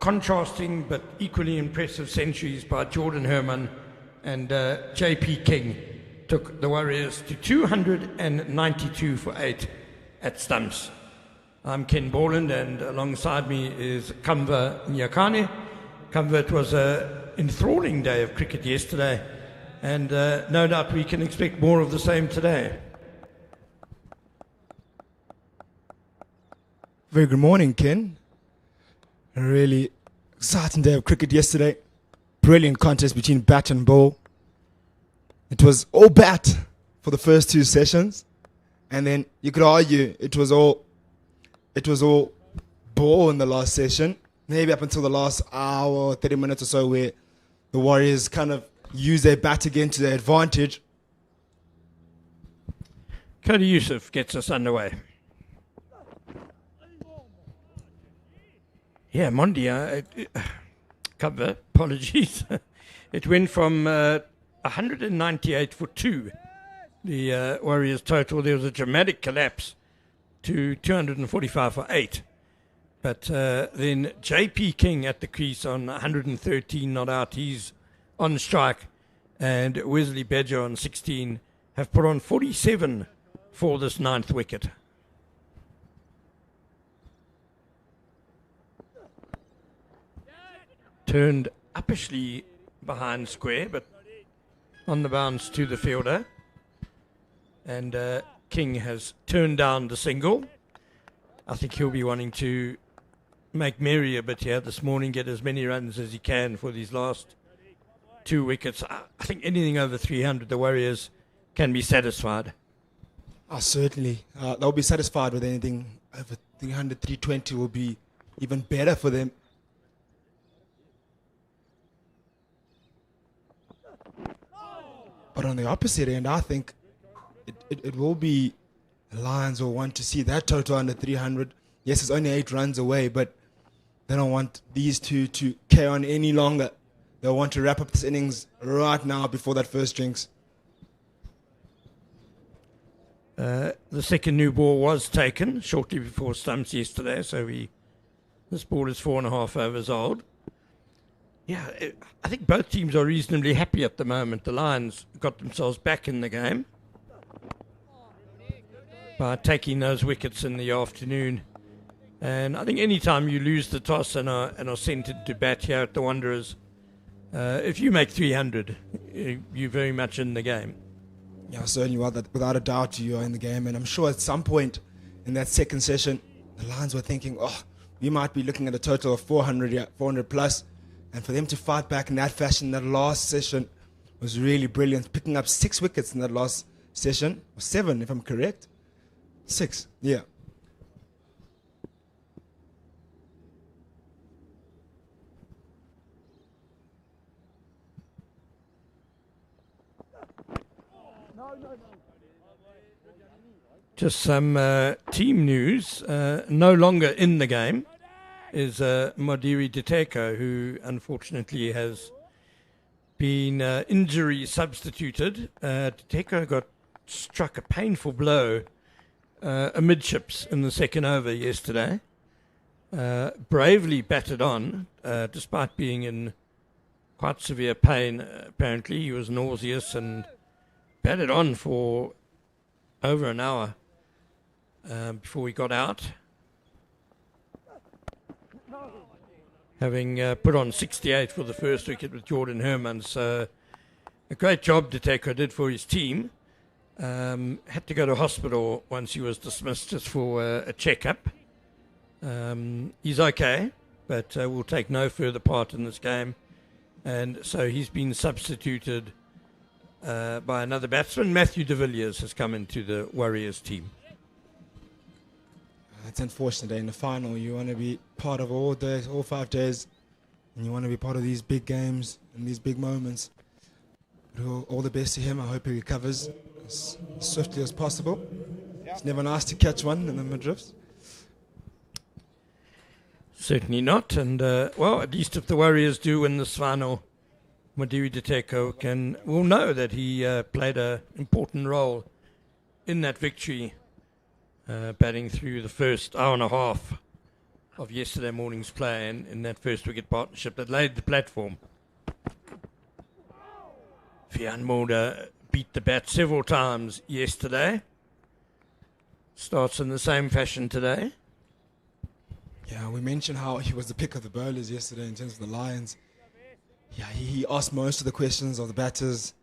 contrasting but equally impressive centuries by Jordan Herman and J.P. King took the Warriors to 292 for 8 at stumps. I'm Ken Borland, and alongside me is Kamva Nyakane. Kamva, it was an enthralling day of cricket yesterday, and no doubt we can expect more of the same today. Very good morning, Ken. A really exciting day of cricket yesterday. Brilliant contest between bat and ball. It was all bat for the first two sessions, and then you could argue it was all ball in the last session, maybe up until the last hour, 30 minutes or so, where the Warriors kind of used their bat again to their advantage. Cody Yusuf gets us underway. Yeah, Mondia, cover, apologies. It went from 198 for 2, the Warriors total. There was a dramatic collapse to 245 for 8. But then J.P. King at the crease on 113 not out. He's on strike. And Wesley Badger on 16 have put on 47 for this 9th wicket. Turned uppishly behind square, but on the bounce to the fielder. And King has turned down the single. I think he'll be wanting to make merry a bit here this morning, get as many runs as he can for these last 2 wickets. I think anything over 300, the Warriors can be satisfied. Oh, certainly. They'll be satisfied with anything over 300, 320 will be even better for them. But on the opposite end, I think it will be the Lions will want to see that total under 300. Yes, it's only 8 runs away, but they don't want these two to carry on any longer. They'll want to wrap up this innings right now before that first drinks. The second new ball was taken shortly before stumps yesterday, so this ball is 4.5 overs old. Yeah, I think both teams are reasonably happy at the moment. The Lions got themselves back in the game by taking those wickets in the afternoon. And I think any time you lose the toss and are sent into bat here at the Wanderers, if you make 300, you're very much in the game. Yeah, certainly, without a doubt, you are in the game. And I'm sure at some point in that second session, the Lions were thinking, we might be looking at a total of 400 plus. And for them to fight back in that fashion, that last session was really brilliant. Picking up 6 wickets in that last session, or 7 if I'm correct. 6, yeah. Just some team news. No longer in the game is Modiri Diteko, who unfortunately has been injury substituted. Diteko struck a painful blow amidships in the second over yesterday. Bravely batted on, despite being in quite severe pain. Apparently, he was nauseous and batted on for over an hour before he got out, having put on 68 for the first wicket with Jordan Herman. So a great job Diteko did for his team. Had to go to hospital once he was dismissed just for a checkup. He's okay, but will take no further part in this game. And so he's been substituted by another batsman. Matthew de Villiers has come into the Warriors team. It's unfortunate in the final. You want to be part of all 5 days, and you want to be part of these big games and these big moments. But all the best to him. I hope he recovers as swiftly as possible. It's never nice to catch one in the midriffs. Certainly not. And, at least if the Warriors do win this final, Modiri Diteko will know that he played an important role in that victory, batting through the first hour and a half of yesterday morning's play in that first wicket partnership that laid the platform. Vian Mulder beat the bat several times yesterday. Starts in the same fashion today. Yeah, we mentioned how he was the pick of the bowlers yesterday in terms of the Lions. Yeah, he asked most of the questions of the batters.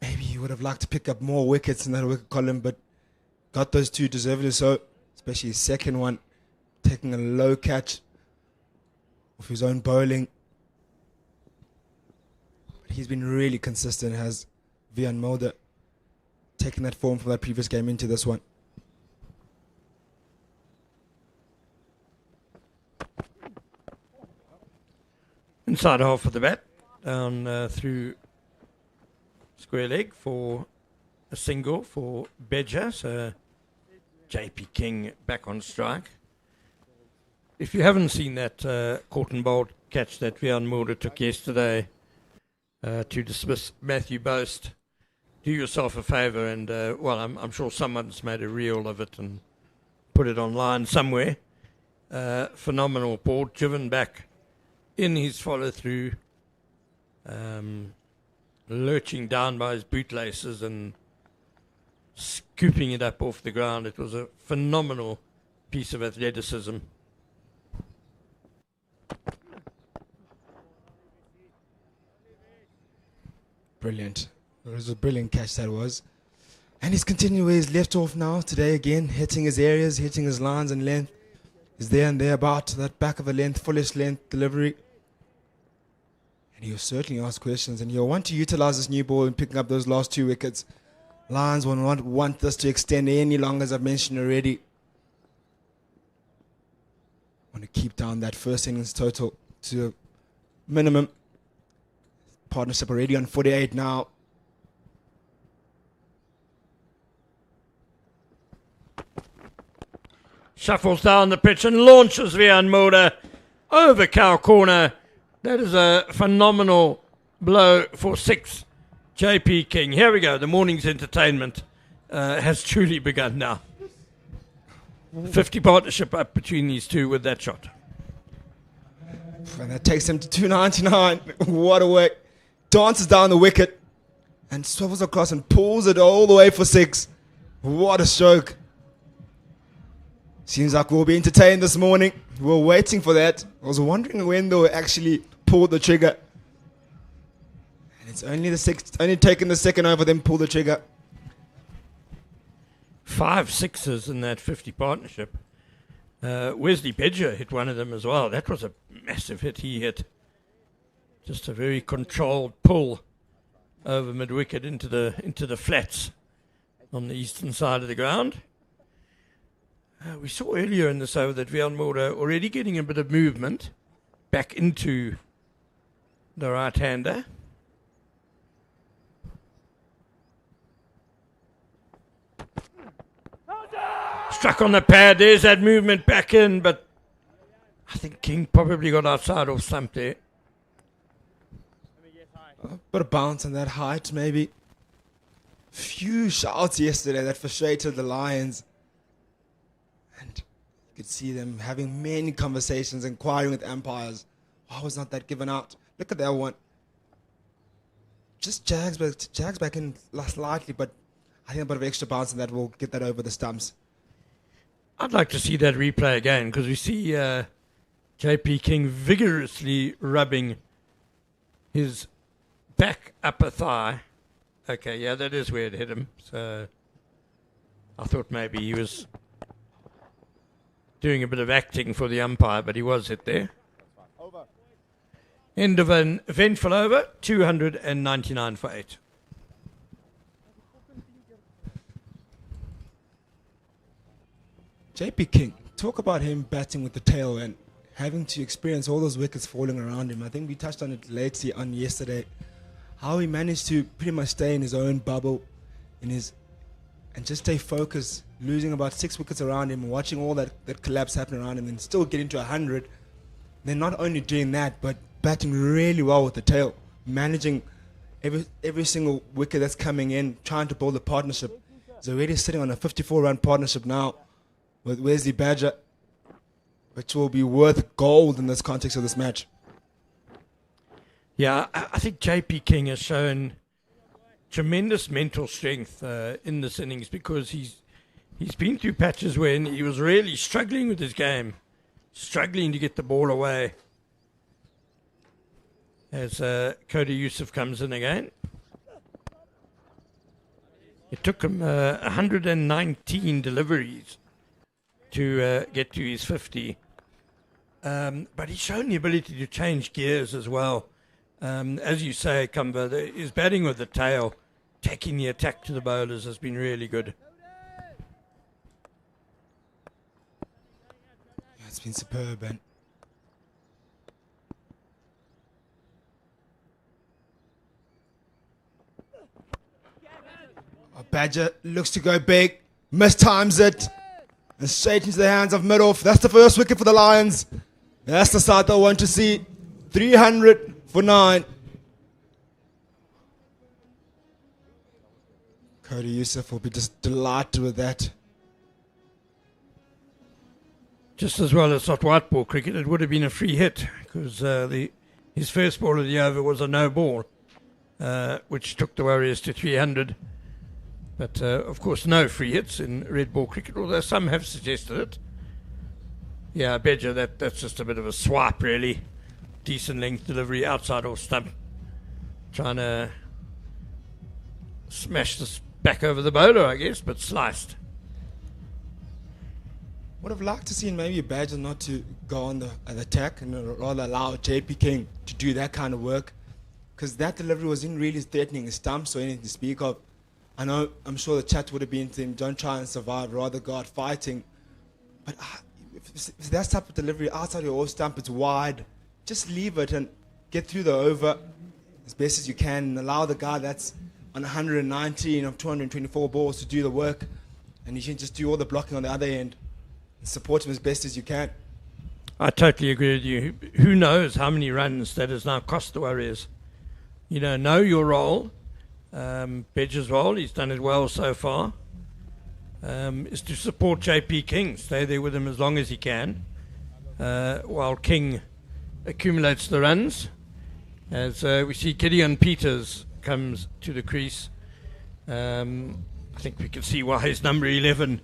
Maybe he would have liked to pick up more wickets in that wicket column, but got those two deservedly so, especially his second one, taking a low catch of his own bowling. But he's been really consistent, has Vian Mulder, taking that form from that previous game into this one. Inside half of the bat, down through square leg for a single for Beja. So JP King back on strike. If you haven't seen that caught and bowled catch that Vian Mulder took yesterday to dismiss Matthew Boast, do yourself a favour and, well, I'm sure someone's made a reel of it and put it online somewhere. Phenomenal ball, driven back in his follow-through, lurching down by his bootlaces and scooping it up off the ground. It was a phenomenal piece of athleticism. Brilliant. It was a brilliant catch that was. And he's continuing where he's left off now today again, hitting his areas, hitting his lines and length. He's there and there about that back of a length, fullest length delivery. And he'll certainly ask questions and he'll want to utilize this new ball in picking up those last two wickets. Lions will not want this to extend any longer, as I've mentioned already. Want to keep down that first innings total to a minimum. Partnership already on 48 now. Shuffles down the pitch and launches Vian Mulder over cow corner. That is a phenomenal blow for 6. JP King. Here we go. The morning's entertainment has truly begun now. 50 partnership up between these two with that shot. And that takes him to 299. What a work. Dances down the wicket and swivels across and pulls it all the way for 6. What a stroke. Seems like we'll be entertained this morning. We're waiting for that. I was wondering when they'll actually pull the trigger. And it's only taken the second over them pull the trigger. 5 sixes in that 50 partnership. Wesley Bedger hit one of them as well. That was a massive hit he hit. Just a very controlled pull over mid-wicket into the flats on the eastern side of the ground. We saw earlier in this over that Vian Mulder already getting a bit of movement back into the right-hander. Struck on the pad. There's that movement back in, but I think King probably got outside off stump there. A bit of bounce on that height, maybe. Few shouts yesterday that frustrated the Lions. And you could see them having many conversations, inquiring with umpires. Why was not that given out? Look at that one. Just jags back in slightly, but I think a bit of extra bounce and that will get that over the stumps. I'd like to see that replay again because we see JP King vigorously rubbing his back upper thigh. Okay, yeah, that is where it hit him. So I thought maybe he was doing a bit of acting for the umpire, but he was hit there. End of an eventful over, 299 for 8. JP King, talk about him batting with the tail and having to experience all those wickets falling around him. I think we touched on it lately on yesterday. How he managed to pretty much stay in his own bubble and just stay focused, losing about 6 wickets around him, watching all that collapse happen around him and still getting to 100. Then not only doing that, but batting really well with the tail, managing every single wicket that's coming in, trying to build a partnership. He's already sitting on a 54-run partnership now with Wesley Badger. which will be worth gold in this context of this match. Yeah, I think JP King has shown tremendous mental strength in this innings, because he's been through patches when he was really struggling with his game, struggling to get the ball away. As Cody Yusuf comes in again. It took him 119 deliveries to get to his 50. But he's shown the ability to change gears as well. As you say, Kumba, his batting with the tail, taking the attack to the bowlers, has been really good. Yeah, it's been superb. And Badger looks to go big, mistimes it, and straight into the hands of Midoff. That's the first wicket for the Lions. That's the side they'll want to see. 300 for 9. Cody Yusuf will be just delighted with that. Just as well as not white ball cricket, it would have been a free hit, because his first ball of the over was a no ball, which took the Warriors to 300. But, of course, no free hits in red ball cricket, although some have suggested it. Yeah, Badger, that's just a bit of a swipe, really. Decent length delivery, outside off stump. Trying to smash this back over the bowler, I guess, but sliced. Would have liked to see maybe Badger not to go on the attack and rather allow JP King to do that kind of work, because that delivery wasn't really threatening his stumps or anything to speak of. I'm sure the chat would have been to him, don't try and survive, rather go out fighting. But if that type of delivery outside your off stump, it's wide, just leave it and get through the over as best as you can and allow the guy that's on 119 of 224 balls to do the work, and you can just do all the blocking on the other end and support him as best as you can. I totally agree with you. Who knows how many runs that has now cost the Warriors? Know your role. Badger's role, he's done it well so far, is to support JP King, stay there with him as long as he can, while King accumulates the runs. As we see Gideon Peters comes to the crease. I think we can see why he's number 11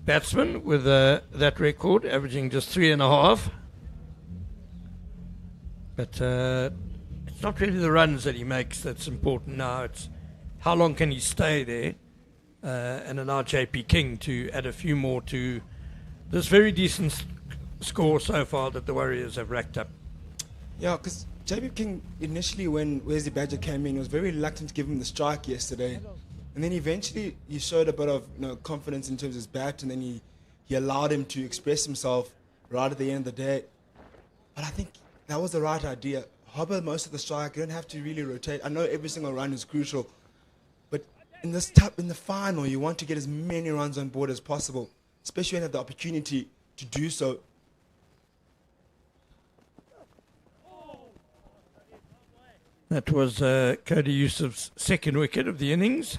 batsman with that record, averaging just 3.5. But it's not really the runs that he makes that's important now. It's how long can he stay there and allow JP King to add a few more to this very decent score so far that the Warriors have racked up. Yeah, because JP King initially, when Wesley Badger came in, was very reluctant to give him the strike yesterday. And then eventually he showed a bit of confidence in terms of his bat, and then he allowed him to express himself right at the end of the day. But I think that was the right idea. Hobble most of the strike. You don't have to really rotate. I know every single run is crucial, but in the final, you want to get as many runs on board as possible, especially when you have the opportunity to do so. That was Cody Yusuf's second wicket of the innings,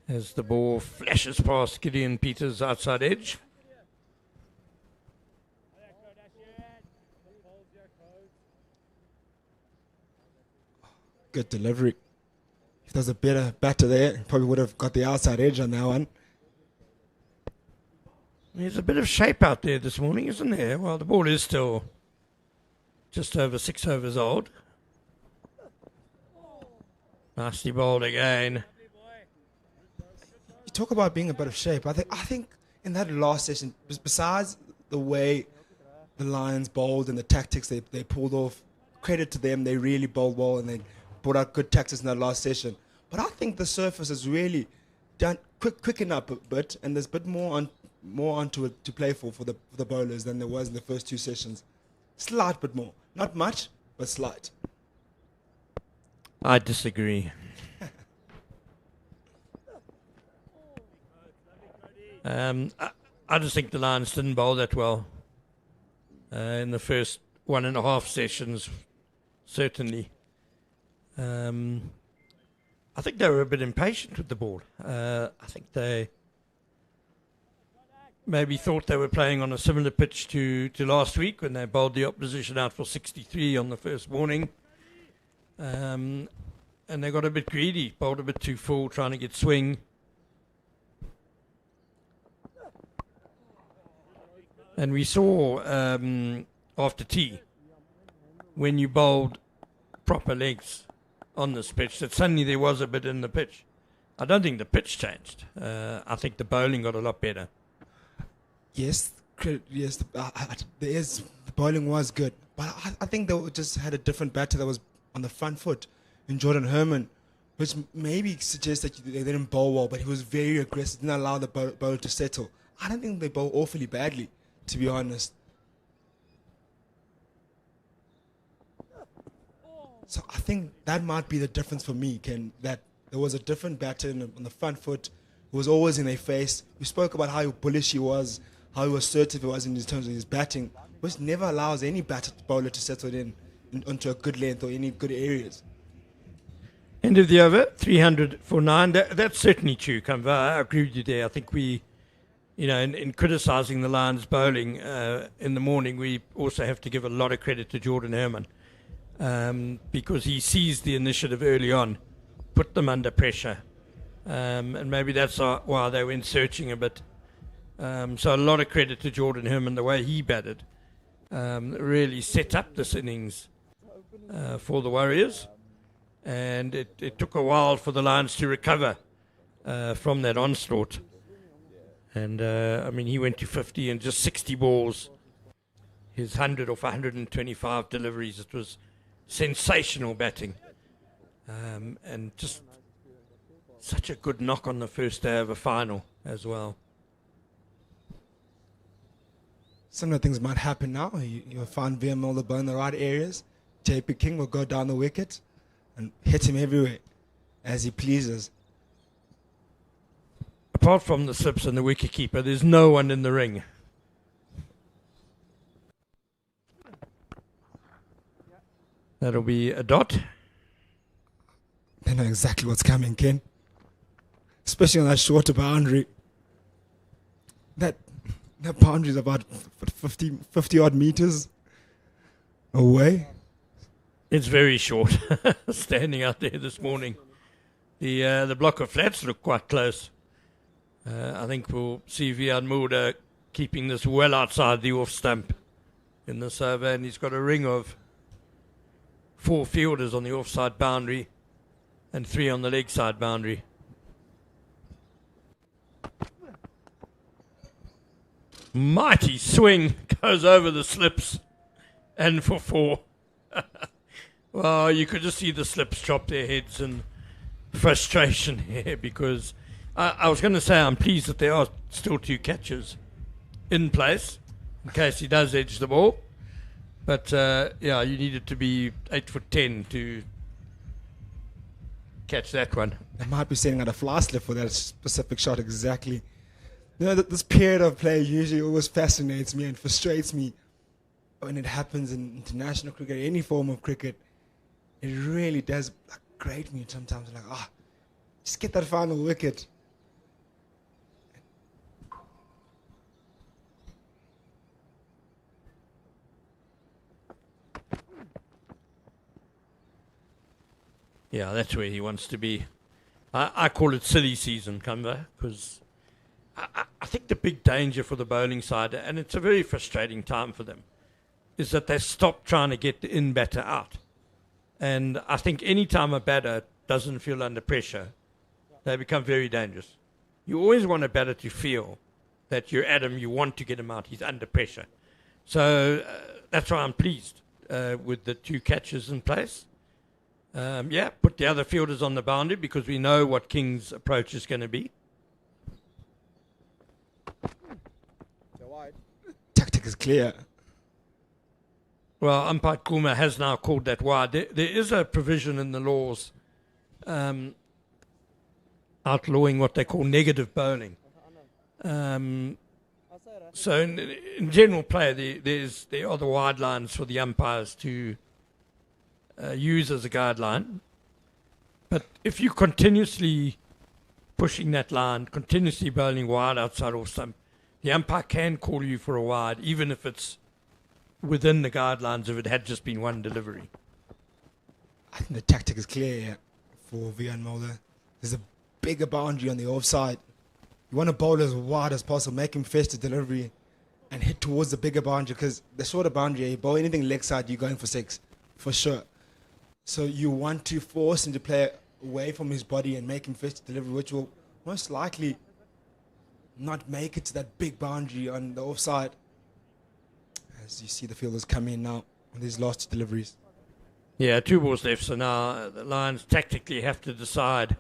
as the ball flashes past Gideon Peters' outside edge. Good delivery. If there's a better batter there, probably would have got the outside edge on that one. There's a bit of shape out there this morning, isn't there? Well, the ball is still just over 6 overs old. Nicely bowled again. You talk about being a bit of shape. I think in that last session, besides the way the Lions bowled and the tactics they pulled off, credit to them, they really bowled well and they brought out good tactics in that last session. But I think the surface has really done quicken up a bit, and there's a bit more onto it to play for the bowlers than there was in the first two sessions. Slight bit more, not much, but slight. I disagree. I just think the Lions didn't bowl that well in the first 1.5 sessions, certainly. I think they were a bit impatient with the ball. I think they maybe thought they were playing on a similar pitch to last week when they bowled the opposition out for 63 on the first morning. And they got a bit greedy, bowled a bit too full, trying to get swing. And we saw after tea, when you bowled proper legs on this pitch, that suddenly there was a bit in the pitch. I don't think the pitch changed. I think the bowling got a lot better. Yes, yes, the bowling was good, but I think they just had a different batter that was on the front foot in Jordan Herman, which maybe suggests that they didn't bowl well, but he was very aggressive, didn't allow the bowler to settle. I don't think they bowled awfully badly, to be honest. So I think that might be the difference for me, Ken, that there was a different batter on the front foot who was always in their face. We spoke about how bullish he was, how assertive he was in terms of his batting, which never allows any bowler to settle onto a good length or any good areas. End of the over, 300 for 9. That's certainly true, Kamva. I agree with you there. I think we, in criticising the Lions bowling in the morning, we also have to give a lot of credit to Jordan Herman because he seized the initiative early on, put them under pressure, and maybe that's why they went searching a bit. So a lot of credit to Jordan Herman, the way he batted. Really set up this innings for the Warriors. And it took a while for the Lions to recover from that onslaught. And, he went to 50 and just 60 balls. His 100 off 125 deliveries. It was sensational batting. And just such a good knock on the first day of a final as well. Some of the things might happen now. You'll find VM the ball in the right areas. JP King will go down the wicket and hit him everywhere as he pleases. Apart from the slips and the wicketkeeper, there's no one in the ring. That'll be a dot. They know exactly what's coming, Ken. Especially on that shorter boundary. That boundary is about 50 odd meters away. It's very short. Standing out there this morning, the block of flats look quite close. I think we'll see Vian Mulder keeping this well outside the off stump in this over, and he's got a ring of 4 fielders on the offside boundary and 3 on the leg side boundary. Mighty swing goes over the slips and for 4. Well, you could just see the slips chop their heads in frustration here because I was going to say I'm pleased that there are still 2 catches in place in case he does edge the ball. But, you needed to be 8'10" to catch that one. They might be setting out a fly slip for that specific shot exactly. This period of play usually always fascinates me and frustrates me when it happens in international cricket, any form of cricket. It really does grate me sometimes. Just get that final wicket. Yeah, that's where he wants to be. I call it silly season, Kamva, because I think the big danger for the bowling side, and it's a very frustrating time for them, is that they stop trying to get the in batter out. And I think any time a batter doesn't feel under pressure, they become very dangerous. You always want a batter to feel that you're at him, you want to get him out, he's under pressure. So that's why I'm pleased with the 2 catches in place. Put the other fielders on the boundary because we know what King's approach is going to be. Tactic is clear. Well, umpire Kuma has now called that wide. There is a provision in the laws outlawing what they call negative bowling. So in general play, there are the wide lines for the umpires to use as a guideline. But if you continuously pushing that line, continuously bowling wide outside off stump, the umpire can call you for a wide, even if it's within the guidelines if it had just been one delivery. I think the tactic is clear here for Vian Mulder. There's a bigger boundary on the offside. You want to bowl as wide as possible, make him fetch the delivery and hit towards the bigger boundary, because the shorter boundary, you bowl anything leg side, you're going for 6, for sure. So you want to force him to play away from his body and make him fetch the delivery, which will most likely not make it to that big boundary on the offside. As you see the fielders come in now on these last 2 deliveries. Yeah, 2 balls left, so now the Lions tactically have to decide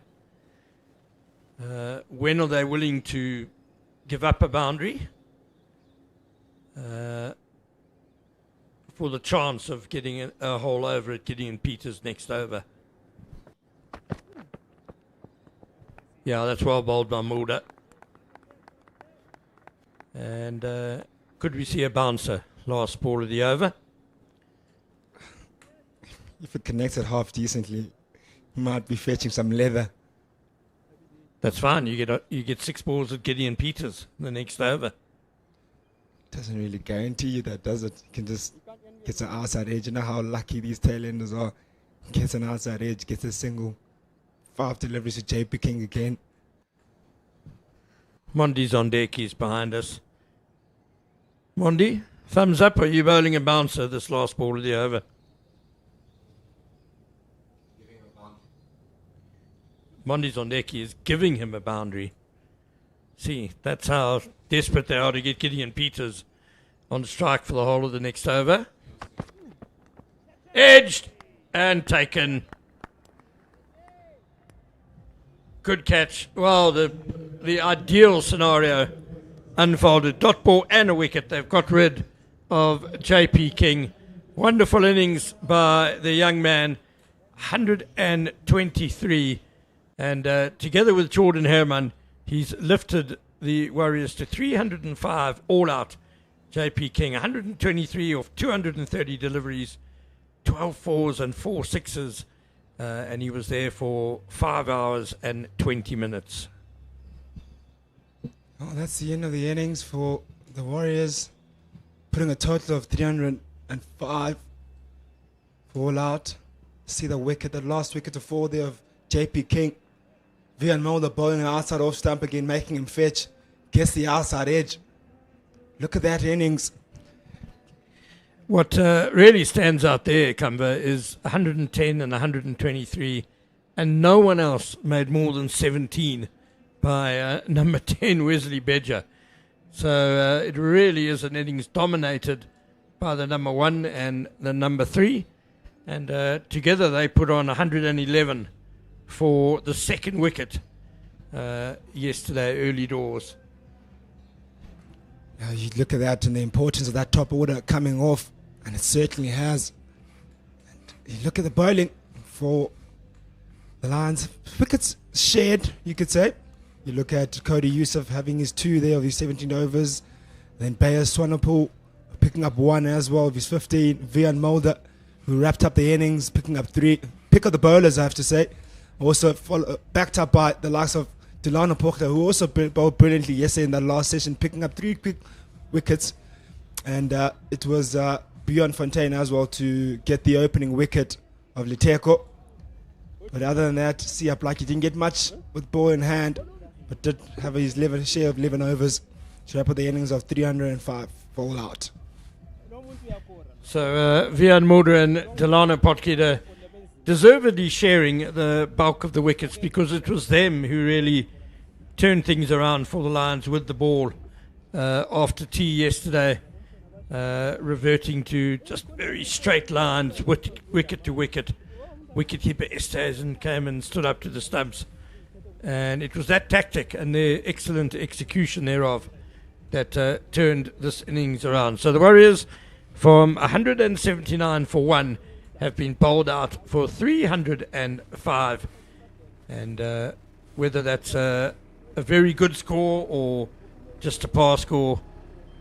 when are they willing to give up a boundary for the chance of getting a hole over at Gideon Peters next over. Yeah, that's well bowled by Mulder. And could we see a bouncer? Last ball of the over. If it connects it half decently, he might be fetching some leather. That's fine. You get 6 balls at Gideon Peters the next over. Doesn't really guarantee you that, does it? You can just get an outside edge. You know how lucky these tailenders are. Gets an outside edge, gets a single. 5 deliveries to JP King again. Mondi's on deck. He's behind us. Mondi, thumbs up. Are you bowling a bouncer this last ball of the over? Mondi's on deck. He is giving him a boundary. See, that's how desperate they are to get Gideon Peters on strike for the whole of the next over. Edged and taken. Good catch. Well, the ideal scenario unfolded. Dot ball and a wicket. They've got rid of JP King. Wonderful innings by the young man. 123. And together with Jordan Herman, he's lifted the Warriors to 305 all out. JP King, 123 of 230 deliveries, 12 fours and 4 sixes. And he was there for 5 hours and 20 minutes. Oh, that's the end of the innings for the Warriors, putting a total of 305 for all out. See the wicket, the last wicket to fall there of JP King. Vian Mulder bowling an outside off stump again, making him fetch. Gets the outside edge. Look at that innings. What really stands out there, Kumba, is 110 and 123, and no one else made more than 17 by number 10, Wesley Bedger. So it really is an innings dominated by the number 1 and the number 3, and together they put on 111 for the second wicket yesterday, early doors. You look at that and the importance of that top order coming off, and it certainly has. And you look at the bowling for the Lions. Wickets shared, you could say. You look at Cody Youssef having his 2 there of his 17 overs. Then Bayer Swanepoel picking up 1 as well of his 15. Vian Mulder, who wrapped up the innings, picking up 3. Pick up the bowlers, I have to say. Also backed up by the likes of Delano Porter, who also bowled brilliantly yesterday in that last session, picking up 3 quick wickets. And it was Bjorn Fontaine as well to get the opening wicket of Liteko. But other than that, Siap like he didn't get much with ball in hand, but did have his share of 11 overs to wrap up the innings of 305 for all out. So Vian Mulder and Delano Potgieter deservedly sharing the bulk of the wickets, because it was them who really turned things around for the Lions with the ball after tea yesterday, reverting to just very straight lines, wicket to wicket. Wicketkeeper Esterhuizen came and stood up to the stumps, and it was that tactic and their excellent execution thereof that turned this innings around. So the Warriors, from 179 for 1, have been bowled out for 305, and whether that's a very good score or just a par score,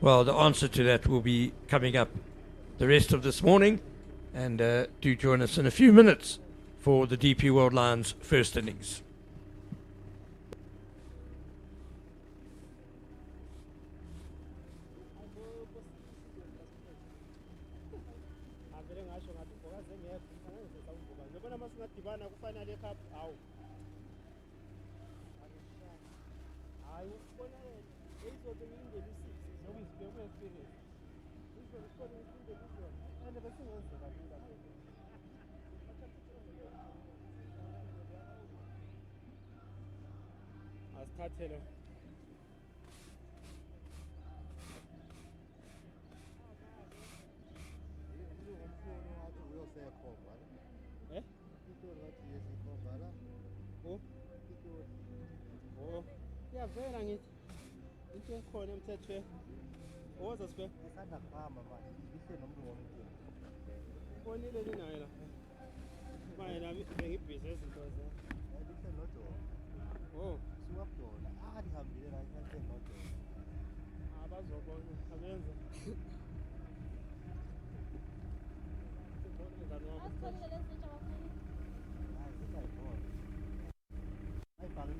well, the answer to that will be coming up the rest of this morning, and do join us in a few minutes for the DP World Lions first innings. asithathele oh iyavela ngithi into ekhona emthethweni woza sibe esanda kuhamba manje lihle nomntu womuntu ubonile linayo la manje nami bengibhizi ezinto ze lihle nodola oh suka kudola lihambile la lihle nodola abazobona abenza umngane wami asitholile lezi zinto abafuna hayi sesayibona ayibhaka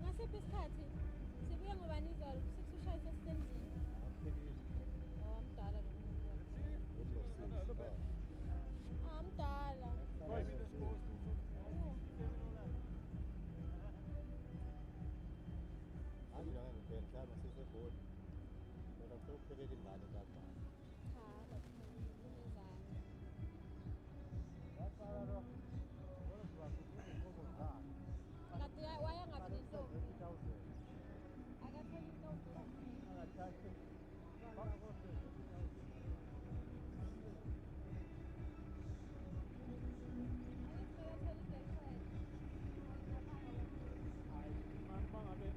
ngasiphi isikhathi sibuye ngobani izolo sikushayisa sisendlini amdala lo muntu amdala mhlawumbe sesebhodi kodwa sokuphelela ingane kazana cha baphumezana kade wayangabi nentombi akatholi intombi mangabe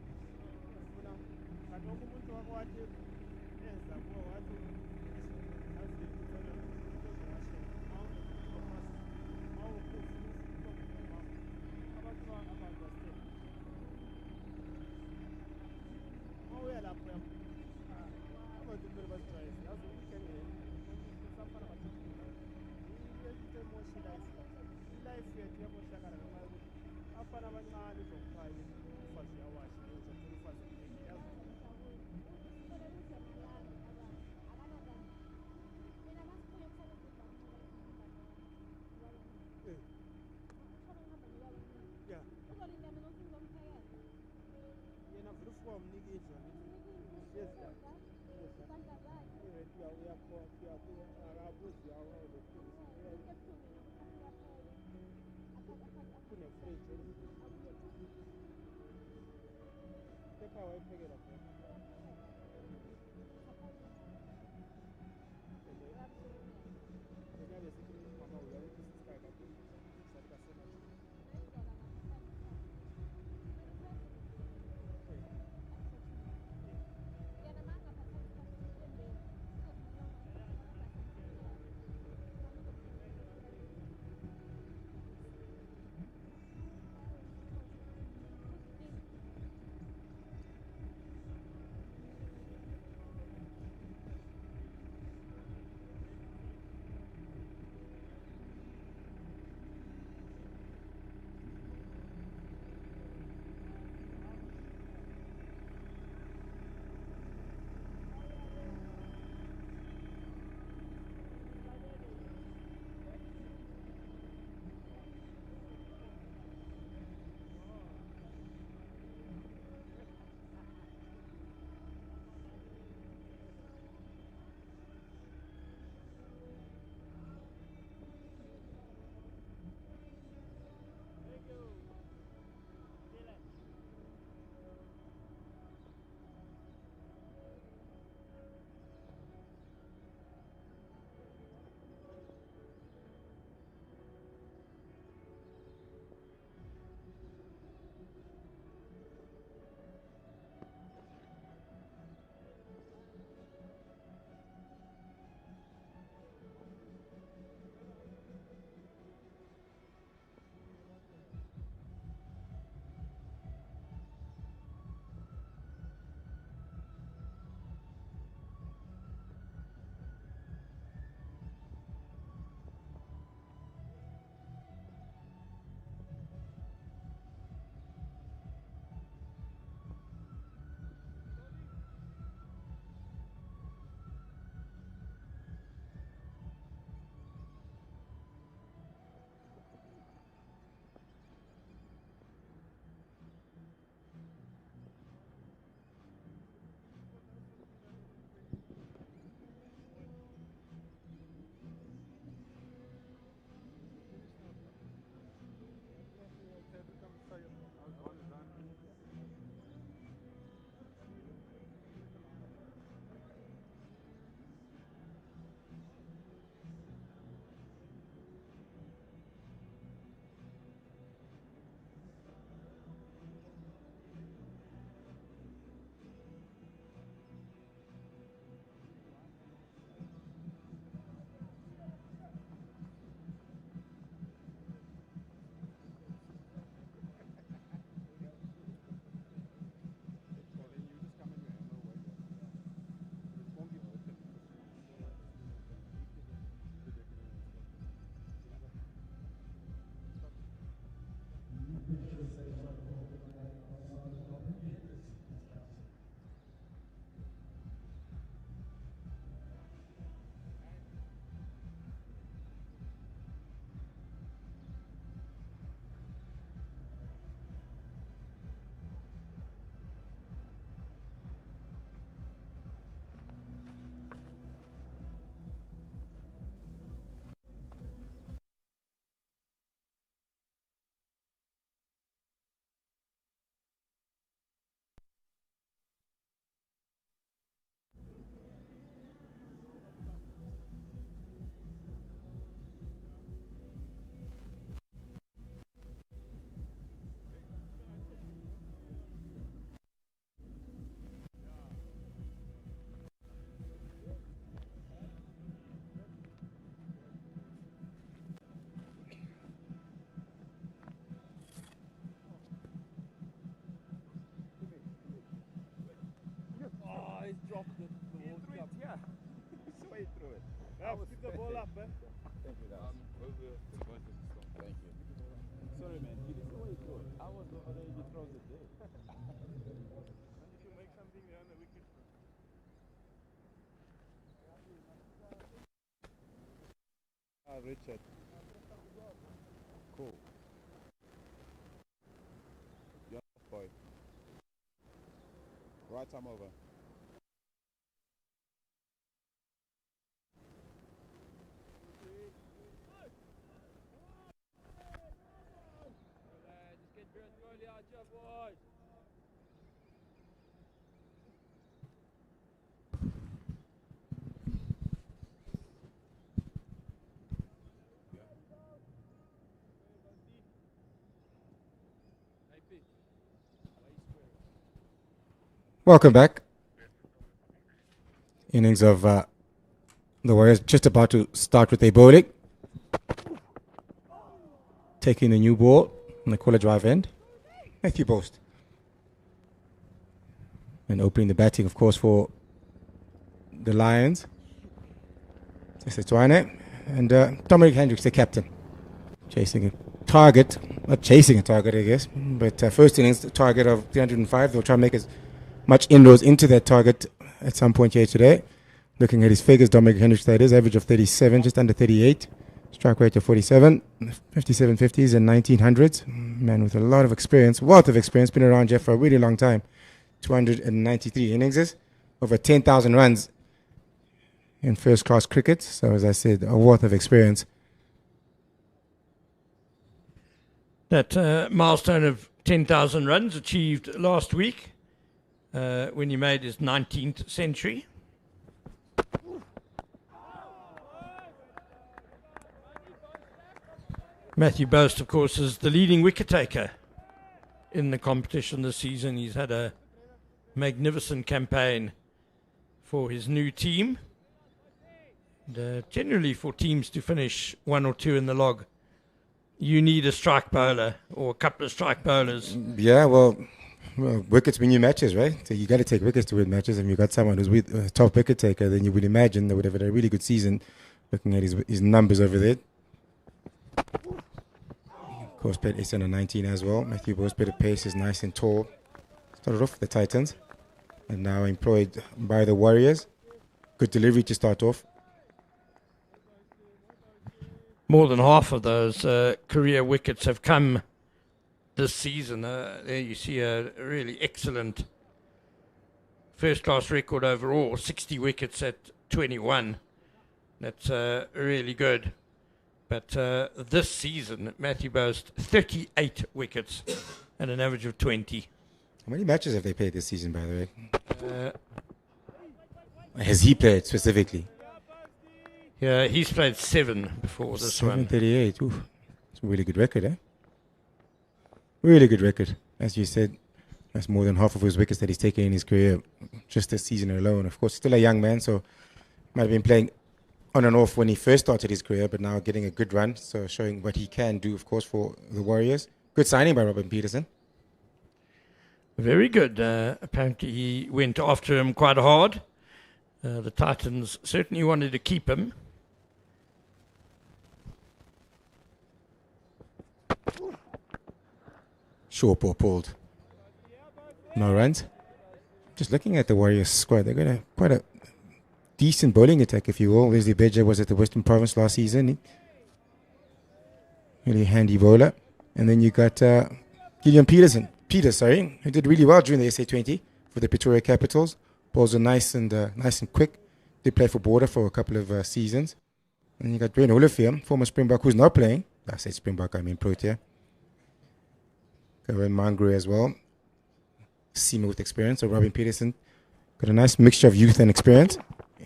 ufuna kanti wonke umuntu wake wathi enza kuwo wathi azikuthola mawuya lapho abantu kumele bazijwayeze yazi ukukengela usafana emoshila ilife yethu yamoshakala ngenxa yokuthi abafana abancane uzokuphaye ufazi uyawasha uzothola ufazi omningi yazi yeah yena vele ufika umnika idlo akabuzi kunefriji kepha wayiphekela khona enyabe sithi mama uyakuthi sisikhayi kade salika senathi guys dropped the He World threw it Cup. here. So he threw it. Yeah, pick the ball up, eh? Thank you, guys. Thank you. Sorry, man. He didn't know he threw it. I was the other he throws it there. I need to make something there on the wicket. Richard. Cool. Young boy. Right time over. Just get your goalie out here, boys. Welcome back. Innings of the Warriors just about to start with a bowling. Taking the new ball on the corner drive end. Matthew Boast. And opening the batting, of course, for the Lions. CSA Twane. And Dominic Hendricks, the captain. Chasing a target. Not chasing a target, I guess. But first innings, the target of 305. They'll try and make as much inroads into that target at some point here today. Looking at his figures, Dominic Hendricks, that is, average of 37, just under 38. Strike rate of 47, 57 50s and 1900s. Man with a lot of experience, wealth of experience, been around here for a really long time. 293 innings, over 10,000 runs in first-class cricket. So, as I said, a wealth of experience. That milestone of 10,000 runs achieved last week when he made his 19th century. Matthew Boast, of course, is the leading wicket taker in the competition this season. He's had a magnificent campaign for his new team. And, generally, for teams to finish one or two in the log, you need a strike bowler or a couple of strike bowlers. Yeah, well, wickets win you matches, right? So you got to take wickets to win matches. And you've got someone who's a top wicket taker, then you would imagine they would have had a really good season. Looking at his numbers over there. Of course, played 8 under 19 as well. Matthew Boast, bit of pace, is nice and tall. Started off with the Titans and now employed by the Warriors. Good delivery to start off. More than half of those career wickets have come this season. There you see a really excellent first-class record overall, 60 wickets at 21. That's really good. But this season, Matthew Boast, 38 wickets and an average of 20. How many matches have they played this season, by the way? Has he played specifically? Yeah, he's played 7 before this one. 738. Oof. It's a really good record, eh? Really good record. As you said, that's more than half of his wickets that he's taken in his career just this season alone. Of course, still a young man, so might have been playing on and off when he first started his career, but now getting a good run, so showing what he can do, of course, for the Warriors. Good signing by Robin Peterson. Very good. Apparently he went after him quite hard. The Titans certainly wanted to keep him. Short ball pulled. No runs. Just looking at the Warriors squad, they've got quite a decent bowling attack, if you will. Wesley Beja was at the Western Province last season. Really handy bowler. And then you got Gillian Peters, who did really well during the SA20 for the Pretoria Capitals. Balls are nice and quick. Did play for Border for a couple of seasons. And then you got Dwayne Olivier, former Springbok, who's not playing. I say Springbok, I mean Protea. Karen Mangru as well. Seamer with experience. So Robin Peterson got a nice mixture of youth and experience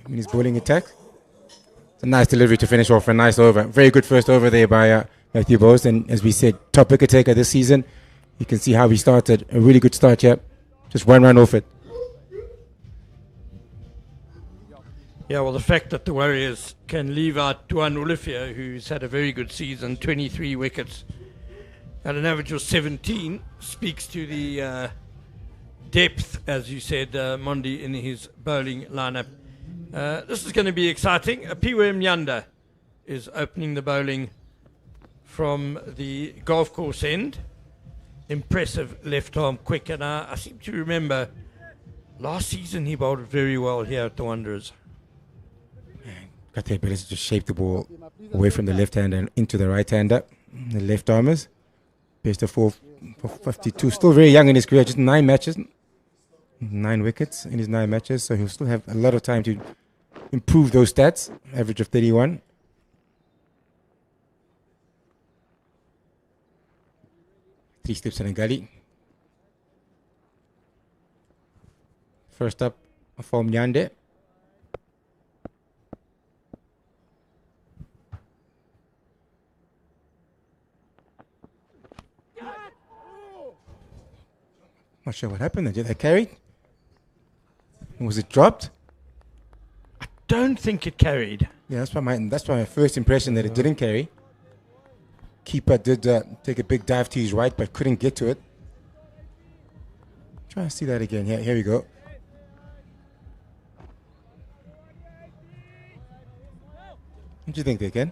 in his bowling attack. It's a nice delivery to finish off, a nice over. Very good first over there by Matthew Boast. And as we said, top wicket taker this season. You can see how he started. A really good start here. Just one run off it. Yeah, well, the fact that the Warriors can leave out Duan Olivier, who's had a very good season, 23 wickets at an average of 17, speaks to the depth, as you said, Mondi, in his bowling lineup. This is going to be exciting. Piwe Mnyanda is opening the bowling from the golf course end. Impressive left arm quick, and I seem to remember last season he bowled very well here at the Wanderers. Got the ability to shape the ball away from the left hander and into the right hander. The left armers. Best of 452. Still very young in his career, just 9 matches. 9 wickets in his 9 matches, so he'll still have a lot of time to improve those stats. Average of 31. Three slips and a gully. First up for Mnyande. Not sure what happened. Did they carry? Was it dropped? Don't think it carried. Yeah, that's my first impression, that it didn't carry. Keeper did take a big dive to his right, but couldn't get to it. Try to see that again. Here we go. What do you think, Ken?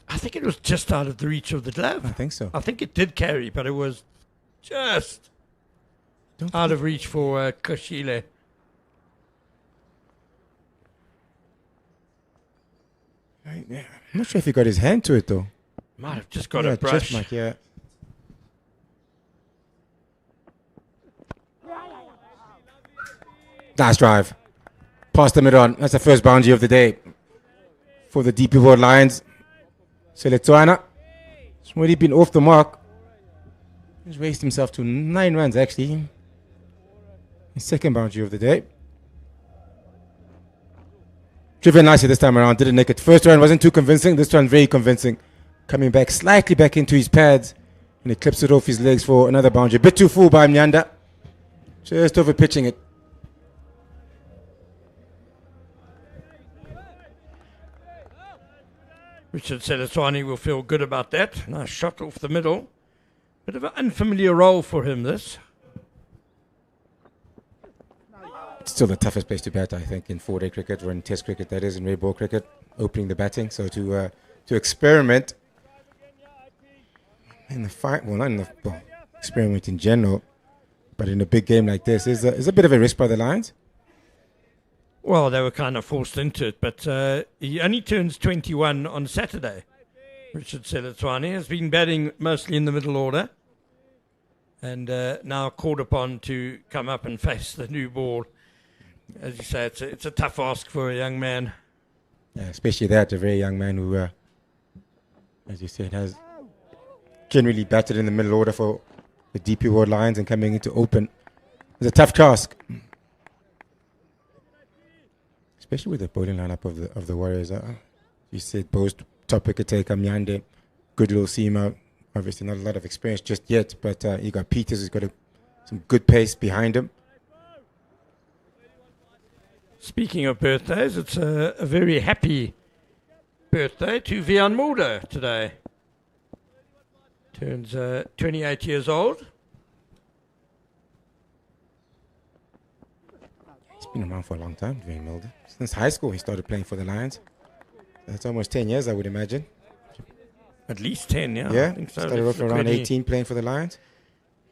I think it was just out of the reach of the glove. I think so. I think it did carry, but it was just out of reach for Koshile. Yeah. I'm not sure if he got his hand to it, though. Might have just got a brush. Just might, yeah. Nice drive. Past the mid-on. That's the first boundary of the day for the DP World Lions. Seletswana. He's already been off the mark. He's raised himself to 9 runs, actually. His second boundary of the day. Driven nicely this time around. Didn't nick it. First run wasn't too convincing. This one very convincing. Coming back slightly back into his pads. And he clips it off his legs for another boundary. A bit too full by Mnyanda. Just over pitching it. Richard Seletswani will feel good about that. Nice shot off the middle. Bit of an unfamiliar role for him, this. It's still the toughest place to bat, I think, in 4-day cricket, or in Test cricket, that is, in red ball cricket, opening the batting. So to experiment in the fight, well, not in the experiment in general, but in a big game like this is a bit of a risk by the Lions. Well, they were kind of forced into it, but he only turns 21 on Saturday. Richard Seletswani has been batting mostly in the middle order, and now called upon to come up and face the new ball. As you say, it's a tough ask for a young man. Yeah, especially that, a very young man who, as you said, has generally batted in the middle order for the DP World Lions, and coming into open is a tough task. Especially with the bowling lineup of the Warriors. You said both top wicket taker Mnyande, good little seamer. Obviously not a lot of experience just yet, but you got Peters who's got some good pace behind him. Speaking of birthdays, it's a very happy birthday to Vian Mulder today. Turns 28 years old. He's been around for a long time, Vian Mulder. Since high school, he started playing for the Lions. That's almost 10 years, I would imagine. At least 10, yeah. Yeah, I think so. started off around 18 playing for the Lions.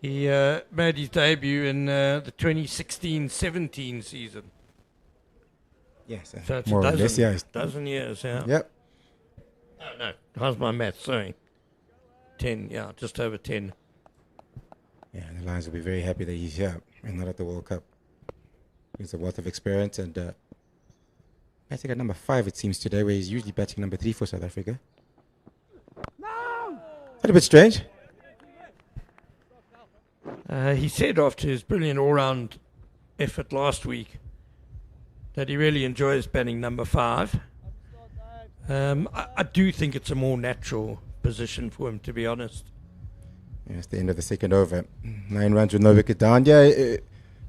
He made his debut in the 2016-17 season. Yes, So it's more a or less, yeah. dozen years, yeah. Yep. No, how's my math? Sorry. 10, yeah, just over 10. Yeah, the Lions will be very happy that he's here and not at the World Cup. He's a wealth of experience, and batting at number 5, it seems, today, where he's usually batting number 3 for South Africa. Is that a bit strange? He said after his brilliant all-round effort last week that he really enjoys batting number 5. I do think it's a more natural position for him, to be honest. Yeah, it's the end of the second over. 9 runs with no wicket down. Yeah, it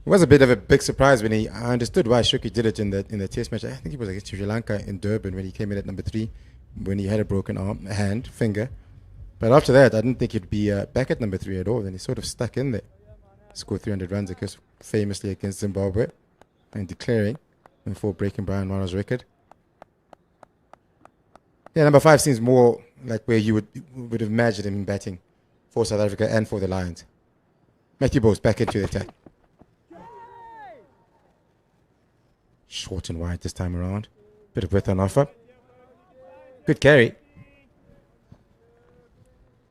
was a bit of a big surprise when I understood why Shuki did it in the Test match. I think it was against Sri Lanka in Durban when he came in at number 3, when he had a broken finger. But after that, I didn't think he'd be back at number 3 at all. Then he sort of stuck in there. scored 300 runs, I guess, famously against Zimbabwe, and declaring before breaking Brian Ronald's record. Yeah, number 5 seems more like where you would have imagined him batting for South Africa and for the Lions. Matthew Bose back into the attack. Short and wide this time around. Bit of width on offer. Good carry.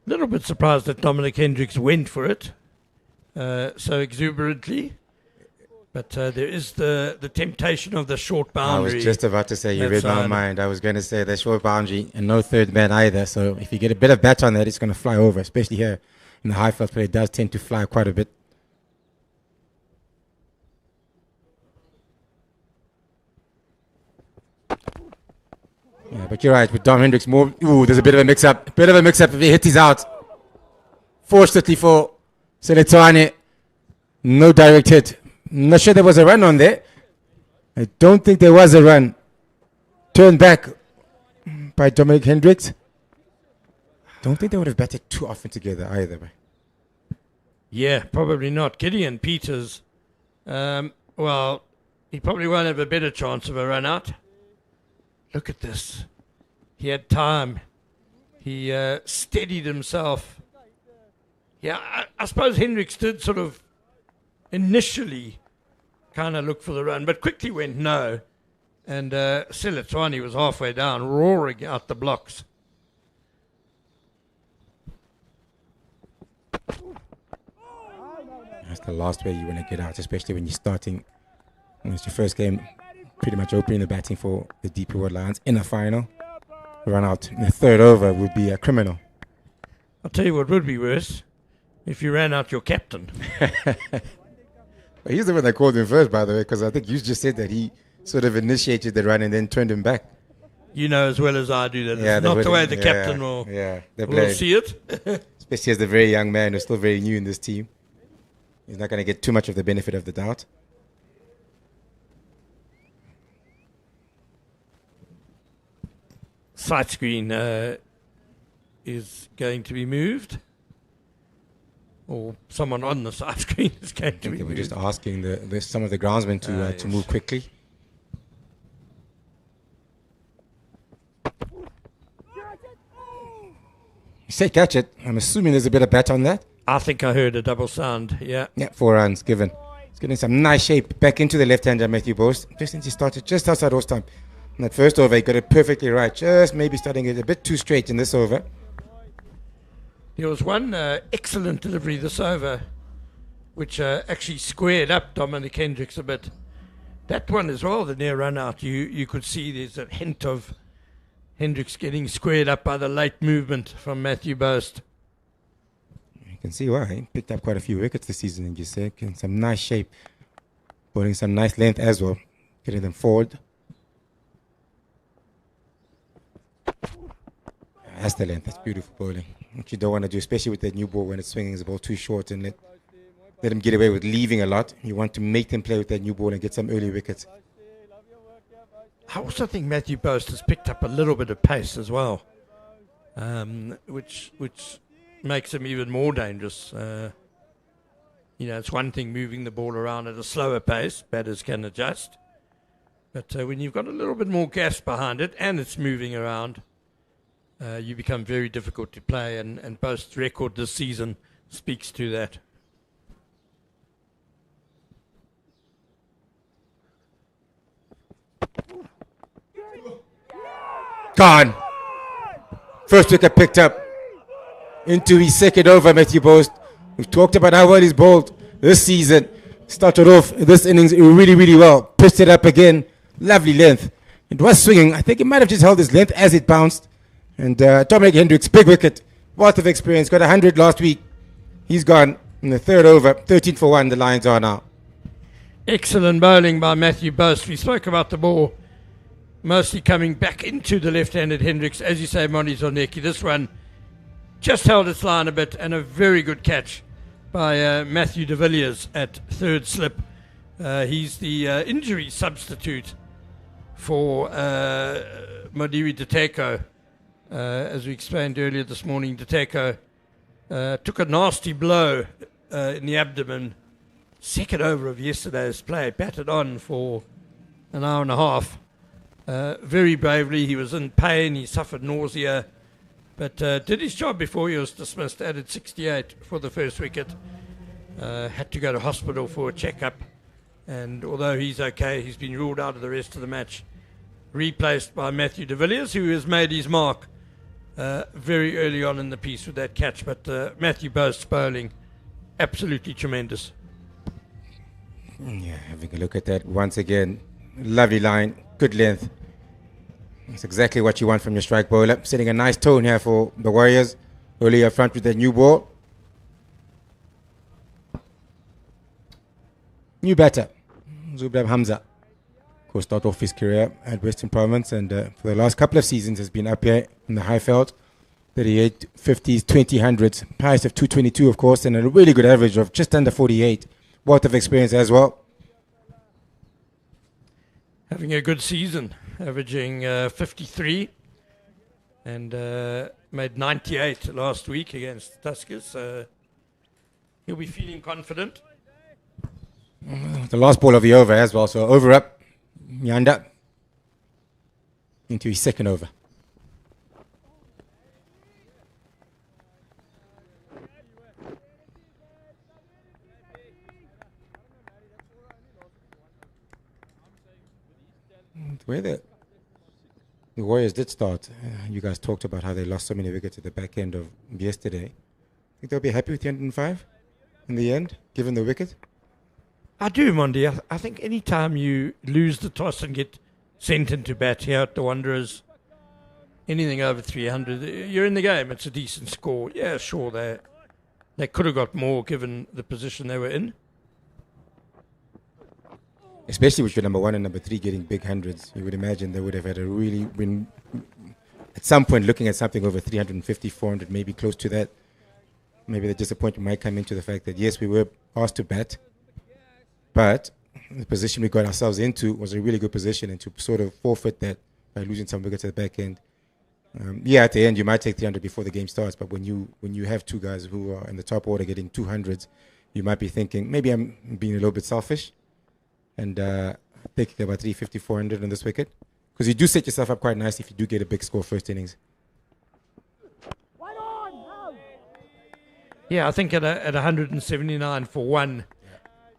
Little bit surprised that Dominic Hendricks went for it so exuberantly. But there is the temptation of the short boundary. I was just about to say, you read my side. mind. I was going to say the short boundary and no third man either. So if you get a bit of bat on that, it's going to fly over, especially here in the high field play. It does tend to fly quite a bit. Yeah, but you're right. With Dom Hendricks, more. Ooh, there's a bit of a mix-up. Bit of a mix-up if he hits, he's out. Fortunately for Seletwane, no direct hit. Not sure there was a run on there. I don't think there was a run. Turned back by Dominic Hendricks. Don't think they would have batted too often together either. Yeah, probably not. Gideon Peters, well, he probably won't have a better chance of a run out. Look at this. He had time. He steadied himself. Yeah, I suppose Hendricks did sort of initially kind of look for the run, but quickly went no. And Seletwane was halfway down, roaring out the blocks. That's the last way you want to get out, especially when you're starting. When it's your first game, pretty much opening the batting for the DP World Lions in a final. Run out in the third over would be a criminal. I'll tell you what would be worse, if you ran out your captain. He's the one that called him first, by the way, because I think you just said that he sort of initiated the run and then turned him back. You know as well as I do that it's not the way the captain will see it. Especially as the very young man who's still very new in this team. He's not going to get too much of the benefit of the doubt. Sight screen is going to be moved. Or someone on the side screen is going to be We're moved. just asking some of the groundsmen to Yes. move quickly. You say catch it. I'm assuming there's a bit of bat on that. I think I heard a double sound, yeah. Yeah, 4 runs given. He's getting some nice shape back into the left-hander, Matthew Bose. Just since he started just outside horse time. In that first over, he got it perfectly right. Just maybe starting it a bit too straight in this over. There was one excellent delivery this over, which actually squared up Dominic Hendricks a bit. That one as well, the near run out, you could see there's a hint of Hendricks getting squared up by the late movement from Matthew Boast. You can see why. He picked up quite a few wickets this season, and you say, getting some nice shape. Putting some nice length as well. Getting them forward. That's the length. That's beautiful bowling. What you don't want to do, especially with that new ball when it's swinging, is the ball too short and let them get away with leaving a lot. You want to make them play with that new ball and get some early wickets. I also think Matthew Boast has picked up a little bit of pace as well, which makes him even more dangerous. It's one thing moving the ball around at a slower pace, batters can adjust. But when you've got a little bit more gas behind it and it's moving around, you become very difficult to play, and Boast's record this season speaks to that. Gone. First wicket picked up. Into his second over, Matthew Boast. We've talked about how well he's bowled this season. Started off this innings really, really well. Pitched it up again. Lovely length. It was swinging. I think it might have just held his length as it bounced. And Dominic Hendricks, big wicket. Wealth of experience. Got 100 last week. He's gone in the third over. 13 for 1 the Lions are now. Excellent bowling by Matthew Boast. We spoke about the ball mostly coming back into the left-handed Hendricks. As you say, Moni Zornecki, this one just held its line a bit, and a very good catch by Matthew de Villiers at third slip. He's the injury substitute for Modiri Diteko. As we explained earlier this morning, Diteko took a nasty blow in the abdomen second over of yesterday's play, batted on for an hour and a half. Very bravely. He was in pain. He suffered nausea, but did his job before he was dismissed. Added 68 for the first wicket. Had to go to hospital for a checkup, and although he's okay, he's been ruled out of the rest of the match. Replaced by Matthew de Villiers, who has made his mark very early on in the piece with that catch. But Matthew Boast's bowling, absolutely tremendous. Yeah, having a look at that once again. Lovely line, good length. That's exactly what you want from your strike bowler. Setting a nice tone here for the Warriors. Early up front with their new ball. New batter, Zubab Hamza. Of course, started off his career at Western Province, and for the last couple of seasons has been up here in the high veld. 38, 50s, 20 hundreds. Highest of 222, of course, and a really good average of just under 48. Wealth of experience as well. Having a good season, averaging 53 and made 98 last week against Tuskers. So he'll be feeling confident. The last ball of the over as well, so over up, Yanda into his second over. Where the Warriors did start, you guys talked about how they lost so many wickets at the back end of yesterday. Think they'll be happy with the 105 in the end, given the wicket? I do, Mondi. I think any time you lose the toss and get sent into bat here at the Wanderers, anything over 300, you're in the game. It's a decent score. Yeah, sure, they could have got more given the position they were in. Especially with your number 1 and number 3 getting big hundreds, you would imagine they would have had a really been at some point looking at something over 350, 400, maybe close to that. Maybe the disappointment might come into the fact that yes, we were asked to bat, but the position we got ourselves into was a really good position, and to sort of forfeit that by losing some wickets at the back end. Yeah, at the end you might take 300 before the game starts, but when you have two guys who are in the top order getting 200s, you might be thinking maybe I'm being a little bit selfish and taking about 350, 400 on this wicket, because you do set yourself up quite nicely if you do get a big score first innings. Yeah, I think at 179 for one,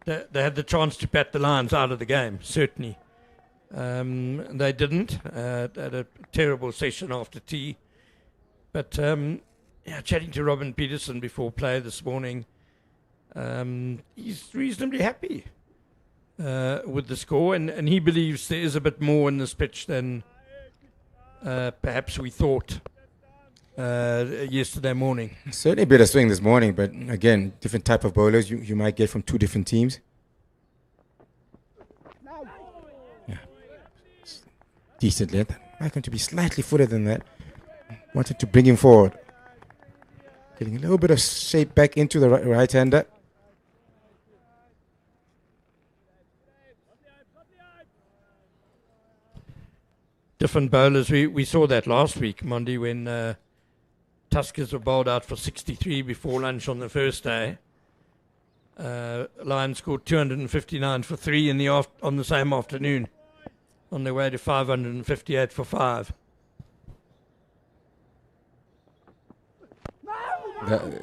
they had the chance to bat the Lions out of the game, certainly. They didn't. Had a terrible session after tea. But chatting to Robin Peterson before play this morning, he's reasonably happy with the score, and he believes there is a bit more in this pitch than perhaps we thought yesterday morning. Certainly a bit of swing this morning, but again, different type of bowlers you might get from two different teams. Yeah. Decent length. I going to be slightly footed than that. Wanted to bring him forward. Getting a little bit of shape back into the right-hander. Different bowlers. We saw that last week, Monday, when Tuskers were bowled out for 63 before lunch on the first day. Lions scored 259 for 3 on the same afternoon, on their way to 558 for 5.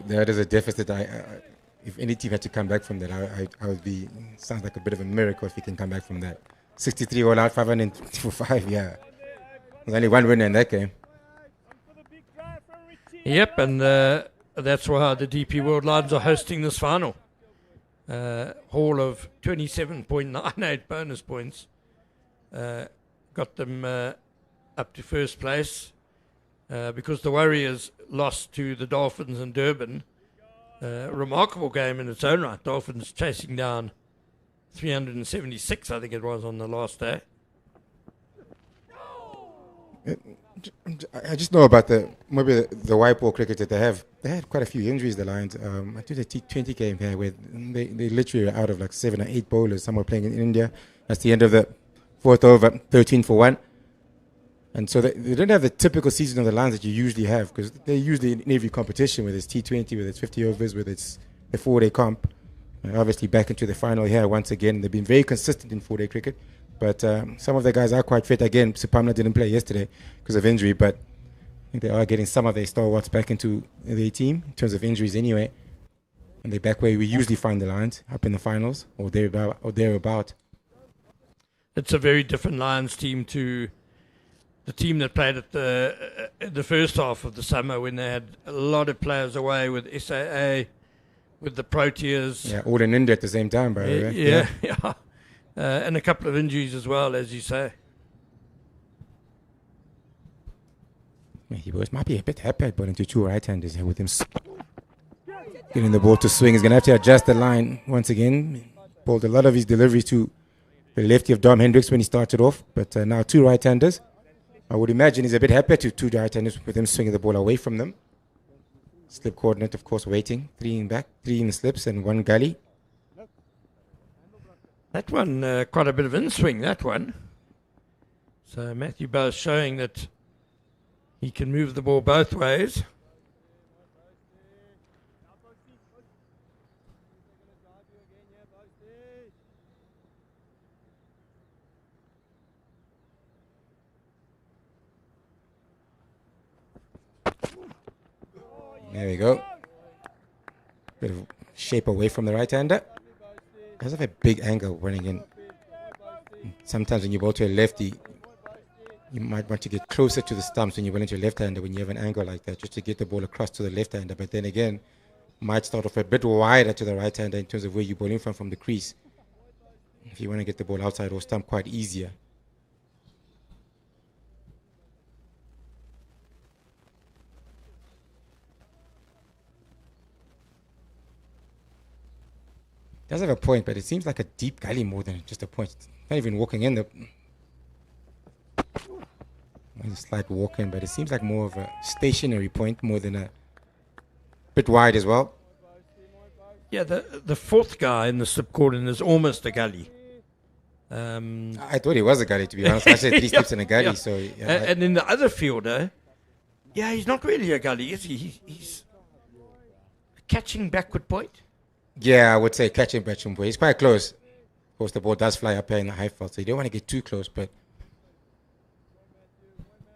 That is a deficit. If any team had to come back from that, I would be. Sounds like a bit of a miracle if you can come back from that. 63 all out, 520 for 5. Yeah, there's only one winner in that game. Yep, and that's why the DP World Lions are hosting this final. Haul of 27.98 bonus points got them up to first place because the Warriors lost to the Dolphins in Durban. Remarkable game in its own right. Dolphins chasing down 376, I think it was, on the last day. I just know about the white ball cricket that they have. They had quite a few injuries, the Lions. I did a T20 game here where they literally were out of like 7 or 8 bowlers. Some were playing in India. That's the end of the fourth over, 13 for 1. And so they didn't have the typical season of the Lions that you usually have, because they're usually in every competition, whether it's T20, whether it's 50 overs, whether it's a 4-day comp. Obviously back into the final here once again. They've been very consistent in 4-day cricket. But some of the guys are quite fit. Again, Supamla didn't play yesterday because of injury, but I think they are getting some of their stalwarts back into their team in terms of injuries anyway. And they're back where we usually find the Lions, up in the finals or thereabout. It's a very different Lions team to the team that played at the first half of the summer when they had a lot of players away with SAA, with the Proteas. Yeah, all in India at the same time, by the way. Yeah. And a couple of injuries as well, as you say. He might be a bit happy at into 2 right-handers here with him getting the ball to swing. He's going to have to adjust the line once again. Bowled a lot of his deliveries to the lefty of Dom Hendricks when he started off, but now 2 right-handers. I would imagine he's a bit happier to 2 right-handers with him swinging the ball away from them. Slip coordinate, of course, waiting. 3 in back, 3 in the slips, and 1 gully. That one, quite a bit of in-swing, that one. So Matthew Bowes showing that he can move the ball both ways. There we go. Bit of shape away from the right-hander. Does have a big angle running in. Sometimes when you bowl to a lefty, you might want to get closer to the stumps when you bowl into a left-hander when you have an angle like that, just to get the ball across to the left-hander. But then again, might start off a bit wider to the right-hander in terms of where you're bowling from the crease. If you want to get the ball outside or stump quite easier. Does have a point, but it seems like a deep gully more than just a point. It's not even walking in. A slight walk in, but it seems like more of a stationary point more than a bit wide as well. Yeah, the fourth guy in the slip cordon is almost a gully. I thought he was a gully, to be honest. I said 3 steps in a gully. Yeah. So, and then the other fielder, he's not really a gully, is he? He's a catching backward point. Yeah, I would say catching point. He's quite close. Of course, the ball does fly up here in the high field, so you don't want to get too close, but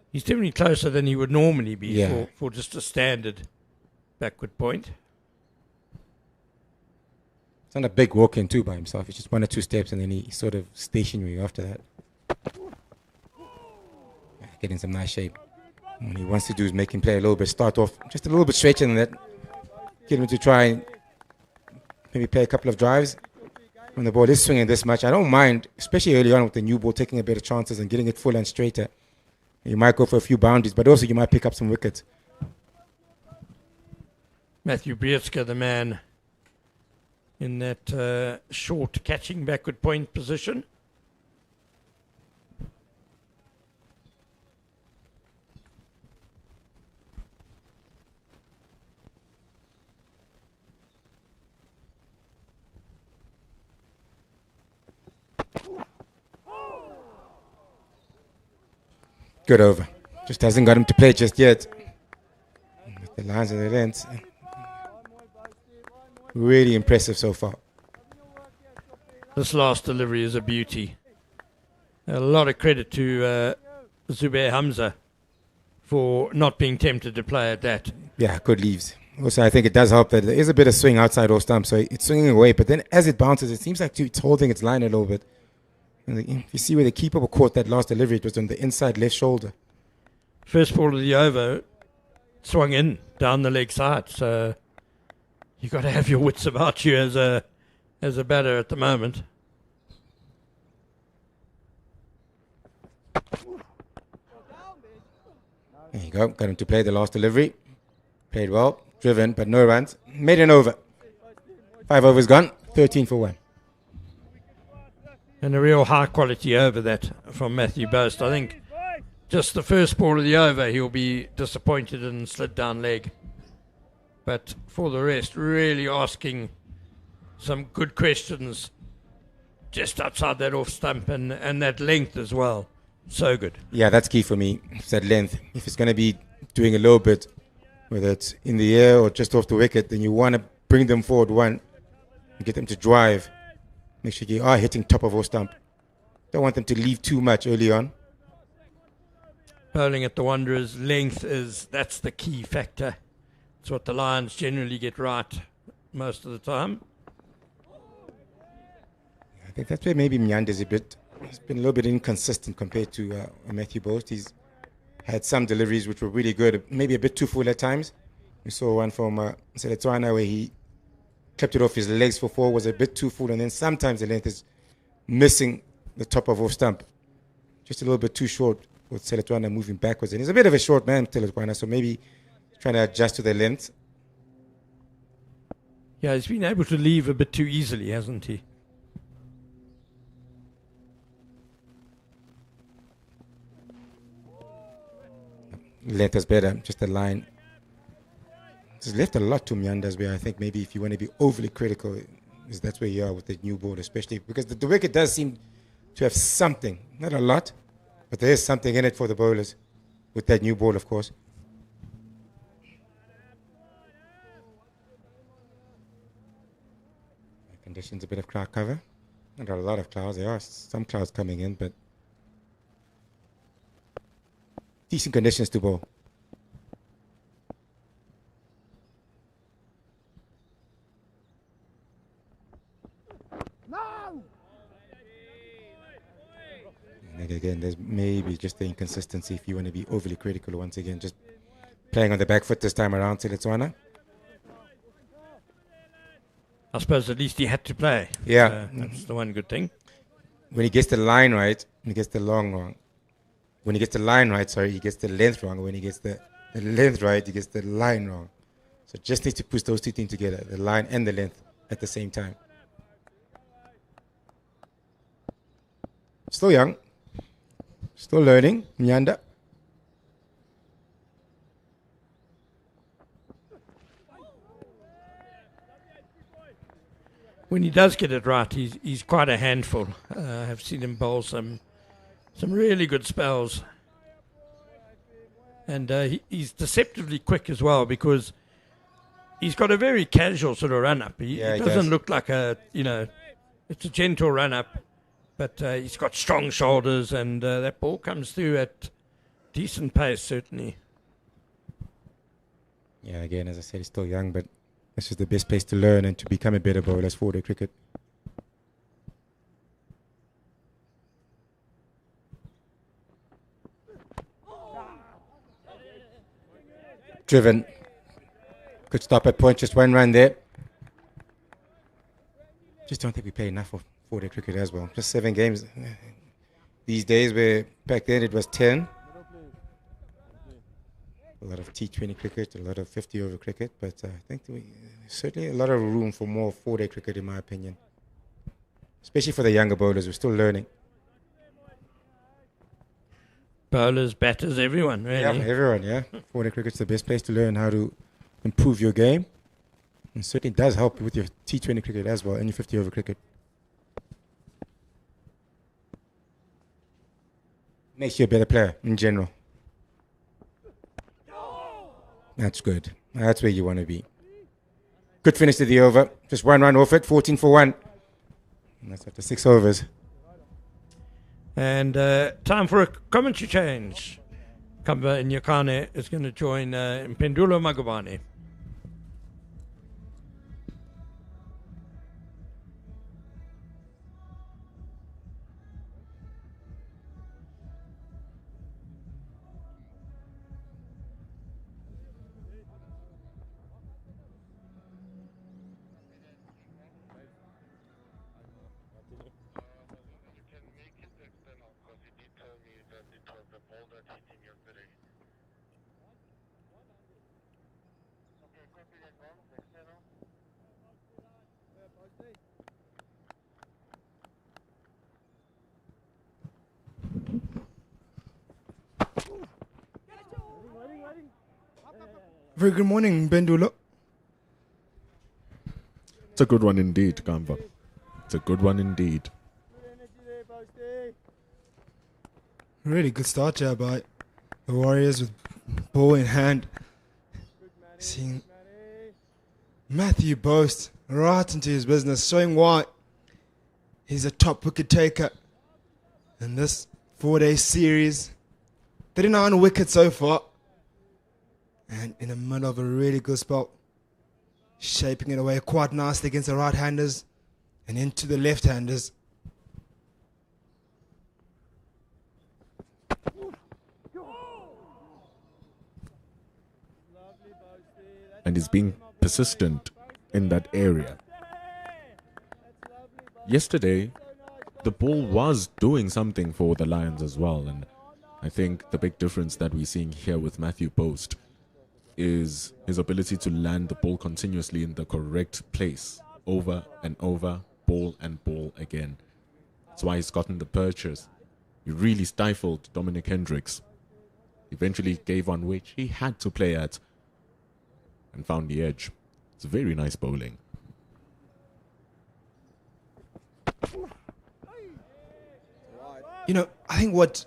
he's definitely closer than he would normally be Yeah. for just a standard backward point. it's not a big walk in too by himself. It's just 1 or 2 steps, and then he's sort of stationary after that. Getting some nice shape. What he wants to do is make him play a little bit, start off just a little bit straighter than that. Get him to try and maybe play a couple of drives. When the ball is swinging this much, I don't mind, especially early on with the new ball, taking a bit of chances and getting it full and straighter. You might go for a few boundaries, but also you might pick up some wickets. Matthew Brietzke, the man in that short catching backward point position. Good over. Just hasn't got him to play just yet. With the lines and the lengths. Really impressive so far. This last delivery is a beauty. A lot of credit to Zubair Hamza for not being tempted to play at that. Yeah, good leaves. Also, I think it does help that there is a bit of swing outside off stump, so it's swinging away. But then as it bounces, it seems like it's holding its line a little bit. And if you see where the keeper caught that last delivery, it was on the inside left shoulder. First ball of the over swung in down the leg side, so you got to have your wits about you as a batter at the moment. There you go. Got him to play the last delivery. Played well. Driven, but no runs. Made an over. 5 overs gone. 13 for 1. And a real high quality over that from Matthew Boast. I think just the first ball of the over, he'll be disappointed and slid down leg. But for the rest, really asking some good questions just outside that off stump and that length as well. So good. Yeah, that's key for me. It's that length. If it's going to be doing a little bit, whether it's in the air or just off the wicket, then you want to bring them forward one. and get them to drive. Make sure you are hitting top of our stump. Don't want them to leave too much early on. Bowling at the Wanderers, that's the key factor. It's what the Lions generally get right most of the time. I think that's where maybe Myanda's he's been a little bit inconsistent compared to Matthew Boast. He's had some deliveries which were really good, maybe a bit too full at times. We saw one from Seletwana where he clipped it off his legs for 4, was a bit too full, and then sometimes the length is missing the top of off stump. Just a little bit too short with Seletwana moving backwards. And he's a bit of a short man, Seletwana, so maybe trying to adjust to the length. Yeah, he's been able to leave a bit too easily, hasn't he? Length is better, just the line. He's left a lot to Myanda's where I think maybe if you want to be overly critical, that's where you are with the new ball, especially because the wicket does seem to have something, not a lot, but there is something in it for the bowlers with that new ball, of course. Conditions, a bit of cloud cover. Not a lot of clouds. There are some clouds coming in, but decent conditions to bowl. And again, there's maybe just the inconsistency if you want to be overly critical once again. Just playing on the back foot this time around, Seletwana. I suppose at least he had to play. Yeah. That's the one good thing. When he gets the line right, he gets the long wrong. When he gets the line right, he gets the length wrong. When he gets the length right, he gets the line wrong. So just need to push those two things together, the line and the length at the same time. Still young. Still learning, Nyanda. When he does get it right, he's quite a handful. I've seen him bowl some really good spells. And he's deceptively quick as well because he's got a very casual sort of run-up. He doesn't look like it's a gentle run-up, but he's got strong shoulders and that ball comes through at decent pace, certainly. Yeah, again, as I said, he's still young, but this is the best place to learn and to become a better bowler as 4-day cricket. Driven. Good stop at point, just 1 run there. Just don't think we play enough of 4-day cricket as well. Just 7 games. These days, where back then it was 10. A lot of T20 cricket, a lot of 50-over cricket, but I think certainly a lot of room for more 4-day cricket, in my opinion. Especially for the younger bowlers, we're still learning. Bowlers, batters, everyone, really. Yeah, everyone, yeah. 4-day cricket's the best place to learn how to improve your game. And certainly does help with your T20 cricket as well, and your 50-over cricket. Makes you a better player in general. That's good. That's where you want to be. Good finish to the over. Just 1 run off it, 14 for 1. And that's after 6 overs. And time for a commentary change. Kamba Nyakane is going to join Mpendulo Magubane. Very good morning, Bendulo. It's a good one indeed, Gamba. It's a good one indeed. Really good start here by the Warriors with ball in hand. Seeing Matthew Boast right into his business, showing why he's a top wicket taker in this 4-day series. 39 wickets so far. And in the middle of a really good spell. Shaping it away quite nicely against the right-handers and into the left-handers. And he's being persistent in that area. Yesterday, the ball was doing something for the Lions as well, and I think the big difference that we're seeing here with Matthew Post is his ability to land the ball continuously in the correct place, over and over, ball and ball again. That's why he's gotten the purchase. He really stifled Dominic Hendricks. Eventually gave one which he had to play at and found the edge. It's very nice bowling. You know, I think what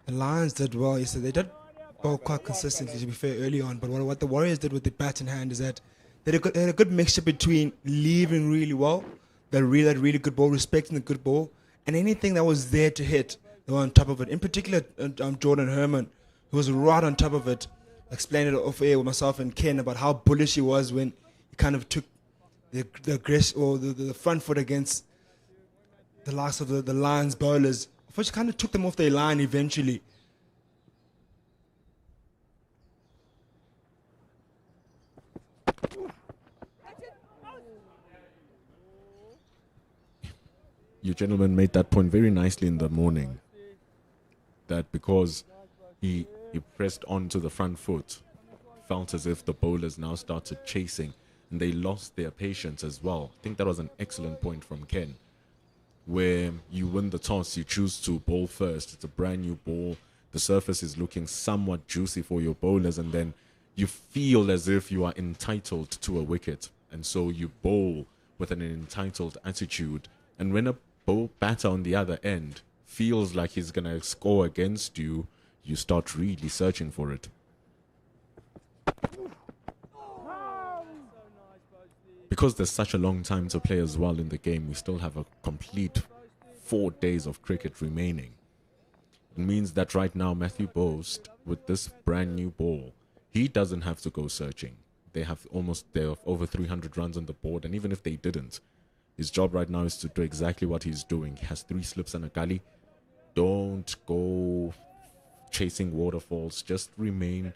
the Lions did well is that they did bowl quite consistently, to be fair, early on. But what the Warriors did with the bat in hand is that they had a good mixture between leaving really well, that really good ball, respecting the good ball, and anything that was there to hit, they were on top of it. In particular, Jordan Herman, who was right on top of it. I explained it off air with myself and Ken about how bullish he was when he kind of took the aggress or the front foot against the likes of the Lions bowlers, which kind of took them off their line eventually. You gentlemen made that point very nicely in the morning, that because he pressed onto the front foot, felt as if the bowlers now started chasing and they lost their patience as well. I think that was an excellent point from Ken, where you win the toss, you choose to bowl first. It's a brand new ball. The surface is looking somewhat juicy for your bowlers, and then you feel as if you are entitled to a wicket. And so you bowl with an entitled attitude. And when a batter on the other end feels like he's going to score against you, you start really searching for it. Because there's such a long time to play as well in the game, we still have a complete 4 days of cricket remaining. It means that right now Matthew Post, with this brand new ball, he doesn't have to go searching. They have over 300 runs on the board, and even if they didn't, his job right now is to do exactly what he's doing. He has 3 slips and a gully. Don't go chasing waterfalls, just remain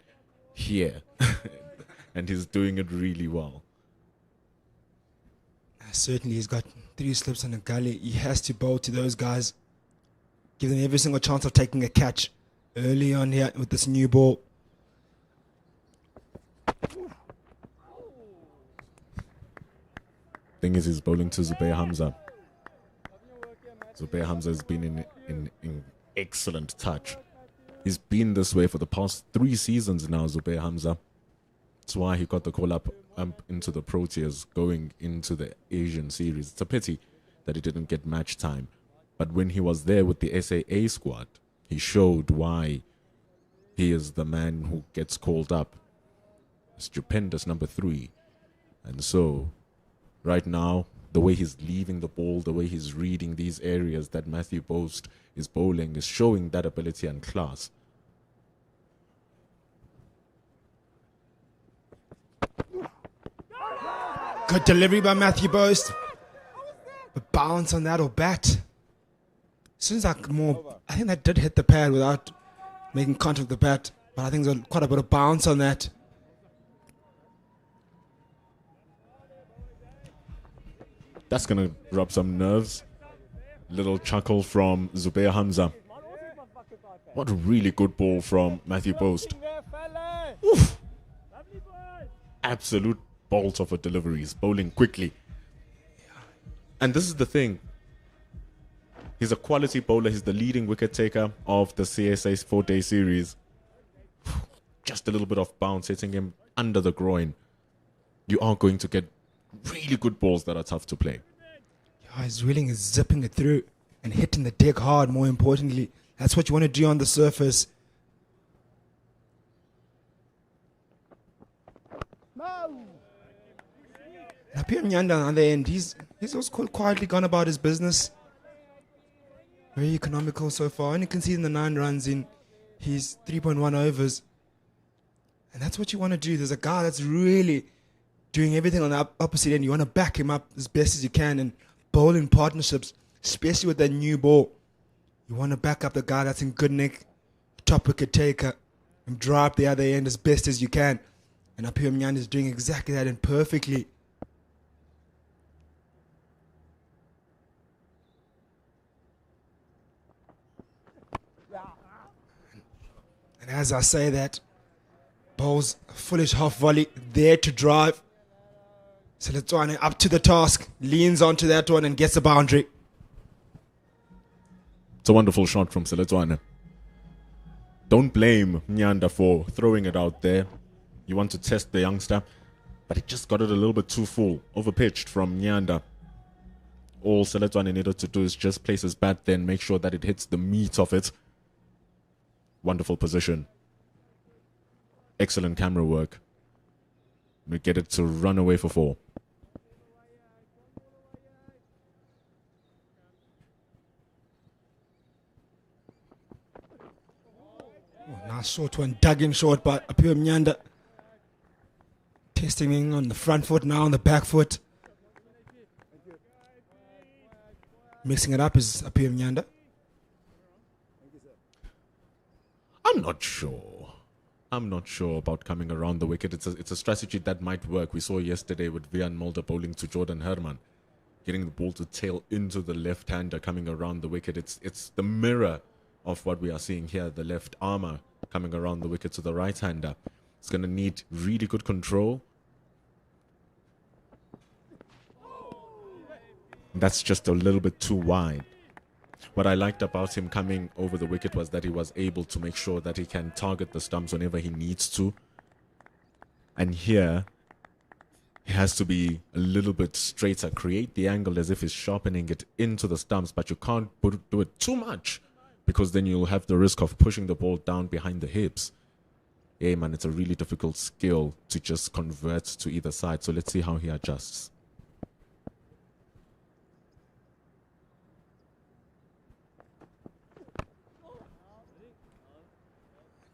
here. And he's doing it really well. Certainly, he's got 3 slips and a gully. He has to bowl to those guys. Give them every single chance of taking a catch early on here with this new ball. Thing is, he's bowling to Zubair Hamza. Zubair Hamza has been in excellent touch. He's been this way for the past 3 seasons now, Zubair Hamza. That's why he got the call up into the Proteas going into the Asian series. It's a pity that he didn't get match time. But when he was there with the SAA squad, he showed why he is the man who gets called up. Stupendous number 3. And so, right now, the way he's leaving the ball, the way he's reading these areas that Matthew Post is bowling is showing that ability and class. Good delivery by Matthew Post. But bounce on that or bat. Seems like I think that did hit the pad without making contact with the bat. But I think there's quite a bit of bounce on that. That's going to rub some nerves. Little chuckle from Zubair Hamza. What a really good ball from Matthew Post. Oof. Absolute bolt of a delivery. He's bowling quickly. And this is the thing. He's a quality bowler. He's the leading wicket taker of the CSA 4-day series. Just a little bit of bounce hitting him under the groin. You are going to get really good balls that are tough to play. Yeah, his reeling is zipping it through and hitting the deck hard, more importantly. That's what you want to do on the surface. And up here Nyanda on the other end, he's also quietly gone about his business. Very economical so far. Only conceding the 9 runs in his 3.1 overs. And that's what you want to do. There's a guy that's really doing everything on the opposite end. You want to back him up as best as you can and bowl in partnerships, especially with that new ball. You want to back up the guy that's in good nick, top wicket taker, and draw up the other end as best as you can. And up here Mnyanda is doing exactly that and perfectly. And as I say that, bowls a foolish half volley there to drive. Seletwane up to the task, leans onto that one and gets a boundary. It's a wonderful shot from Seletwane. Don't blame Nyanda for throwing it out there. You want to test the youngster, but he just got it a little bit too full, overpitched from Nyanda. All Seletwane needed to do is just place his bat there and make sure that it hits the meat of it. Wonderful position. Excellent camera work. We get it to run away for 4. Oh, nice short one, dug in short by Apio Mnyanda. Testing in on the front foot, now on the back foot. Mixing it up is Apio Mnyanda. I'm not sure. I'm not sure about coming around the wicket. It's a strategy that might work. We saw yesterday with Vian Mulder bowling to Jordan Herman, getting the ball to tail into the left-hander coming around the wicket. It's the mirror of what we are seeing here, the left armour coming around the wicket to the right-hander. It's going to need really good control. That's just a little bit too wide. What I liked about him coming over the wicket was that he was able to make sure that he can target the stumps whenever he needs to. And here, he has to be a little bit straighter, create the angle as if he's sharpening it into the stumps, but you can't do it too much because then you'll have the risk of pushing the ball down behind the hips. Yeah, man, it's a really difficult skill to just convert to either side. So let's see how he adjusts.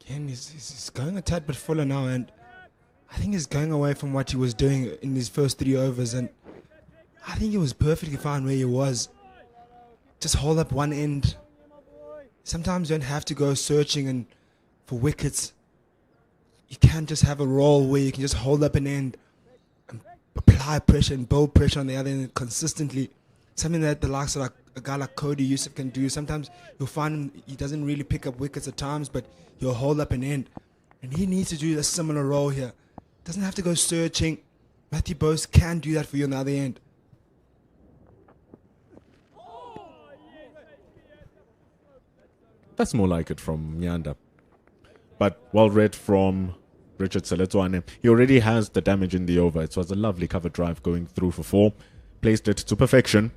Again, he's going a tad bit fuller now, and I think he's going away from what he was doing in his first 3 overs, and I think he was perfectly fine where he was. Just hold up one end. Sometimes you don't have to go searching and for wickets. You can just have a roll where you can just hold up an end and apply pressure and bowl pressure on the other end consistently. Something that the likes of like a guy like Cody Yusuf can do. Sometimes you'll find him, he doesn't really pick up wickets at times, but he'll hold up an end. And he needs to do a similar role here. Doesn't have to go searching. Matthew Bose can do that for you on the other end. That's more like it from Nyanda. But well read from Richard Seletwane. He already has the damage in the over. It was a lovely cover drive going through for 4. Placed it to perfection.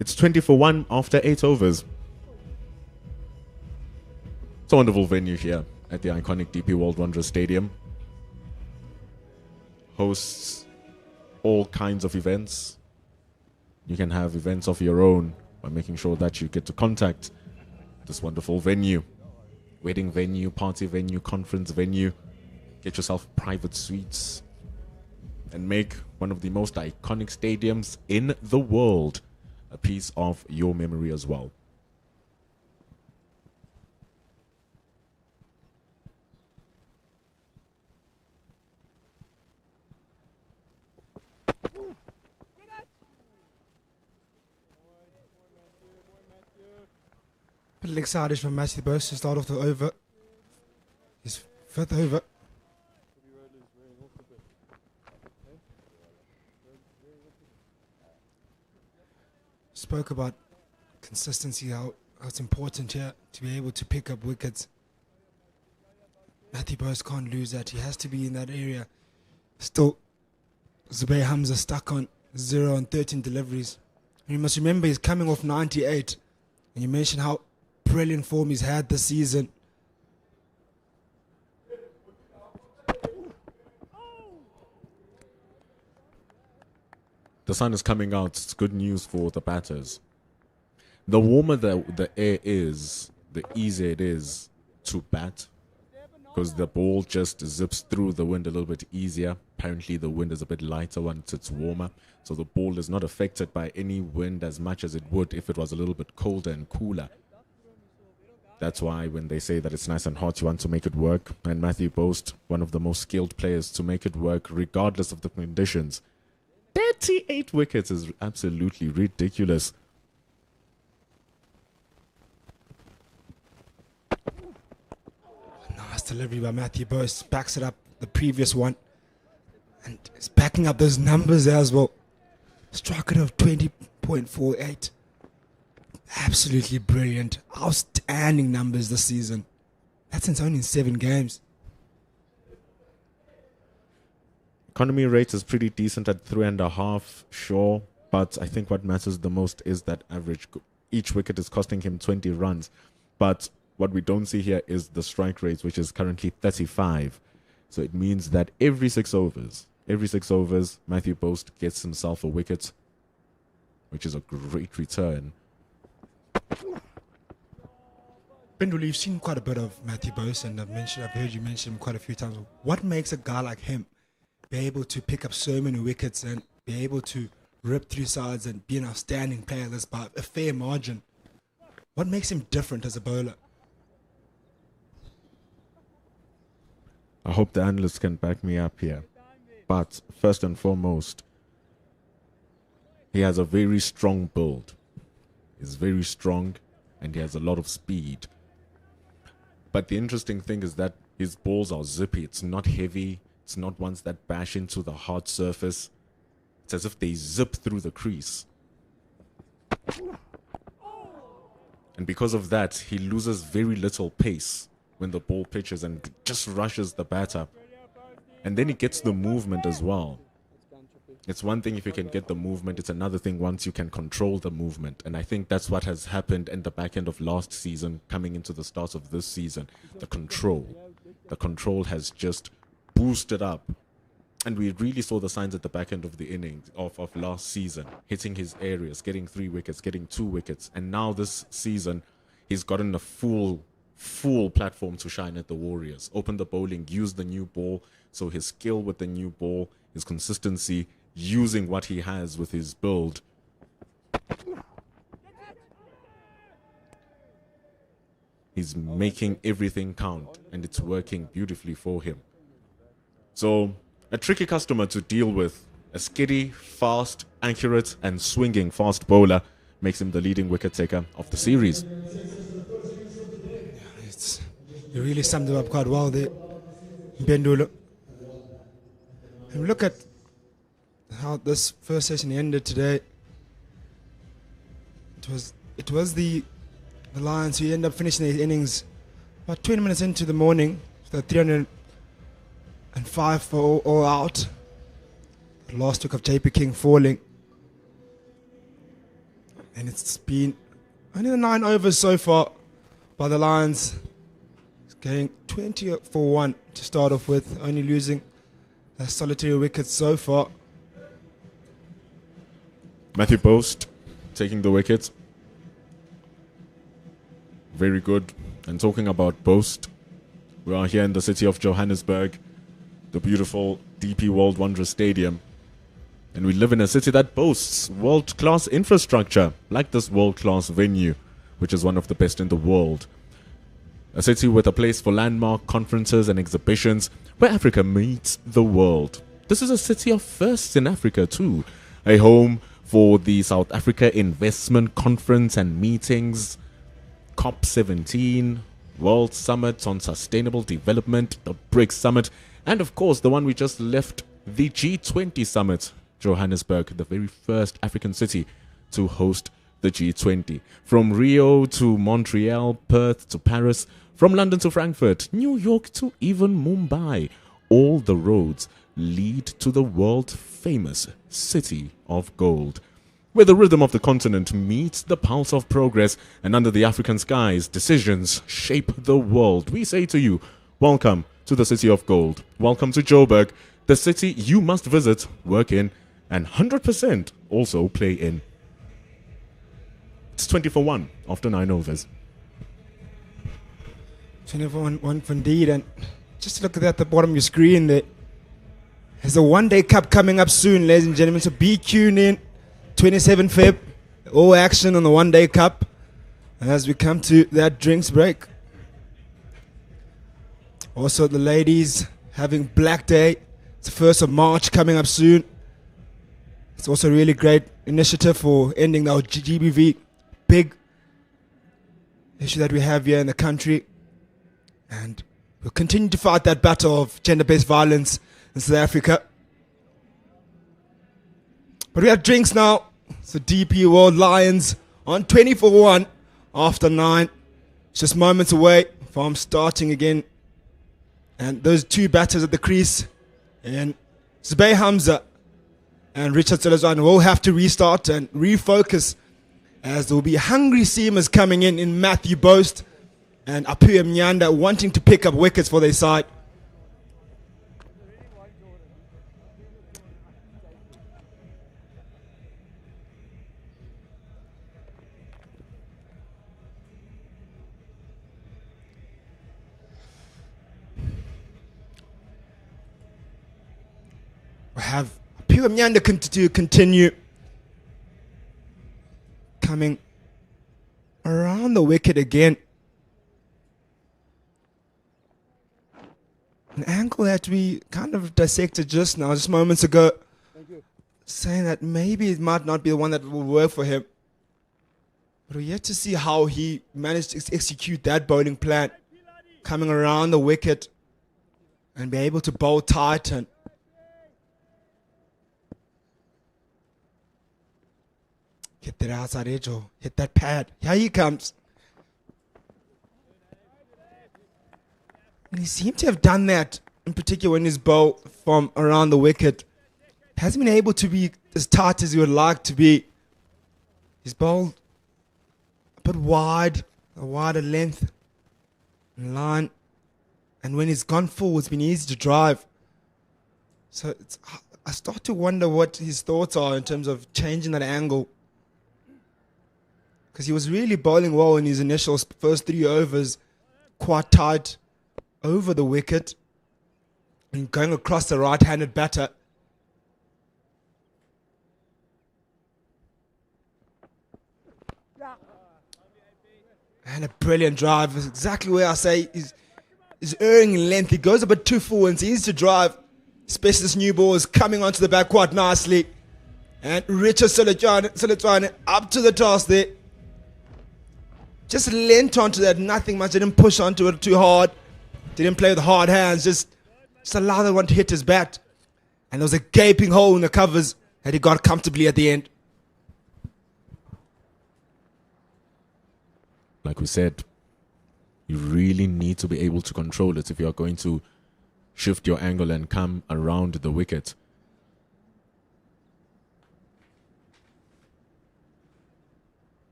It's 20 for 1 after 8 overs. It's a wonderful venue here at the iconic DP World Wanderers Stadium. Hosts all kinds of events. You can have events of your own by making sure that you get to contact this wonderful venue. Wedding venue, party venue, conference venue. Get yourself private suites and make one of the most iconic stadiums in the world a piece of your memory as well. A little excited from Matthew Bose to start off the over. His 5th over. Spoke about consistency, how it's important here to be able to pick up wickets. Matthew Bose can't lose that. He has to be in that area. Still, Zubair Hamza stuck on 0 and 13 deliveries. And you must remember he's coming off 98. And you mentioned how brilliant form he's had this season. the sun is coming out. It's good news for the batters. The warmer the air is, the easier it is to bat, because the ball just zips through the wind a little bit easier. Apparently the wind is a bit lighter once it's warmer, so the ball is not affected by any wind as much as it would if it was a little bit colder and cooler. That's why when they say that it's nice and hot, you want to make it work. And Matthew Boast, one of the most skilled players to make it work regardless of the conditions. 38 wickets is absolutely ridiculous. Nice delivery by Matthew Boast. Backs it up the previous one. And it's backing up those numbers as well. Strike rate of 20.48. Absolutely brilliant. Outstanding numbers this season. That's only in 7 games. Economy rate is pretty decent at 3.5, sure. But I think what matters the most is that average. Each wicket is costing him 20 runs. But what we don't see here is the strike rate, which is currently 35. So it means that every 6 overs, Matthew Boast gets himself a wicket, which is a great return. Bindul, you've seen quite a bit of Matthew Boast, and I've heard you mention him quite a few times. What makes a guy like him be able to pick up so many wickets and be able to rip through sides and be an outstanding player that's by a fair margin? What makes him different as a bowler? I hope the analysts can back me up here. But first and foremost, he has a very strong build. He's very strong and he has a lot of speed. But the interesting thing is that his balls are zippy. It's not heavy. It's not ones that bash into the hard surface. It's as if they zip through the crease. And because of that, he loses very little pace when the ball pitches and just rushes the batter. And then he gets the movement as well. It's one thing if you can get the movement, it's another thing once you can control the movement. And I think that's what has happened in the back end of last season, coming into the start of this season. The control has just boosted up. And we really saw the signs at the back end of the innings of last season, hitting his areas, getting 3 wickets, getting 2 wickets. And now this season, he's gotten a full platform to shine at the Warriors. Open the bowling, use the new ball. So his skill with the new ball, his consistency, using what he has with his build. He's making everything count, and it's working beautifully for him. So, a tricky customer to deal with. A skiddy, fast, accurate, and swinging fast bowler makes him the leading wicket taker of the series. You really summed it up quite well there, Bendula. And look at how this first session ended today. It was the Lions who ended up finishing their innings about 20 minutes into the morning. So 305 for all out. The last wicket of JP King falling. And it's been only the 9 overs so far by the Lions. It's going 20 for 1 to start off with, only losing a solitary wicket so far. Matthew Boast taking the wicket. Very good. And talking about Boast, we are here in the city of Johannesburg, the beautiful DP World Wanderers Stadium. And we live in a city that boasts world-class infrastructure, like this world-class venue, which is one of the best in the world. A city with a place for landmark conferences and exhibitions where Africa meets the world. This is a city of firsts in Africa too. A home for the South Africa Investment Conference and meetings, COP17, World Summit on Sustainable Development, the BRICS Summit, and of course the one we just left, the G20 Summit. Johannesburg, the very first African city to host the G20. From Rio to Montreal, Perth to Paris, from London to Frankfurt, New York to even Mumbai, all the roads lead to the world-famous City of Gold, where the rhythm of the continent meets the pulse of progress, and under the African skies, decisions shape the world. We say to you, welcome to the City of Gold. Welcome to Joburg, the city you must visit, work in, and 100% also play in. It's 20 for 1 after 9 overs. 24-1 for indeed. And just look at the bottom of your screen there. There's a one-day cup coming up soon, ladies and gentlemen. So be tuned in. 27 Feb. All action on the one-day cup. And as we come to that drinks break. Also, the ladies having Black Day. It's the 1st of March coming up soon. It's also a really great initiative for ending the GBV big issue that we have here in the country. And we'll continue to fight that battle of gender-based violence in South Africa. But we have drinks now. So DP World Lions on 24-1 after 9. It's just moments away from starting again. And those two batters at the crease, and Zubay Hamza and Richard Selezwan will have to restart and refocus, as there will be hungry seamers coming in Matthew Boast and Apuya Mnyanda wanting to pick up wickets for their side. We have Apuya Mnyanda to continue coming around the wicket again. An angle that we kind of dissected just now, just moments ago, saying that maybe it might not be the one that will work for him. But we're yet to see how he managed to execute that bowling plan, coming around the wicket and be able to bowl tight and get that outside edge or hit that pad. Here he comes. And he seemed to have done that, in particular when his bowl from around the wicket. Hasn't been able to be as tight as he would like to be. His bowl a bit wide, a wider length in line. And when he's gone full, it's been easy to drive. So I start to wonder what his thoughts are in terms of changing that angle. Because he was really bowling well in his initial first 3 overs, quite tight over the wicket and going across the right-handed batter. And a brilliant drive. It's exactly where I say he's erring in length. He goes a bit too full and it's easy to drive, especially this new ball is coming onto the back quite nicely. And Richard Seletswane up to the task there. Just leant onto that, nothing much. Didn't push onto it too hard. Didn't play with hard hands. Just allow the one to hit his bat. And there was a gaping hole in the covers that he got comfortably at the end. Like we said, you really need to be able to control it if you are going to shift your angle and come around the wicket.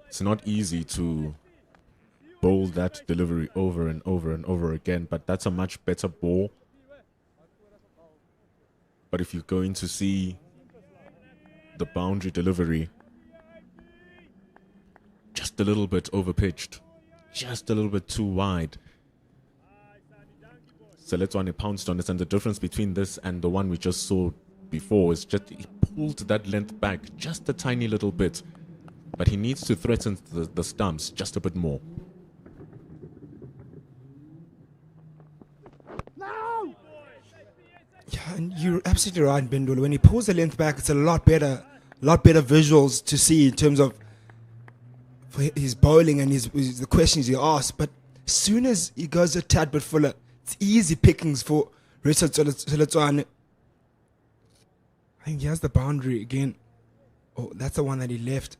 It's not easy to bowl that delivery over and over and over again, but that's a much better ball. But if you're going to see the boundary delivery, just a little bit overpitched, just a little bit too wide. Seletswane pounced on it, and the difference between this and the one we just saw before is just he pulled that length back just a tiny little bit. But he needs to threaten the stumps just a bit more. Yeah, and you're absolutely right, Bindul. When he pulls the length back, it's a lot better visuals to see in terms of for his bowling and the questions he asks. But as soon as he goes a tad bit fuller, it's easy pickings for Richard Seletswane. I think he has the boundary again. Oh, that's the one that he left.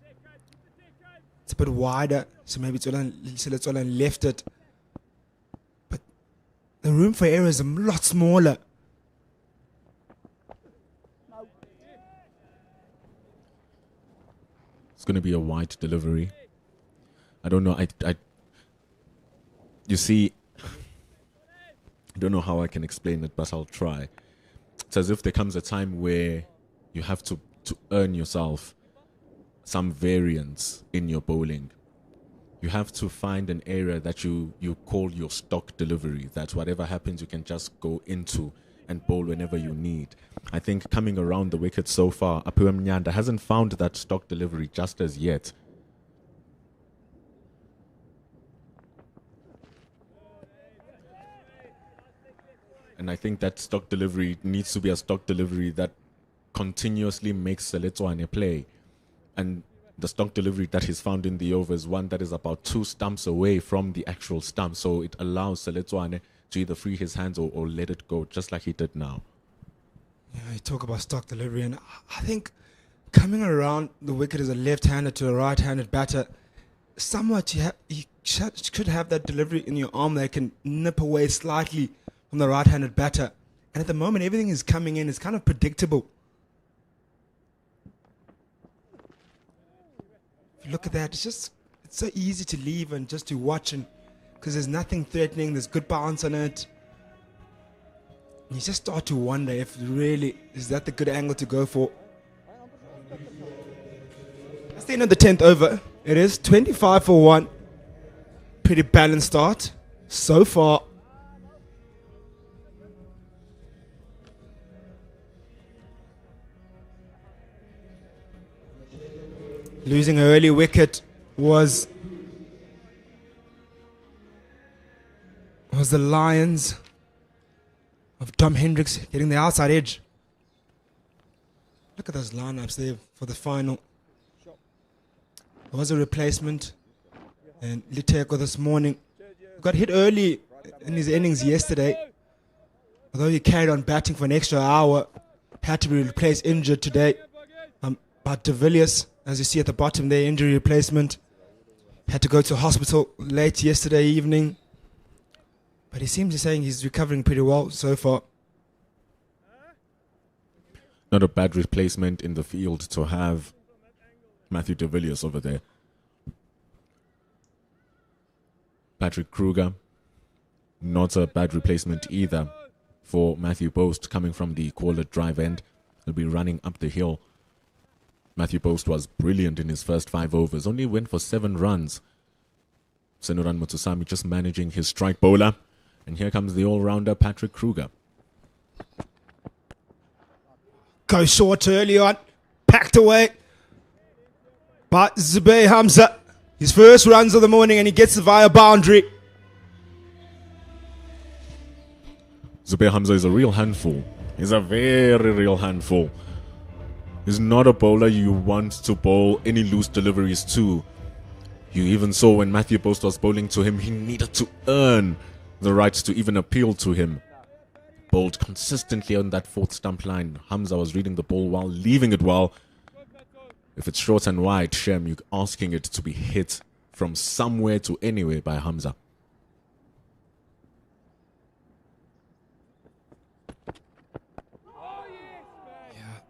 It's a bit wider, so maybe Seletswane left it. But the room for error is a lot smaller. It's going to be a wide delivery. I don't know. You see, I don't know how I can explain it, but I'll try. It's as if there comes a time where you have to earn yourself some variance in your bowling. You have to find an area that you call your stock delivery, that whatever happens, you can just go into and bowl whenever you need. I think coming around the wicket so far, Apiwe Mnyanda hasn't found that stock delivery just as yet. And I think that stock delivery needs to be a stock delivery that continuously makes Seletwane play. And the stock delivery that he's found in the over is one that is about 2 stumps away from the actual stump. So it allows Seletwane to either free his hands or let it go, just like he did now. Yeah, you talk about stock delivery, and I think coming around the wicket as a left-hander to a right-handed batter, somewhat you should have that delivery in your arm that can nip away slightly from the right-handed batter. And at the moment, everything is coming in. It's kind of predictable. If you look at that, it's so easy to leave and just to watch, and because there's nothing threatening, there's good bounce on it. You just start to wonder if really, is that the good angle to go for? That's the end of the 10th over. It is 25 for 1. Pretty balanced start so far. Losing an early wicket was the Lions of Tom Hendricks getting the outside edge. Look at those lineups there for the final. There was a replacement, and Liteko this morning got hit early in his innings yesterday. Although he carried on batting for an extra hour, had to be replaced injured today. But De Villiers, as you see at the bottom there, injury replacement, had to go to hospital late yesterday evening. But he seems to be saying he's recovering pretty well so far. Not a bad replacement in the field to have Matthew De Villiers over there. Patrick Kruger, not a bad replacement either for Matthew Boast coming from the Caller drive end. He'll be running up the hill. Matthew Boast was brilliant in his first 5 overs, only went for 7 runs. Senoran Motusami just managing his strike bowler. And here comes the all-rounder Patrick Kruger. Goes short early on, packed away by Zubair Hamza. His first runs of the morning, and he gets it via boundary. Zubair Hamza is a real handful. He's a very real handful. He's not a bowler you want to bowl any loose deliveries to. You even saw when Matthew Boast was bowling to him, he needed to earn the right to even appeal to him. Bowled consistently on that 4th stump line. Hamza was reading the ball well, leaving it well. If it's short and wide, Shem, you're asking it to be hit from somewhere to anywhere by Hamza.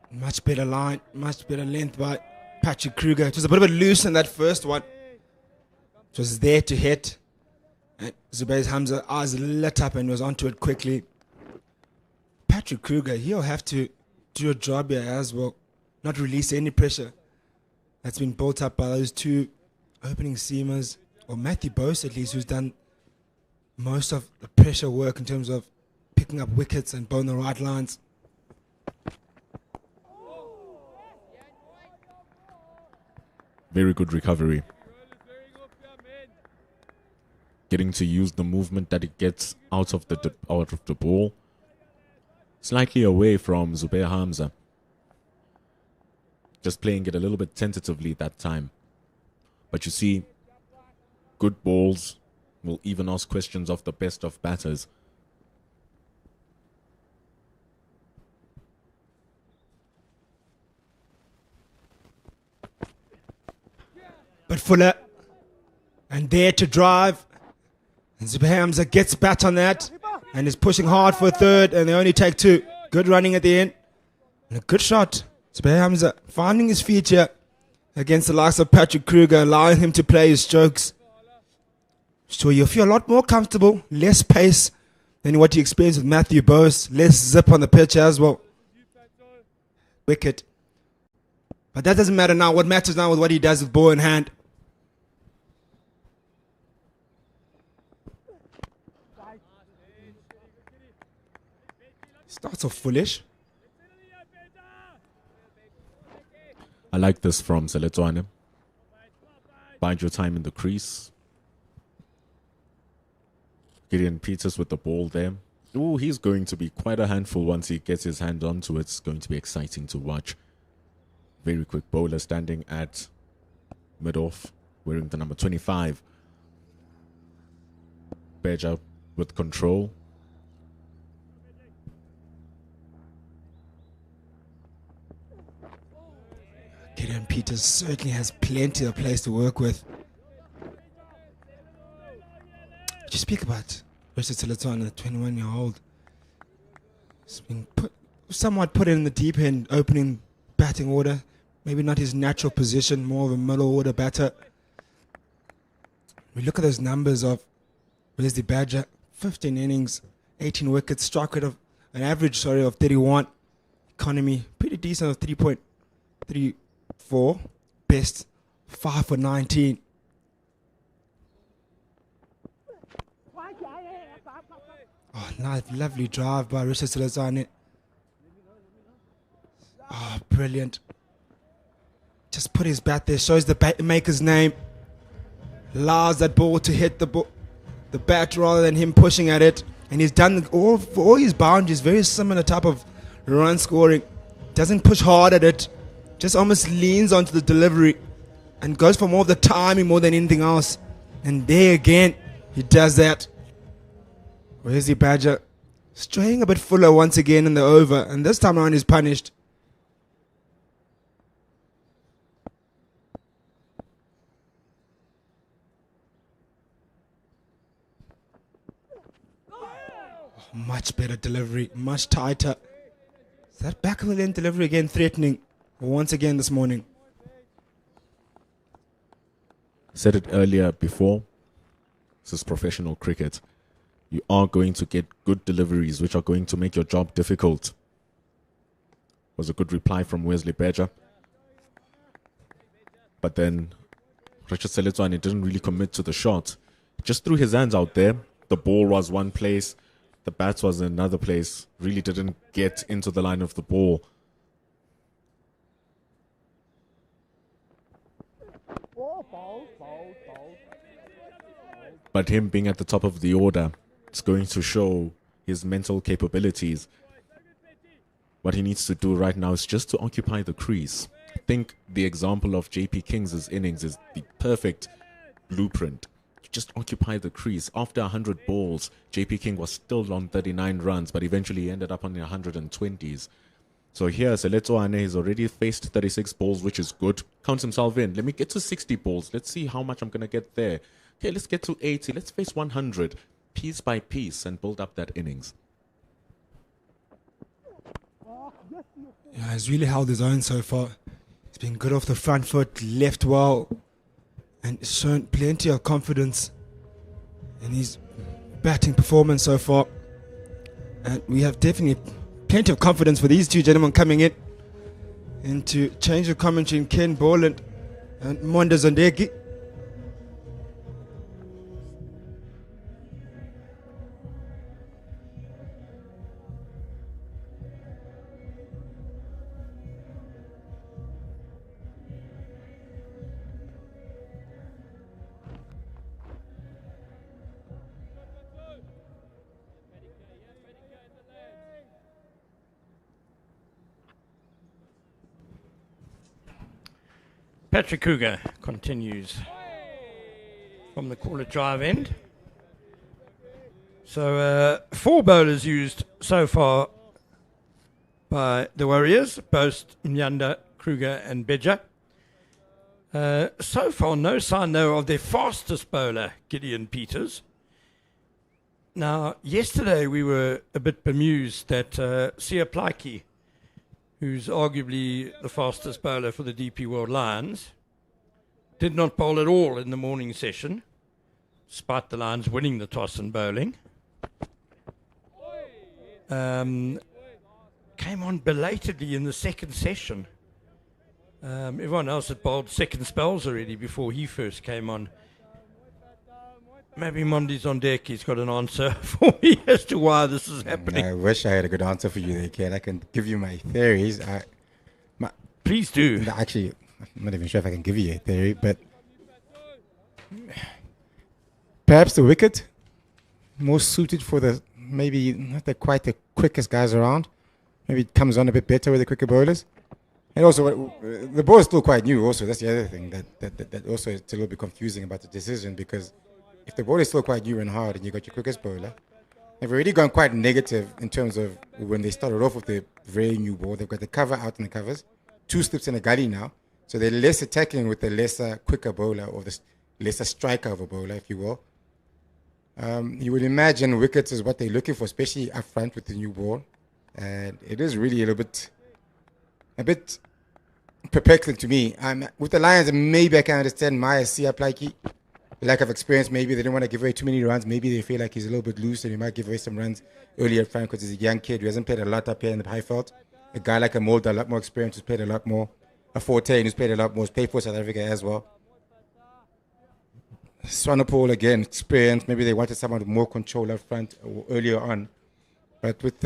Much better line, much better length by Patrick Kruger. It was a bit of a loose in that first one. It was there to hit. And Zubair Hamza's eyes lit up and was onto it quickly. Patrick Kruger, he'll have to do a job here as well. Not release any pressure that's been built up by those 2 opening seamers. Or Matthew Boast at least, who's done most of the pressure work in terms of picking up wickets and bowling the right lines. Very good recovery. Getting to use the movement that it gets out of the ball. Slightly away from Zubair Hamza. Just playing it a little bit tentatively that time. But you see, good balls will even ask questions of the best of batters. But Fuller, and there to drive. And Zubair Hamza gets bat on that and is pushing hard for a 3rd, and they only take 2. Good running at the end. And a good shot. Zubair Hamza finding his feet here against the likes of Patrick Kruger, allowing him to play his strokes. So you'll feel a lot more comfortable, less pace than what he experienced with Matthew Bose. Less zip on the pitch as well. Wicket. But that doesn't matter now. What matters now is what he does with ball in hand. Starts off foolish. I like this from Seletwane. Bide your time in the crease. Gideon Peters with the ball there. Ooh, he's going to be quite a handful once he gets his hand onto it. It's going to be exciting to watch. Very quick bowler standing at mid-off, wearing the number 25. Beja with control. Gideon Peters certainly has plenty of place to work with. You speak about Richard Seletwane, the 21-year-old. He's been somewhat put in the deep end, opening batting order. Maybe not his natural position, more of a middle order batter. We look at those numbers of Wesley Badger, 15 innings, 18 wickets, strike rate of an average, of 31. Economy, pretty decent of 3.34. Best, 5 for 19. Oh, nice, lovely drive by Richard Seletwane. Oh, brilliant. Just put his bat there, shows the maker's name. Allows that ball to hit the bat rather than him pushing at it. And he's done for all his boundaries, very similar type of run scoring. Doesn't push hard at it. Just almost leans onto the delivery and goes for more of the timing more than anything else. And there again, he does that. Where's the Badger? Straying a bit fuller once again in the over, and this time around he's punished. Oh, much better delivery, much tighter. Is that back of the lane delivery again threatening once again this morning? Said it earlier before. This is professional cricket. You are going to get good deliveries, which are going to make your job difficult. Was a good reply from Wesley Badger. But then Richard Seletwane didn't really commit to the shot. He just threw his hands out there. The ball was one place. The bat was another place. Really didn't get into the line of the ball. But him being at the top of the order, it's going to show his mental capabilities. What he needs to do right now is just to occupy the crease. I think the example of JP King's innings is the perfect blueprint. Just occupy the crease. After 100 balls, JP King was still on 39 runs, but eventually he ended up on the 120s. So here, Seletwane has already faced 36 balls, which is good. Counts himself in. Let me get to 60 balls. Let's see how much I'm going to get there. Okay, let's get to 80. Let's face 100 piece by piece and build up that innings. Yeah, he's really held his own so far. He's been good off the front foot, left well, and shown plenty of confidence in his batting performance so far. And we have definitely plenty of confidence for these two gentlemen coming in to change the commentary in Ken Borland and Monda Zondegi. Patrick Kruger continues from the corner drive end. So 4 bowlers used so far by the Warriors, Boast, Mnyanda, Kruger and Beja. So far no sign though of their fastest bowler, Gideon Peters. Now yesterday we were a bit bemused that Sia Plaiki, who's arguably the fastest bowler for the DP World Lions, did not bowl at all in the morning session, despite the Lions winning the toss and bowling. came on belatedly in the second session. Everyone else had bowled second spells already before he first came on. Maybe Mondi's on deck. He's got an answer for me as to why this is happening. I wish I had a good answer for you there, Ken. I can give you my theories. Please do. Actually, I'm not even sure if I can give you a theory, but perhaps the wicket more suited for the maybe not the quite the quickest guys around. Maybe it comes on a bit better with the quicker bowlers. And also, the ball is still quite new. Also, that's the other thing that also is a little bit confusing about the decision, because if the ball is still quite new and hard, and you got your quickest bowler, they've already gone quite negative in terms of when they started off with the very new ball. They've got the cover out in the covers, 2 slips in a gully now, so they're less attacking with the lesser quicker bowler, or the lesser striker of a bowler, if you will. You would imagine wickets is what they're looking for, especially up front with the new ball, and it is really a bit perplexing to me. With the Lions, maybe I can understand Maya Siaplaki, lack of experience. Maybe they don't want to give away too many runs. Maybe they feel like he's a little bit loose and he might give away some runs earlier up front because he's a young kid who hasn't played a lot up here in the Highveld. A guy like a Mulder, a lot more experience, who's played a lot more. A 14 who's played a lot more, who's played for South Africa as well. Swanepoel, again, experience. Maybe they wanted someone with more control up front earlier on. But with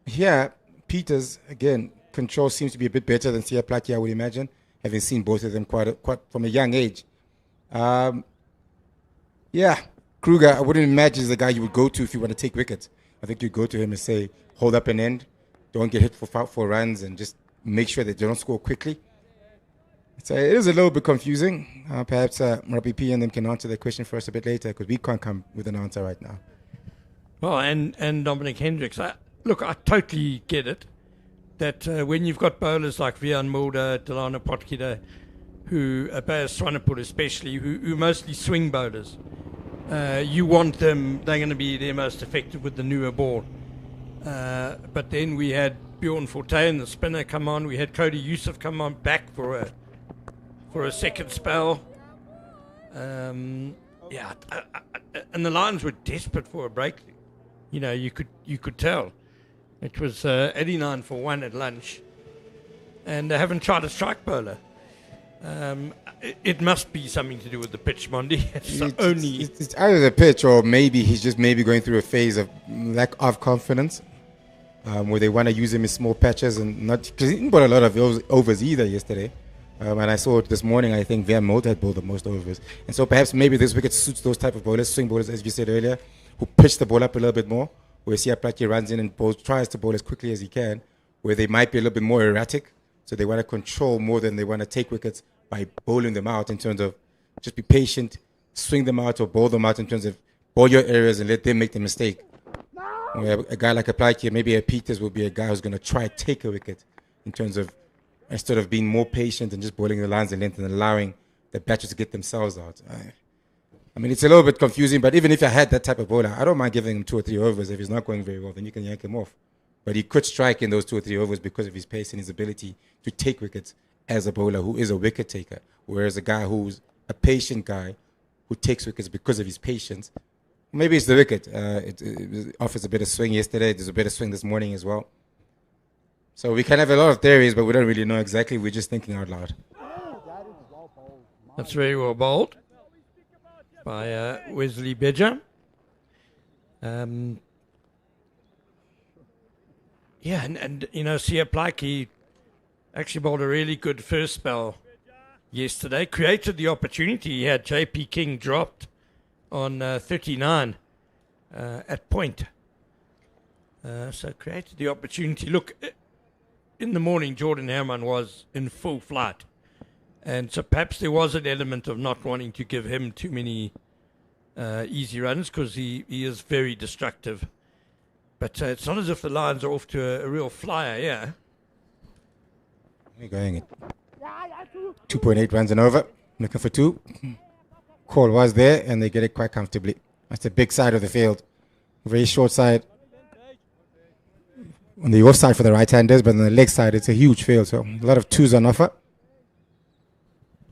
here, Peters, again, control seems to be a bit better than Siaplaki, I would imagine, having seen both of them quite from a young age. Kruger, I wouldn't imagine is the guy you would go to if you want to take wickets. I think you'd go to him and say, hold up an end, don't get hit for 4 runs, and just make sure that you don't score quickly. So it is a little bit confusing. Perhaps Rabbi P and them can answer that question for us a bit later, because we can't come with an answer right now. Well, and Dominic Hendricks, I totally get it, that when you've got bowlers like Vian Mulder, Delano Potgieter, who Beyers Swanepoel especially, who mostly swing bowlers, you want them, they're going to be their most effective with the newer ball. But then we had Bjorn Fortuyn, the spinner, come on. We had Cody Youssef come on back for a second spell. And the Lions were desperate for a break. You know, you could tell. It was 89 for 1 at lunch, and they haven't tried a strike bowler. It must be something to do with the pitch, Mondi. It's either the pitch, or maybe he's just going through a phase of lack of confidence, where they want to use him in small patches, and not because he didn't bowl a lot of overs either yesterday. And I saw it this morning. I think Van Moult had bowled the most overs, and so perhaps maybe this wicket suits those type of bowlers, swing bowlers, as you said earlier, who pitch the ball up a little bit more. Where Siaplaki runs in and tries to bowl as quickly as he can, where they might be a little bit more erratic. So they want to control more than they want to take wickets by bowling them out, in terms of just be patient, swing them out or bowl them out, in terms of bowl your areas and let them make the mistake. Where a guy like a Plaki, maybe a Peters, will be a guy who's going to try to take a wicket, in terms of instead of being more patient and just bowling the lines and length and allowing the batters to get themselves out. I mean, it's a little bit confusing, but even if I had that type of bowler, I don't mind giving him 2 or 3 overs. If he's not going very well, then you can yank him off. But he could strike in those 2 or 3 overs because of his pace and his ability to take wickets as a bowler who is a wicket taker. Whereas a guy who's a patient guy who takes wickets because of his patience, maybe it's the wicket. It offers a bit of swing yesterday. There's a bit of swing this morning as well. So we can have a lot of theories, but we don't really know exactly. We're just thinking out loud. That's very well bowled by Wesley Beja. And you know, Siaplaki actually bowled a really good first spell yesterday. Created the opportunity. He had JP King dropped on 39 at point. So created the opportunity. Look, in the morning, Jordan Herman was in full flight. And so perhaps there was an element of not wanting to give him too many easy runs, because he is very destructive. But it's not as if the Lions are off to a real flyer, yeah. We're going at 2.8 runs and over. Looking for 2. Call was there, and they get it quite comfortably. That's the big side of the field. Very short side. On the off side for the right-handers, but on the leg side, it's a huge field. So a lot of 2s on offer.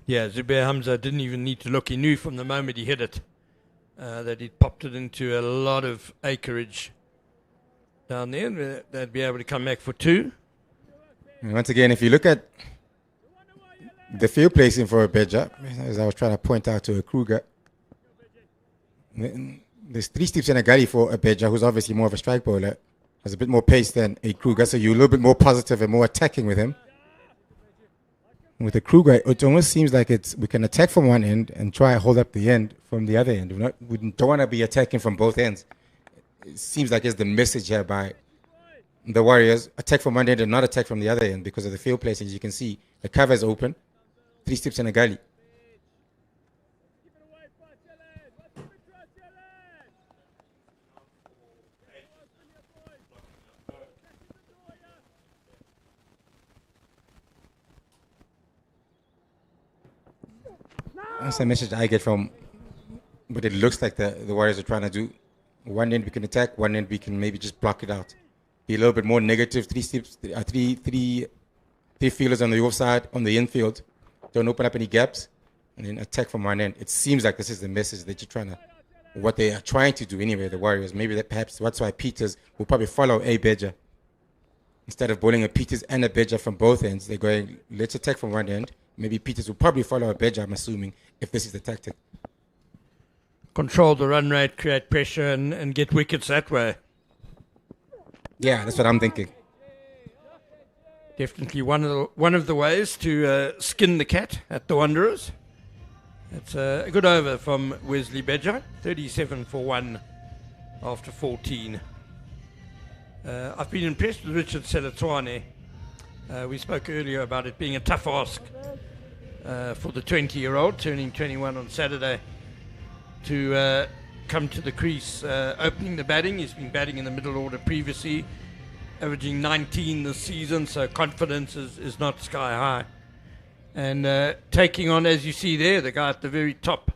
Yeah, Zubair Hamza didn't even need to look. He knew from the moment he hit it that he'd popped it into a lot of acreage. down there. They'd be able to come back for 2. And once again, if you look at the field placing for a Beja, as I was trying to point out to a Kruger, there's 3 steeps and a gully for a Beja, who's obviously more of a strike bowler, has a bit more pace than a Kruger, so you're a little bit more positive and more attacking with him. With the Kruger, it almost seems like we can attack from one end and try to hold up the end from the other end. We don't want to be attacking from both ends. It seems like it's the message here by the Warriors. Attack from one end and not attack from the other end because of the field placing. As you can see, the cover is open. 3 steps in a gully. That's the message I get from what it looks like the Warriors are trying to do. One end we can attack, one end we can maybe just block it out. Be a little bit more negative. 3 steps, three fielders on the offside, on the infield. Don't open up any gaps, and then attack from one end. It seems like this is the message that you're trying to, what they are trying to do anyway, the Warriors. Maybe that perhaps that's why Peters will probably follow a Beja. Instead of bowling a Peters and a Beja from both ends, they're going, let's attack from one end. Maybe Peters will probably follow a Beja, I'm assuming, if this is the tactic. Control the run rate, create pressure, and get wickets that way. Yeah, that's what I'm thinking. Definitely one of the ways to skin the cat at the Wanderers. It's a good over from Wesley Beja, 37 for 1 after 14. I've been impressed with Richard Seletwane. We spoke earlier about it being a tough ask for the 20-year-old, turning 21 on Saturday, to come to the crease. Opening the batting, he's been batting in the middle order previously, averaging 19 this season, so confidence is not sky high. And taking on, as you see there, the guy at the very top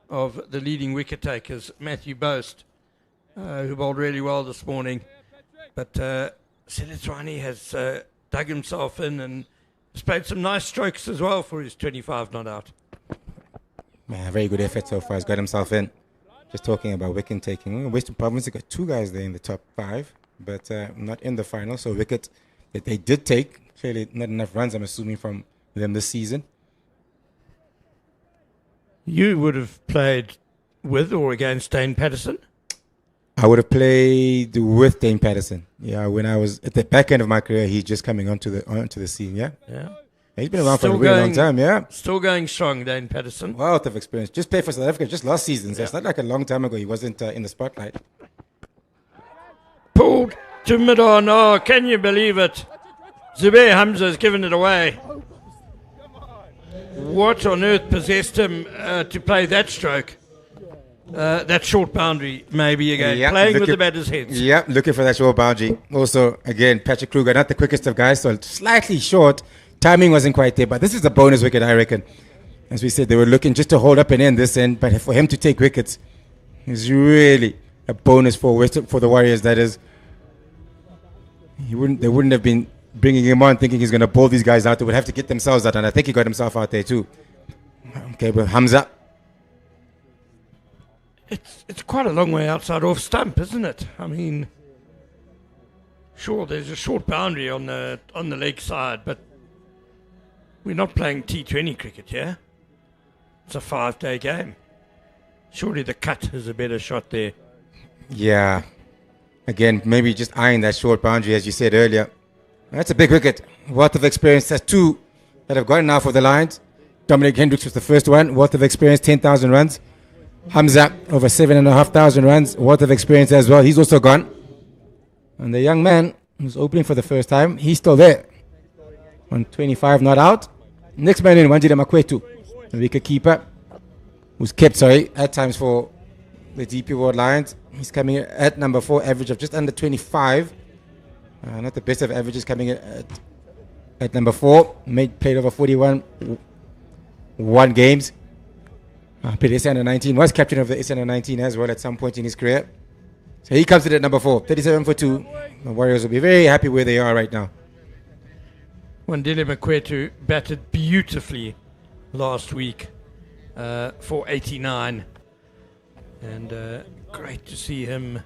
of the leading wicket takers, Matthew Boast, who bowled really well this morning. But Seletwane has dug himself in and has played some nice strokes as well for his 25 not out. Yeah, very good effort so far. He's got himself in. Just talking about wicket taking. Western Province have got 2 guys there in the top 5, but not in the final. So wicket that they did take, clearly not enough runs, I'm assuming, from them this season. You would have played with or against Dane Patterson? I would have played with Dane Patterson. Yeah, when I was at the back end of my career, he's just coming onto the scene. Yeah, he's been around for a really long time. Yeah, still going strong, Dane Patterson. Wealth of experience. Just played for South Africa just last season, so it's not like a long time ago. He wasn't in the spotlight. Pulled to mid-on. Oh, can you believe it? Zubair Hamza has given it away. What on earth possessed him to play that stroke? That short boundary, maybe again. Yep, playing with the batter's heads. Yeah, looking for that short boundary. Also, again, Patrick Kruger, not the quickest of guys, so slightly short. Timing wasn't quite there, but this is a bonus wicket, I reckon. As we said, they were looking just to hold up and end this end, but for him to take wickets is really a bonus for the Warriors. That is, they wouldn't have been bringing him on thinking he's going to bowl these guys out. They would have to get themselves out, and I think he got himself out there too. Okay, but Hamza. It's quite a long way outside off stump, isn't it? I mean, sure, there's a short boundary on the leg side, but we're not playing T20 cricket here. It's a 5-day game. Surely the cut is a better shot there. Yeah. Again, maybe just eyeing that short boundary, as you said earlier. That's a big wicket. Wealth of experience. That's 2 that have gone now for the Lions. Dominic Hendricks was the first one. Wealth of experience, 10,000 runs. Hamza, over 7,500 runs. Wealth of experience as well. He's also gone. And the young man who's opening for the first time, he's still there. On 25, not out. Next man in, Wanjira Makwetu, the wicket keeper, who's kept, at times for the DP World Lions. He's coming at number 4, average of just under 25. Not the best of averages, coming at number 4. Played over 41 games. Played SA under 19, was captain of the SA under 19 as well at some point in his career. So he comes in at number 4, 37 for 2. The Warriors will be very happy where they are right now. Wandile Makwetu batted beautifully last week for 89. And great to see him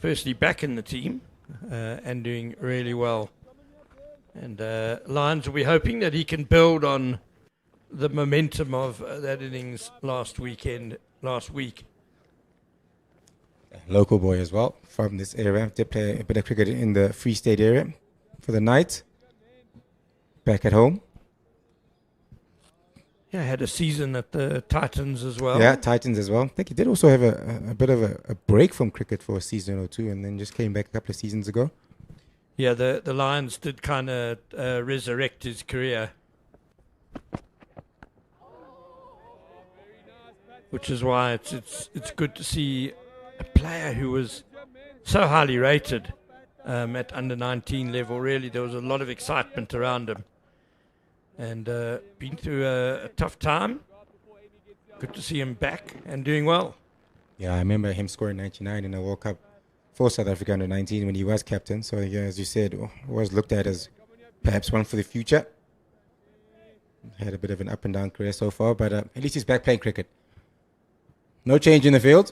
firstly back in the team and doing really well. And Lions will be hoping that he can build on the momentum of that innings last week. Local boy as well from this area. Did play a bit of cricket in the Free State area for the Knights. Back at home. Yeah, had a season at the Titans as well. Yeah, Titans as well. I think he did also have a bit of a break from cricket for a season or two, and then just came back a couple of seasons ago. Yeah, the Lions did kind of resurrect his career, which is why it's good to see a player who was so highly rated at under 19 level. Really, there was a lot of excitement around him, and been through a tough time. Good to see him back and doing well. Yeah, I remember him scoring 99 in the World Cup for South Africa under 19 when he was captain. So, yeah, as you said, was looked at as perhaps one for the future. Had a bit of an up and down career so far, but at least he's back playing cricket. No change in the field.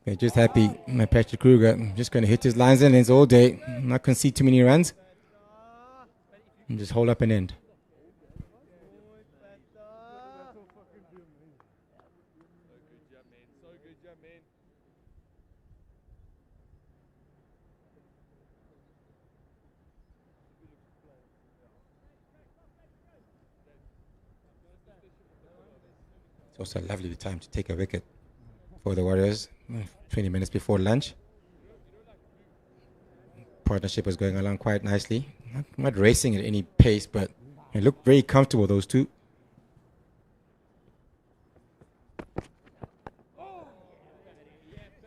They're just happy. Patrick Kruger just going to hit his lines and ends all day. Not concede too many runs. And just hold up an end. It's also a lovely time to take a wicket for the Warriors. 20 minutes before lunch. Partnership was going along quite nicely. Not racing at any pace, but it looked very comfortable, those two.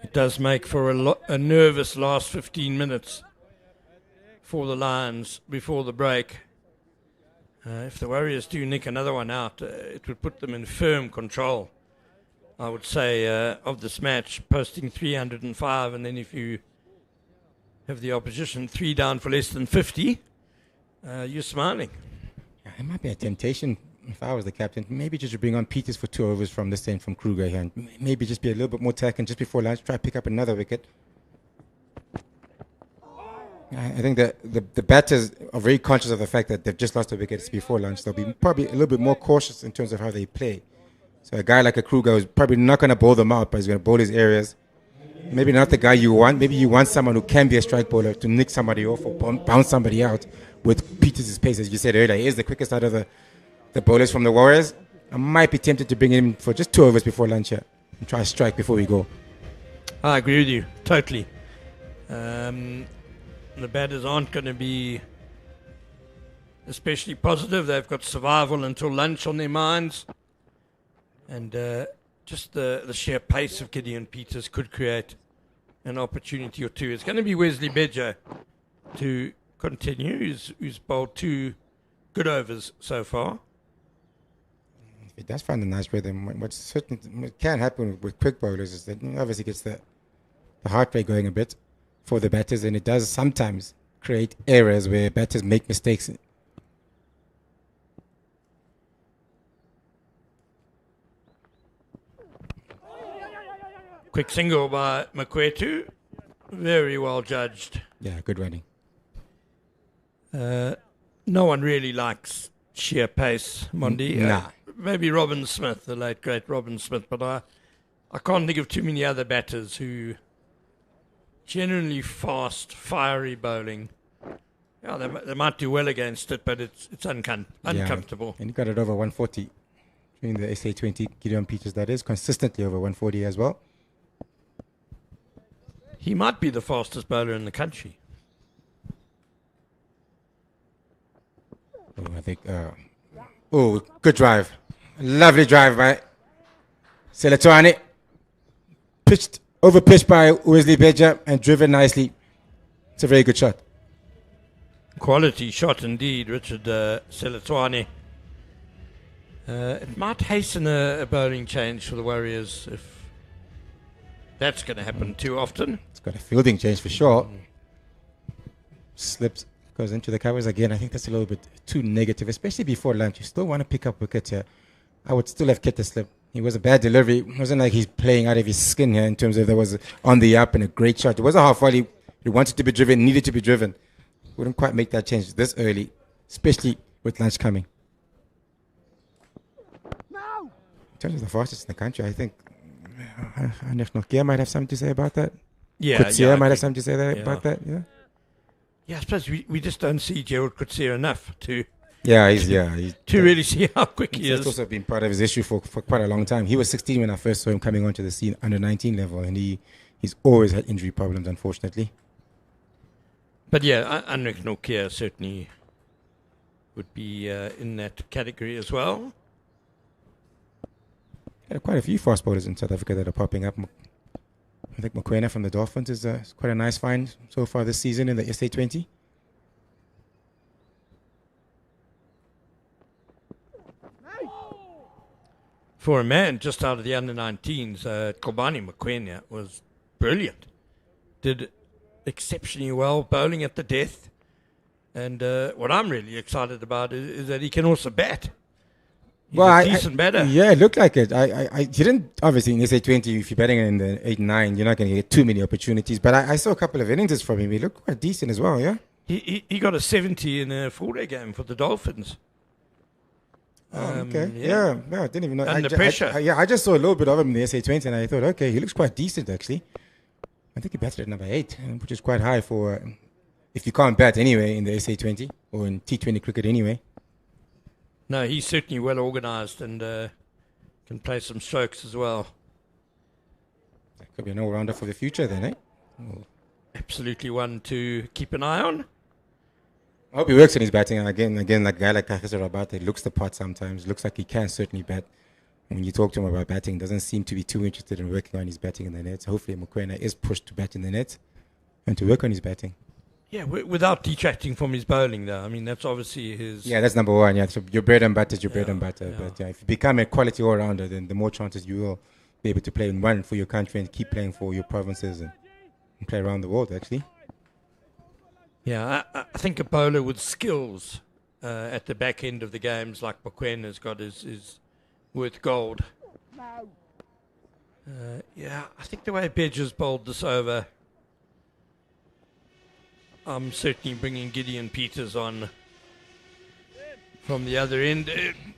It does make for a nervous last 15 minutes for the Lions before the break. If the Warriors do nick another one out, it would put them in firm control, I would say, of this match, posting 305, and then if you have the opposition 3 down for less than 50, you're smiling. Yeah, it might be a temptation if I was the captain, maybe just to bring on Peters for 2 overs from this end from Kruger here, and maybe just be a little bit more tackling just before lunch, try to pick up another wicket. I think that the batters are very conscious of the fact that they've just lost a wicket before lunch. They'll be probably a little bit more cautious in terms of how they play. So a guy like a Kruger is probably not going to bowl them out, but he's going to bowl his areas. Maybe not the guy you want. Maybe you want someone who can be a strike bowler to nick somebody off or bounce somebody out with Peters' pace. As you said earlier, he is the quickest out of the bowlers from the Warriors. I might be tempted to bring him for just 2 overs before lunch here and try a strike before we go. I agree with you, totally. The batters aren't going to be especially positive. They've got survival until lunch on their minds. And just the sheer pace of Gideon Peters could create an opportunity or two. It's going to be Wesley Bedger to continue, who's bowled 2 good overs so far. If he does find a nice rhythm, what can happen with quick bowlers is that obviously gets the heart rate going a bit for the batters, and it does sometimes create errors where batters make mistakes. Quick single by Makwetu. Very well judged. Yeah, good running. No one really likes sheer pace, Mondi. Nah. Maybe Robin Smith, the late great Robin Smith, but I can't think of too many other batters who generally fast, fiery bowling. Yeah, they might do well against it, but it's uncomfortable. Yeah, and he got it over 140 in the SA20. Gideon Peters, that is, consistently over 140 as well. He might be the fastest bowler in the country. I think. Good drive. Lovely drive by Seletwane. Over-pitched by Wesley Bedger and driven nicely. It's a very good shot. Quality shot indeed, Richard Seletwane. It might hasten a bowling change for the Warriors if that's going to happen too often. It's got a fielding change for sure. Slips, goes into the covers again. I think that's a little bit too negative, especially before lunch. You still want to pick up wickets here. I would still have kept the slip. He was a bad delivery. It wasn't like he's playing out of his skin here in terms of there was on the up and a great shot. It was a half volley. He wanted to be driven, needed to be driven. Wouldn't quite make that change this early, especially with lunch coming. In terms of the fastest in the country, I think Anif Nokia might have something to say about that. Yeah, Kutsia I might have think- something to say yeah. about that. Yeah. Yeah, I suppose we just don't see Gerald Kutsia enough to He's really see how quick he That's is. also been part of his issue for quite a long time. He was 16 when I first saw him coming onto the scene, under 19 level, and he's always had injury problems, unfortunately. But yeah, Anrik Nokia certainly would be in that category as well. There are quite a few fast bowlers in South Africa that are popping up. I think Mokoena from the Dolphins is quite a nice find so far this season in the SA20. For a man just out of the under-19s, Kobani Mokoena was brilliant. Did exceptionally well, bowling at the death. And what I'm really excited about is that he can also bat. He's a decent batter. Yeah, it looked like it. I didn't, obviously, in SA20, if you're batting in the 8-9, you're not going to get too many opportunities. But I saw a couple of innings from him. He looked quite decent as well, yeah? He got a 70 in a 4-day game for the Dolphins. Okay. Yeah, I didn't even know. Under pressure. I just saw a little bit of him in the SA20, and I thought, okay, he looks quite decent, actually. I think he batted at number 8, which is quite high for if you can't bat anyway in the SA20 or in T20 cricket anyway. No, he's certainly well organised and can play some strokes as well. That could be an all-rounder for the future then, eh? Absolutely one to keep an eye on. I hope he works on his batting. Again, like a guy like Kahisa Rabate looks the part sometimes. Looks like he can certainly bat. When you talk to him about batting, doesn't seem to be too interested in working on his batting in the net. Hopefully Mokoena is pushed to bat in the net and to work on his batting. Yeah, without detracting from his bowling, though. I mean, that's obviously his... Yeah, that's number one. Yeah, so your bread and butter is your bread Yeah, and butter. yeah. But if you become a quality all-rounder, then the more chances you will be able to play in one for your country and keep playing for your provinces and play around the world, actually. Yeah, I think a bowler with skills at the back end of the games like Mokwena's got is worth gold. Yeah, I think the way Bedges bowled this over, I'm certainly bringing Gideon Peters on from the other end,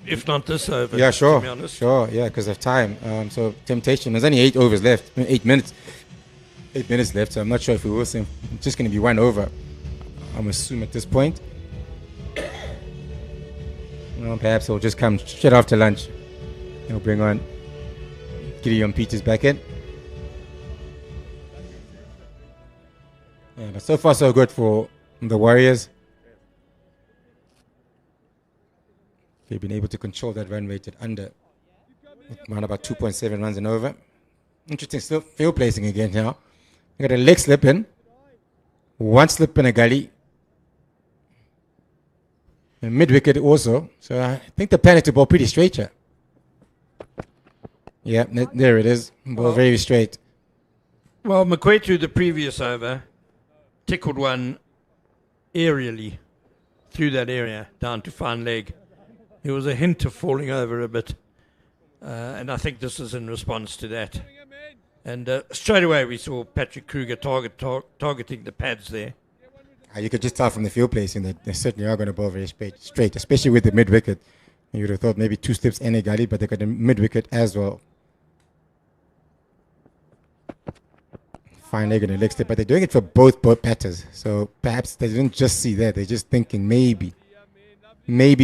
if not this over. Yeah, To be honest. sure. Yeah, because of time. So temptation. There's only 8 overs left. 8 minutes. 8 minutes left. So I'm not sure if we will see. It's just going to be one over. I'm assuming at this point. Well, perhaps he'll just come straight after lunch. He'll bring on Gideon Peters back in. Yeah, but so far so good for the Warriors. They've been able to control that run rate at under around about 2.7 runs and over. Interesting still field placing again now. They got a leg slip in, one slip in a gully, and mid wicket also. So I think the plan is to ball pretty straight here. Yeah, there it is. Ball very straight. Well, Makwetu, the previous over, tickled one aerially through that area down to fine leg. There was a hint of falling over a bit. And I think this is in response to that. And straight away we saw Patrick Kruger targeting the pads there. You could just tell from the field placing that they certainly are going to bowl very straight, especially with the mid wicket. You would have thought maybe 2 slips and a gully, but they got the mid wicket as well. Fine leg and a leg slip, but they're doing it for both batters. So perhaps they didn't just see that. They're just thinking maybe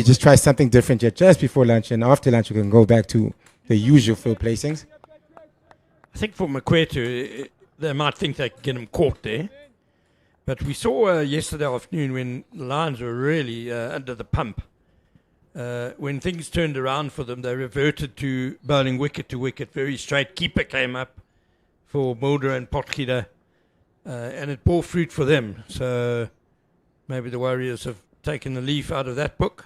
just try something different here just before lunch, and after lunch we can go back to the usual field placings. I think for Makwetu, they might think they can get him caught there. But we saw yesterday afternoon when the Lions were really under the pump. When things turned around for them, they reverted to bowling wicket to wicket, very straight. Keeper came up for Mulder and Potgieter, and it bore fruit for them. So maybe the Warriors have taken the leaf out of that book.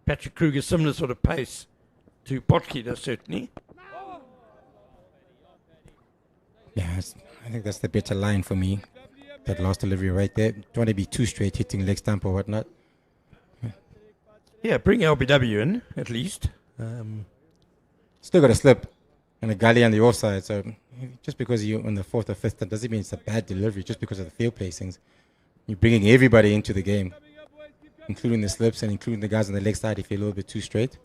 Patrick Kruger, similar sort of pace to Potgieter, certainly. Yeah, I think that's the better line for me. That last delivery right there. Don't want to be too straight, hitting leg stump or whatnot. Yeah, bring LBW in, at least. Still got a slip and a gully on the offside. So just because you're on the fourth or fifth, that doesn't mean it's a bad delivery. Just because of the field placings, you're bringing everybody into the game, including the slips and including the guys on the leg side if you're a little bit too straight.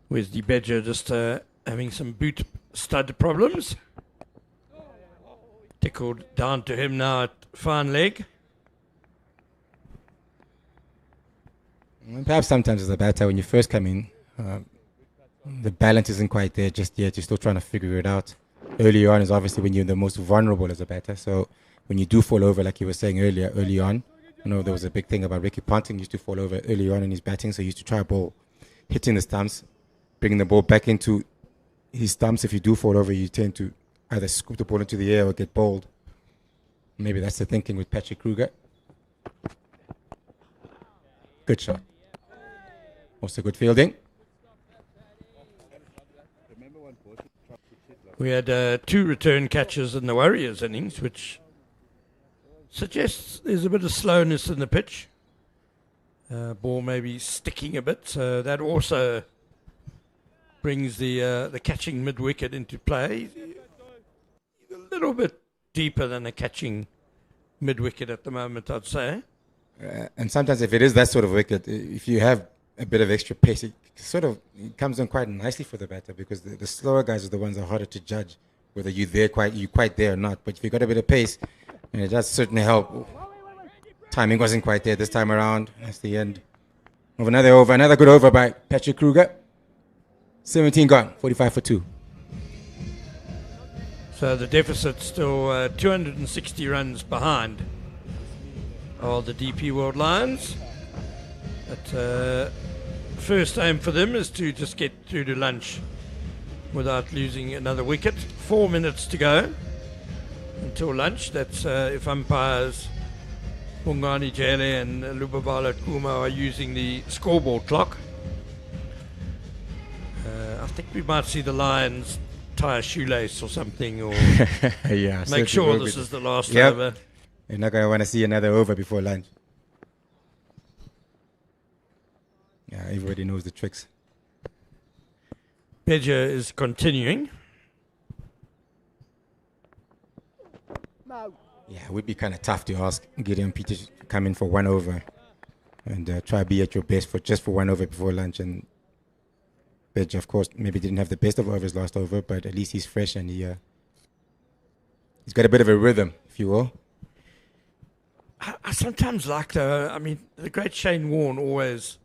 Where's the Badger just having some boot stud problems? Tickled down to him now at fine leg. And perhaps sometimes as a batter, when you first come in, the balance isn't quite there just yet. You're still trying to figure it out. Early on is obviously when you're the most vulnerable as a batter. So when you do fall over, like you were saying early on, I know there was a big thing about Ricky Ponting used to fall over early on in his batting. So he used to try a ball, hitting the stumps, bringing the ball back into his stumps. If you do fall over, you tend to either scoop the ball into the air or get bowled. Maybe that's the thinking with Patrick Kruger. Good shot. Also good fielding. We had 2 return catches in the Warriors innings, which suggests there's a bit of slowness in the pitch. Ball maybe sticking a bit, so that also brings the catching mid-wicket into play. He's a little bit deeper than a catching mid-wicket at the moment, I'd say. And sometimes if it is that sort of wicket, if you have a bit of extra pace, it comes on quite nicely for the batter, because the slower guys are the ones that are harder to judge whether you're quite there or not. But if you've got a bit of pace, and it does certainly help. Timing wasn't quite there this time around. That's the end of another over. Another good over by Patrick Kruger. 17 gone, 45 for 2. So the deficit still 260 runs behind are the DP World Lions. But first aim for them is to just get through to lunch without losing another wicket. 4 minutes to go until lunch. That's if umpires Bongani Jele and Lubabala Kuma are using the scoreboard clock. I think we might see the Lions tie a shoelace or something, or yeah, make sure this is the last Yep. over. You're not going to want to see another over before lunch. Yeah, everybody knows the tricks. Badger is continuing. No. Yeah, it would be kind of tough to ask Gideon Peters to come in for 1 over and try to be at your best for just for 1 over before lunch. And Badger, of course, maybe didn't have the best of overs last over, but at least he's fresh and he's got a bit of a rhythm, if you will. I sometimes like, though, I mean, the great Shane Warne always,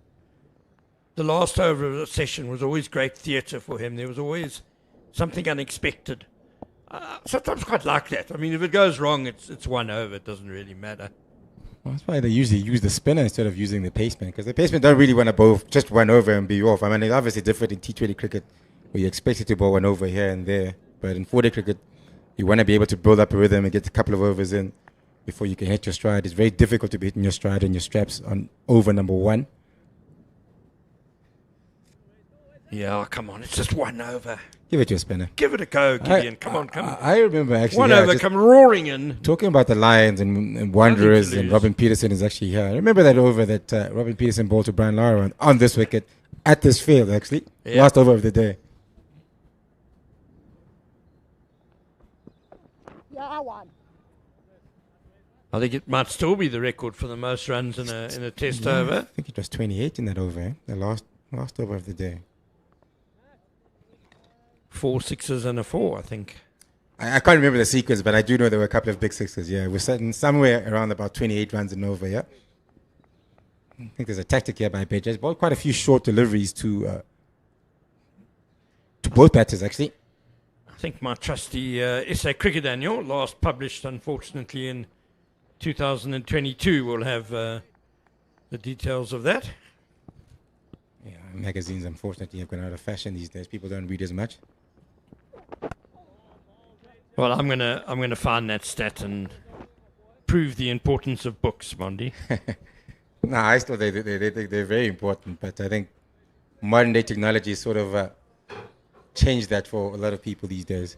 the last over of the session was always great theatre for him. There was always something unexpected. Sometimes quite like that. I mean, if it goes wrong, it's 1 over. It doesn't really matter. Well, that's why they usually use the spinner instead of using the paceman, because the paceman don't really want to bowl just 1 over and be off. I mean, it's obviously different in T20 cricket where you expect it to bowl 1 over here and there. But in 4-day cricket, you want to be able to build up a rhythm and get a couple of overs in before you can hit your stride. It's very difficult to be hitting your stride and your straps on over number 1. Yeah, come on, it's just 1 over. Give it to a spinner. Give it a go, Gideon. Come on. I remember actually 1 over, come roaring in. Talking about the Lions and Wanderers, and Robin Peterson is actually here. I remember that over that Robin Peterson bowled to Brian Lara on this wicket at this field, actually. Yeah. Last over of the day. Yeah, I won. I think it might still be the record for the most runs in a test over. I think it was 28 in that over, the last over of the day. 4 sixes and a 4, I think. I can't remember the sequence, but I do know there were a couple of big sixes. Yeah, we're sitting somewhere around about 28 runs in over. Yeah, I think there's a tactic here by Badger. He's bowled quite a few short deliveries to both batters actually. I think my trusty SA Cricket Annual, last published unfortunately in 2022, will have the details of that. Yeah, magazines unfortunately have gone out of fashion these days. People don't read as much. Well, I'm gonna find that stat and prove the importance of books, Mondi. No, I still they're very important, but I think modern day technology sort of changed that for a lot of people these days.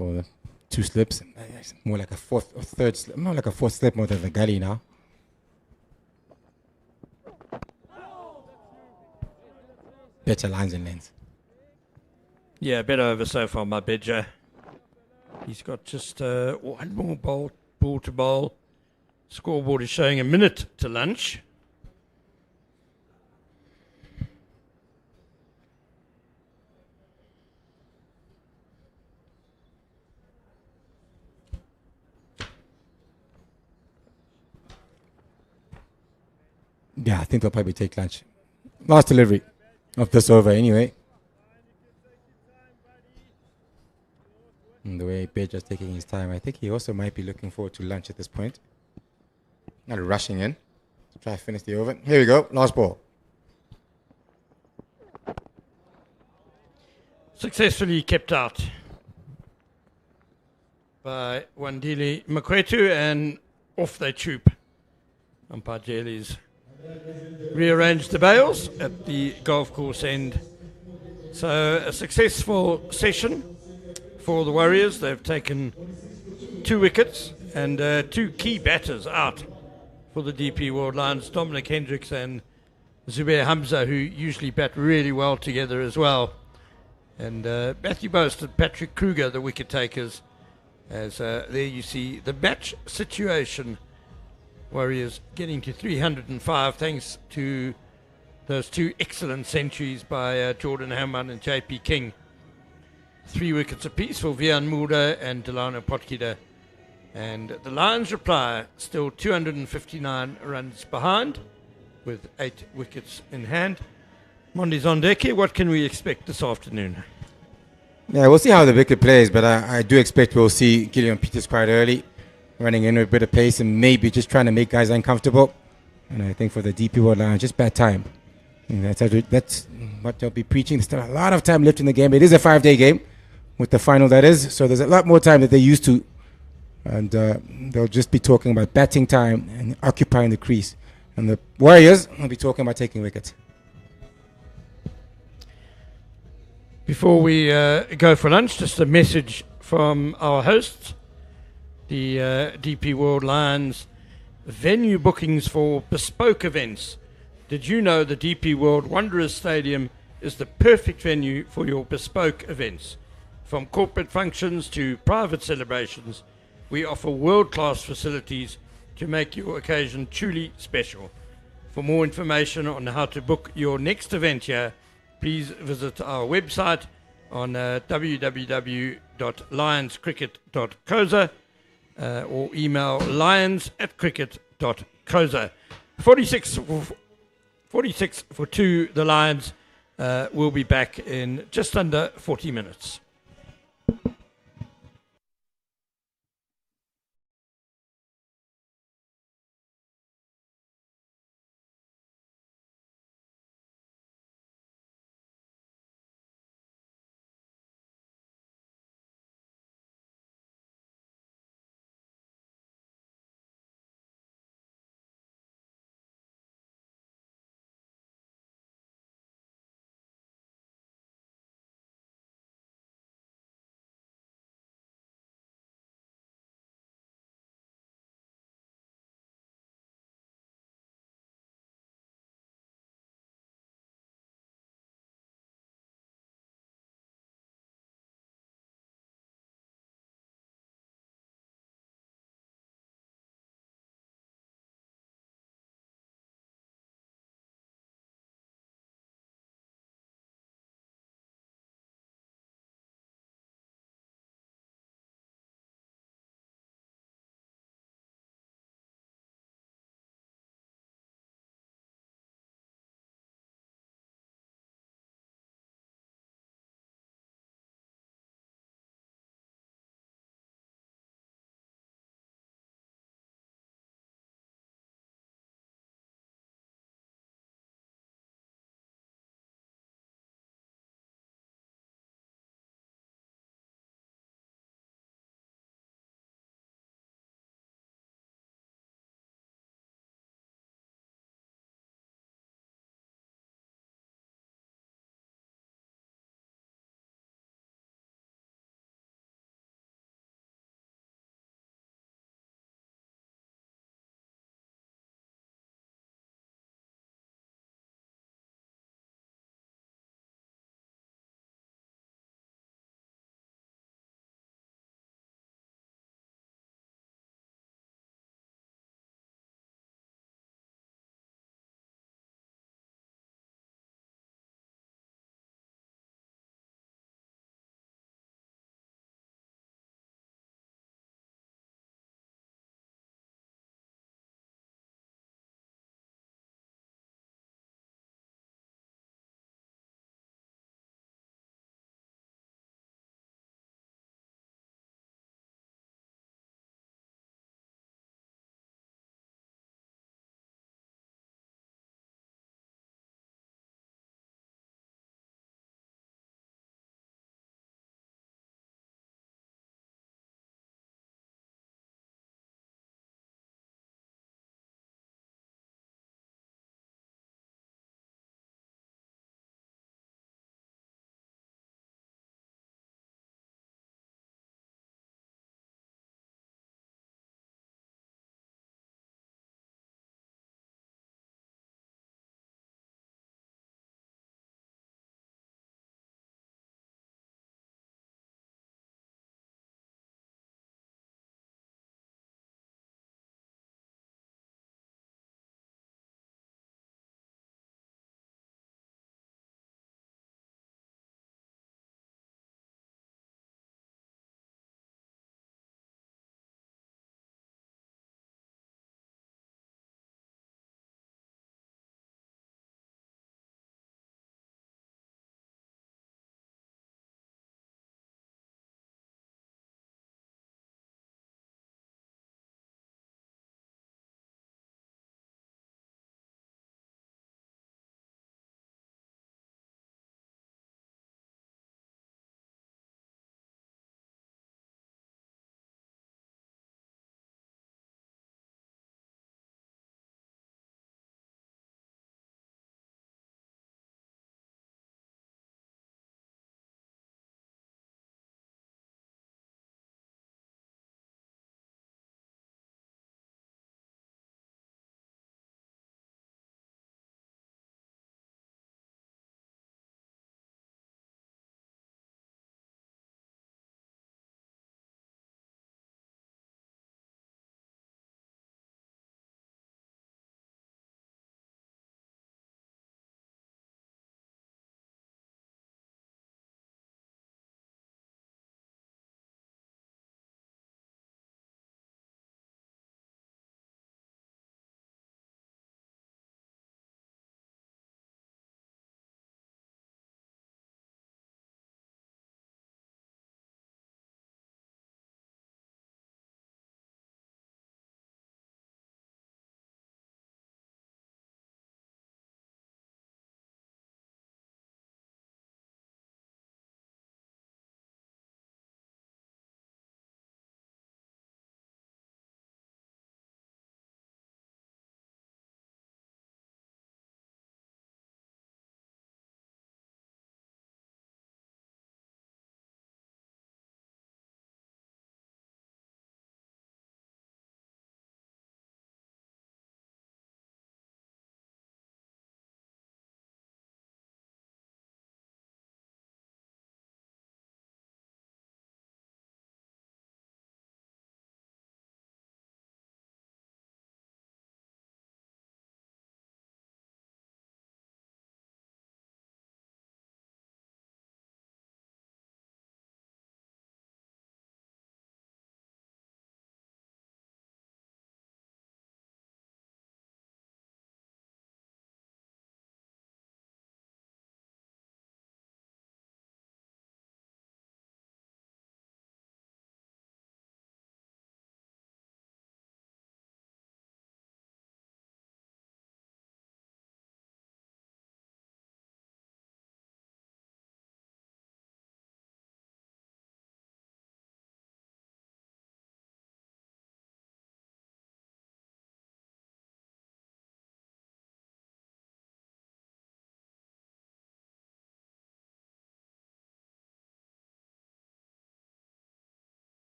So 2 slips, more like a fourth or third slip, more like a fourth slip more than the gully now. Better lines and lanes. Yeah, better over so far, my Bedger. He's got just one more ball to bowl. Scoreboard is showing a minute to lunch. Yeah, I think they'll probably take lunch. Last delivery of this over anyway. And the way Beja's taking his time, I think he also might be looking forward to lunch at this point. Not rushing in to try to finish the over. Here we go, last ball. Successfully kept out by Wandile Makwetu, and off they troop. Umpire Jelly's rearranged the bails at the golf course end. So a successful session for the Warriors. They've taken 2 wickets and 2 key batters out for the DP World Lions, Dominic Hendricks and Zubair Hamza, who usually bat really well together as well. And Matthew Boast and Patrick Kruger, the wicket takers. As there you see the match situation. Warriors getting to 305 thanks to those 2 excellent centuries by Jordan Hammond and JP King. 3 wickets apiece for Vian Muda and Delano Potkida. And the Lions reply still 259 runs behind with 8 wickets in hand. Mondi Zondeke, what can we expect this afternoon? Yeah, we'll see how the wicket plays, but I do expect we'll see Gideon Peters quite early, running in with a bit of pace and maybe just trying to make guys uncomfortable. And I think for the DP World Lions, just bad time. And that's what they'll be preaching. There's still a lot of time left in the game. It is a 5-day game with the final, that is. So there's a lot more time that they're used to. And they'll just be talking about batting time and occupying the crease. And the Warriors will be talking about taking wickets. Before we go for lunch, just a message from our hosts. The DP World Lions venue bookings for bespoke events. Did you know the DP World Wanderers Stadium is the perfect venue for your bespoke events? From corporate functions to private celebrations, we offer world-class facilities to make your occasion truly special. For more information on how to book your next event here, please visit our website on www.lionscricket.coza or email lions@cricket.coza. 46 for 2, the Lions will be back in just under 40 minutes.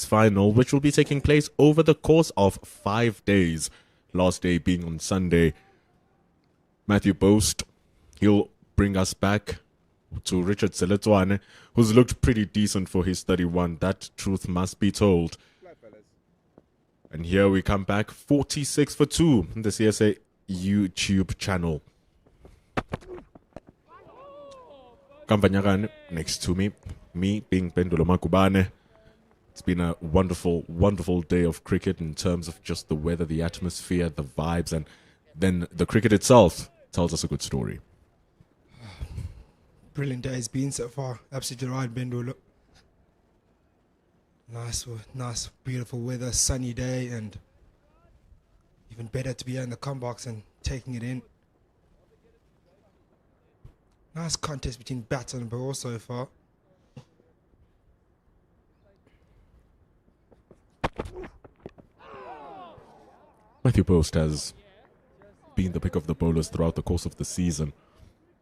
Series final, which will be taking place over the course of 5 days. Last day being on Sunday. Matthew Boast, he'll bring us back to Richard Seletwane, who's looked pretty decent for his 31. That truth must be told. And here we come back, 46 for 2, the CSA YouTube channel. Kampanyakan next to me being Pendulo Makubane. It's been a wonderful, wonderful day of cricket in terms of just the weather, the atmosphere, the vibes, and then the cricket itself tells us a good story. Brilliant day it's been so far. Absolutely right, Bendulo. Nice, beautiful weather, sunny day, and even better to be here in the combox and taking it in. Nice contest between batter and ball so far. Matthew Post has been the pick of the bowlers throughout the course of the season.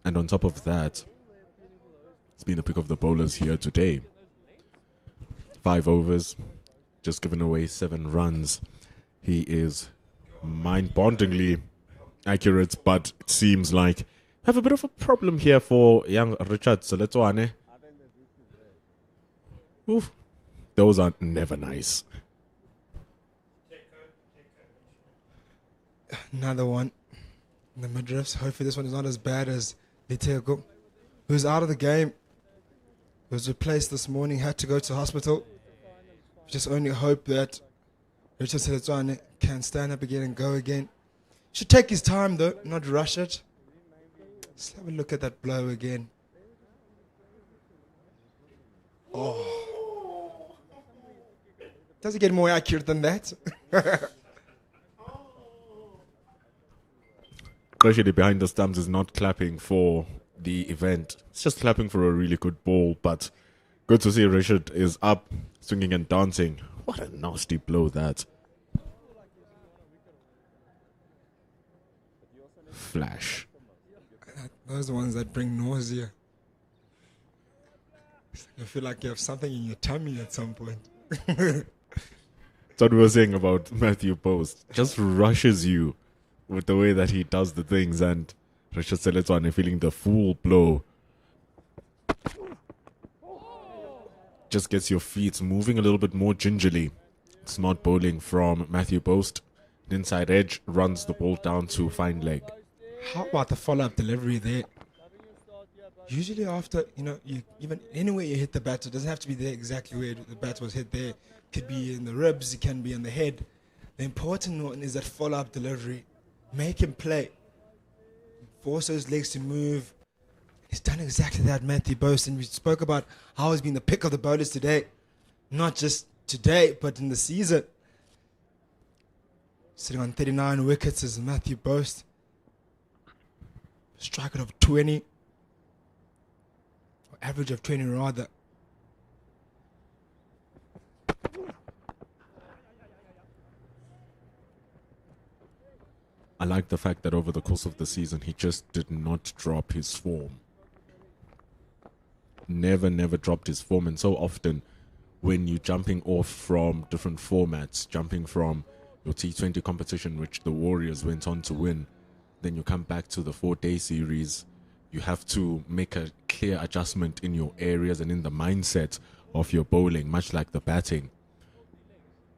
And on top of that, it's been the pick of the bowlers here today. 5 overs, just given away 7 runs. He is mind-bondingly accurate, but it seems like we have a bit of a problem here for young Richard Seletwane. Oof, those are never nice. Another one in the midriffs. Hopefully this one is not as bad as Litego, who's out of the game. Was replaced this morning, had to go to hospital. Just only hope that Richard Seletwane can stand up again and go again. Should take his time though, not rush it. Let's have a look at that blow again. Oh. Does it get more accurate than that? Especially behind the stumps is not clapping for the event. It's just clapping for a really good ball, but good to see Richard is up, swinging and dancing. What a nasty blow that. Flash. Those are the ones that bring nausea. I feel like you have something in your tummy at some point. That's what we were saying about Matthew Post. Just rushes you with the way that he does the things, and Richard Seletwane feeling the full blow. Just gets your feet moving a little bit more gingerly. Smart bowling from Matthew Post. Inside edge, runs the ball down to fine leg. How about the follow-up delivery there? Usually after, even anywhere you hit the bat, it doesn't have to be there exactly where the bat was hit there. It could be in the ribs, it can be in the head. The important one is that follow-up delivery. Make him play. Force those legs to move. He's done exactly that, Matthew Post. And we spoke about how he's been the pick of the bowlers today. Not just today, but in the season. Sitting on 39 wickets is Matthew Post. Strike rate of 20. Or average of 20 rather. I like the fact that over the course of the season, he just did not drop his form. Never dropped his form. And so often, when you're jumping off from different formats, jumping from your T20 competition, which the Warriors went on to win, then you come back to the 4-day series, you have to make a clear adjustment in your areas and in the mindset of your bowling, much like the batting.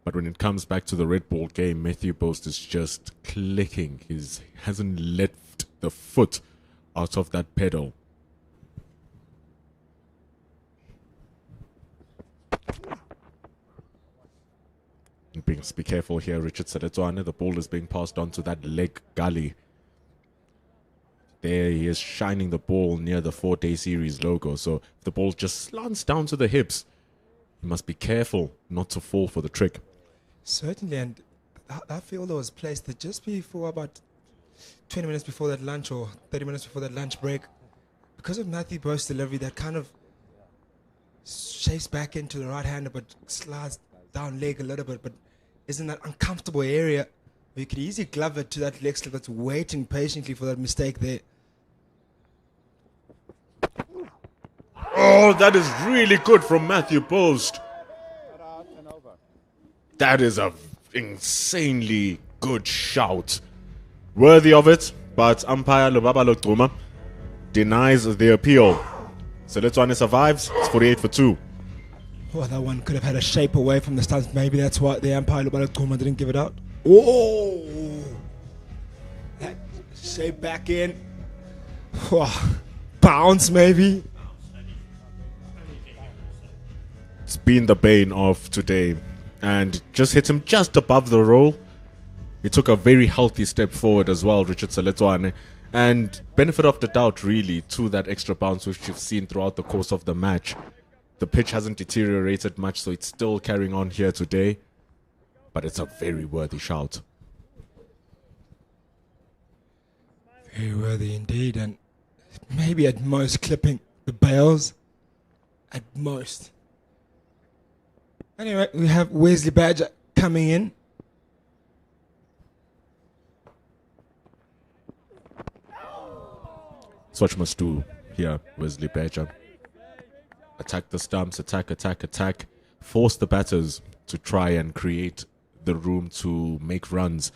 But when it comes back to the red ball game, Matthew Post is just clicking. He hasn't left the foot out of that pedal. Be careful here, Richard Seletwane. The ball is being passed on to that leg gully. There he is shining the ball near the 4-day series logo. So if the ball just slants down to the hips, you must be careful not to fall for the trick. Certainly, and that fielder was placed just before about 20 minutes before that lunch or 30 minutes before that lunch break. Because of Matthew Post's delivery, that kind of shapes back into the right-hander but slides down leg a little bit, but is in that uncomfortable area where you could easily glove it to that leg slip that's waiting patiently for that mistake there. Oh, that is really good from Matthew Post. That is a insanely good shout. Worthy of it, but umpire Lubaba Lotuma denies the appeal. So Letswane survives. It's 48 for 2. Oh, that one could have had a shape away from the stumps. Maybe that's why the umpire Lubaba didn't give it out. Oh! That shape back in. Oh, bounce maybe. It's been the bane of today. And just hit him just above the roll. He took a very healthy step forward as well, Richard Letswane. And benefit of the doubt, really, to that extra bounce which you've seen throughout the course of the match. The pitch hasn't deteriorated much, so it's still carrying on here today. But it's a very worthy shout. Very worthy indeed, and maybe at most clipping the bails. At most. Anyway, we have Wesley Badger coming in. Swatch must do here, Wesley Badger. Attack the stumps, attack. Force the batters to try and create the room to make runs.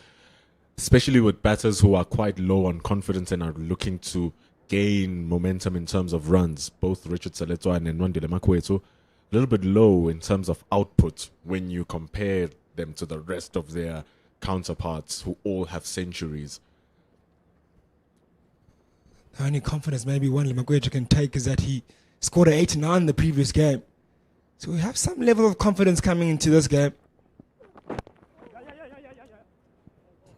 Especially with batters who are quite low on confidence and are looking to gain momentum in terms of runs. Both Richard Letswane and Nwandile Makwetu, a little bit low in terms of output when you compare them to the rest of their counterparts who all have centuries. The only confidence maybe one Magweja can take is that he scored an 89 in the previous game. So we have some level of confidence coming into this game.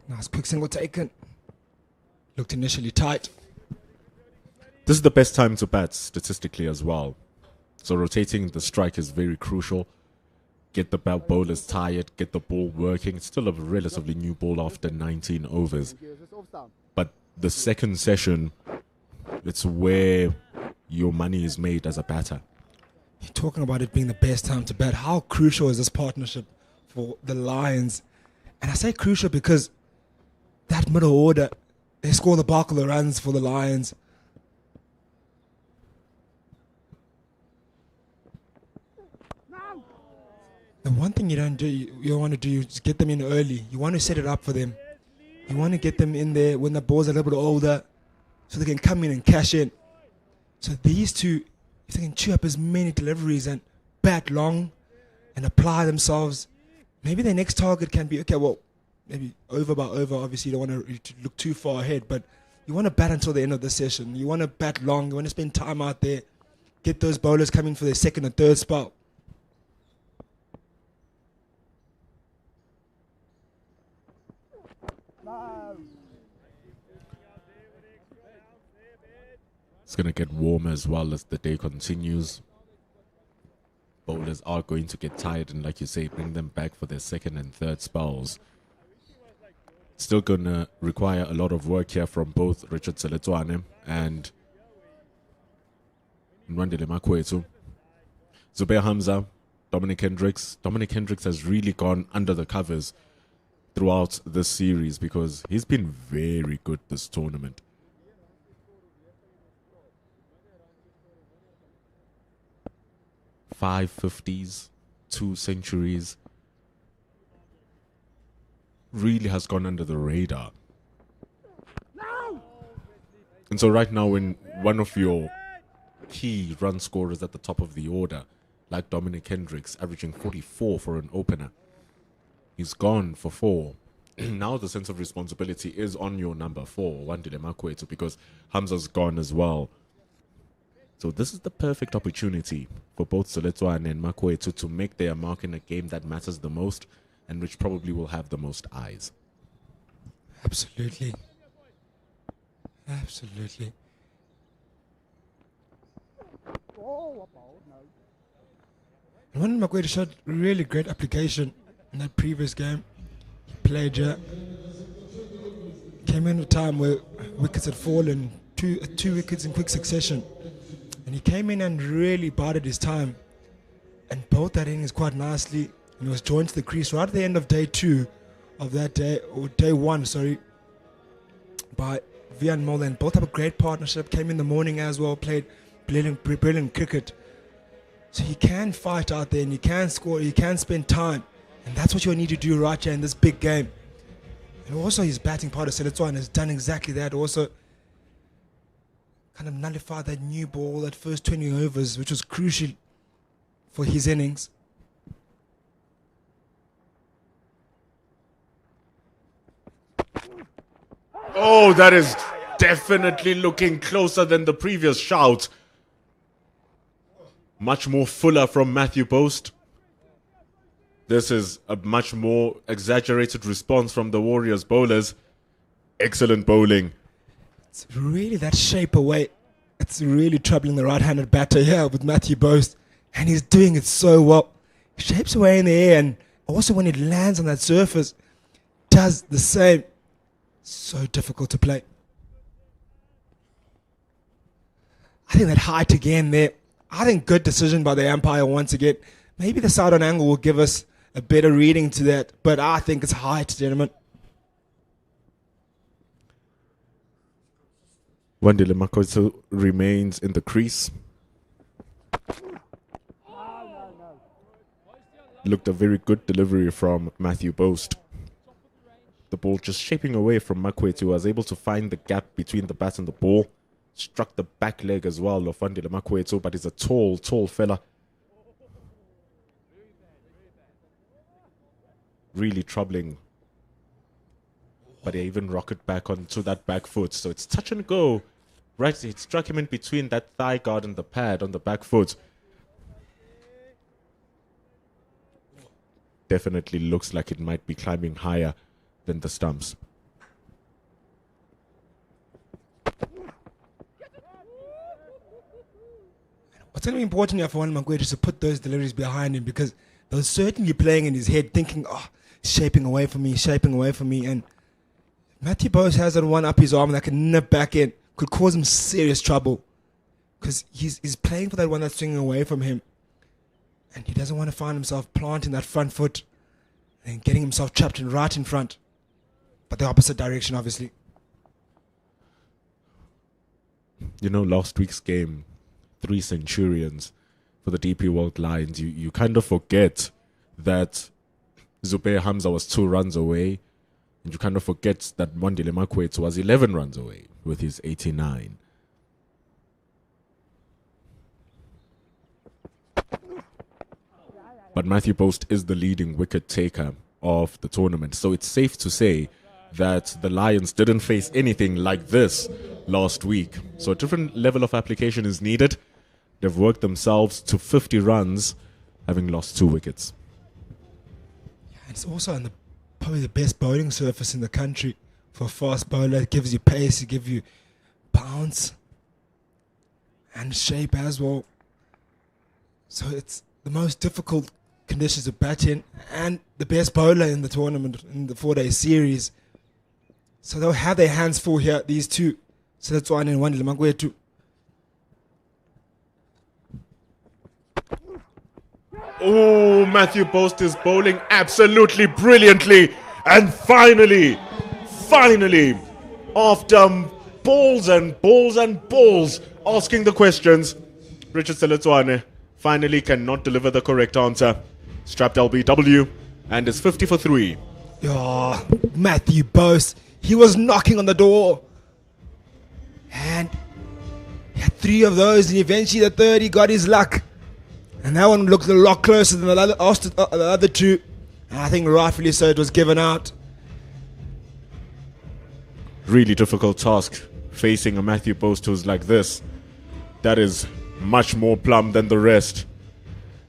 Nice quick single taken. Looked initially tight. This is the best time to bat statistically as well. So rotating the strike is very crucial. Get the bowlers tired, get the ball working. It's still a relatively new ball after 19 overs. But the second session, it's where your money is made as a batter. You're talking about it being the best time to bat. How crucial is this partnership for the Lions? And I say crucial because that middle order, they score the bulk of the runs for the Lions. The one thing you don't want to do is get them in early. You want to set it up for them. You want to get them in there when the ball's a little bit older so they can come in and cash in. So these two, if they can chew up as many deliveries and bat long and apply themselves, maybe their next target can be, okay, well, maybe over by over. Obviously, you don't want to look too far ahead, but you want to bat until the end of the session. You want to bat long. You want to spend time out there, get those bowlers coming for their second and third spell. It's going to get warmer as well as the day continues. Bowlers are going to get tired and, like you say, bring them back for their second and third spells. Still going to require a lot of work here from both Richard Letswane and Nwandile Makwetu. Zubair Hamza, Dominic Hendricks. Dominic Hendricks has really gone under the covers throughout this series because he's been very good this tournament. 5 50s, 2 centuries. Really has gone under the radar. And so right now when one of your key run scorers at the top of the order, like Dominic Hendricks, averaging 44 for an opener, he's gone for 4. Now the sense of responsibility is on your number 4, Nwandile Makwetu, because Hamza's gone as well. So this is the perfect opportunity for both Letswane and Makwetu to make their mark in a game that matters the most and which probably will have the most eyes. Absolutely. Absolutely. And when Makwetu showed really great application in that previous game, he played came in a time where wickets had fallen, two wickets in quick succession. And he came in and really bided his time and bowled that innings quite nicely. And he was joined to the crease right at the end of day 2 of that day, or day 1, sorry, by Vian Molan. Both have a great partnership, came in the morning as well, played brilliant cricket. So he can fight out there and he can score, he can spend time And that's what you need to do right here in this big game. And also his batting part of Seletwan has done exactly that. Also kind of nullified that new ball, that first 20 overs, which was crucial for his innings. Oh, that is definitely looking closer than the previous shout. Much more fuller from Matthew Post. This is a much more exaggerated response from the Warriors bowlers. Excellent bowling. It's really that shape away. It's really troubling the right-handed batter here with Matthew Post. And he's doing it so well. He shapes away in the air, and also when it lands on that surface, does the same. So difficult to play. I think that height again there. I think good decision by the umpire once again. Maybe the side on angle will give us a better reading to that, but I think it's height, gentlemen. Wandile Makoto remains in the crease. Looked a very good delivery from Matthew Post. The ball just shaping away from Makwetu, was able to find the gap between the bat and the ball. Struck the back leg as well of Wandile Makwetu, but he's a tall fella. Really troubling. But he even rocketed back onto that back foot. So it's touch and go. Right, it struck him in between that thigh guard and the pad on the back foot. Definitely looks like it might be climbing higher than the stumps. What's going to be important here for Wandile Makwetu is to put those deliveries behind him, because they were certainly playing in his head thinking, oh, shaping away from me. And Matthew Post has that one up his arm that can nip back in. Could cause him serious trouble, because he's playing for that one that's swinging away from him. And he doesn't want to find himself planting that front foot and getting himself trapped right in front. But the opposite direction, obviously. You know, last week's game, 3 centurions for the DP World Lions. You kind of forget that Zubair Hamza was 2 runs away. And you kind of forget that Wandile Makwetu was 11 runs away with his 89. But Matthew Post is the leading wicket taker of the tournament. So it's safe to say that the Lions didn't face anything like this last week. So a different level of application is needed. They've worked themselves to 50 runs, having lost 2 wickets. It's also on probably the best bowling surface in the country for a fast bowler. It gives you pace, it gives you bounce and shape as well. So it's the most difficult conditions to bat in, and the best bowler in the tournament in the 4-day series. So they'll have their hands full here, these two. So that's one and Wandile Makwetu. Oh, Matthew Post is bowling absolutely brilliantly. And finally, after balls and balls and balls asking the questions, Richard Seletwane finally cannot deliver the correct answer. Strapped LBW and is 50 for 3. Oh, Matthew Post, he was knocking on the door. And he had 3 of those, and eventually the third, he got his luck. And that one looked a lot closer than the other 2. And I think rightfully so, it was given out. Really difficult task facing a Matthew Post who's like this. That is much more plumb than the rest.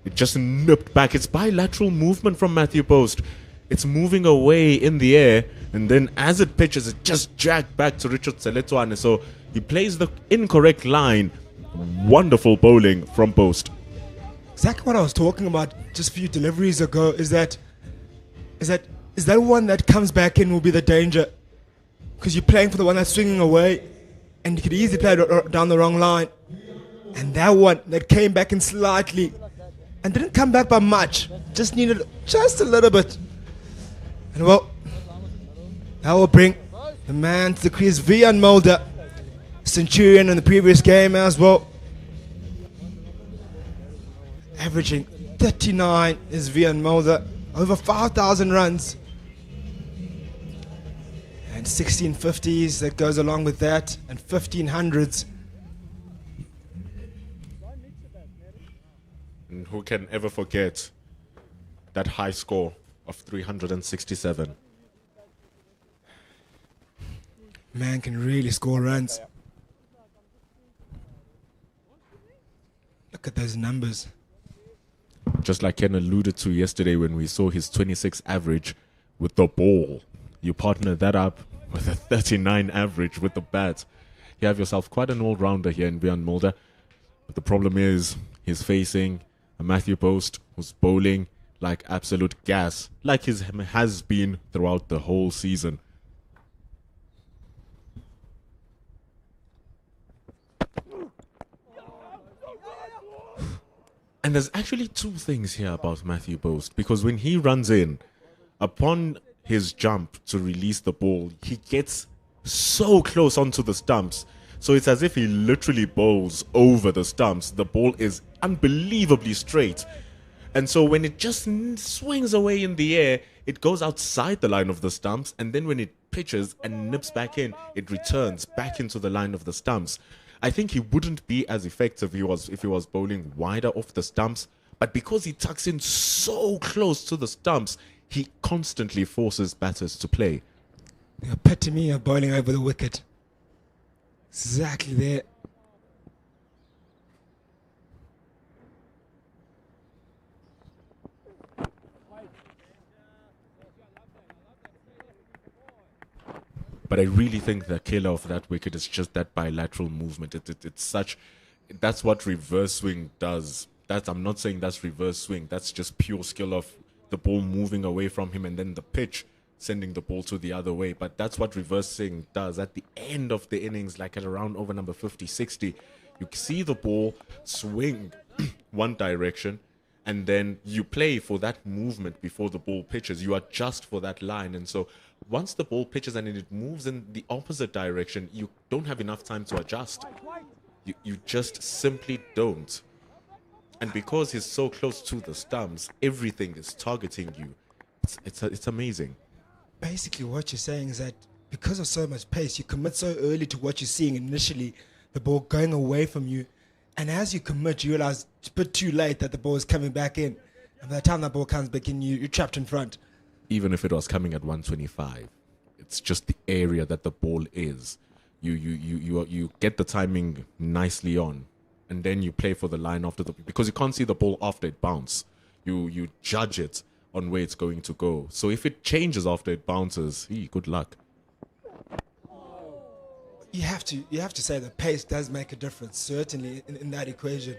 It just nipped back. It's bilateral movement from Matthew Post. It's moving away in the air, and then as it pitches, it just jacked back to Richard Seletwane. So he plays the incorrect line. Wonderful bowling from Post. Exactly what I was talking about just a few deliveries ago. Is that one that comes back in will be the danger, because you're playing for the one that's swinging away, and you could easily play it down the wrong line. And that one that came back in slightly and didn't come back by much, just needed just a little bit. And well, that will bring the man to the crease, Vian Mulder, centurion in the previous game as well. Averaging 39 is Vian Mulder. over 5,000 runs. And 1650s that goes along with that, and 1500s. And who can ever forget that high score of 367? Man can really score runs. Look at those numbers. Just like Ken alluded to yesterday when we saw his 26 average with the ball. You partner that up with a 39 average with the bat. You have yourself quite an all-rounder here in Björn Mulder. But the problem is he's facing a Matthew Post who's bowling like absolute gas, like he has been throughout the whole season. And there's actually two things here about Matthew Post, because when he runs in, upon his jump to release the ball, he gets so close onto the stumps. So it's as if he literally bowls over the stumps. The ball is unbelievably straight. And so when it just swings away in the air, it goes outside the line of the stumps. And then when it pitches and nips back in, it returns back into the line of the stumps. I think he wouldn't be as effective if he was bowling wider off the stumps. But because he tucks in so close to the stumps, he constantly forces batters to play. The epitome of bowling over the wicket. Exactly there. But I really think the killer of that wicket is just that bilateral movement. It's such, that's what reverse swing does. I'm not saying that's reverse swing. That's just pure skill of the ball moving away from him and then the pitch sending the ball to the other way. But that's what reverse swing does. At the end of the innings, like at around over number 50, 60, you see the ball swing one direction, and then you play for that movement before the ball pitches. You adjust for that line. And so once the ball pitches and it moves in the opposite direction, you don't have enough time to adjust. You just simply don't. And because he's so close to the stumps, everything is targeting you. It's amazing. Basically what you're saying is that because of so much pace, you commit so early to what you're seeing initially, the ball going away from you. And as you commit, you realize it's a bit too late that the ball is coming back in. And by the time that ball comes back in, you're trapped in front. Even if it was coming at 125, it's just the area that the ball is. You get the timing nicely on, and then you play for the line after because you can't see the ball after it bounces. You judge it on where it's going to go. So if it changes after it bounces, good luck. You have to say that pace does make a difference, certainly in that equation.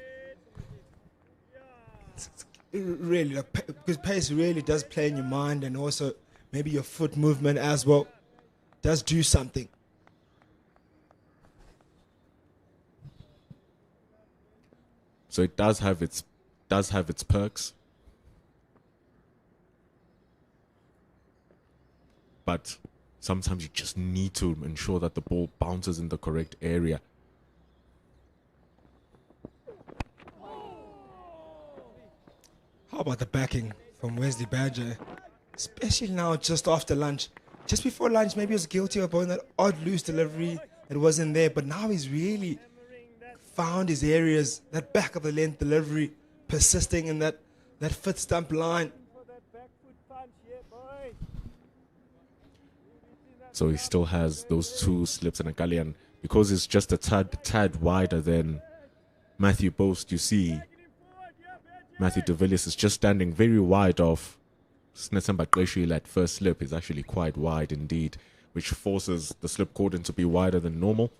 Really, because pace really does play in your mind, and also maybe your foot movement as well does do something. So it does have its perks, but sometimes you just need to ensure that the ball bounces in the correct area. How about the backing from Wesley Badger? Especially now, just after lunch. Just before lunch, maybe he was guilty of bowling that odd loose delivery that wasn't there, but now he's really found his areas, that back of the length delivery, persisting in that foot stump line. So he still has those two slips and a gullion. Because it's just a tad wider than Matthew Post, you see Matthew de Villiers is just standing very wide off Snetsamba Qeshile. That first slip is actually quite wide indeed, which forces the slip cordon to be wider than normal.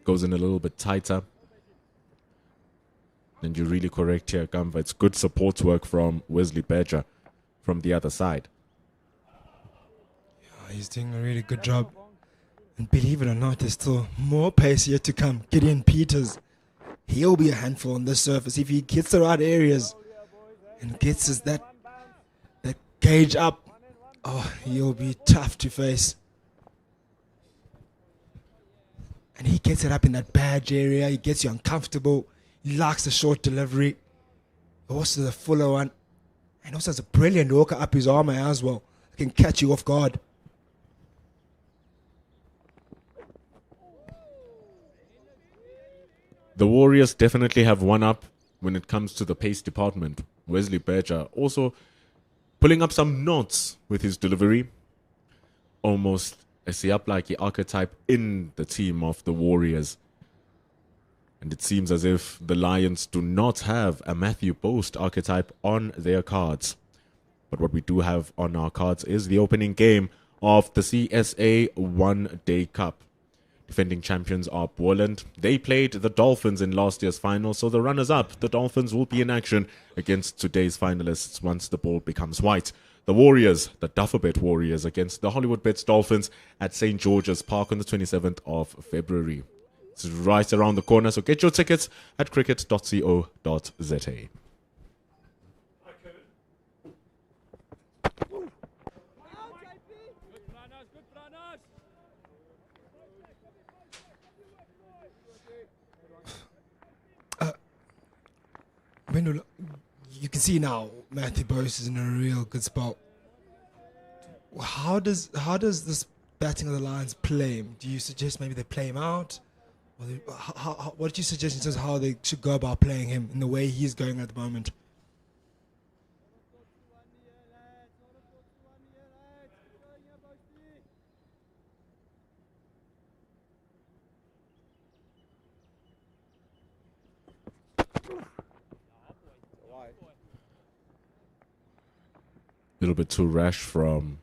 Goes in a little bit tighter. And you're really correct here, Gamva. It's good support work from Wesley Badger from the other side. Yeah, he's doing a really good job. And believe it or not, there's still more pace yet to come. Gideon Peters, he'll be a handful on this surface if he gets the right areas and gets that gauge up. Oh, he'll be tough to face. And he gets it up in that badge area. He gets you uncomfortable. He likes the short delivery. Also the fuller one. And also has a brilliant walker up his armor as well. Can catch you off guard. The Warriors definitely have one up when it comes to the pace department. Wesley Berger also pulling up some notes with his delivery. Almost a Siaplaki archetype in the team of the Warriors. And it seems as if the Lions do not have a Matthew Boast archetype on their cards. But what we do have on our cards is the opening game of the CSA One-Day Cup. Defending champions are Boland. They played the Dolphins in last year's final, so the runners-up, the Dolphins, will be in action against today's finalists once the ball becomes white. The Warriors, the Dafabet Warriors, against the Hollywood Bets Dolphins at St. George's Park on the 27th of February. It's right around the corner, so get your tickets at cricket.co.za. Wendell, you can see now Matthew Boast is in a real good spot. How does this batting of the Lions play him? Do you suggest maybe they play him out? Or what do you suggest in terms of how they should go about playing him in the way he's going at the moment? A little bit too rash from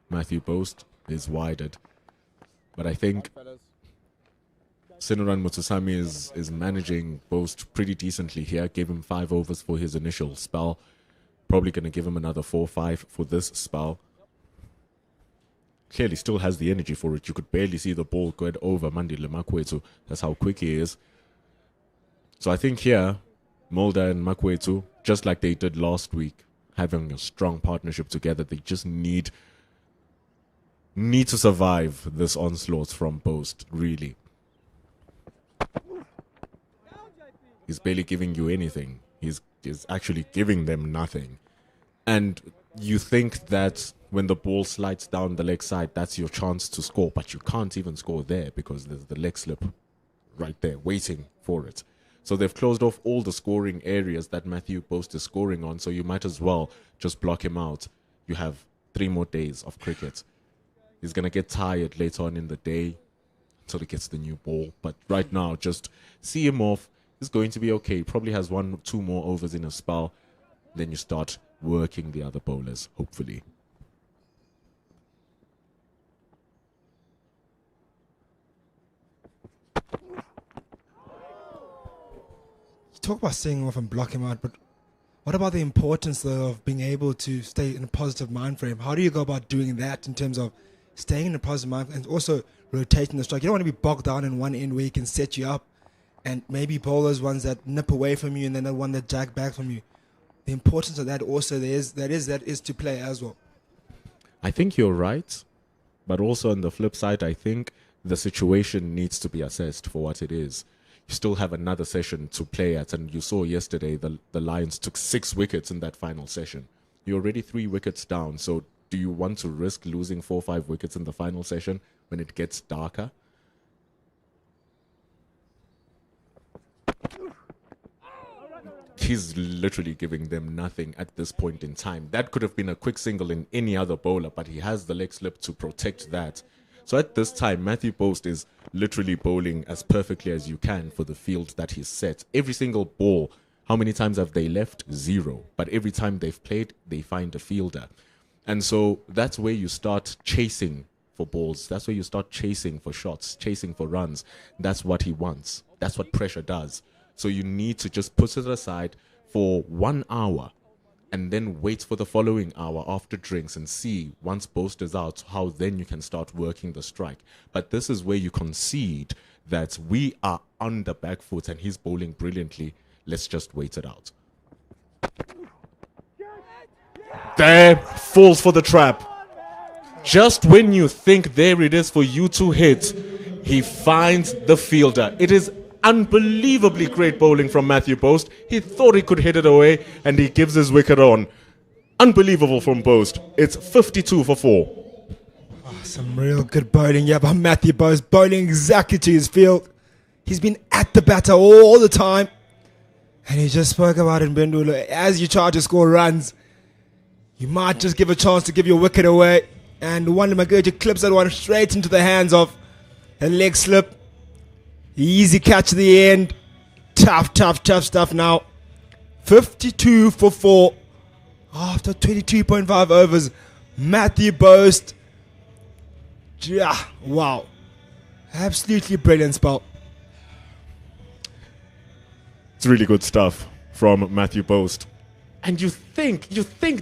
Matthew Boast is wided. But I think Sinoran Mutsasami is managing Boast pretty decently here. Gave him 5 overs for his initial spell. Probably going to give him another 4-5 for this spell. Clearly still has the energy for it. You could barely see the ball go over Mandile Makwetu. That's how quick he is. So I think here, Mulder and Makwetu, just like they did last week, having a strong partnership together, they just need to survive this onslaught from Boast, really. He's barely giving you anything. He's actually giving them nothing. And you think that when the ball slides down the leg side, that's your chance to score, but you can't even score there because there's the leg slip right there waiting for it. So they've closed off all the scoring areas that Matthew Boast is scoring on, so you might as well just block him out. You have 3 more days of cricket. He's going to get tired later on in the day until he gets the new ball. But right now, just see him off. He's going to be okay. Probably has 1-2 more overs in a spell. Then you start working the other bowlers, hopefully. Talk about staying off and block him out, but what about the importance though of being able to stay in a positive mind frame? How do you go about doing that in terms of staying in a positive mind and also rotating the strike? You don't want to be bogged down in one end where he can set you up and maybe bowl those ones that nip away from you and then the one that jag back from you. The importance of that also is to play as well. I think you're right, but also on the flip side, I think the situation needs to be assessed for what it is. You still have another session to play at, and you saw yesterday the Lions took 6 wickets in that final session. You're already 3 wickets down, so do you want to risk losing 4 or 5 wickets in the final session when it gets darker? He's literally giving them nothing at this point in time. That could have been a quick single in any other bowler, but he has the leg slip to protect that. So at this time, Matthew Boast is literally bowling as perfectly as you can for the field that he's set. Every single ball, how many times have they left? 0. But every time they've played, they find a fielder. And so that's where you start chasing for balls. That's where you start chasing for shots, chasing for runs. That's what he wants. That's what pressure does. So you need to just put it aside for 1 hour and then wait for the following hour after drinks and see, once Boast is out, how then you can start working the strike. But this is where you concede that we are on the back foot and he's bowling brilliantly. Let's just wait it out. There, falls for the trap. Just when you think there it is for you to hit, he finds the fielder. It is Unbelievably great bowling from Matthew Boast. He thought he could hit it away, and he gives his wicket on. Unbelievable from Boast. It's 52 for 4. Some real good bowling, yeah, by Matthew Boast, bowling exactly to his field. He's been at the batter all the time. And he just spoke about it, Bendula. As you try to score runs, you might just give a chance to give your wicket away. And Wanda McGurty clips that one straight into the hands of a leg slip. Easy catch at the end. Tough stuff now. 52 for 4. After 22.5 overs, Matthew Boast. Yeah, wow. Absolutely brilliant spell. It's really good stuff from Matthew Boast. And you think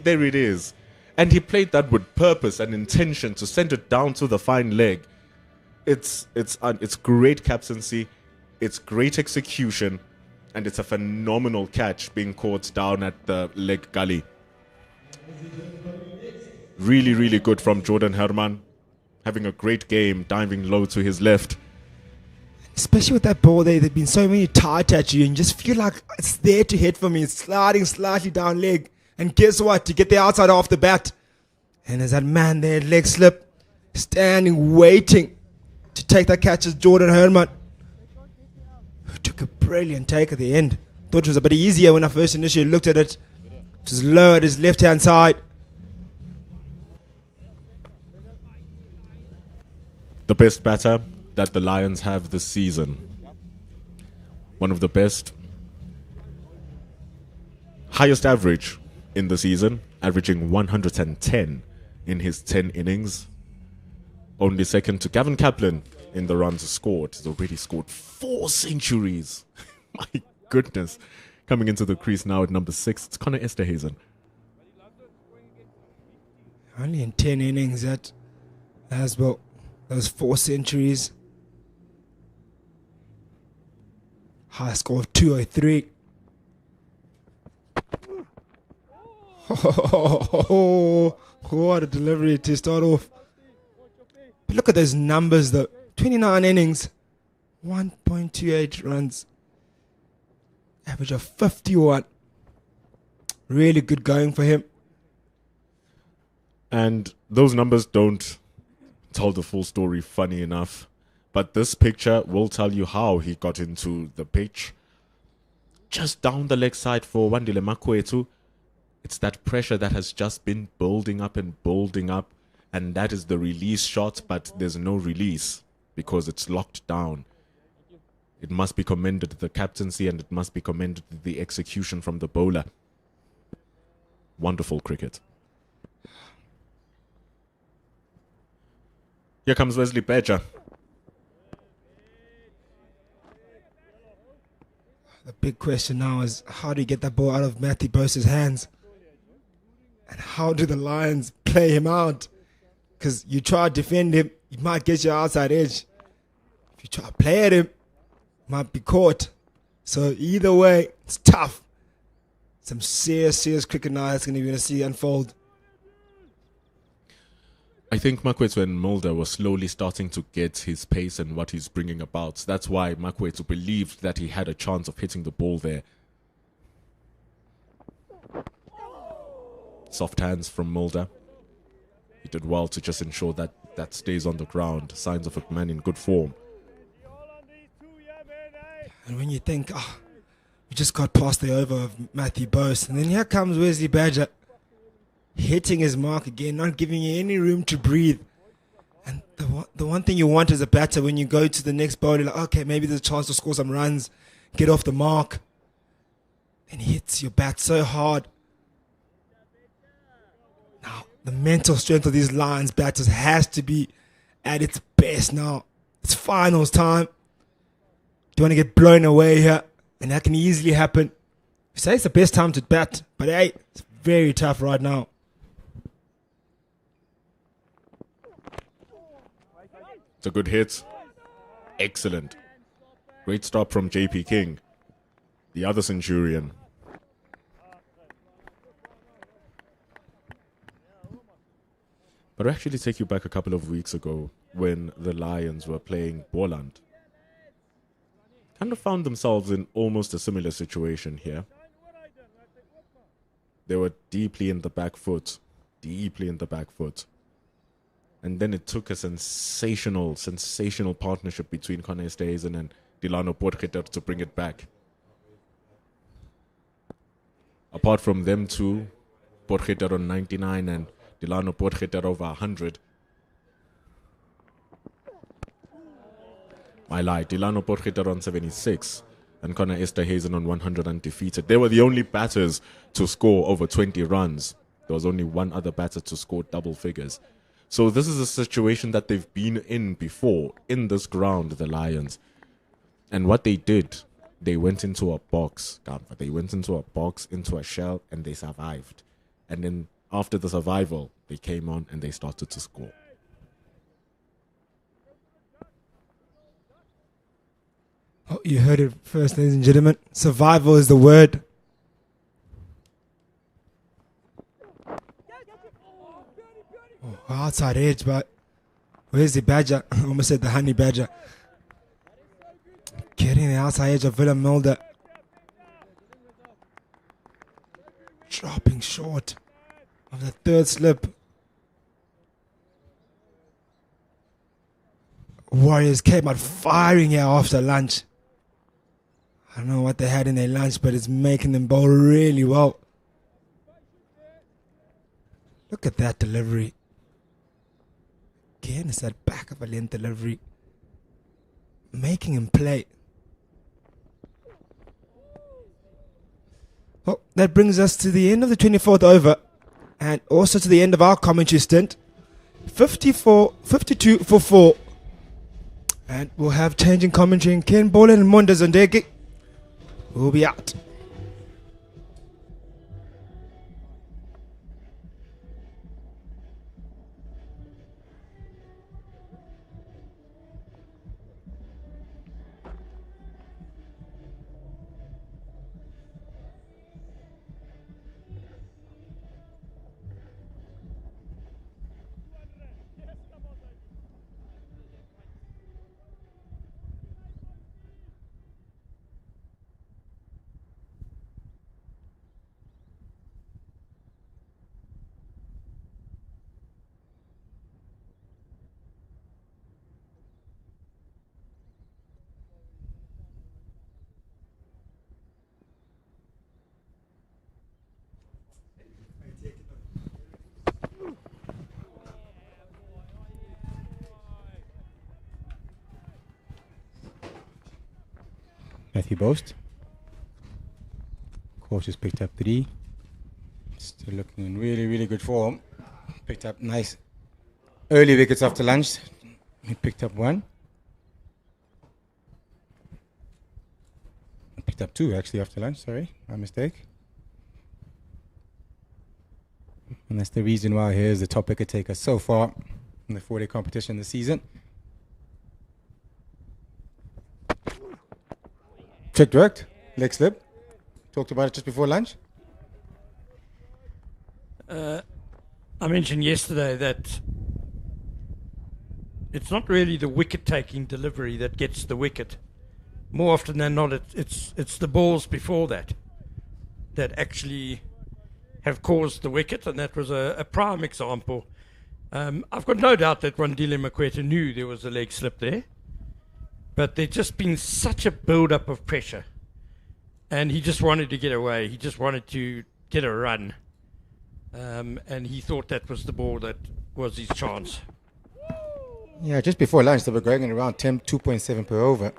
there it is. And he played that with purpose and intention to send it down to the fine leg. It's great captaincy, it's great execution, and it's a phenomenal catch being caught down at the leg gully. Really, really good from Jordan Herman. Having a great game, diving low to his left. Especially with that ball there, there've been so many tight at you, and you just feel like it's there to hit for me. It's sliding slightly down leg. And guess what? To get the outside off the bat. And there's that man there, leg slip, standing, waiting to take that catch as Jordan Herman, who took a brilliant take at the end. Thought it was a bit easier when I first initially looked at it. It was low at his left-hand side. The best batter that the Lions have this season. One of the best. Highest average in the season, averaging 110 in his 10 innings. Only second to Gavin Kaplan in the runs scored. He's already scored 4 centuries. My goodness. Coming into the crease now at number 6, it's Connor Esterhazen. Only in 10 innings that as well. Those 4 centuries. High score of 203. Oh, what a delivery to start off. But look at those numbers though. 29 innings, 1.28 runs, average of 51. Really good going for him. And those numbers don't tell the full story, funny enough. But this picture will tell you how he got into the pitch. Just down the leg side for Wandile Makwetu. It's that pressure that has just been building up. And that is the release shot, but there's no release because it's locked down. It must be commended the captaincy, and it must be commended the execution from the bowler. Wonderful cricket. Here comes Wesley Badger. The big question now is, how do you get that ball out of Matthew Bose's hands? And how do the Lions play him out? Because you try to defend him, he might get your outside edge. If you try to play at him, might be caught. So either way, it's tough. Some serious cricket now that's going to see unfold. I think Makwetu and Mulder were slowly starting to get his pace and what he's bringing about. That's why Makwetu believed that he had a chance of hitting the ball there. Soft hands from Mulder. He did well to just ensure that that stays on the ground. Signs of a man in good form. And when you think, we just got past the over of Matthew Bose, and then here comes Wesley Badger, hitting his mark again, not giving you any room to breathe. And the one thing you want as a batter when you go to the next bowler, like, okay, maybe there's a chance to score some runs, get off the mark. Then he hits your bat so hard. Now, the mental strength of these Lions batters has to be at its best now. It's finals time. Don't want to get blown away here, and that can easily happen. You say it's the best time to bat, but hey, it's very tough right now. It's a good hit. Excellent. Great stop from JP King, the other Centurion. But I actually take you back a couple of weeks ago when the Lions were playing Boland. kind of found themselves in almost a similar situation here. They were deeply in the back foot. And then it took a sensational partnership between Connor Esterhuizen and Delano Potgieter to bring it back. Apart from them two, Potgieter on 99 and Delano Potgieter over 100. I lied, Delano Potgieter on 76 and Connor Esterhuizen on 100 undefeated. They were the only batters to score over 20 runs. There was only one other batter to score double figures. So this is a situation that they've been in before, in this ground, the Lions. And what they did, they went into a box, they went into a box, into a shell, and they survived. And then after the survival, they came on and they started to score. Oh, you heard it first, ladies and gentlemen. Survival is the word. Oh, outside edge, but where's the badger? I almost said the honey badger. Getting the outside edge of Willem Mulder. Dropping short of the third slip. Warriors came out firing here after lunch. I don't know what they had in their lunch, but it's making them bowl really well. Look at that delivery. Again, it's that back of a length delivery. Making him play. Well, that brings us to the end of the 24th over. And also to the end of our commentary stint. 52 for 4. And we'll have changing commentary in Ken Boland and Monda Zondegi. We'll be out. Matthew Boast. Coach has picked up 3. Still looking in really, really good form. Picked up nice early wickets after lunch. He picked up 1. Picked up 2 actually after lunch, sorry, my mistake. And that's the reason why he is the top wicket taker so far in the 4-day competition this season. Trick worked, leg slip. Talked about it just before lunch. I mentioned yesterday that it's not really the wicket-taking delivery that gets the wicket. More often than not, it's the balls before that actually have caused the wicket, and that was a prime example. I've got no doubt that Rondile Mokwetla knew there was a leg slip there, but there'd just been such a build-up of pressure, and he just wanted to get away. He just wanted to get a run, and he thought that was the ball that was his chance. Yeah, just before lunch, they were going at around 2.7 per over,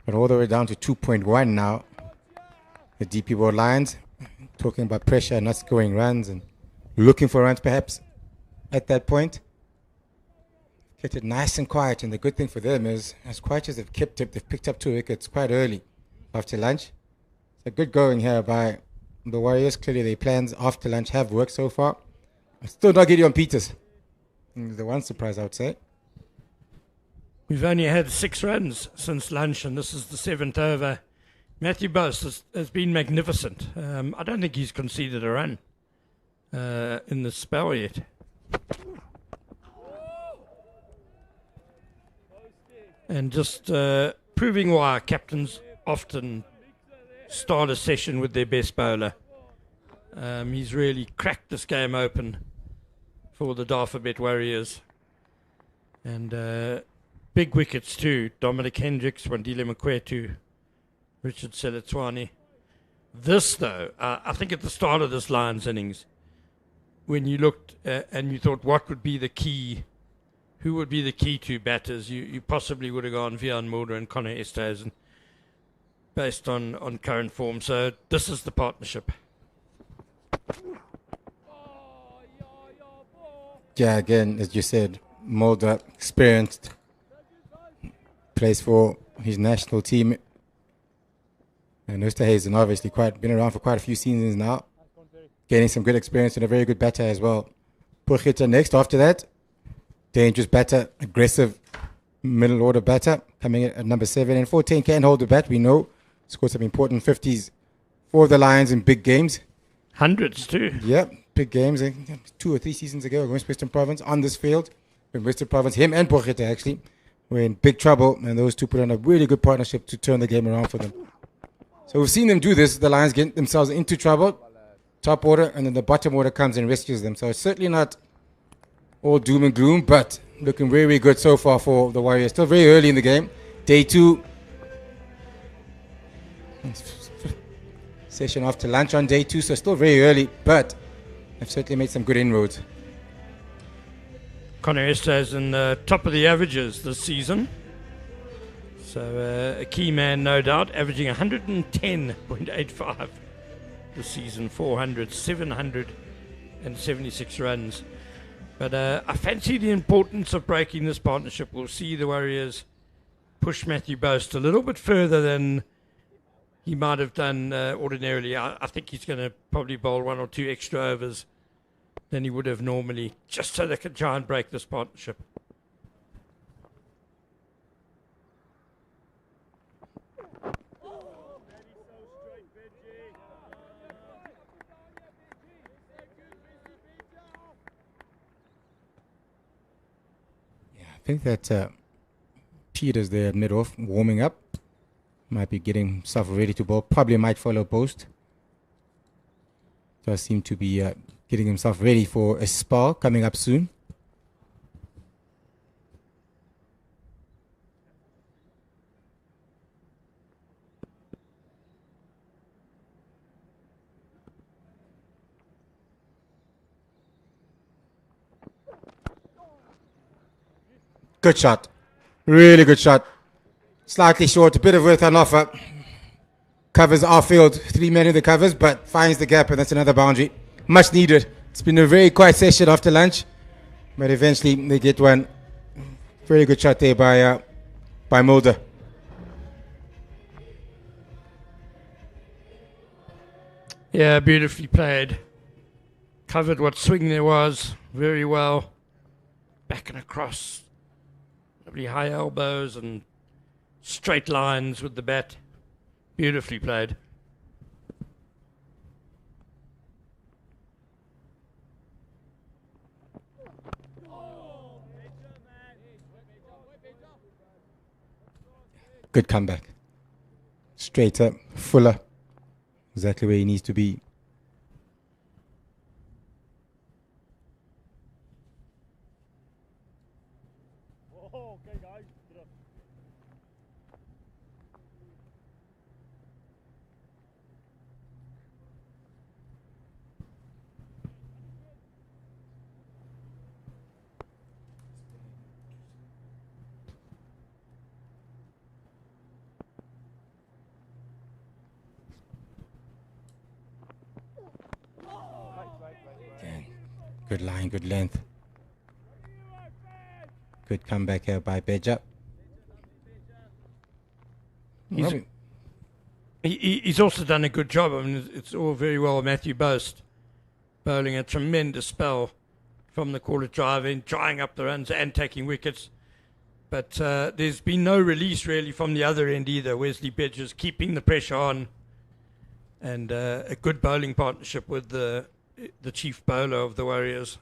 but all the way down to 2.1 now. The DP World Lions talking about pressure, not scoring runs, and looking for runs perhaps at that point. Kept it nice and quiet, and the good thing for them is, as quiet as they've kept it, they've picked up 2 wickets quite early after lunch. It's a good going here by the Warriors. Clearly their plans after lunch have worked so far. Still not Gideon Peters. The one surprise, I would say. We've only had 6 runs since lunch, and this is the 7th over. Matthew Boast has been magnificent. I don't think he's conceded a run in the spell yet. And just proving why captains often start a session with their best bowler. He's really cracked this game open for the Dafabet Warriors. And big wickets too. Dominic Hendricks, Wandile Mkwetu, Richard Seletswani. This, though, I think at the start of this Lions innings, when you looked and you thought what would be the key, who would be the key two batters, you possibly would have gone Vian Mulder and Connor Esterhuizen based on current form. So this is the partnership. Yeah, again, as you said, Mulder, experienced, plays for his national team. And Esterhuizen obviously been around for quite a few seasons now, gaining some good experience and a very good batter as well. Purchita next after that. Dangerous batter, aggressive middle order batter, coming in at number 7. And 14 can hold the bat, we know. Scored some important 50s for the Lions in big games. Hundreds too. Yep, big games. 2 or 3 seasons ago against Western Province on this field. In Western Province, him and Purchita actually were in big trouble. And those two put on a really good partnership to turn the game around for them. So we've seen them do this. The Lions get themselves into trouble. Top order, and then the bottom order comes and rescues them. So it's certainly not all doom and gloom, but looking very, very good so far for the Warriors. Still very early in the game. Day 2. Session after lunch on day 2, so still very early, but they've certainly made some good inroads. Connor Esterhuizen top of the averages this season. So a key man, no doubt, averaging 110.85 this season, 776 runs. But I fancy the importance of breaking this partnership. We'll see the Warriors push Matthew Boast a little bit further than he might have done ordinarily. I think he's going to probably bowl 1 or 2 extra overs than he would have normally, just so they can try and break this partnership. I think that Peter's there mid-off, warming up. Might be getting himself ready to bowl. Probably might follow Boast. Does seem to be getting himself ready for a spell coming up soon. Good shot. Really good shot. Slightly short, a bit of width on offer. Covers our field. 3 men in the covers, but finds the gap, and that's another boundary. Much needed. It's been a very quiet session after lunch, but eventually they get one. Very good shot there by Mulder. Yeah, beautifully played. Covered what swing there was very well. Back and across. Lovely high elbows and straight lines with the bat. Beautifully played. Good comeback. Straight up, fuller. Exactly where he needs to be. Okay, guys. Good line, good length. Good comeback here by Beja. He's also done a good job. I mean, it's all very well Matthew Boast bowling a tremendous spell from the corner drive in, drying up the runs and taking wickets. But there's been no release really from the other end either. Wesley Bedges keeping the pressure on, and a good bowling partnership with the chief bowler of the Warriors.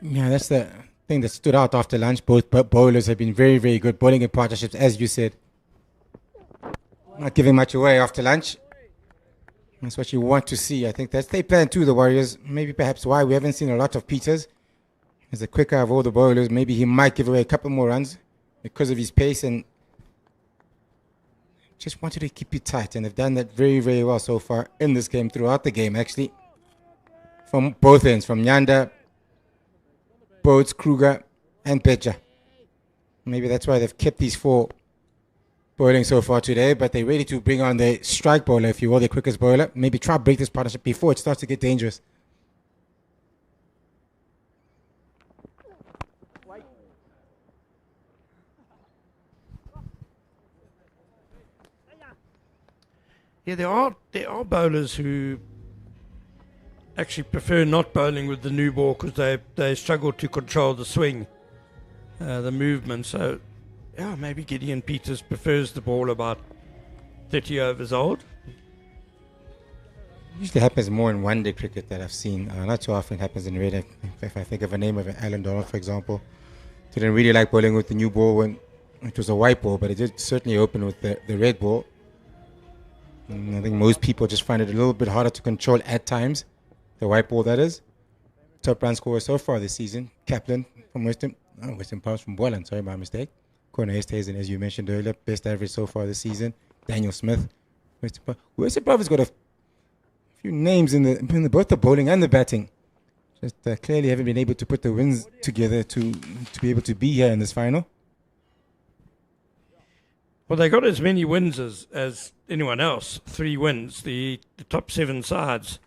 Yeah, that's the thing that stood out after lunch. Both bowlers have been very, very good bowling in partnerships, as you said. Not giving much away after lunch. That's what you want to see. I think that's their plan too, the Warriors. Maybe perhaps why we haven't seen a lot of Peters. He's the quicker of all the bowlers. Maybe he might give away a couple more runs because of his pace, and just wanted to keep it tight. And they've done that very, very well so far in this game, throughout the game actually. From both ends, from Nyanda, Boats, Kruger, and Pecha. Maybe that's why they've kept these 4 bowling so far today, but they're ready to bring on the strike bowler, if you will, the quickest bowler. Maybe try to break this partnership before it starts to get dangerous. Yeah, there are bowlers who actually prefer not bowling with the new ball because they struggle to control the swing, the movement. So, yeah, maybe Gideon Peters prefers the ball about 30 overs old. Usually happens more in one-day cricket that I've seen. Not too often happens in red. If I think of a name of Alan Donald, for example, didn't really like bowling with the new ball when it was a white ball, but it did certainly open with the red ball. And I think most people just find it a little bit harder to control at times, the white ball that is. Top run scorer so far this season, Kaplan from Western Province from Boland, sorry, my mistake. Corner Easthuizen, as you mentioned earlier, best average so far this season. Daniel Smith, Western Province got a few names in both the bowling and the batting. Just clearly haven't been able to put the wins together to be able to be here in this final. Well, they got as many wins as anyone else. 3 wins. The top 7 sides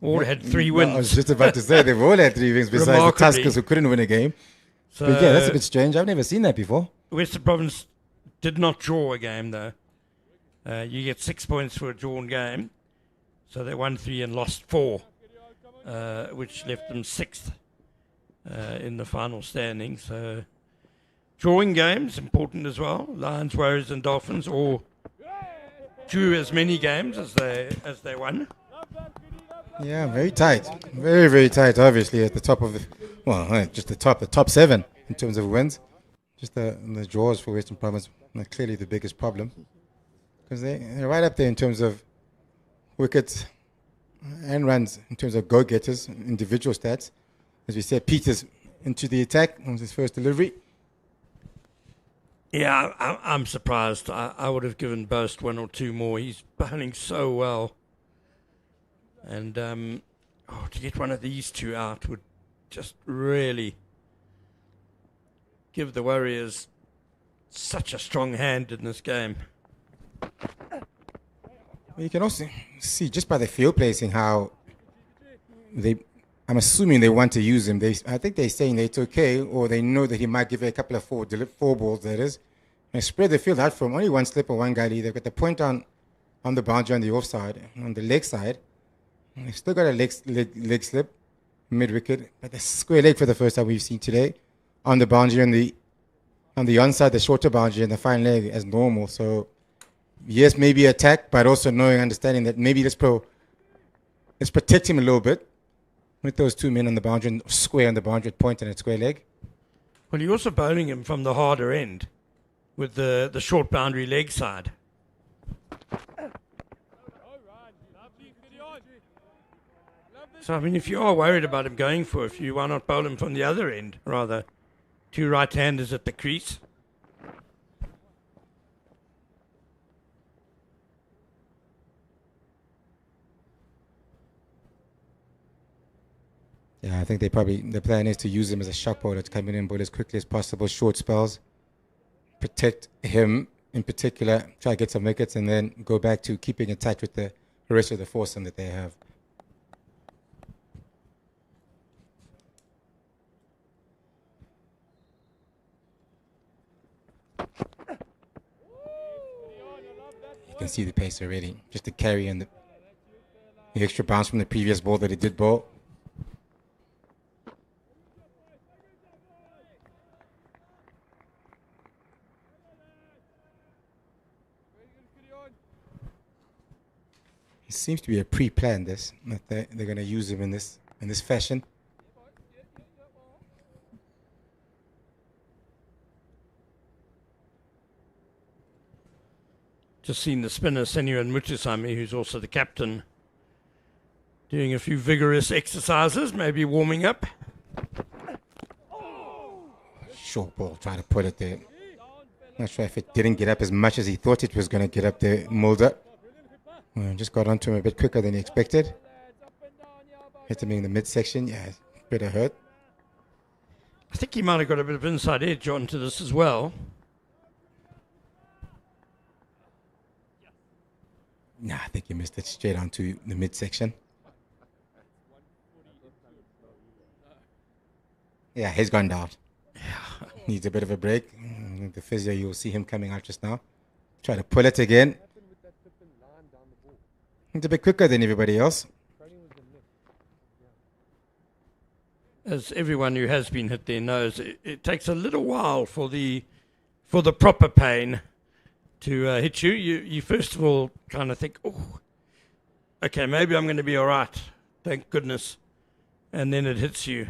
all had 3 wins. I was just about to say they've all had 3 wins besides the Tuskers who couldn't win a game. So but yeah, that's a bit strange. I've never seen that before. Western Province did not draw a game though. You get 6 points for a drawn game. So they won 3 and lost 4, which left them 6th in the final standing. So drawing games important as well. Lions, Warriors, and Dolphins all drew as many games as they won. Yeah, very tight, very, very tight. Obviously, at the top of just the top 7 in terms of wins. Just the draws for Western Province are clearly the biggest problem because they're right up there in terms of wickets and runs, in terms of go-getters, individual stats. As we said, Peters into the attack on his first delivery. Yeah, I'm surprised. I would have given Boast 1 or 2 more. He's bowling so well. And to get one of these 2 out would just really give the Warriors such a strong hand in this game. You can also see just by the field placing how I'm assuming they want to use him. I think they're saying that it's okay, or they know that he might give it a couple of 4 balls, that is. And spread the field out from only 1 slip or 1 gully. They've got the point on the boundary on the offside, on the leg side. And they've still got a leg slip, mid-wicket. But the square leg for the first time we've seen today. On the boundary, on the onside, the shorter boundary, and the fine leg as normal. So, yes, maybe attack, but also understanding that maybe let's protect him a little bit with those 2 men on the boundary, and square on the boundary, point and a square leg. Well, you're also bowling him from the harder end with the short boundary leg side. So, I mean, if you are worried about him going for a few, why not bowl him from the other end, rather? 2 right-handers at the crease. Yeah, I think the plan is to use him as a shock bowler to come in and bowl as quickly as possible, short spells, protect him in particular, try to get some wickets, and then go back to keeping in touch with the rest of the foursome that they have. You can see the pace already, just the carry and the extra bounce from the previous ball that he did bowl. It seems to be a pre-planned that they're going to use him in this fashion. Just seen the spinner, Senua Mutusami, who's also the captain, doing a few vigorous exercises, maybe warming up. Short ball, trying to put it there. Not sure if it didn't get up as much as he thought it was going to get up there, Mulder. Just got onto him a bit quicker than he expected. Hit him in the midsection, yeah, bit of hurt. I think he might have got a bit of inside edge onto this as well. Nah, I think he missed it straight onto the midsection. Yeah, he's gone down. Yeah. Needs a bit of a break. The physio, you'll see him coming out just now. Try to pull it again. He's a bit quicker than everybody else. As everyone who has been hit there knows, it takes a little while for the proper pain to hit you. You first of all kind of think, oh, okay, maybe I'm going to be all right. Thank goodness. And then it hits you.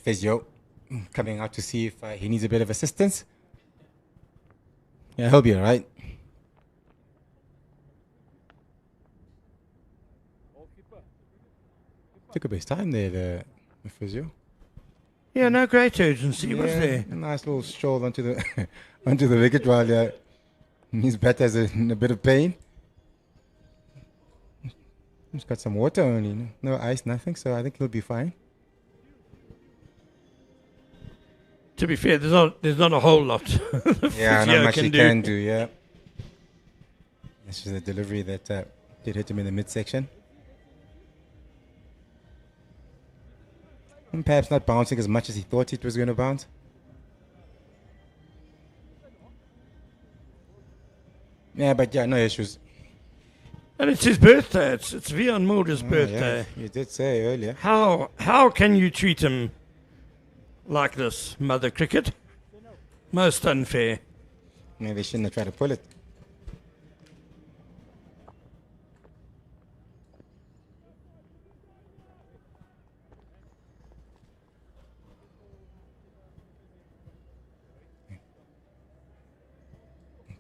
Physio coming out to see if he needs a bit of assistance. Yeah, he'll be all right. Took a bit of time there, the physio. Yeah, no great urgency, was there? A nice little stroll onto the onto the wicket while his bat has a bit of pain. He's got some water only, no ice, nothing, so I think he'll be fine. To be fair, there's not a whole lot. Yeah, not much he can do, yeah. This is the delivery that did hit him in the midsection. And perhaps not bouncing as much as he thought it was going to bounce. Yeah, but yeah, no issues. And it's his birthday. It's Vian Mulder's birthday. Yeah, you did say earlier. How can you treat him like this, Mother Cricket? Most unfair. Maybe they shouldn't have tried to pull it.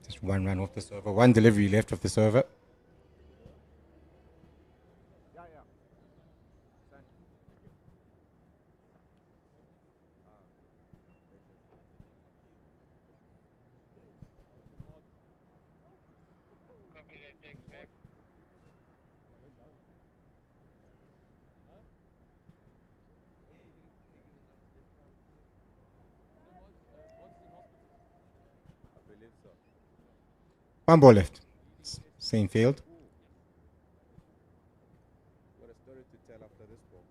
Just one run off the server, one delivery left of the server. One ball left. Same field. What a story to tell after this ball.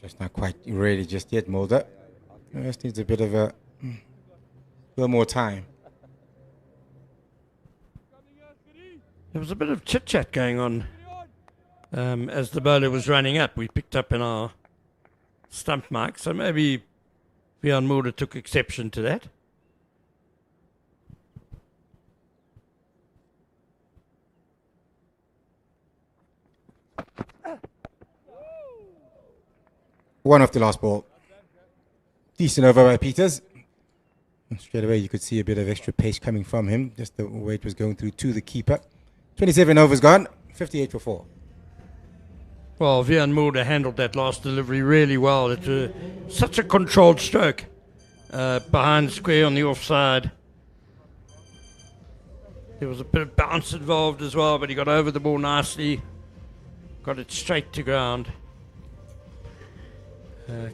Just not quite ready just yet, Mulder. Just needs a bit of a little more time. There was a bit of chit-chat going on as the bowler was running up. We picked up in our stump mark, so maybe Vian Mulder took exception to that. One off the last ball. Decent over by Peters. And straight away you could see a bit of extra pace coming from him. Just the way it was going through to the keeper. 27 overs gone. 58 for 4. Well, Vian Mulder handled that last delivery really well. It was such a controlled stroke. Behind square on the offside. There was a bit of bounce involved as well, but he got over the ball nicely. Got it straight to ground.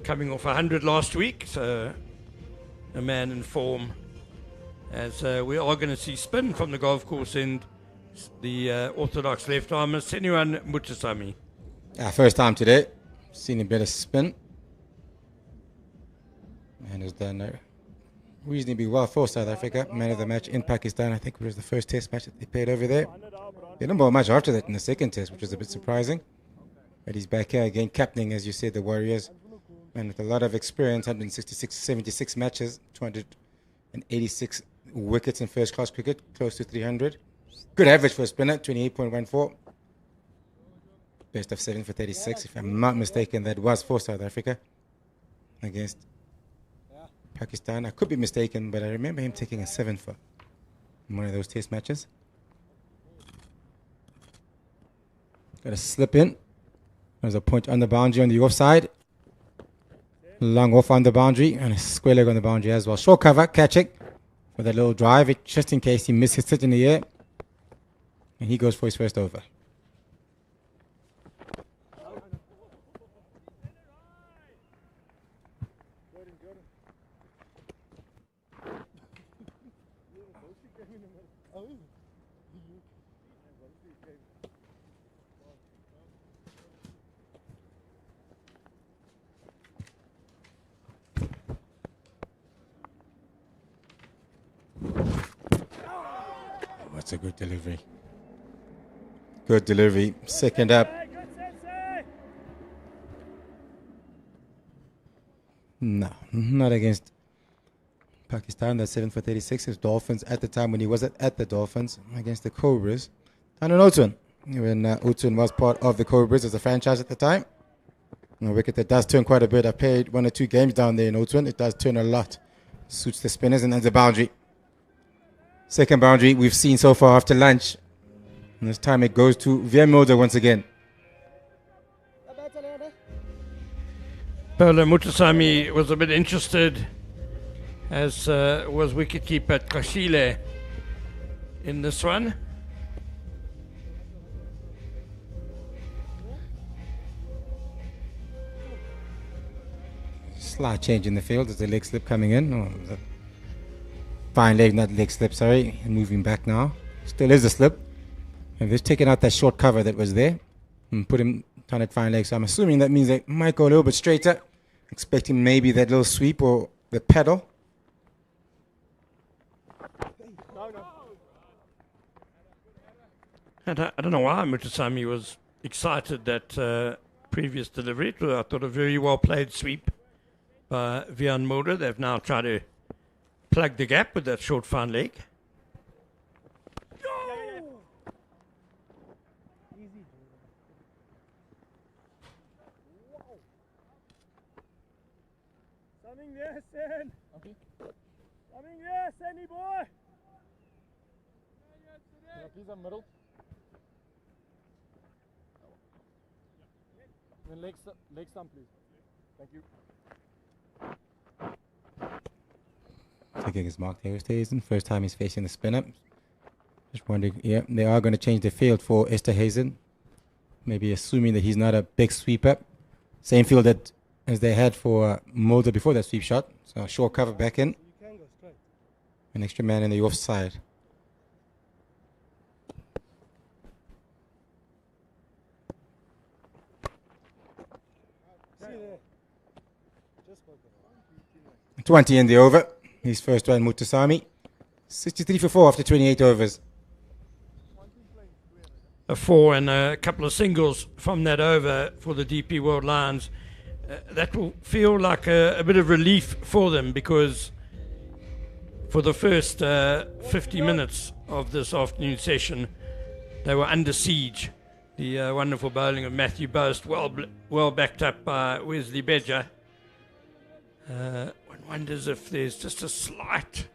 Coming off 100 last week, so a man in form. As we are going to see spin from the golf course end, the orthodox left armer, Senua Mutusami. First time today. Seen a bit of spin. And has done reasonably well for South Africa. Man of the match in Pakistan. I think it was the first test match that they played over there. They didn't bowl much after that in the second test, which was a bit surprising. But he's back here again, captaining, as you said, the Warriors. And with a lot of experience, 166, 76 matches, 286 wickets in first class cricket, close to 300. Good average for a spinner, 28.14. Best of 7 for 36. If I'm not mistaken, that was for South Africa against Pakistan. I could be mistaken, but I remember him taking a 7 for in one of those test matches. Got a slip in. There's a point on the boundary on the offside. Long off on the boundary and a square leg on the boundary as well. Short cover, catch it for that little drive, just in case he misses it in the air. And he goes for his first over. That's a good delivery. Good delivery. Second up. No, not against Pakistan. That's 7 for 36. His Dolphins at the time when he was at the Dolphins against the Cobras. And in Otun, when Otun was part of the Cobras as a franchise at the time. A wicket that does turn quite a bit. I played 1 or 2 games down there in Otun. It does turn a lot. Suits the spinners, and that's a boundary. Second boundary we've seen so far after lunch. And this time it goes to Viermulder once again. Paolo Mutasamy was a bit interested, as was wicketkeeper Kashile in this one. Slight change in the field. There's a leg slip coming in. Oh, fine leg, not leg slip, sorry. And moving back now. Still is a slip. And they've taken out that short cover that was there and put him on that fine leg. So I'm assuming that means they might go a little bit straighter. Expecting maybe that little sweep or the pedal. And I don't know why Mutasamy was excited that previous delivery. I thought a very well played sweep by Viermulder. They've now tried to plug the gap with that short fine leg. Something there, Sen. Okay. Something there, Senny boy. Please on middle. Then leg stump, please. Thank you. Taking his mark there, Hazen. First time he's facing the spinner. Just wondering, yeah, they are going to change the field for Esterhuizen. Maybe assuming that he's not a big sweeper. Same field that as they had for Mulder before that sweep shot. So short cover back in. An extra man in the offside. Just 20 in the over. His first one, Mutasamy. 63 for 4 after 28 overs. A 4 and a couple of singles from that over for the DP World Lions. That will feel like a bit of relief for them, because for the first 50 minutes of this afternoon session, they were under siege. The wonderful bowling of Matthew Boast, well backed up by Wesley Bedger. One wonders if there's just a slight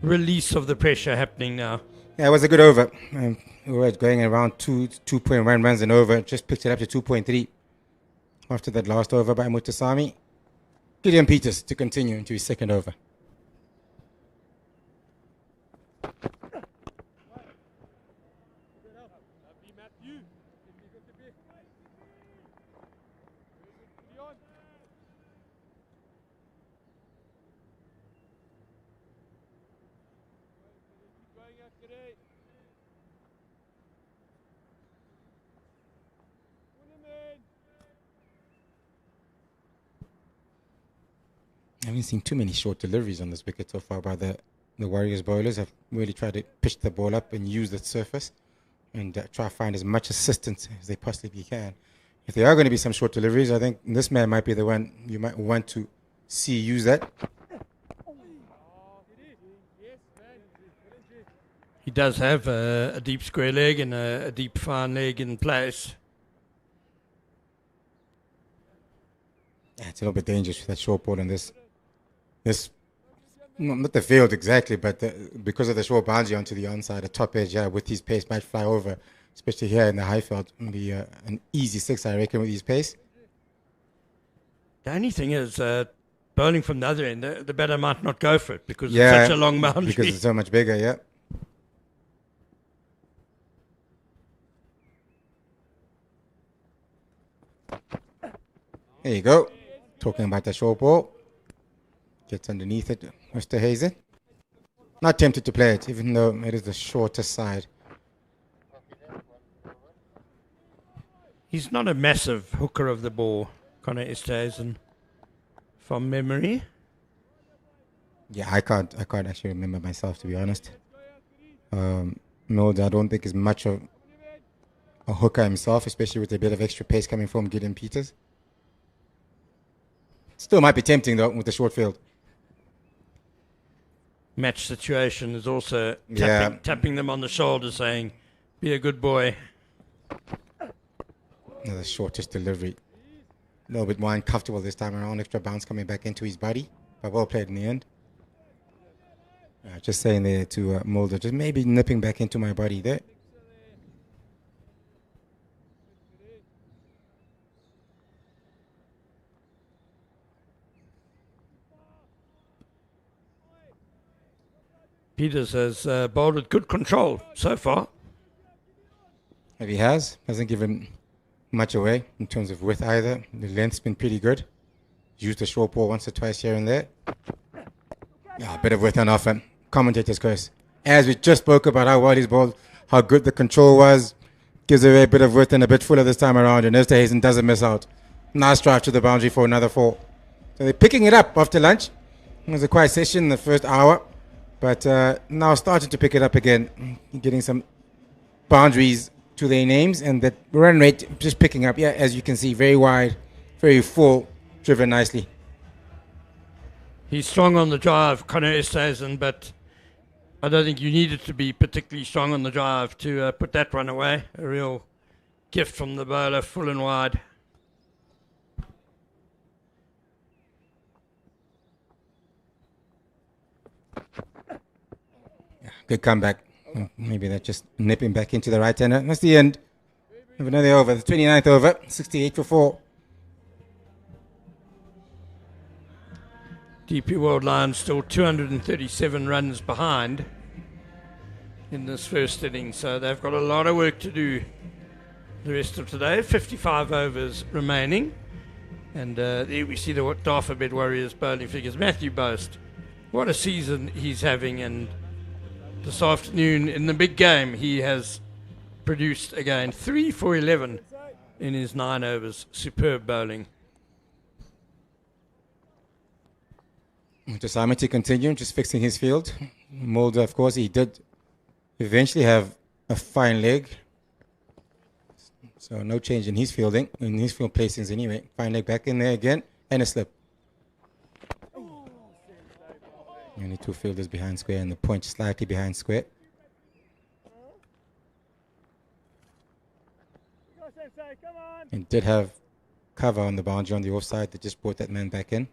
release of the pressure happening now. Yeah, it was a good over. We were going around 2.1 runs and over. Just picked it up to 2.3 after that last over by Mutasamy. Gideon Peters to continue into his second over. I haven't seen too many short deliveries on this wicket so far by the Warriors bowlers. Have really tried to pitch the ball up and use the surface and try to find as much assistance as they possibly can. If there are going to be some short deliveries, I think this man might be the one you might want to see use that. He does have a deep square leg and a deep fine leg in place. Yeah, it's a little bit dangerous with that short ball on this, not the field exactly, but because of the short boundary onto the onside, the top edge, yeah, with his pace might fly over, especially here in the high field. Be an easy 6, I reckon, with his pace. The only thing is, bowling from the other end, the batter might not go for it because it's such a long boundary. Because it's so much bigger, yeah. There you go. Talking about the short ball. Gets underneath it, Mr. Hazen. Not tempted to play it, even though it is the shorter side. He's not a massive hooker of the ball, Connor Esterhuizen, from memory. Yeah, I can't actually remember myself, to be honest. Mills, I don't think is much of a hooker himself, especially with a bit of extra pace coming from Gideon Peters. Still might be tempting though with the short field. Match situation is also Yeah. tapping them on the shoulder, saying, "Be a good boy." Another shortest delivery. A little bit more uncomfortable this time around. Extra bounce coming back into his body, but well played in the end. Just saying there to Mulder, just maybe nipping back into my body there. Peters has bowled with good control so far. If he hasn't given much away in terms of width either. The length's been pretty good. Used the short ball once or twice here and there. Yeah, a bit of width on offer. Commentator's curse. As we just spoke about how well he's bowled, how good the control was, gives away a bit of width and a bit fuller this time around, and Esterhuizen doesn't miss out. Nice drive to the boundary for another 4. So they're picking it up after lunch. It was a quiet session in the first hour, but now starting to pick it up again, getting some boundaries to their names, and the run rate just picking up. Yeah, as you can see, very wide, very full, driven nicely. He's strong on the drive, Connor Esterhuizen, but I don't think you needed to be particularly strong on the drive to put that one away. A real gift from the bowler, full and wide. Yeah, good comeback. Maybe that's just nipping back into the right hander. That's the end of another over, the 29th over, 68 for 4. DP World Lions still 237 runs behind in this first inning, so they've got a lot of work to do the rest of today. 55 overs remaining, and there we see the Dafabet Warriors bowling figures. Matthew Boast, what a season he's having, and this afternoon in the big game he has produced again 3 for 11 in his 9 overs. Superb bowling. To Simon to continue, just fixing his field. Mulder, of course, he did eventually have a fine leg. So no change in his fielding, in his field placings anyway. Fine leg back in there again, and a slip. Only 2 fielders behind square, and the point slightly behind square. And did have cover on the boundary on the offside that just brought that man back in.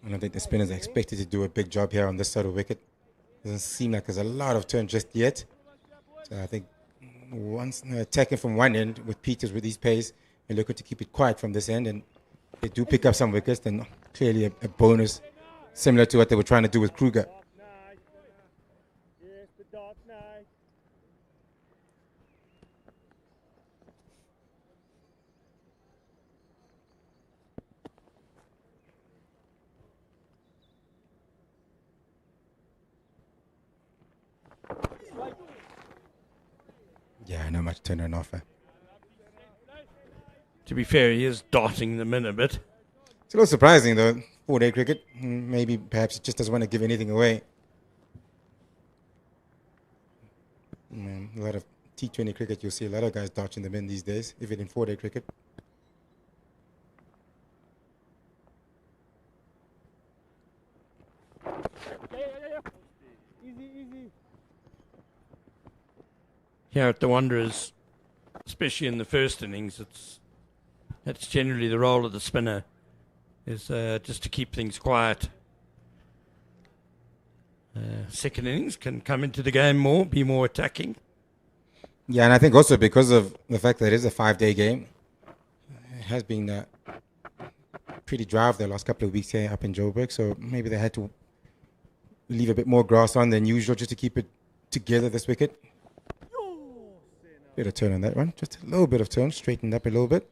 I don't think the spinners are expected to do a big job here on this side of the wicket. Doesn't seem like there's a lot of turn just yet. So I think once attacking from one end with Peters with his pace, they're looking to keep it quiet from this end, and they do pick up some wickets, then clearly a bonus similar to what they were trying to do with Kruger. Yeah, not much turn on offer. To be fair, he is darting them in a bit. It's a little surprising though, 4-day cricket. Maybe perhaps it just doesn't want to give anything away. A lot of T20 cricket, you'll see a lot of guys dodging them in these days, even in 4-day cricket. here at the Wanderers, especially in the first innings, that's generally the role of the spinner, is just to keep things quiet. Second innings can come into the game more, be more attacking. Yeah, and I think also because of the fact that it is a 5-day game, it has been pretty dry over the last couple of weeks here up in Joburg, so maybe they had to leave a bit more grass on than usual just to keep it together this wicket. Bit of turn on that one, just a little bit of turn, straightened up a little bit.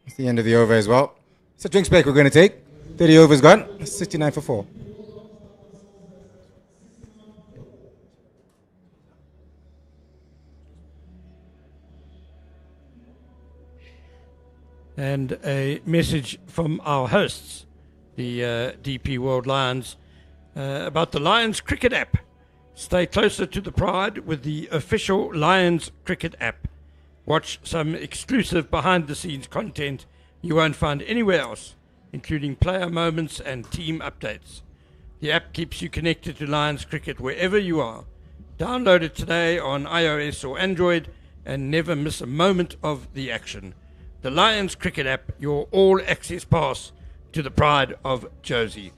It's the end of the over as well. It's a drinks break we're going to take. 30 overs gone, 69 for 4. And a message from our hosts, the DP World Lions, about the Lions Cricket app. Stay closer to the pride with the official Lions Cricket app. Watch some exclusive behind-the-scenes content you won't find anywhere else, including player moments and team updates. The app keeps you connected to Lions Cricket wherever you are. Download it today on iOS or Android and never miss a moment of the action. The Lions Cricket app, your all-access pass to the pride of Josie.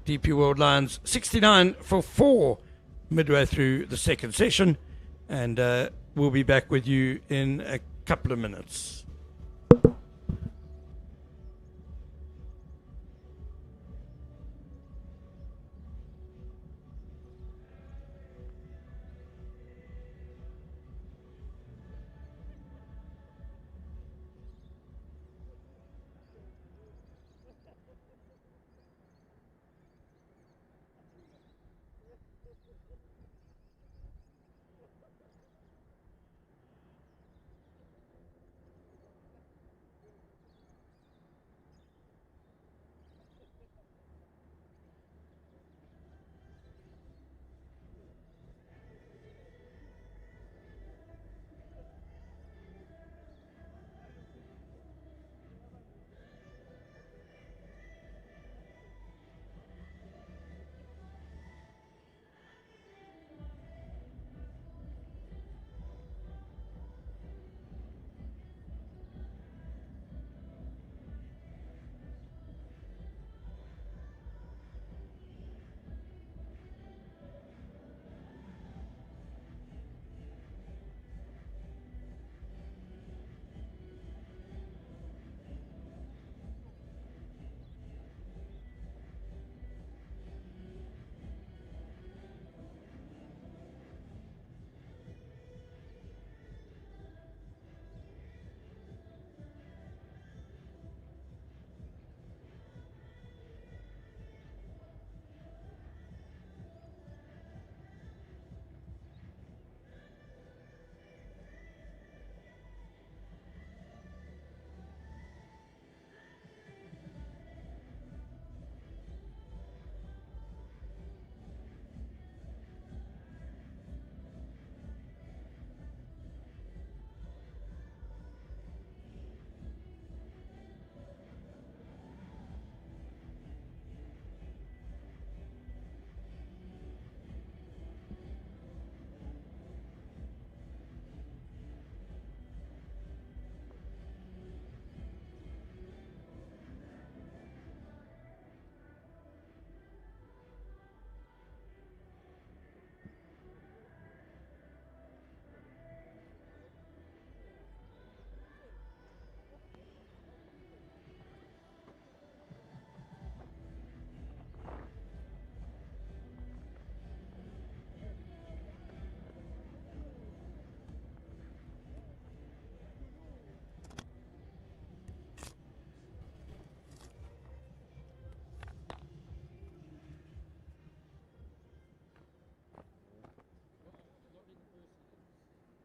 DP World Lions 69 for 4 midway through the second session, and we'll be back with you in a couple of minutes.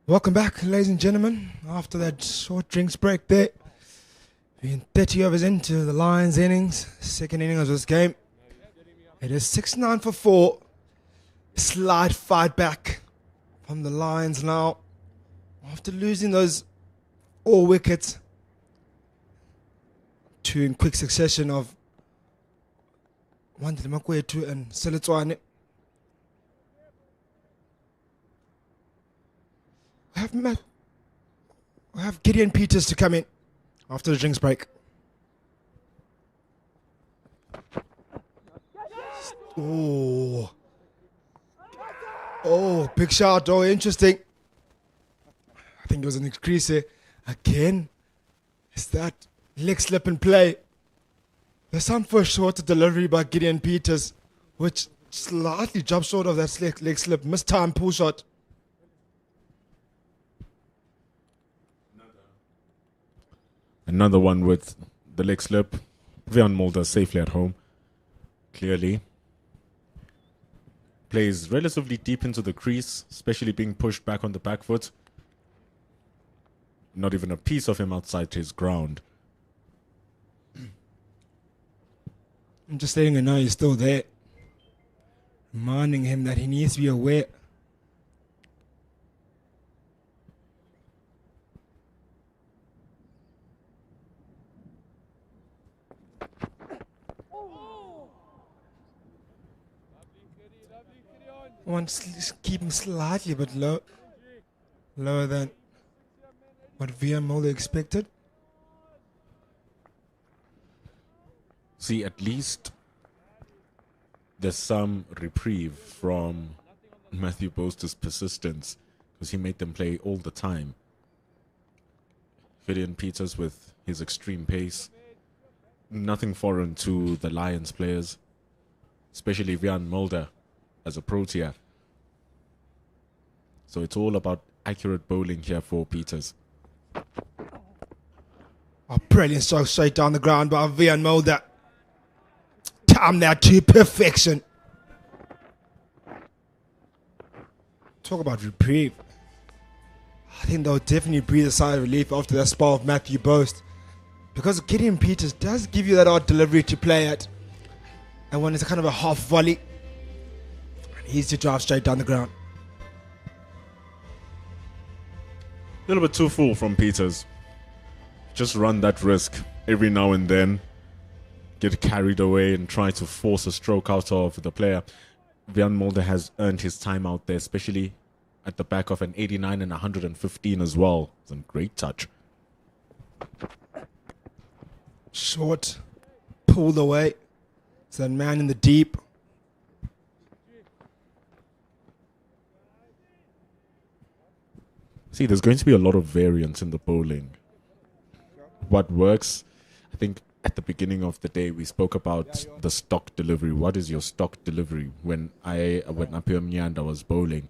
Welcome back, ladies and gentlemen. After that short drinks break there, being 30 overs into the Lions innings, second inning of this game. It is 6-9 for 4. Slight fight back from the Lions now. After losing those all wickets, two in quick succession of Wandile Makwetu and Seletswane. We have Gideon Peters to come in after the drinks break. Oh. Oh, big shot. Oh, interesting. I think it was an increase here. Again, is that leg slip in play? There's some for shorter delivery by Gideon Peters, which slightly dropped short of that leg slip. Missed time pull shot. Another one with the leg slip. Vian Mulder safely at home. Clearly. Plays relatively deep into the crease, especially being pushed back on the back foot. Not even a piece of him outside his ground. I'm just letting him know he's still there. Reminding him that he needs to be aware. Want to keep him slightly but lower than what Vian Mulder expected. See, at least there's some reprieve from Matthew Boast's persistence, because he made them play all the time. Gideon Peters with his extreme pace. Nothing foreign to the Lions players, especially Vian Mulder as a Protea. So it's all about accurate bowling here for Peters. A brilliant stroke straight down the ground by Vian Mulder. Timed that to perfection. Talk about reprieve. I think they'll definitely breathe a sigh of relief after that spell of Matthew Boast, because Gideon Peters does give you that odd delivery to play at, and when it's kind of a half volley, he's to drive straight down the ground. A little bit too full from Peters. Just run that risk every now and then. Get carried away and try to force a stroke out of the player. Vian Mulder has earned his time out there, especially at the back of an 89 and 115 as well. It's a great touch. Short, pulled away. It's that man in the deep. See, there's going to be a lot of variance in the bowling. What works, I think at the beginning of the day, we spoke about the stock delivery. What is your stock delivery? When Apio Mnyanda was bowling,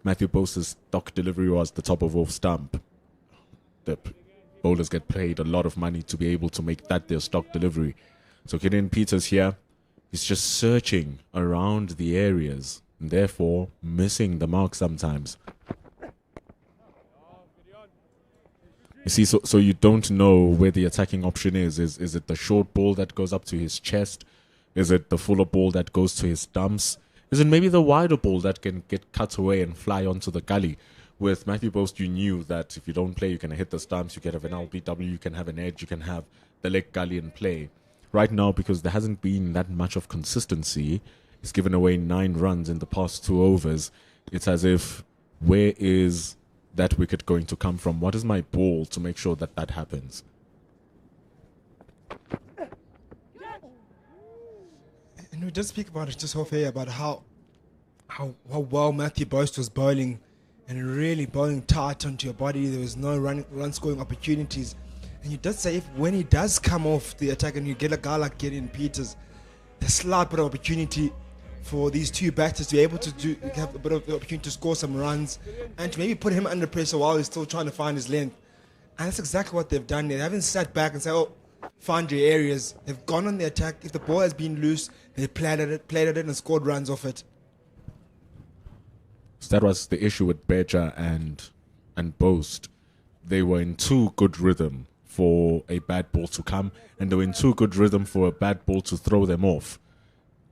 Matthew Boast's stock delivery was the top of off stump. The bowlers get paid a lot of money to be able to make that their stock delivery. So Gideon Peters here is just searching around the areas and therefore missing the mark sometimes. You see, so you don't know where the attacking option is. Is it the short ball that goes up to his chest? Is it the fuller ball that goes to his stumps? Is it maybe the wider ball that can get cut away and fly onto the gully? With Matthew Boast, you knew that if you don't play, you can hit the stumps, you can have an LBW, you can have an edge, you can have the leg gully in play. Right now, because there hasn't been that much of consistency, he's given away 9 runs in the past 2 overs. It's as if, where is that wicket going to come from? What is my ball to make sure that that happens? And we just speak about it just off here about how well Matthew Boast was bowling, and really bowling tight onto your body. There was no run scoring opportunities. And you did say if when he does come off the attack and you get a guy like Gideon Peters, there's a slight bit of opportunity for these two batters to be able to have a bit of the opportunity to score some runs and to maybe put him under pressure while he's still trying to find his length. And that's exactly what they've done. They haven't sat back and said, oh, find your areas. They've gone on the attack. If the ball has been loose, they played at it and scored runs off it. So that was the issue with Beja and Boast. They were in too good rhythm for a bad ball to come, and they were in too good rhythm for a bad ball to throw them off.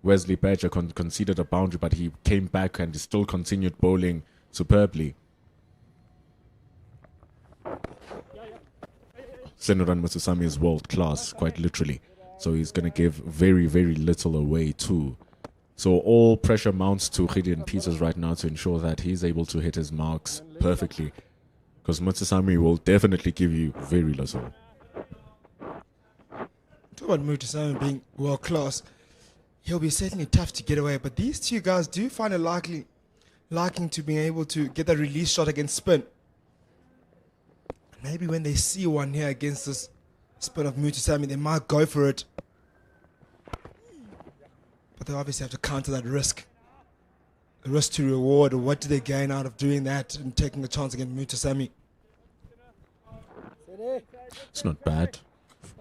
Wesley Beja conceded a boundary, but he came back and he still continued bowling superbly. Senuran Masusami is world class, quite literally. So he's going to give very, very little away too. So all pressure mounts to Gideon Peters right now to ensure that he's able to hit his marks perfectly. Because Mutsami will definitely give you very little. Talk about Mutasami being world class. He'll be certainly tough to get away, but these two guys do find it liking to being able to get that release shot against spin. Maybe when they see one here against this spin of Mutasami, they might go for it. But they obviously have to counter that risk. The risk to reward, or what do they gain out of doing that and taking a chance against Mutasami? It's not bad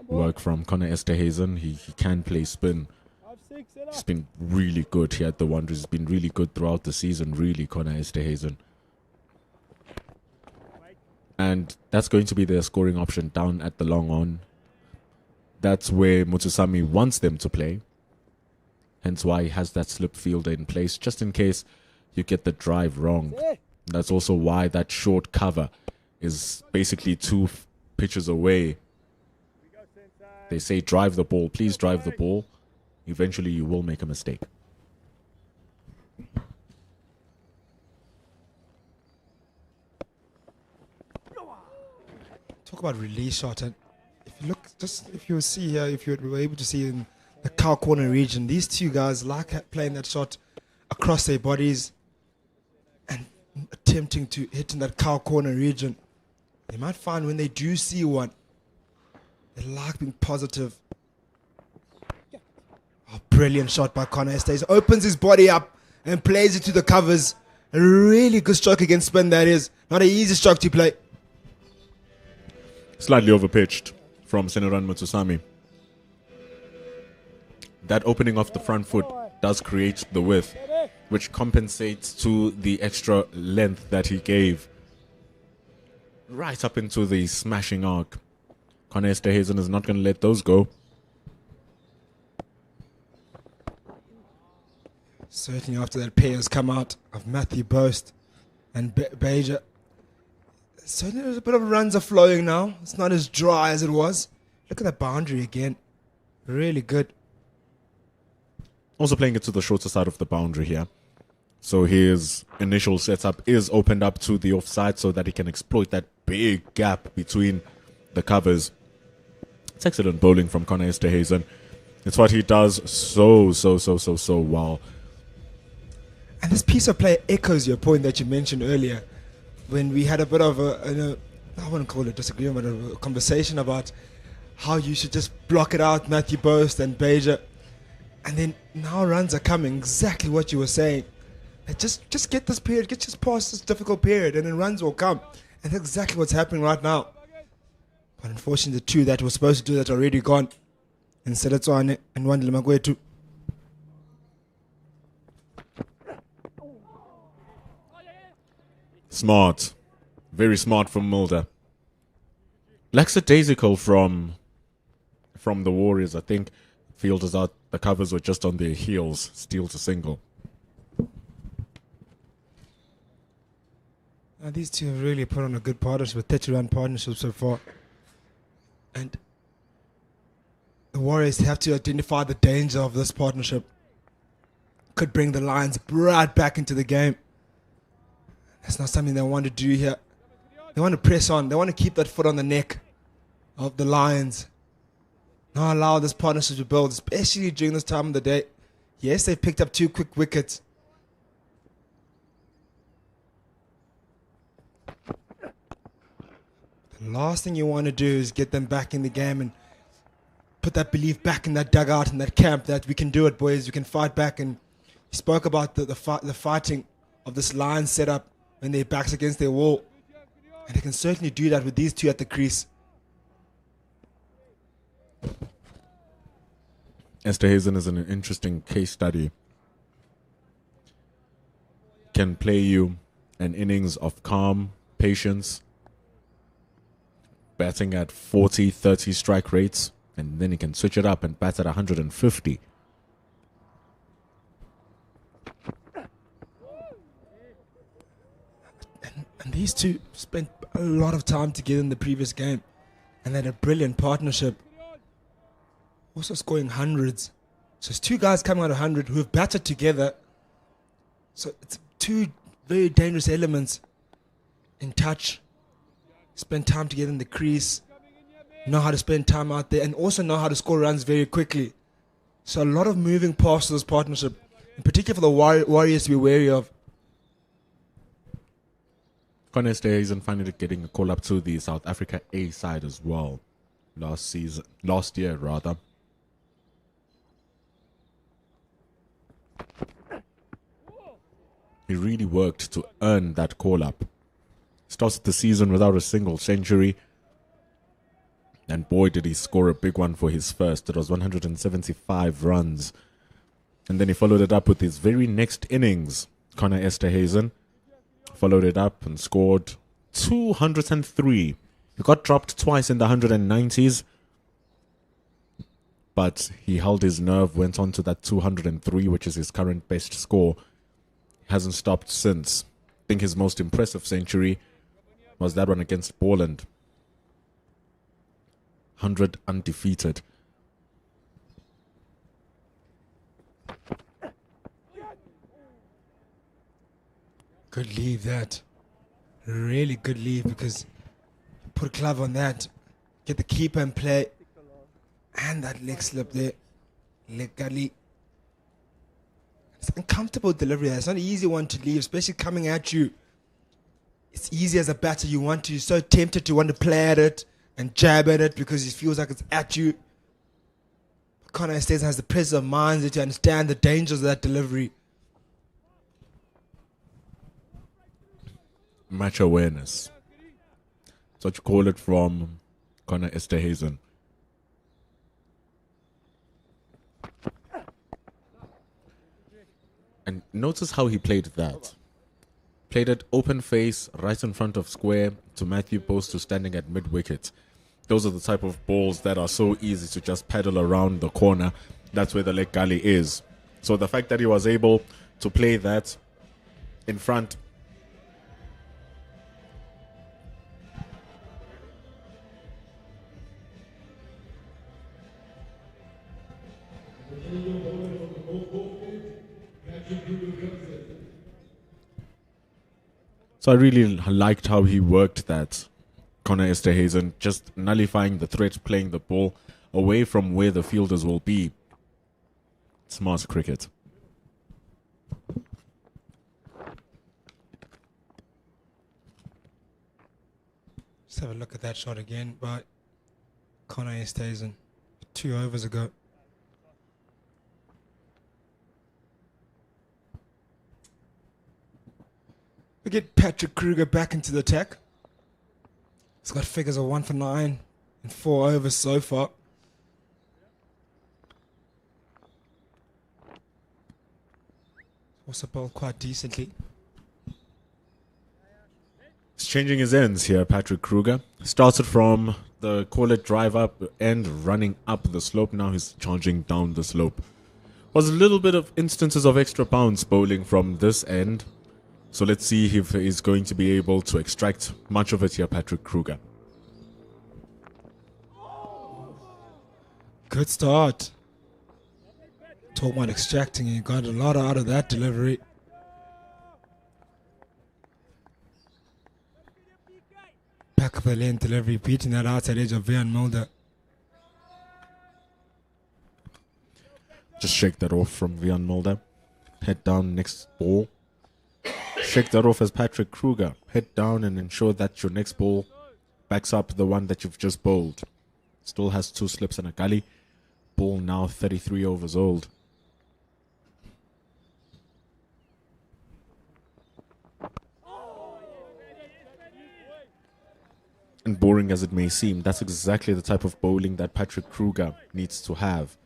work from Connor Esterhazen. He can play spin. He's been really good here at the Wanderers. He's been really good throughout the season, really, Connor Esterhazen. And that's going to be their scoring option down at the long on. That's where Mutsami wants them to play. Hence why he has that slip fielder in place, just in case you get the drive wrong. That's also why that short cover is basically 2 pitches away. They say drive the ball, please drive the ball. Eventually you will make a mistake. Talk about release shot, and if you look, if you see here, if you were able to see in the cow corner region, these two guys like playing that shot across their bodies and attempting to hit in that cow corner region. They might find when they do see one, they like being positive. Oh, brilliant shot by Connor Estes. Opens his body up and plays it to the covers. A really good stroke against spin, that is. Not an easy stroke to play. Slightly overpitched from Senoran Mutsami. That opening off the front foot does create the width, which compensates to the extra length that he gave. Right up into the smashing arc. Connor Esterhazen is not going to let those go. Certainly after that pair has come out of Matthew Boast and Beja. Certainly there's a bit of runs are flowing now. It's not as dry as it was. Look at that boundary again. Really good. Also playing it to the shorter side of the boundary here. So his initial setup is opened up to the offside so that he can exploit that big gap between the covers. It's excellent bowling from Connor Esterhazen. It's what he does so well. And this piece of play echoes your point that you mentioned earlier when we had a bit of I wouldn't call it disagreement, but a conversation about how you should just block it out, Matthew Boast and Beja. And then now runs are coming, exactly what you were saying. Like just get this period, get just past this difficult period, and then runs will come. And that's exactly what's happening right now. But unfortunately, the two that were supposed to do that are already gone. Instead of Tswane and Wandile Magwetu. Smart. Very smart from Mulder. Lackadaisical from the Warriors. I think fielders out, the covers were just on their heels. Steal to single. Now these two have really put on a good partnership, 30-run partnership so far. And the Warriors have to identify the danger of this partnership. Could bring the Lions right back into the game. That's not something they want to do here. They want to press on. They want to keep that foot on the neck of the Lions. Not allow this partnership to build, especially during this time of the day. Yes, they picked up 2 quick wickets. The last thing you want to do is get them back in the game and put that belief back in that dugout, in that camp, that we can do it, boys. We can fight back. And he spoke about the fighting of this Lions setup when their backs against their wall. And they can certainly do that with these two at the crease. Esterhazen is an interesting case study. Can play you an innings of calm, patience, batting at 40, 30 strike rates, and then he can switch it up and bat at 150. And these two spent a lot of time together in the previous game and had a brilliant partnership. Also scoring hundreds. So it's two guys coming out of 100 who have batted together. So it's two very dangerous elements in touch. Spend time together in the crease. Know how to spend time out there and also know how to score runs very quickly. So a lot of moving parts to this partnership, in particular for the Warriors to be wary of. Connor Esterhuizen finally getting a call up to the South Africa A side as well. Last year rather. He really worked to earn that call up. Started the season without a single century. And boy, did he score a big one for his first. It was 175 runs. And then he followed it up with his very next innings. Connor Esterhuizen followed it up and scored 203. He got dropped twice in the 190s. But he held his nerve, went on to that 203, which is his current best score. Hasn't stopped since. I think his most impressive century was that one against Borland. 100 undefeated. Good leave that. Really good leave because you put a glove on that. Get the keeper in play. And that leg slip there. Leg gully. It's uncomfortable delivery. It's not an easy one to leave, especially coming at you. It's easy as a batter. You're so tempted to want to play at it and jab at it because it feels like it's at you. But Connor Esterhuizen has the presence of mind to understand the dangers of that delivery. Match awareness. That's what you call it from Connor Esterhuizen. And notice how he played that. Played it open face, right in front of square, to Matthew Post, who's standing at mid-wicket. Those are the type of balls that are so easy to just paddle around the corner. That's where the leg gully is. So the fact that he was able to play that in front. So I really liked how he worked that, Connor Esterhuizen, just nullifying the threat, playing the ball away from where the fielders will be. Smart cricket. Let's have a look at that shot again by Connor Esterhuizen 2 overs ago. We get Patrick Kruger back into the attack. He's got figures of 1 for 9 in 4 overs so far. Also bowled quite decently. He's changing his ends here, Patrick Kruger. Started from the call it drive up and running up the slope. Now he's charging down the slope. Was a little bit of instances of extra bounce bowling from this end. So let's see if he's going to be able to extract much of it here, Patrick Kruger. Good start. Talk about extracting. He got a lot out of that delivery. Back of the lane delivery, beating that outside edge of Van Mulder. Just shake that off from Vian Mulder. Head down, next ball. Shake that off as Patrick Kruger. Head down and ensure that your next ball backs up the one that you've just bowled. Still has 2 slips and a gully. Ball now 33 overs old. And boring as it may seem, that's exactly the type of bowling that Patrick Kruger needs to have.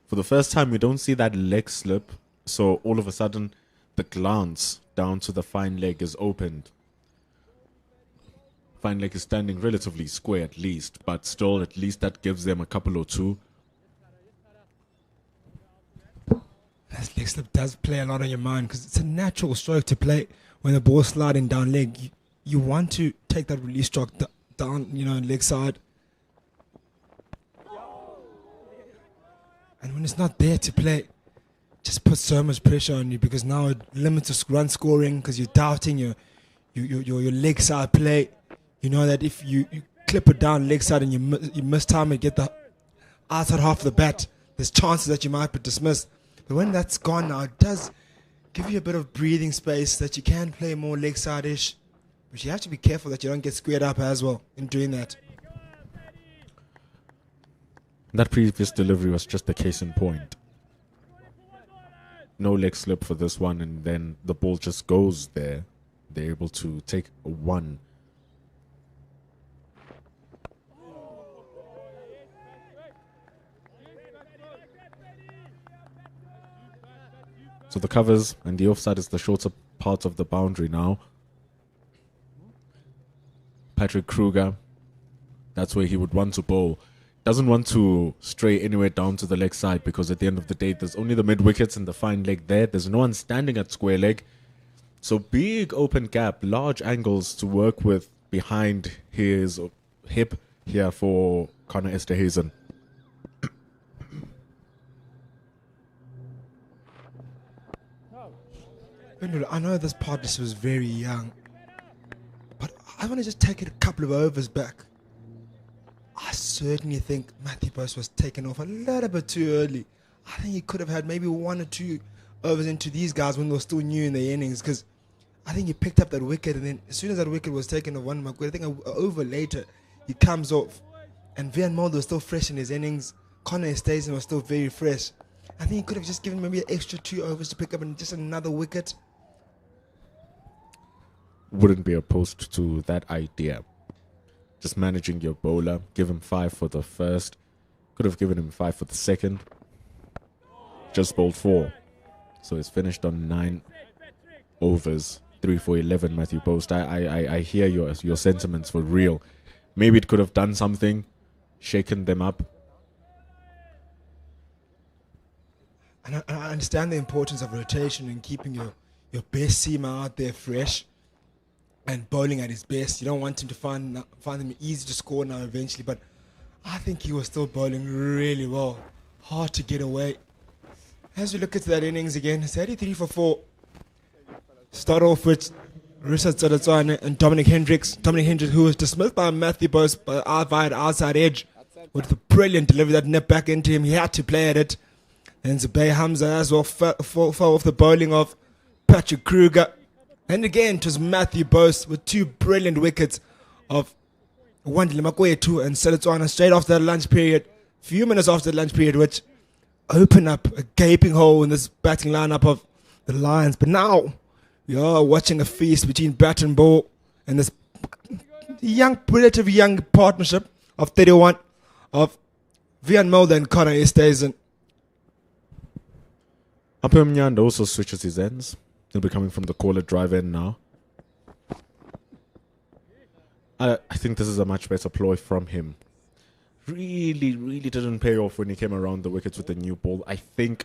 For the first time, we don't see that leg slip. So all of a sudden, the glance down to the fine leg is opened. Fine leg is standing relatively square at least, but still at least that gives them a couple or two. That leg slip does play a lot on your mind because it's a natural stroke to play when the ball's sliding down leg. You want to take that release stroke down, leg side. And when it's not there to play, just put so much pressure on you, because now it limits run scoring because you're doubting your leg side play. You know that if you clip it down leg side and you miss time and get the outside half of the bat, there's chances that you might be dismissed. But when that's gone now, it does give you a bit of breathing space that you can play more leg side-ish. But you have to be careful that you don't get squared up as well in doing that. That previous delivery was just a case in point. No leg slip for this one, and then the ball just goes there. They're able to take a 1. So the covers and the offside is the shorter part of the boundary now. Patrick Kruger, that's where he would want to bowl. Doesn't want to stray anywhere down to the leg side, because at the end of the day, there's only the mid wickets and the fine leg there. There's no one standing at square leg. So big open gap, large angles to work with behind his hip here for Connor Esterhuizen. I know this partnership was very young, but I want to just take it a couple of overs back. I certainly think Matthew Bose was taken off a little bit too early. I think he could have had maybe 1 or 2 overs into these guys when they were still new in the innings, because I think he picked up that wicket, and then as soon as that wicket was taken off one, I think an over later, he comes off. And Vian Mulder was still fresh in his innings. Connor Esterhuizen was still very fresh. I think he could have just given maybe an extra 2 overs to pick up and just another wicket. Wouldn't be opposed to that idea. Just managing your bowler. Give him 5 for the first. Could have given him 5 for the second. Just bowled 4. So it's finished on 9 overs. 3 for 11, Matthew Post. I hear your sentiments for real. Maybe it could have done something. Shaken them up. And I understand the importance of rotation and keeping your best seamer out there fresh and bowling at his best. You don't want him to find him easy to score now eventually, but I think he was still bowling really well. Hard to get away. As we look at that innings again, it's 83 for 4. Start off with Richard Tsalatswane and Dominic Hendricks. Dominic Hendricks, who was dismissed by Matthew Bose via outside edge with a brilliant delivery that nipped back into him. He had to play at it. And Zubay Hamza as well fell off the bowling of Patrick Kruger. And again, it was Matthew Bose with 2 brilliant wickets of Wandile Makwetu and Tsalatswane straight after that lunch period. Few minutes after the lunch period, which opened up a gaping hole in this batting lineup of the Lions. But now we are watching a feast between bat and ball and this relatively young partnership of 31 of Vian Mulder and Connor Esterhuizen. Apem Nyanda also switches his ends. He'll be coming from the caller drive end now. I think this is a much better ploy from him. Really didn't pay off when he came around the wickets with the new ball. I think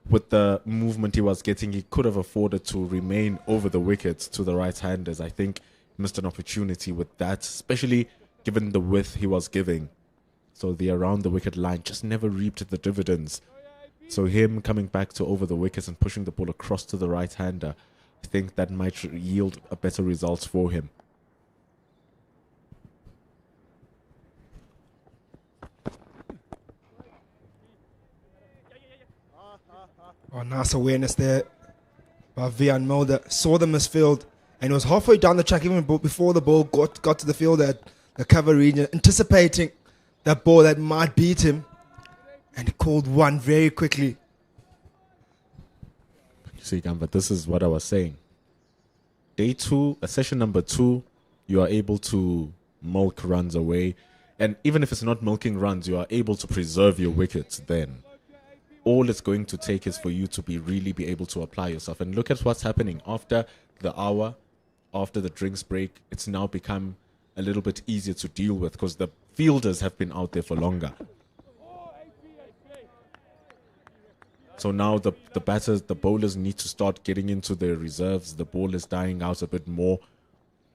with the movement he was getting, he could have afforded to remain over the wickets to the right-handers. I think he missed an opportunity with that, especially given the width he was giving. So the around the wicket line just never reaped the dividends. So him coming back to over the wickets and pushing the ball across to the right-hander, I think that might yield a better result for him. Oh, nice awareness there by Vian Mulder. Saw the misfield and was halfway down the track even before the ball got to the field at the cover region, anticipating that ball that might beat him, and he called one very quickly. You see, but this is what I was saying. Day 2, session number 2, you are able to milk runs away. And even if it's not milking runs, you are able to preserve your wickets then. All it's going to take is for you to really be able to apply yourself. And look at what's happening. After the hour, after the drinks break, it's now become a little bit easier to deal with because the fielders have been out there for longer. So now the batters, the bowlers need to start getting into their reserves. The ball is dying out a bit more.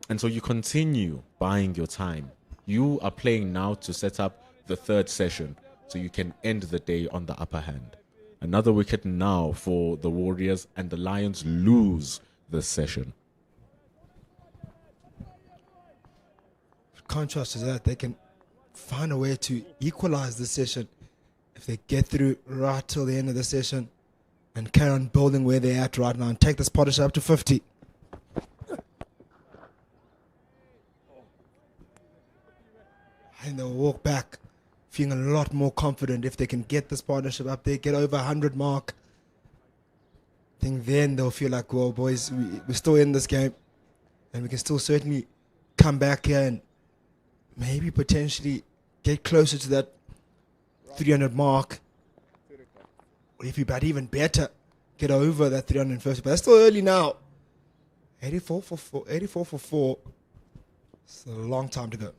And so you continue buying your time. You are playing now to set up the third session. so you can end the day on the upper hand. Another wicket now for the Warriors, and the Lions lose this session. Contrast to that, they can find a way to equalize the session if they get through right till the end of the session and carry on building where they're at right now and take this partnership up to 50. I think they'll walk back feeling a lot more confident if they can get this partnership up there, get over 100 mark. I think then they'll feel like, well, boys, we're still in this game and we can still certainly come back here and maybe potentially get closer to that 300 mark. Or if you bat even better, get over that 350. But that's still early now. 84 for 4. It's a long time to go.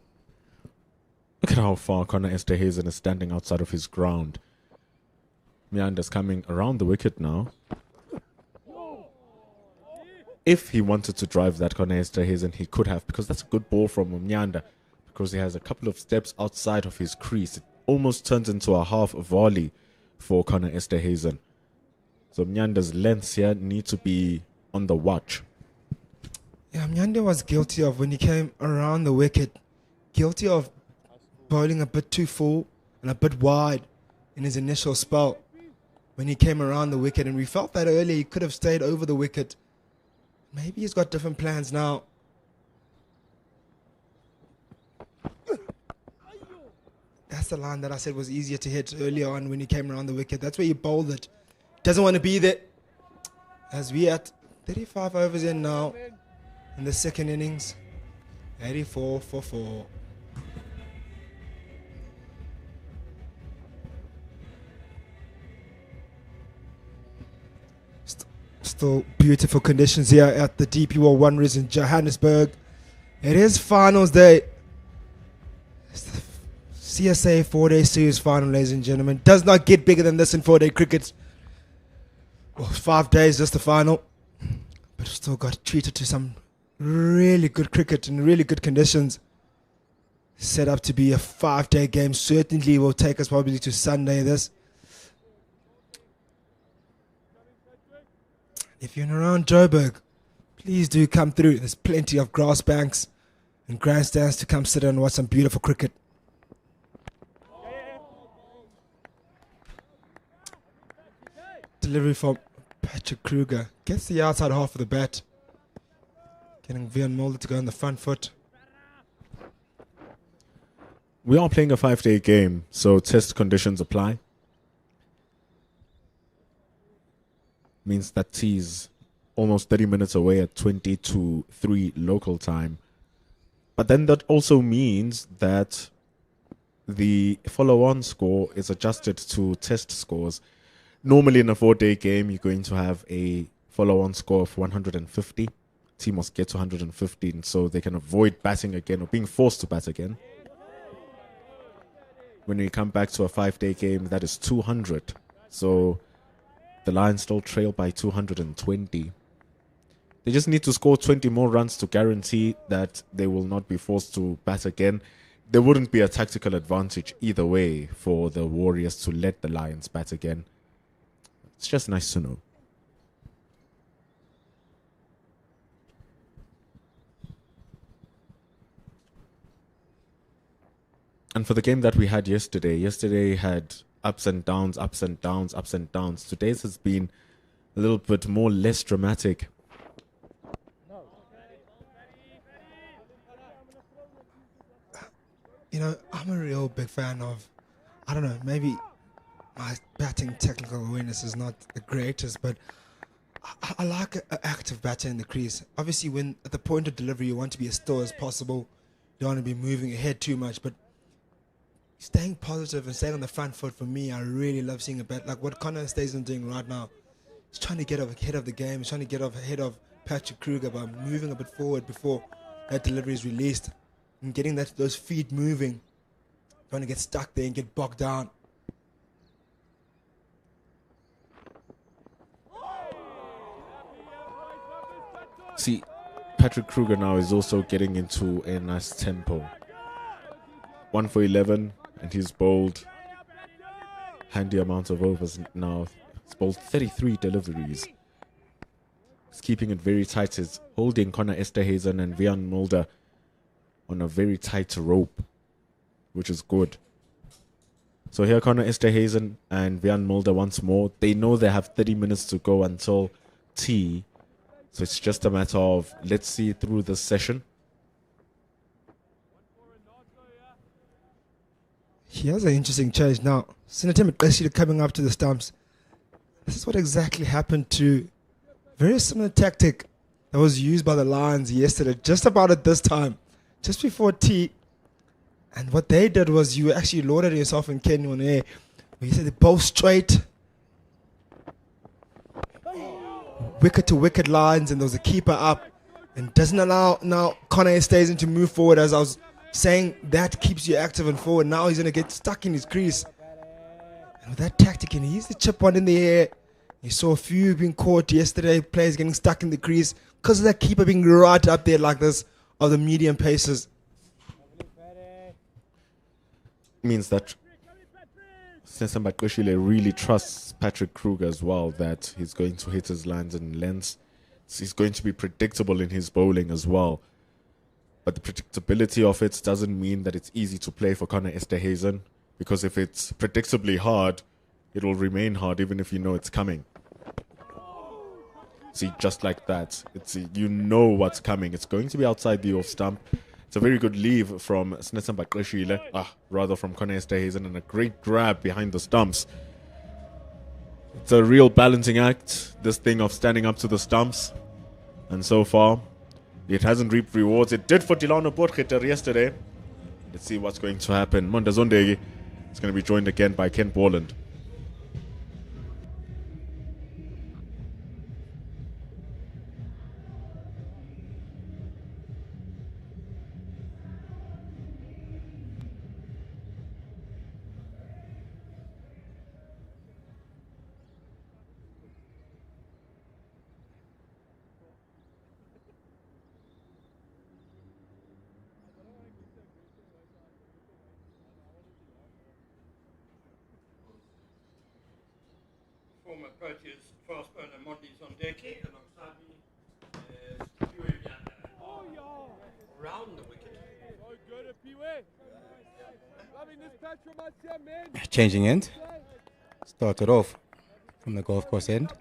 Look at how far Connor Esterhazen is standing outside of his ground. Myanda's coming around the wicket now. If he wanted to drive that Connor Esterhazen, he could have, because that's a good ball from Myanda. Because he has a couple of steps outside of his crease. It almost turns into a half volley for Connor Esterhazen. So Myanda's lengths here need to be on the watch. Yeah, Myanda was guilty of, when he came around the wicket, guilty of bowling a bit too full and a bit wide in his initial spell when he came around the wicket. And we felt that earlier he could have stayed over the wicket. Maybe he's got different plans now. That's the line that I said was easier to hit earlier on when he came around the wicket. That's where he bowled it. Doesn't want to be there. As we at 35 overs in now in the second innings. 84 for 4. Still beautiful conditions here at the DP World Wanderers in Johannesburg. It is finals day. It's the CSA 4-day series final, ladies and gentlemen. Does not get bigger than this in 4-day cricket. Well, 5 days, just the final. But still got treated to some really good cricket in really good conditions. Set up to be a 5-day game. Certainly will take us probably to Sunday this. If you're in around Joburg, please do come through. There's plenty of grass banks and grandstands to come sit and watch some beautiful cricket. Delivery from Patrick Kruger. Gets the outside half of the bat. Getting Vian Mulder to go on the front foot. We are playing a 5-day game, so test conditions apply. Means that he's almost 30 minutes away at 20 to 3 local time. But then that also means that the follow-on score is adjusted to test scores. Normally in a 4-day game, you're going to have a follow-on score of 150. Team must get to 115 so they can avoid batting again or being forced to bat again. When we come back to a 5-day game, that is 200. So the Lions still trail by 220. They just need to score 20 more runs to guarantee that they will not be forced to bat again. There wouldn't be a tactical advantage either way for the Warriors to let the Lions bat again. It's just nice to know. And for the game that we had yesterday had ups and downs, ups and downs, ups and downs. Today's has been a little bit more less dramatic. You know, I'm a real big fan of, I don't know, maybe my batting technical awareness is not the greatest, but I like an active batter in the crease. Obviously, when at the point of delivery, you want to be as still as possible. You don't want to be moving ahead too much, but staying positive and staying on the front foot, for me, I really love seeing a bat. Like what Connor stays doing right now. He's trying to get ahead of the game. He's trying to get ahead of Patrick Kruger by moving a bit forward before that delivery is released. And getting those feet moving. Trying to get stuck there and get bogged down. See, Patrick Kruger now is also getting into a nice tempo. 1 for 11, and he's bowled handy amount of overs now. He's bowled 33 deliveries. He's keeping it very tight. He's holding Connor Esterhazen and Vian Mulder on a very tight rope, which is good. So here Connor Esterhazen and Vian Mulder once more. They know they have 30 minutes to go until tea. So it's just a matter of let's see through this session. Here's an interesting change now. Senator McGlashy coming up to the stumps. This is what exactly happened to very similar tactic that was used by the Lions yesterday, just about at this time, just before tea. And what they did was you actually loaded yourself in Kenny on air. You said they both straight, wicket to wicket lines, and there was a keeper up, and doesn't allow now Connor Esterhazen to move forward. As I was saying, that keeps you active and forward. Now he's going to get stuck in his crease. And with that tactic, and he's the chip one in the air. You saw a few being caught yesterday, players getting stuck in the crease because of that keeper being right up there like this of the medium paces. Means that Sensemba Koshile really trusts Patrick Kruger as well, that he's going to hit his lines and lengths. He's going to be predictable in his bowling as well. But the predictability of it doesn't mean that it's easy to play for Connor Esterhazen, because if it's predictably hard, it will remain hard even if you know it's coming. See, just like that. You know what's coming. It's going to be outside the off stump. It's a very good leave from Snesamba Kreshile, rather from Connor Esterhazen, and a great grab behind the stumps. It's a real balancing act, this thing of standing up to the stumps. And so far, it hasn't reaped rewards. It did for Dilano Potgieter yesterday. Let's see what's going to happen. Monda Zondegi is going to be joined again by Ken Borland. Former Proteas fast bowler Monty's on deck here alongside me is Pure around the wicket. Changing end. Started off from the golf course end.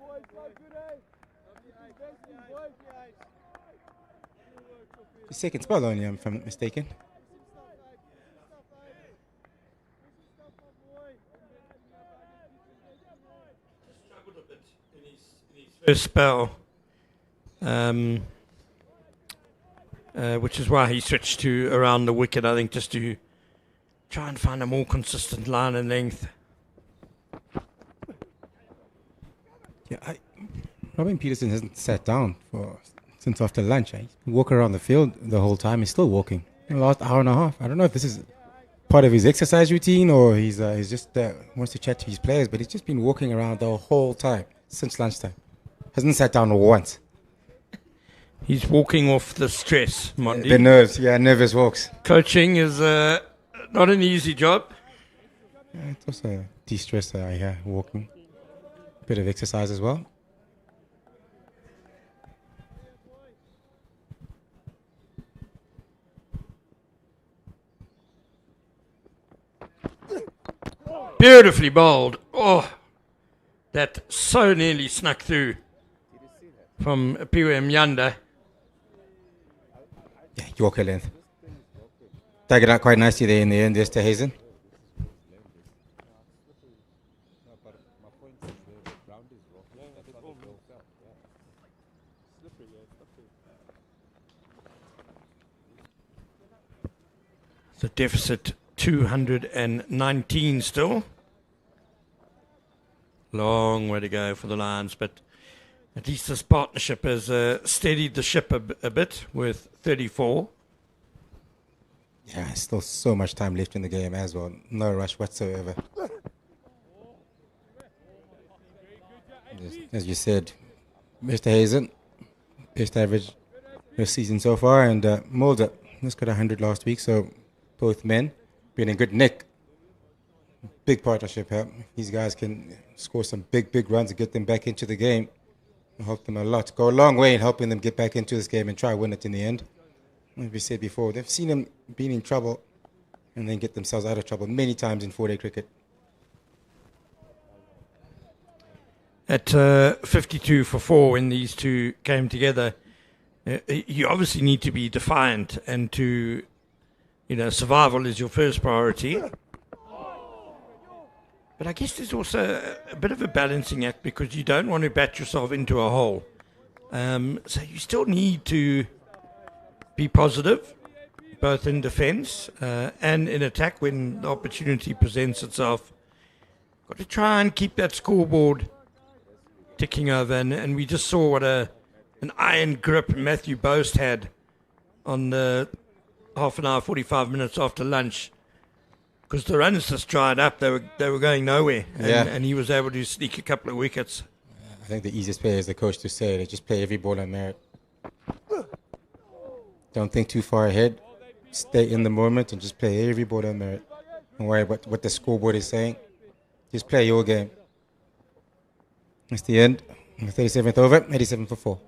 The second spell only, if I'm not mistaken. First spell, which is why he switched to around the wicket, I think, just to try and find a more consistent line and length. Yeah, Robin Peterson hasn't sat down since after lunch. He's been walking around the field the whole time. He's still walking in the last hour and a half. I don't know if this is part of his exercise routine or he's just wants to chat to his players, but he's just been walking around the whole time since lunchtime. Hasn't sat down once. He's walking off the stress, Monty. The nerves, nervous walks. Coaching is not an easy job. Yeah, it's also a de-stressor, walking. Bit of exercise as well. Beautifully bowled. Oh, that so nearly snuck through from Piwe Mnyanda. Yeah, Yorker length. Dug it out quite nicely there in the end, Esterhazen. The deficit 219 still. Long way to go for the Lions, but at least this partnership has steadied the ship a bit with 34. Yeah, still so much time left in the game as well. No rush whatsoever. As you said, Esterhazen, best average this season so far, and Mulder just got 100 last week, so both men being in good nick. big partnership here. These guys can score some big runs and get them back into the game. It'll help them a lot. Go a long way in helping them get back into this game and try to win it in the end. As we said before, they've seen them being in trouble and then get themselves out of trouble many times in 4-day cricket. At 52 for 4 when these two came together, you obviously need to be defiant and to, survival is your first priority. But I guess there's also a bit of a balancing act because you don't want to bat yourself into a hole. So you still need to be positive, both in defence and in attack when the opportunity presents itself. Got to try and keep that scoreboard ticking over. And we just saw what an iron grip Matthew Boast had on the half an hour, 45 minutes after lunch. Because the runs just dried up, they were going nowhere, and he was able to sneak a couple of wickets. I think the easiest way is the coach to say they just play every ball on merit. Don't think too far ahead. Stay in the moment and just play every ball on merit. Don't worry about what the scoreboard is saying. Just play your game. That's the end. The 37th over, 87 for 4.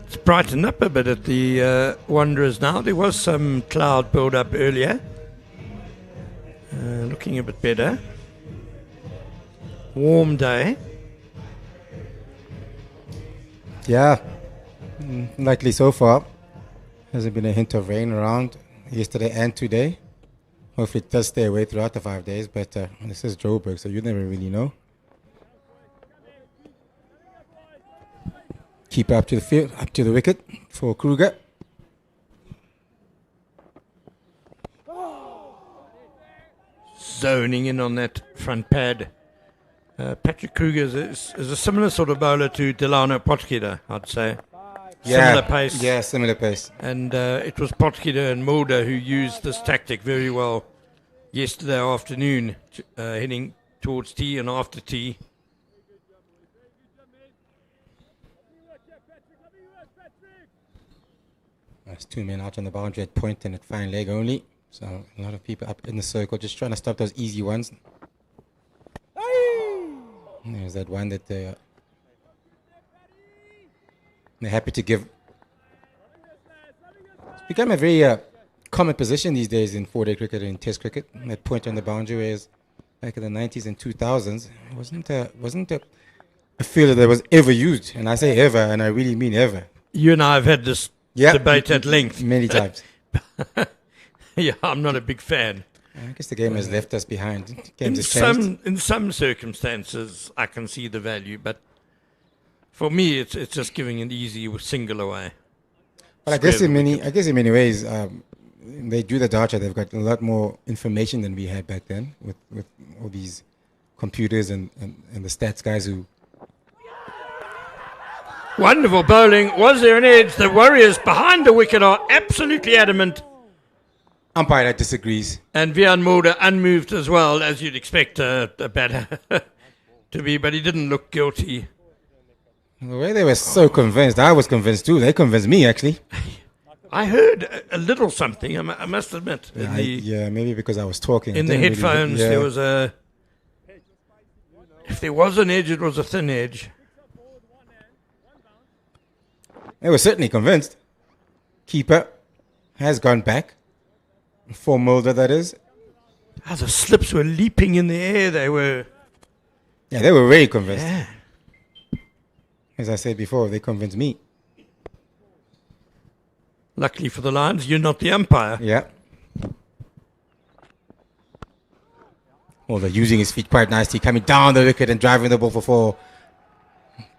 It's brightened up a bit at the Wanderers now. There was some cloud build-up earlier. Looking a bit better. Warm day. Yeah, likely so far. Hasn't been a hint of rain around yesterday and today. Hopefully it does stay away throughout the 5 days, but this is Joburg, so you never really know. Keep up to the field, up to the wicket for Kruger. Zoning in on that front pad. Patrick Kruger is a similar sort of bowler to Delano Potgieter, I'd say. Similar pace. Yeah, similar pace. And it was Potgieter and Mulder who used this tactic very well yesterday afternoon, heading towards tea and after tea. There's 2 men out on the boundary at point and at fine leg only. So a lot of people up in the circle just trying to stop those easy ones. There's that one that they're happy to give. It's become a very common position these days in 4-day cricket and Test cricket. That point on the boundary, whereas back in the 90s and 2000s, it wasn't a fielder that was ever used. And I say ever, and I really mean ever. You and I have had this debate at length. Many times. Yeah, I'm not a big fan. I guess the game has left us behind. Games has changed. In some circumstances, I can see the value, but for me, it's just giving an easy single away. But I guess in many ways, they do the data. They've got a lot more information than we had back then with all these computers and the stats guys who. Wonderful bowling. Was there an edge? The Warriors behind the wicket are absolutely adamant. Umpire that disagrees. And Vian Mulder unmoved as well, as you'd expect a batter to be, but he didn't look guilty. The way they were so convinced, I was convinced too. They convinced me, actually. I heard a little something, I must admit. Maybe because I was talking. In the headphones, there was a... If there was an edge, it was a thin edge. They were certainly convinced. Keeper has gone back. For Mulder, that is. The slips were leaping in the air. They were very convinced. Yeah. As I said before, they convinced me. Luckily for the Lions, you're not the umpire. Yeah. Mulder using his feet quite nicely, coming down the wicket and driving the ball for 4.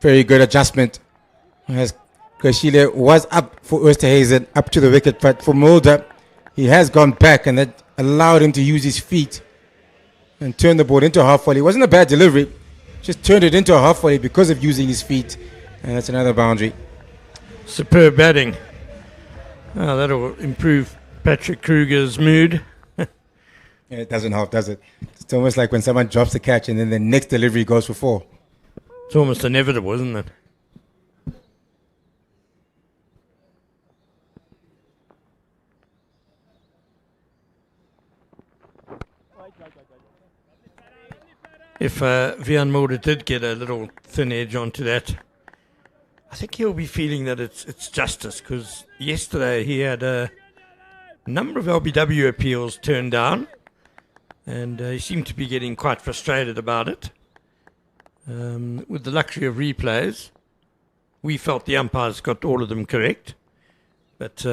Very good adjustment. As Kashile was up for Oosterhuizen, up to the wicket, but for Mulder, he has gone back, and that allowed him to use his feet and turn the ball into a half volley. It wasn't a bad delivery, just turned it into a half volley because of using his feet, and that's another boundary. Superb batting. That'll improve Patrick Kruger's mood. It doesn't help, does it? It's almost like when someone drops the catch and then the next delivery goes for 4. It's almost inevitable, isn't it? if Vian Mulder did get a little thin edge onto that, I think he'll be feeling that it's justice, because yesterday he had a number of LBW appeals turned down, and he seemed to be getting quite frustrated about it. With the luxury of replays, we felt the umpires got all of them correct, but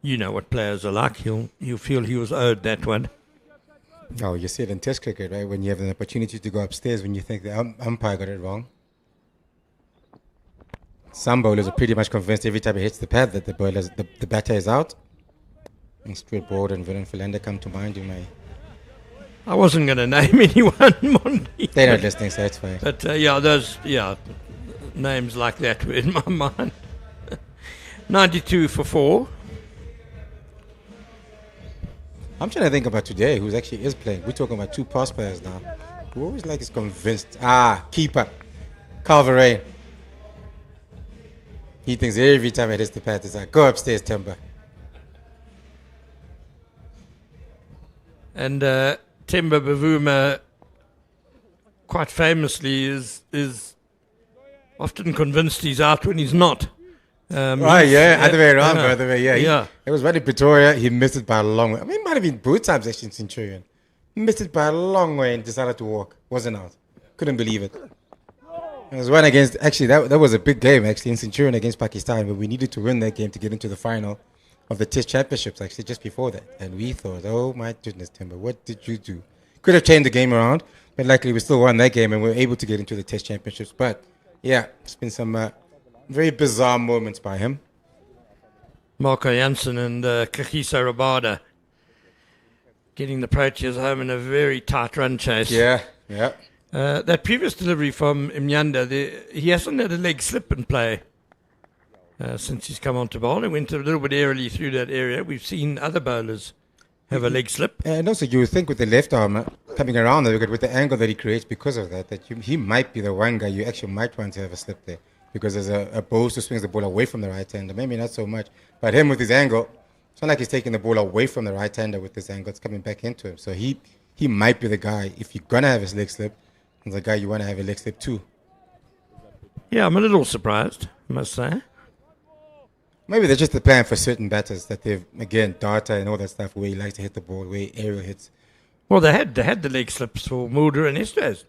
you know what players are like. He'll feel he was owed that one. Oh, you see it in Test cricket, right? When you have an opportunity to go upstairs when you think the umpire got it wrong. Some bowlers are pretty much convinced every time he hits the pad that the batter is out. And Stuart Broad and Viren Philander come to mind. I wasn't going to name anyone, Monty. They're not listening, so it's fine. But names like that were in my mind. 92 for 4. I'm trying to think about today, who's actually is playing. We're talking about two past players now. Who always is convinced. Keeper. Calverain. He thinks every time it hits the pad, it's like, go upstairs, Timber. And Temba Bavuma, quite famously, is often convinced he's out when he's not. Other way around, by the way, yeah. It was right in Pretoria. He missed it by a long way. I mean, it might have been both times actually in Centurion. He missed it by a long way and decided to walk. Wasn't out. Couldn't believe it. It was one against, actually, that was a big game, actually, in Centurion against Pakistan, but we needed to win that game to get into the final of the Test Championships, actually, just before that. And we thought, oh my goodness, Timber, what did you do? Could have changed the game around, but luckily we still won that game and we were able to get into the Test Championships. But yeah, it's been some very bizarre moments by him. Marco Jansen and Kagiso Rabada getting the Proteas home in a very tight run chase. Yeah. That previous delivery from Mnyanda, he hasn't had a leg slip in play since he's come on to bowl. He went a little bit airily through that area. We've seen other bowlers have a leg slip. And also you would think with the left arm coming around the wicket, with the angle that he creates because of that, he might be the one guy you actually might want to have a slip there. Because there's a bowler who swings the ball away from the right-hander. Maybe not so much. But him with his angle, it's not like he's taking the ball away from the right-hander with this angle. It's coming back into him. So he might be the guy, if you're going to have his leg slip, he's the guy you want to have a leg slip too. Yeah, I'm a little surprised, I must say. Maybe they're just the plan for certain batters that they've, again, data and all that stuff where he likes to hit the ball, where aerial hits. Well, they had the leg slips for Mulder and Estes,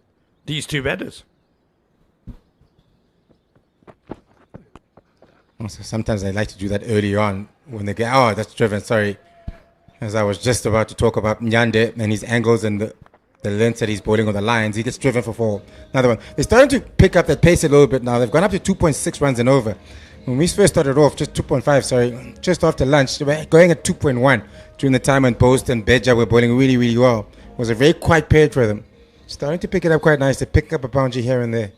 these two batters. Also, sometimes I like to do that early on when they get, that's driven, sorry. As I was just about to talk about Nyande and his angles and the length that he's bowling on the lines, he gets driven for 4. Another one. They're starting to pick up that pace a little bit now. They've gone up to 2.6 runs and over. When we first started off, just 2.5, sorry, just after lunch, they were going at 2.1 during the time when Post and Beja were bowling really, really well. It was a very quiet period for them. Starting to pick it up quite nice. They're picking up a boundary here and there.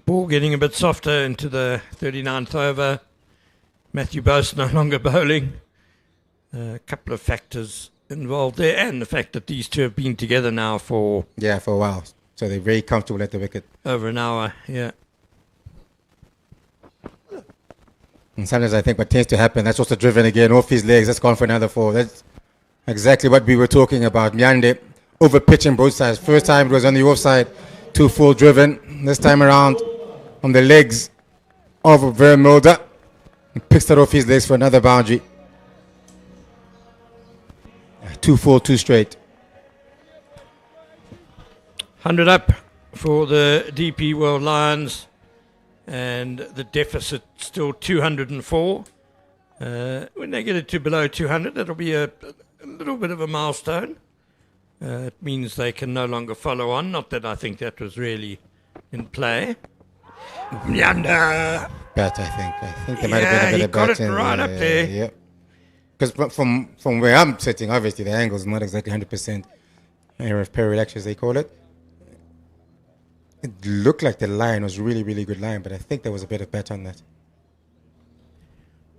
Ball getting a bit softer into the 39th over. Matthew Bose no longer bowling. A couple of factors involved there, and the fact that these two have been together now for a while. So they're very comfortable at the wicket. Over an hour, yeah. And sometimes I think what tends to happen, that's also driven again off his legs. That's gone for another 4. That's exactly what we were talking about. Nyande over pitching both sides. First time it was on the offside, 2 full driven. This time around on the legs of Vermilda. He picks that off his legs for another boundary. 2 full, 2 straight. 100 up for the DP World Lions, and the deficit still 204. When they get it to below 200, that'll be a little bit of a milestone. It means they can no longer follow on. Not that I think that was really in play. Nyanda. Bat, I think. I think there might have been a bit of bat. He got it right up there. Yeah. Because from where I'm sitting, obviously the angle's not exactly 100% area of parallax, as they call it. It looked like the line was really, really good line, but I think there was a bit of bat on that.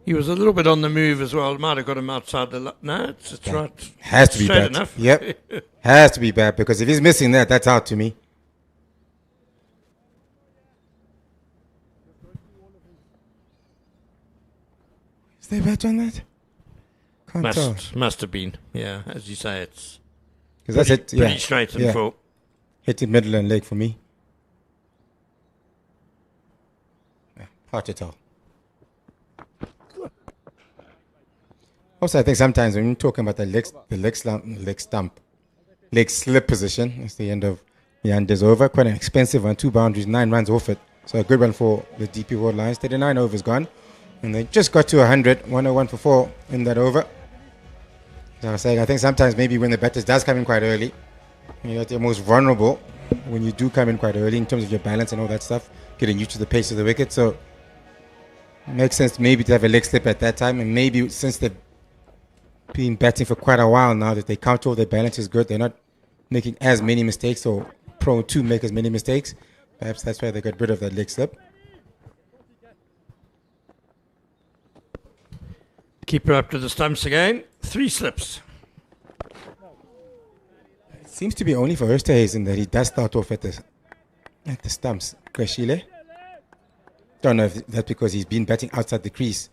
He was a little bit on the move as well. Might have got him outside the... No, it's right. Has to be straight bat. Enough. Yep. Has to be bat, because if he's missing that, that's out to me. Is there bat on that? Can't tell. Must have been. Yeah, as you say, it's pretty straight and full. Hit it middle and leg for me. Yeah, hard to tell. Also, I think sometimes when you're talking about the leg slip position, it's the end of the unders over. Quite an expensive one, 2 boundaries, 9 runs off it. So a good one for the DP World Lions. 39 overs gone. And they just got to 100, 101 for 4 in that over. As I was saying, I think sometimes maybe when the batters does come in quite early, you're at your most vulnerable when you do come in quite early in terms of your balance and all that stuff, getting used to the pace of the wicket. So it makes sense maybe to have a leg slip at that time. And maybe since they've been batting for quite a while now, that they count all their balance is good, they're not making as many mistakes or prone to make as many mistakes. Perhaps that's why they got rid of that leg slip. Keeper up to the stumps again. 3 slips. It seems to be only for Osterhazen that he does start off at the stumps. Kweshile. Don't know if that's because he's been batting outside the crease,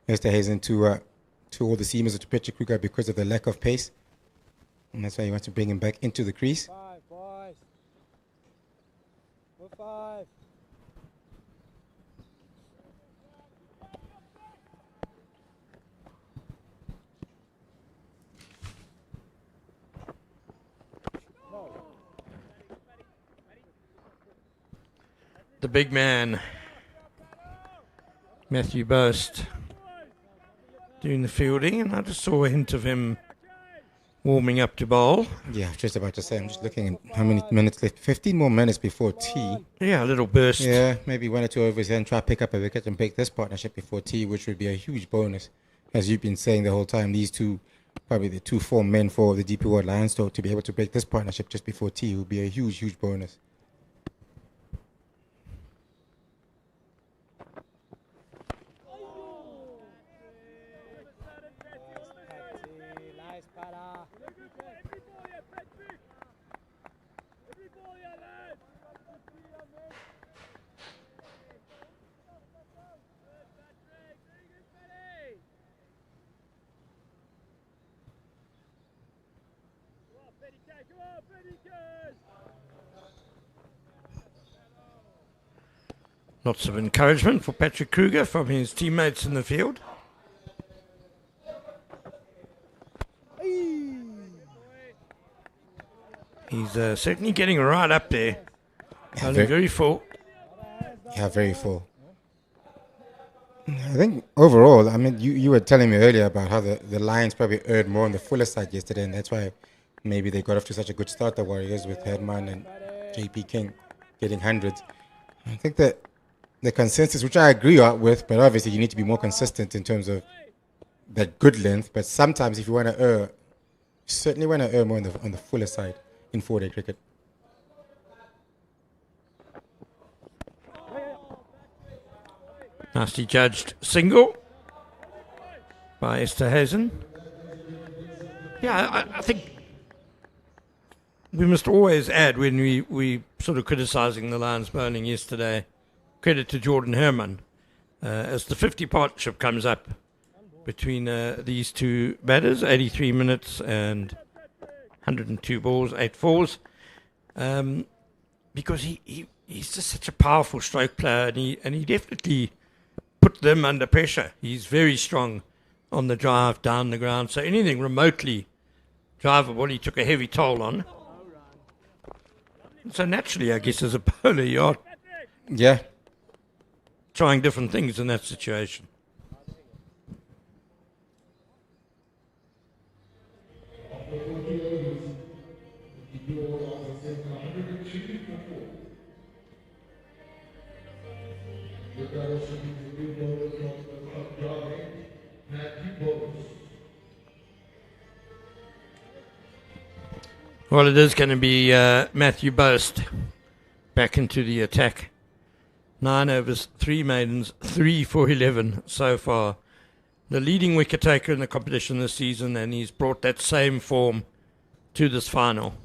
Osterhazen, to all the seamers or to Patrick Kruger because of the lack of pace. And that's why he wants to bring him back into the crease. 5, boys. For 5. The big man, Matthew Boast, doing the fielding, and I just saw a hint of him warming up to bowl. Yeah, I was just about to say, I'm just looking at how many minutes left. 15 more minutes before tea. Yeah, a little burst. Yeah, maybe 1 or 2 overs here and try to pick up a wicket and break this partnership before tea, which would be a huge bonus. As you've been saying the whole time, these two, probably the 2 form men for the DP World Lions, so to be able to break this partnership just before tea would be a huge, huge bonus. Nice para. Lots of encouragement for Patrick Kruger from his teammates in the field. He's certainly getting right up there. Only very full. Yeah, very full. I think overall, I mean, you were telling me earlier about how the Lions probably earned more on the fuller side yesterday, and that's why maybe they got off to such a good start, the Warriors, with Herman and JP King getting hundreds. I think that the consensus, which I agree with, but obviously you need to be more consistent in terms of that good length. But sometimes if you want to err, you certainly want to err more on the fuller side in 4-day cricket. Nicely judged single by Esterhazen. Yeah, I think we must always add, when we sort of criticising the Lions bowling yesterday, credit to Jordan Herman, as the 50 partnership comes up between these two batters, 83 minutes and 102 balls, 8 fours, because he's just such a powerful stroke player, and he definitely put them under pressure. He's very strong on the drive down the ground, so anything remotely drivable he took a heavy toll on. So naturally, I guess, as a bowler, you're trying different things in that situation. Well, it is going to be Matthew Boast back into the attack. 9 overs, 3 maidens, 3 for 11 so far. The leading wicket taker in the competition this season, and he's brought that same form to this final.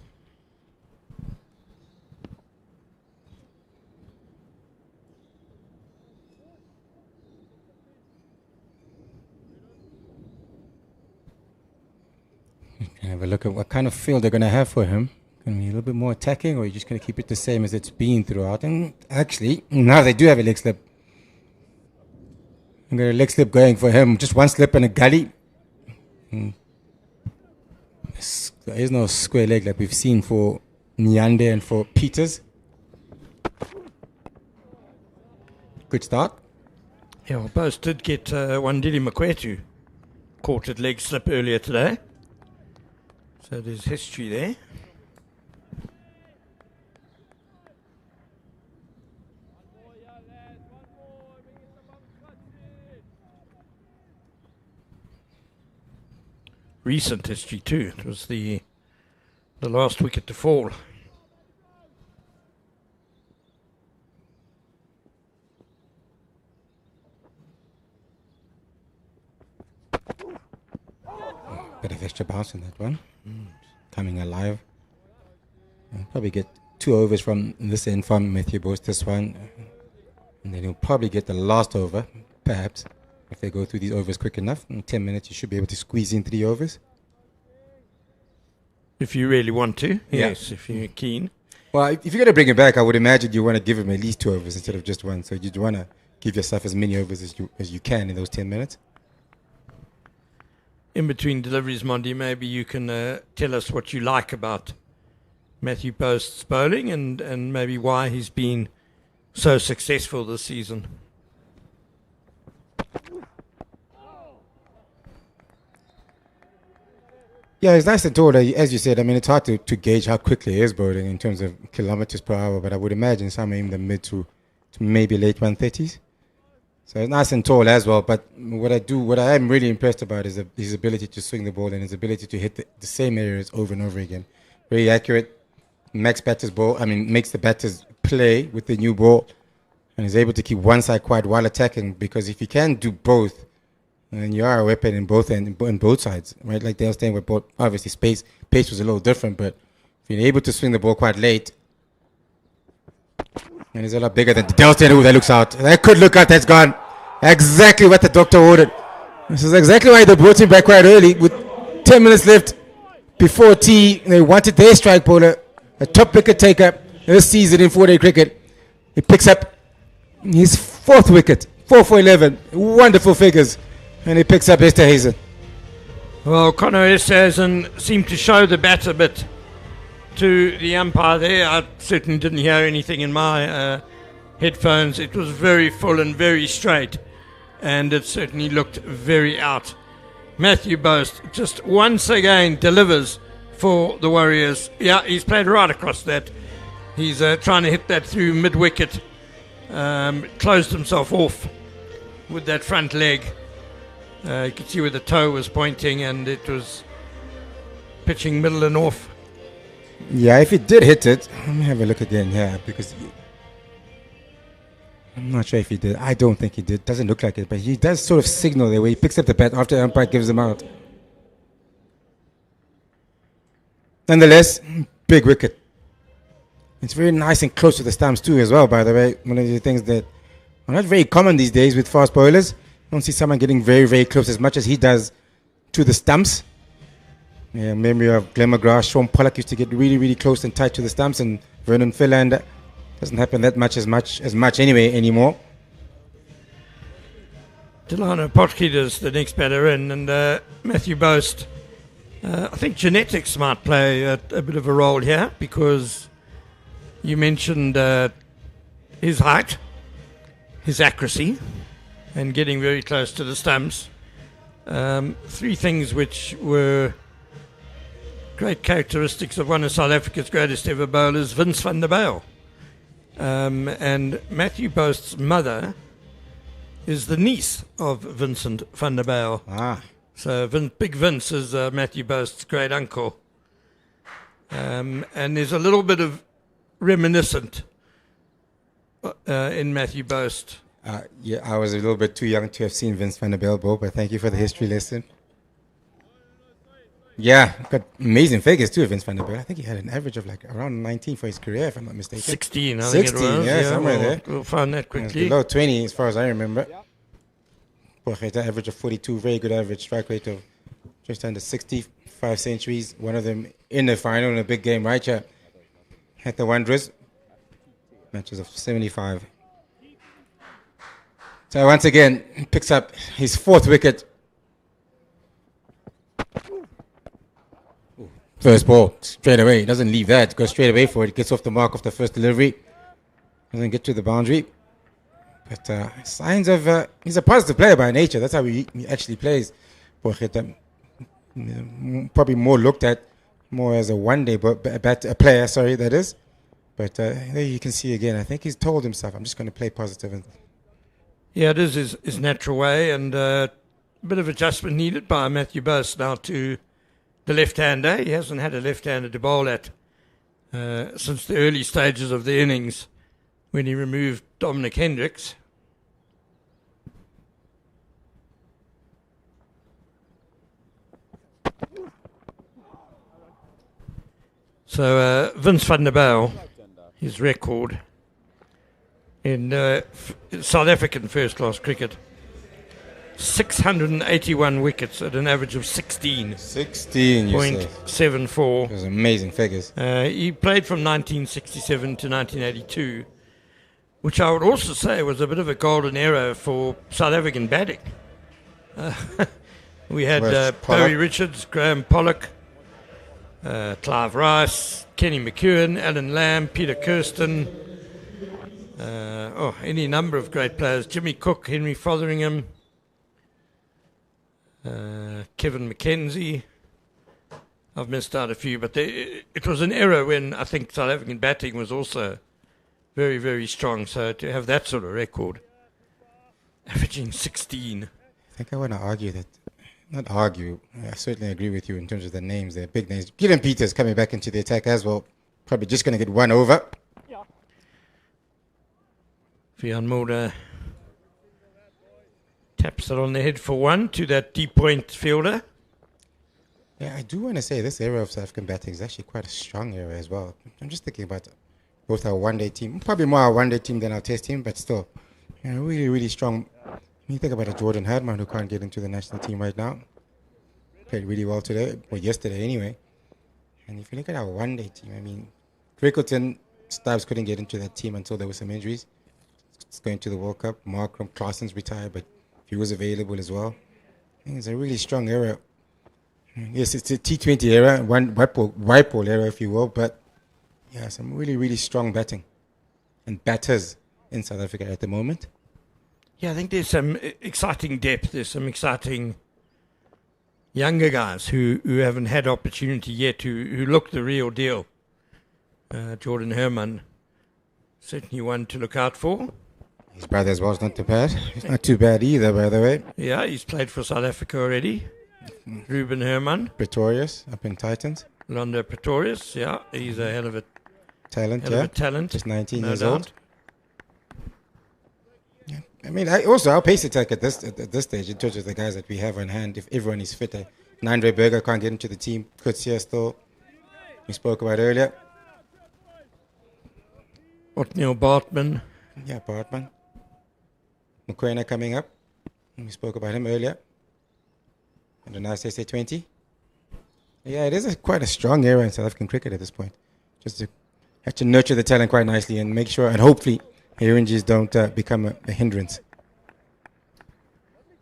Have a look at what kind of field they're going to have for him. Going to be a little bit more attacking, or are you just going to keep it the same as it's been throughout? And actually, now they do have a leg slip. I'm got a leg slip going for him. Just one slip and a gully. There is no square leg like we've seen for Nyande and for Peters. Good start. Yeah, well, Boast did get Wandili Makwetu caught at leg slip earlier today. So there's history there. Recent history too. It was the last wicket to fall. Bit of extra bounce in that one. Coming alive. Probably get 2 overs from this end from Matthew Boast, this one. And then he'll probably get the last over, perhaps. If they go through these overs quick enough, in 10 minutes you should be able to squeeze in 3 overs. If you really want to, Yeah. yes, if you're keen. Well, if you're going to bring him back, I would imagine you want to give him at least 2 overs instead of just 1. So you'd want to give yourself as many overs as you can in those 10 minutes. In between deliveries, Mondi, maybe you can tell us what you like about Matthew Boast's bowling and maybe why he's been so successful this season. Yeah, it's nice and tall. As you said, I mean, it's hard to gauge how quickly he is bowling in terms of kilometers per hour, but I would imagine somewhere in the mid to maybe late 130s. So it's nice and tall as well. But what I am really impressed about is his ability to swing the ball and his ability to hit the same areas over and over again. Very accurate. Makes the batters play with the new ball, and is able to keep one side quiet while attacking. Because if you can do both, and you are a weapon in both sides, right? Like they were saying, with both, obviously pace was a little different, but if you're able to swing the ball quite late, and he's a lot bigger than Delton. Ooh, that looks out. That could look out. That's gone. Exactly what the doctor ordered. This is exactly why they brought him back quite early with 10 minutes left before tea. They wanted their strike bowler, a top wicket taker this season in 4-day cricket. He picks up his 4th wicket, 4 for 11. Wonderful figures. And he picks up Esterhuizen. Well, Conor Esterhuizen seemed to show the bat a bit to the umpire there. I certainly didn't hear anything in my headphones. It was very full and very straight, and it certainly looked very out. Matthew Boast just once again delivers for the Warriors. Yeah, he's played right across that. He's trying to hit that through mid-wicket. Closed himself off with that front leg. You could see where the toe was pointing, and it was pitching middle and off. Yeah, if he did hit it, let me have a look again here, because I'm not sure if he did. I don't think he did. Doesn't look like it, but he does sort of signal there where he picks up the bat after the umpire gives him out. Nonetheless, big wicket. It's very nice and close to the stumps too as well, by the way. One of the things that are not very common these days with fast bowlers. I don't see someone getting very, very close as much as he does to the stumps. Yeah, memory of Glenn McGrath, Sean Pollock used to get really, really close and tight to the stumps, and Vernon Philander. Doesn't happen that much as much anyway anymore. Delano Potgieter's the next batter in, and Matthew Boast. I think genetics might play a bit of a role here, because you mentioned his height, his accuracy, and getting very close to the stumps. 3 things which were great characteristics of one of South Africa's greatest ever bowlers, Vince van der Bijl. And Matthew Boast's mother is the niece of Vincent van der Bijl. Ah. So Big Vince is Matthew Boast's great uncle. And there's a little bit of reminiscent in Matthew Boast. Yeah, I was a little bit too young to have seen Vince van der Bijl bowl, but thank you for the history lesson. Yeah, got amazing figures too, Vince van der Bijl. I think he had an average of like around 19 for his career, if I'm not mistaken. 16, I think it was. Yeah, somewhere there. We'll find that It was quickly. below 20 as far as I remember. An average of 42, very good average. Strike rate of just under 65 centuries. One of them in the final in a big game, right? Yeah. at the Wanderers. Matches of 75. So once again, he picks up his 4th wicket. First ball, straight away. He doesn't leave that. Goes straight away for it. Gets off the mark of the first delivery. Doesn't get to the boundary. But signs of... he's a positive player by nature. That's how he actually plays. Probably more looked at more as a one-day player, sorry, that is. But there you can see again, I think he's told himself, I'm just going to play positive. And Yeah, it is his natural way, and a bit of adjustment needed by Matthew Bose now to the left-hander. He hasn't had a left-hander to bowl at since the early stages of the innings when he removed Dominic Hendricks. So Vince van der Bijl, his record in South African first-class cricket, 681 wickets at an average of 16.74. Those amazing figures. He played from 1967 to 1982, which I would also say was a bit of a golden era for South African batting. We had Barry Richards, Graham Pollock, Clive Rice, Kenny McEwen, Alan Lamb, Peter Kirsten, any number of great players. Jimmy Cook, Henry Fotheringham, Kevin McKenzie. I've missed out a few, but it was an era when I think South African batting was also very, very strong. So to have that sort of record, averaging 16. I think I want to argue that. Not argue. I certainly agree with you in terms of the names. They're big names. Gideon Peters coming back into the attack as well. Probably just going to get one over. Vian Mulder taps it on the head for one to that deep point fielder. Yeah, I do want to say this era of South African batting is actually quite a strong era as well. I'm just thinking about both our one-day team. Probably more our one-day team than our test team, but still, really, really strong. When you think about a Jordan Herdman who can't get into the national team right now, played really well today, or yesterday anyway. And if you look at our one-day team, I mean, Crickleton, Stubbs couldn't get into that team until there were some injuries. It's going to the World Cup. Markram Claasen's retired, but he was available as well. I think it's a really strong era. Yes, it's a T20 era, one white ball era, if you will, but yeah, some really, really strong batting and batters in South Africa at the moment. Yeah, I think there's some exciting depth. There's some exciting younger guys who haven't had opportunity yet, who look the real deal. Jordan Herman, certainly one to look out for. His brother as well is not too bad. He's not too bad either, by the way. Yeah, he's played for South Africa already. Ruben Herman. Pretorius, up in Titans. Londo Pretorius, yeah. He's a hell of a talent, talent. Just 19 no years doubt. old. Yeah. I mean, also our pace attack at this stage, in terms of the guys that we have on hand, if everyone is fit. Nandre Berger can't get into the team. Kutsia still, we spoke about earlier. Otniel Bartman. Yeah, Bartman. Mokoena coming up. We spoke about him earlier. And the nice CSA 20. Yeah, it is quite a strong era in South African cricket at this point. Just to have to nurture the talent quite nicely and make sure, and hopefully, injuries don't become a hindrance.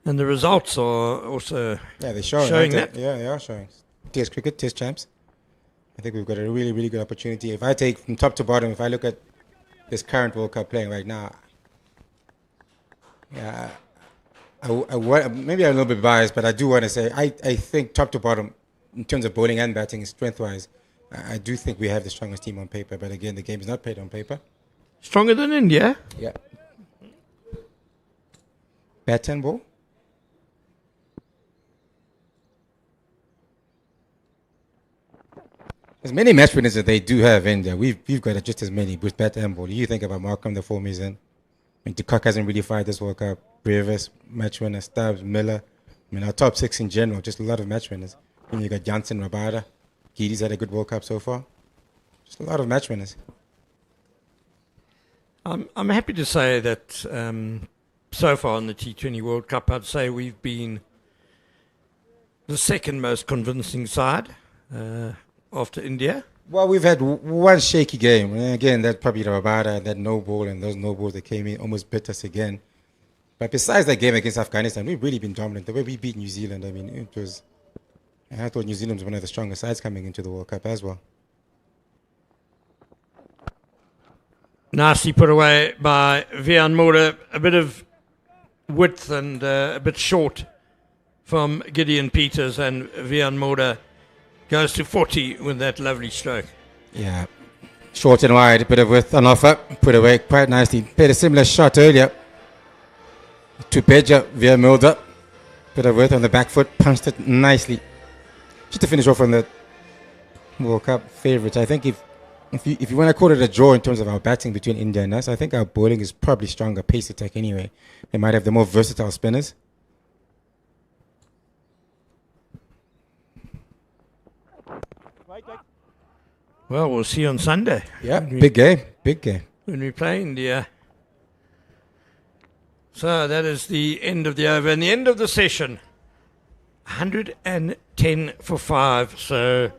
And the results are also they're showing that. Yeah, they are showing. Test cricket, test champs. I think we've got a really, really good opportunity. If I take from top to bottom, if I look at this current World Cup playing right now, yeah, maybe I'm a little bit biased, but I do want to say I think top to bottom, in terms of bowling and batting, strength-wise, I do think we have the strongest team on paper. But again, the game is not played on paper. Stronger than India? Yeah. Bat and ball? As many match winners that they do have in there, we've got just as many with bat and ball. You think about Markham, the form he's in. I mean, de Kock hasn't really fired this World Cup. Brevis, match winner, Stubbs, Miller. I mean, our top six in general, just a lot of match winners. And you got Janssen, Rabada. Gide's had a good World Cup so far. Just a lot of match winners. I'm happy to say that so far in the T20 World Cup, I'd say we've been the second most convincing side after India. Well, we've had one shaky game. And again, that probably the Rabada, that no ball, and those no balls that came in almost bit us again. But besides that game against Afghanistan, we've really been dominant. The way we beat New Zealand, I mean, it was. I thought New Zealand was one of the strongest sides coming into the World Cup as well. Nicely put away by Vian Moore. A bit of width and a bit short from Gideon Peters, and Vian Moore goes to 40 with that lovely stroke. Yeah, short and wide, a bit of width on offer, put away quite nicely. Played a similar shot earlier to Beja via Mulder. Bit of width on the back foot, punched it nicely. Just to finish off on the World Cup favourites, I think if you want to call it a draw in terms of our batting between India and us, I think our bowling is probably stronger pace attack anyway. They might have the more versatile spinners. Well, we'll see on Sunday. Yeah, big game, big game. When we play India. So that is the end of the over and the end of the session. 110 for 5. So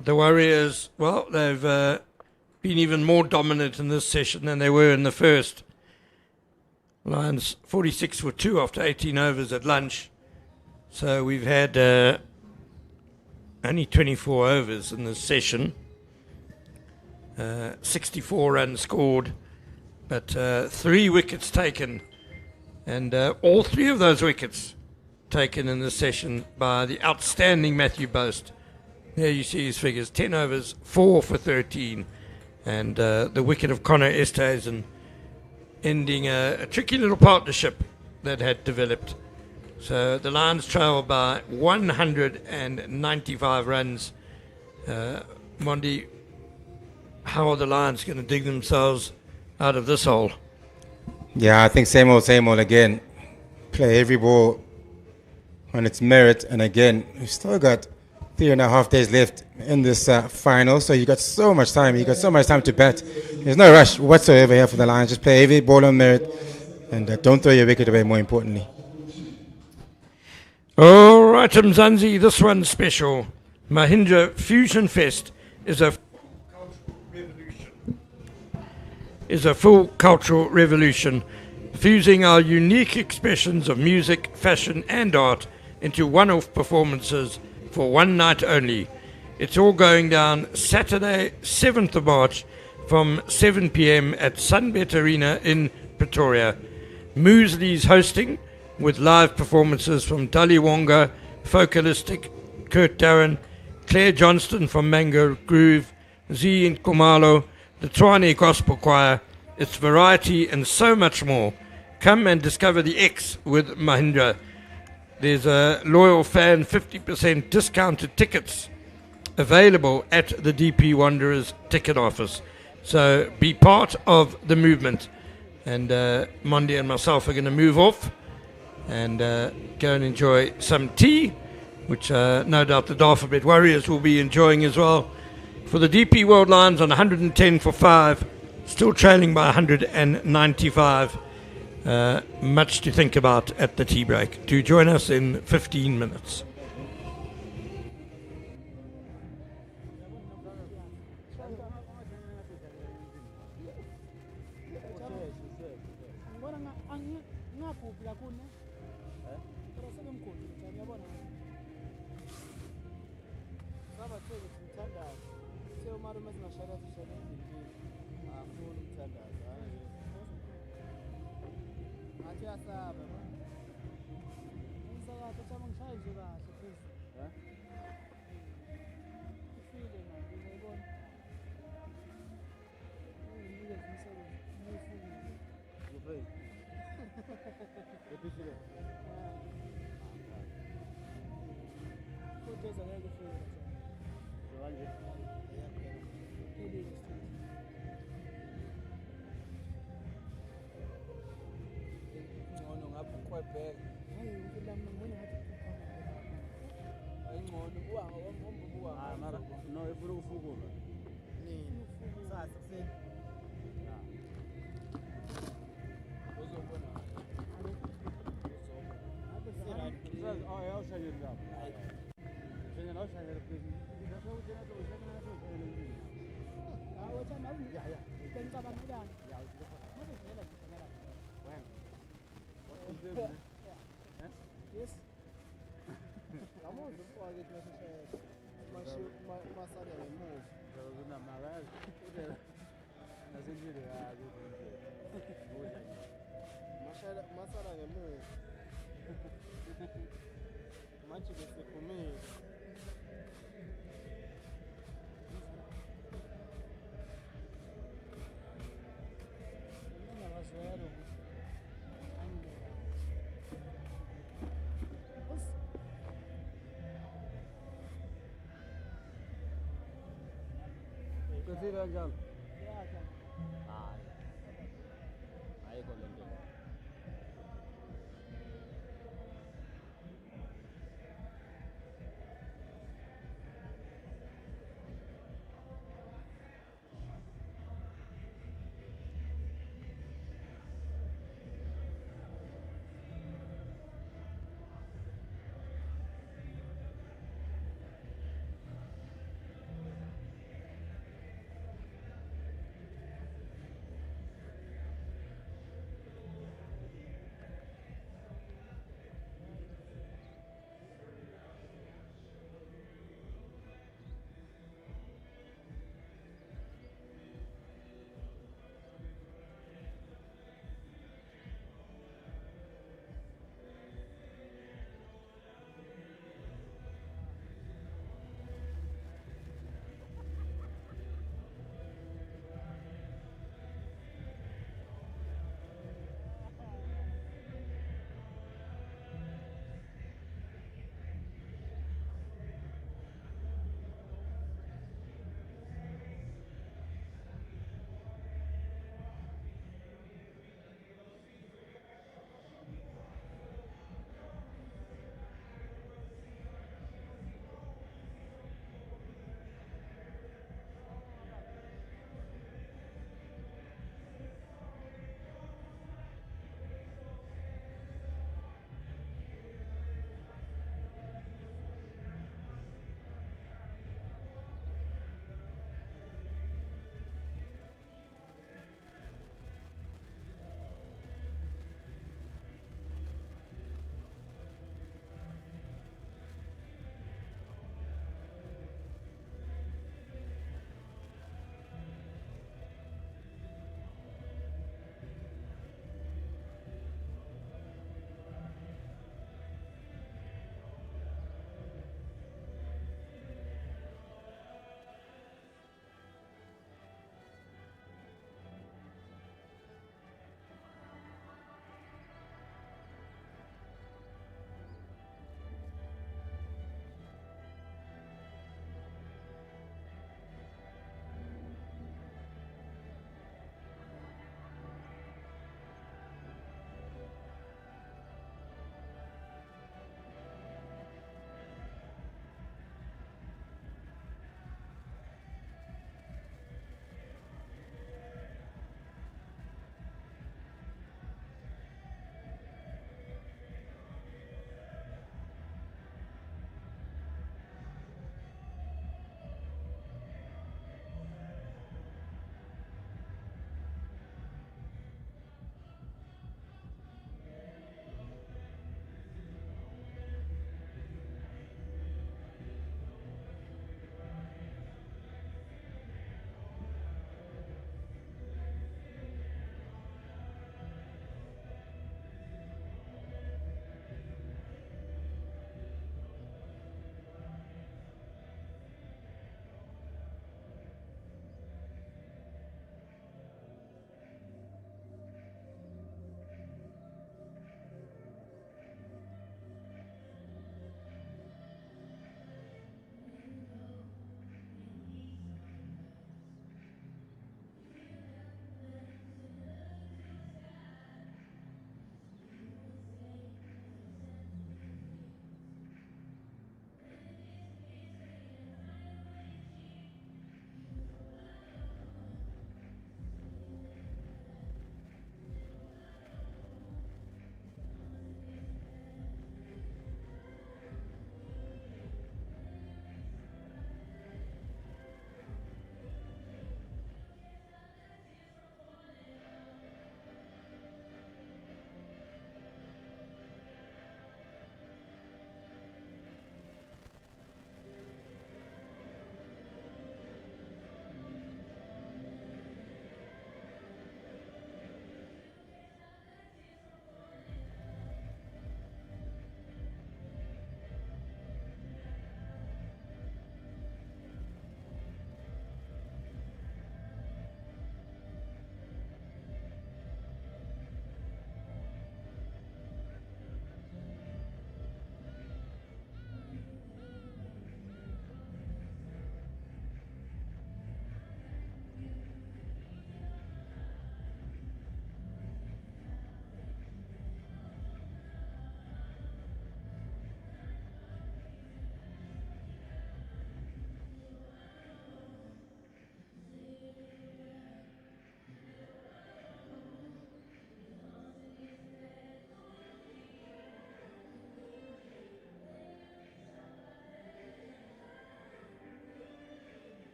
the Warriors, well, they've been even more dominant in this session than they were in the first. Lions 46 for 2 after 18 overs at lunch. So we've had only 24 overs in this session. 64 runs scored, but 3 wickets taken. And all 3 of those wickets taken in this session by the outstanding Matthew Boast. There you see his figures. 10 overs, 4 for 13. And the wicket of Connor Esterhuizen ending a tricky little partnership that had developed. So the Lions trail by 195 runs. Mondi, how are the Lions going to dig themselves out of this hole? Yeah, I think same old again. Play every ball on its merit. And again, we've still got 3.5 days left in this final. So you got so much time. You got so much time to bat. There's no rush whatsoever here for the Lions. Just play every ball on merit. And don't throw your wicket away, more importantly. All right, Mzansi, this one's special. Mahindra Fusion Fest is a full cultural revolution, fusing our unique expressions of music, fashion and art into one-off performances for one night only. It's all going down Saturday, 7th of March from 7 p.m. at Sunbet Arena in Pretoria. Moosley's hosting, with live performances from Dali Wonga, Focalistic, Kurt Darren, Claire Johnston from Mango Groove, Z Nkumalo, the Tshwane Gospel Choir, its variety and so much more. Come and discover the X with Mahindra. There's a loyal fan 50% discounted tickets available at the DP Wanderers ticket office. So be part of the movement. And Mondi and myself are going to move off and go and enjoy some tea, which no doubt the Dafabet Warriors will be enjoying as well. For the DP World Lions on 110 for 5, still trailing by 195. Much to think about at the tea break. Do join us in 15 minutes. Yes. Vamos ufake kuleso shayela. Masala ngemuva. Masala ngemuva. Manje besiphumile. Ngingakazwela ukuthi Consider kanjalo. yeah, Hayi. Ayikho le nto.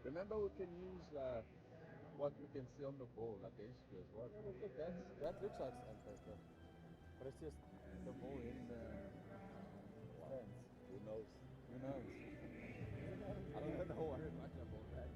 Remember, we can use what we can see on the ball against you as well. That looks like sandpaper. But it's just the ball in the stands. Who knows? Who knows? I don't know what it much about that.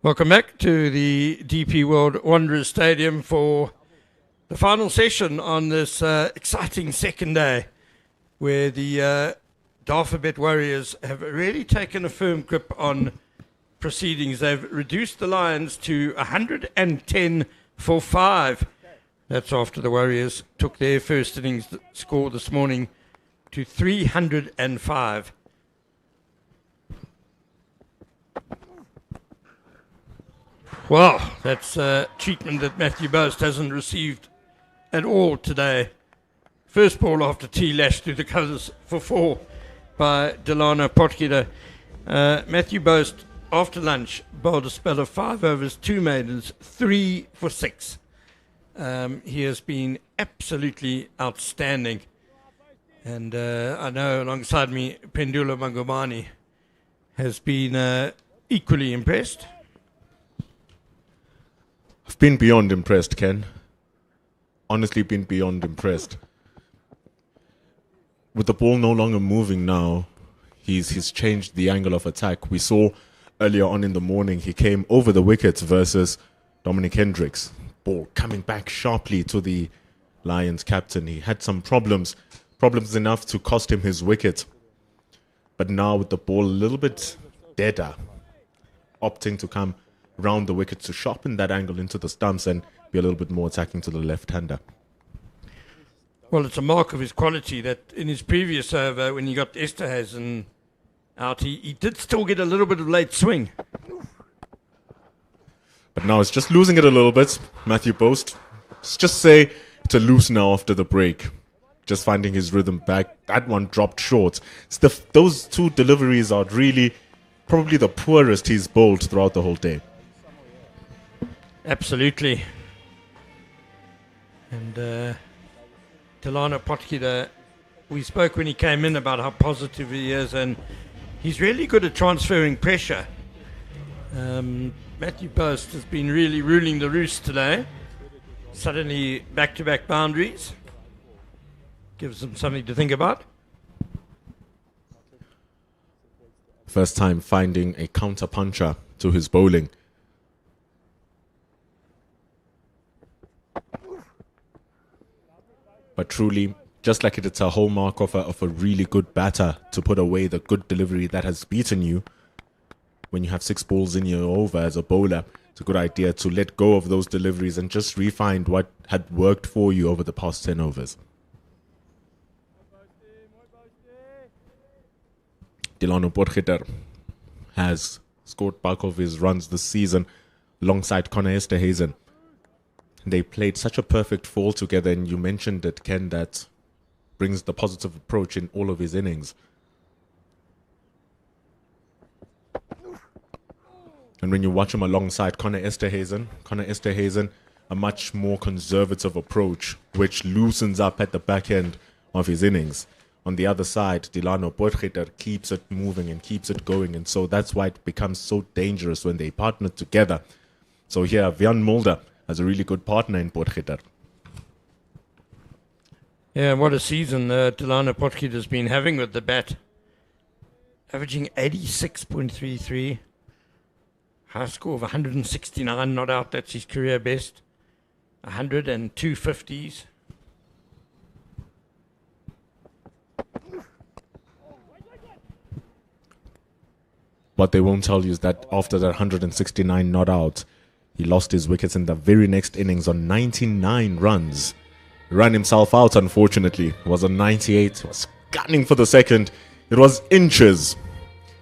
Welcome back to the DP World Wanderers Stadium for the final session on this exciting second day, where the Dafabet Warriors have really taken a firm grip on proceedings. They've reduced the Lions to 110 for 5. That's after the Warriors took their first innings score this morning to 305. Well, that's treatment that Matthew Boast hasn't received at all today. First ball after tee lashed through the covers for 4 by Delano Potgieter. Matthew Boast, after lunch, bowled a spell of 5 overs, 2 maidens, 3 for 6. He has been absolutely outstanding. And I know alongside me, Pendula Mangomani has been equally impressed. I've been beyond impressed, Ken. Honestly, been beyond impressed. With the ball no longer moving now, he's changed the angle of attack. We saw earlier on in the morning he came over the wickets versus Dominic Hendricks. Ball coming back sharply to the Lions captain. He had some problems enough to cost him his wicket. But now with the ball a little bit deader, opting to come round the wicket to sharpen that angle into the stumps and be a little bit more attacking to the left-hander. Well, it's a mark of his quality that in his previous over, when he got Esterhazen out, he did still get a little bit of late swing. But now it's just losing it a little bit. Matthew Boast, let's just say it's a loose now after the break. Just finding his rhythm back. That one dropped short. Those 2 deliveries are really probably the poorest he's bowled throughout the whole day. Absolutely. And Delano Potgieter, we spoke when he came in about how positive he is, and he's really good at transferring pressure. Matthew Boast has been really ruling the roost today. Suddenly back-to-back boundaries. Gives them something to think about. First time finding a counter-puncher to his bowling. But truly, just like it's a hallmark of a really good batter to put away the good delivery that has beaten you. When you have 6 balls in your over as a bowler, it's a good idea to let go of those deliveries and just refine what had worked for you over the past 10 overs. Delano Potgieter has scored bulk of his runs this season alongside Connor Esterhazen. They played such a perfect fall together, and you mentioned that Ken, that brings the positive approach in all of his innings. And when you watch him alongside Connor Esterhazen, a much more conservative approach, which loosens up at the back end of his innings. On the other side, Delano Potgieter keeps it moving and keeps it going, and so that's why it becomes so dangerous when they partner together. So here, Jan Mulder has a really good partner in Potgieter. Yeah, what a season Delano Potgieter has been having with the bat. Averaging 86.33. High score of 169 not out. That's his career best. 100 and 250s. what they won't tell you is that after that 169 not out, he lost his wickets in the very next innings on 99 runs. Ran himself out, unfortunately. Was on 98, was gunning for the second. It was inches,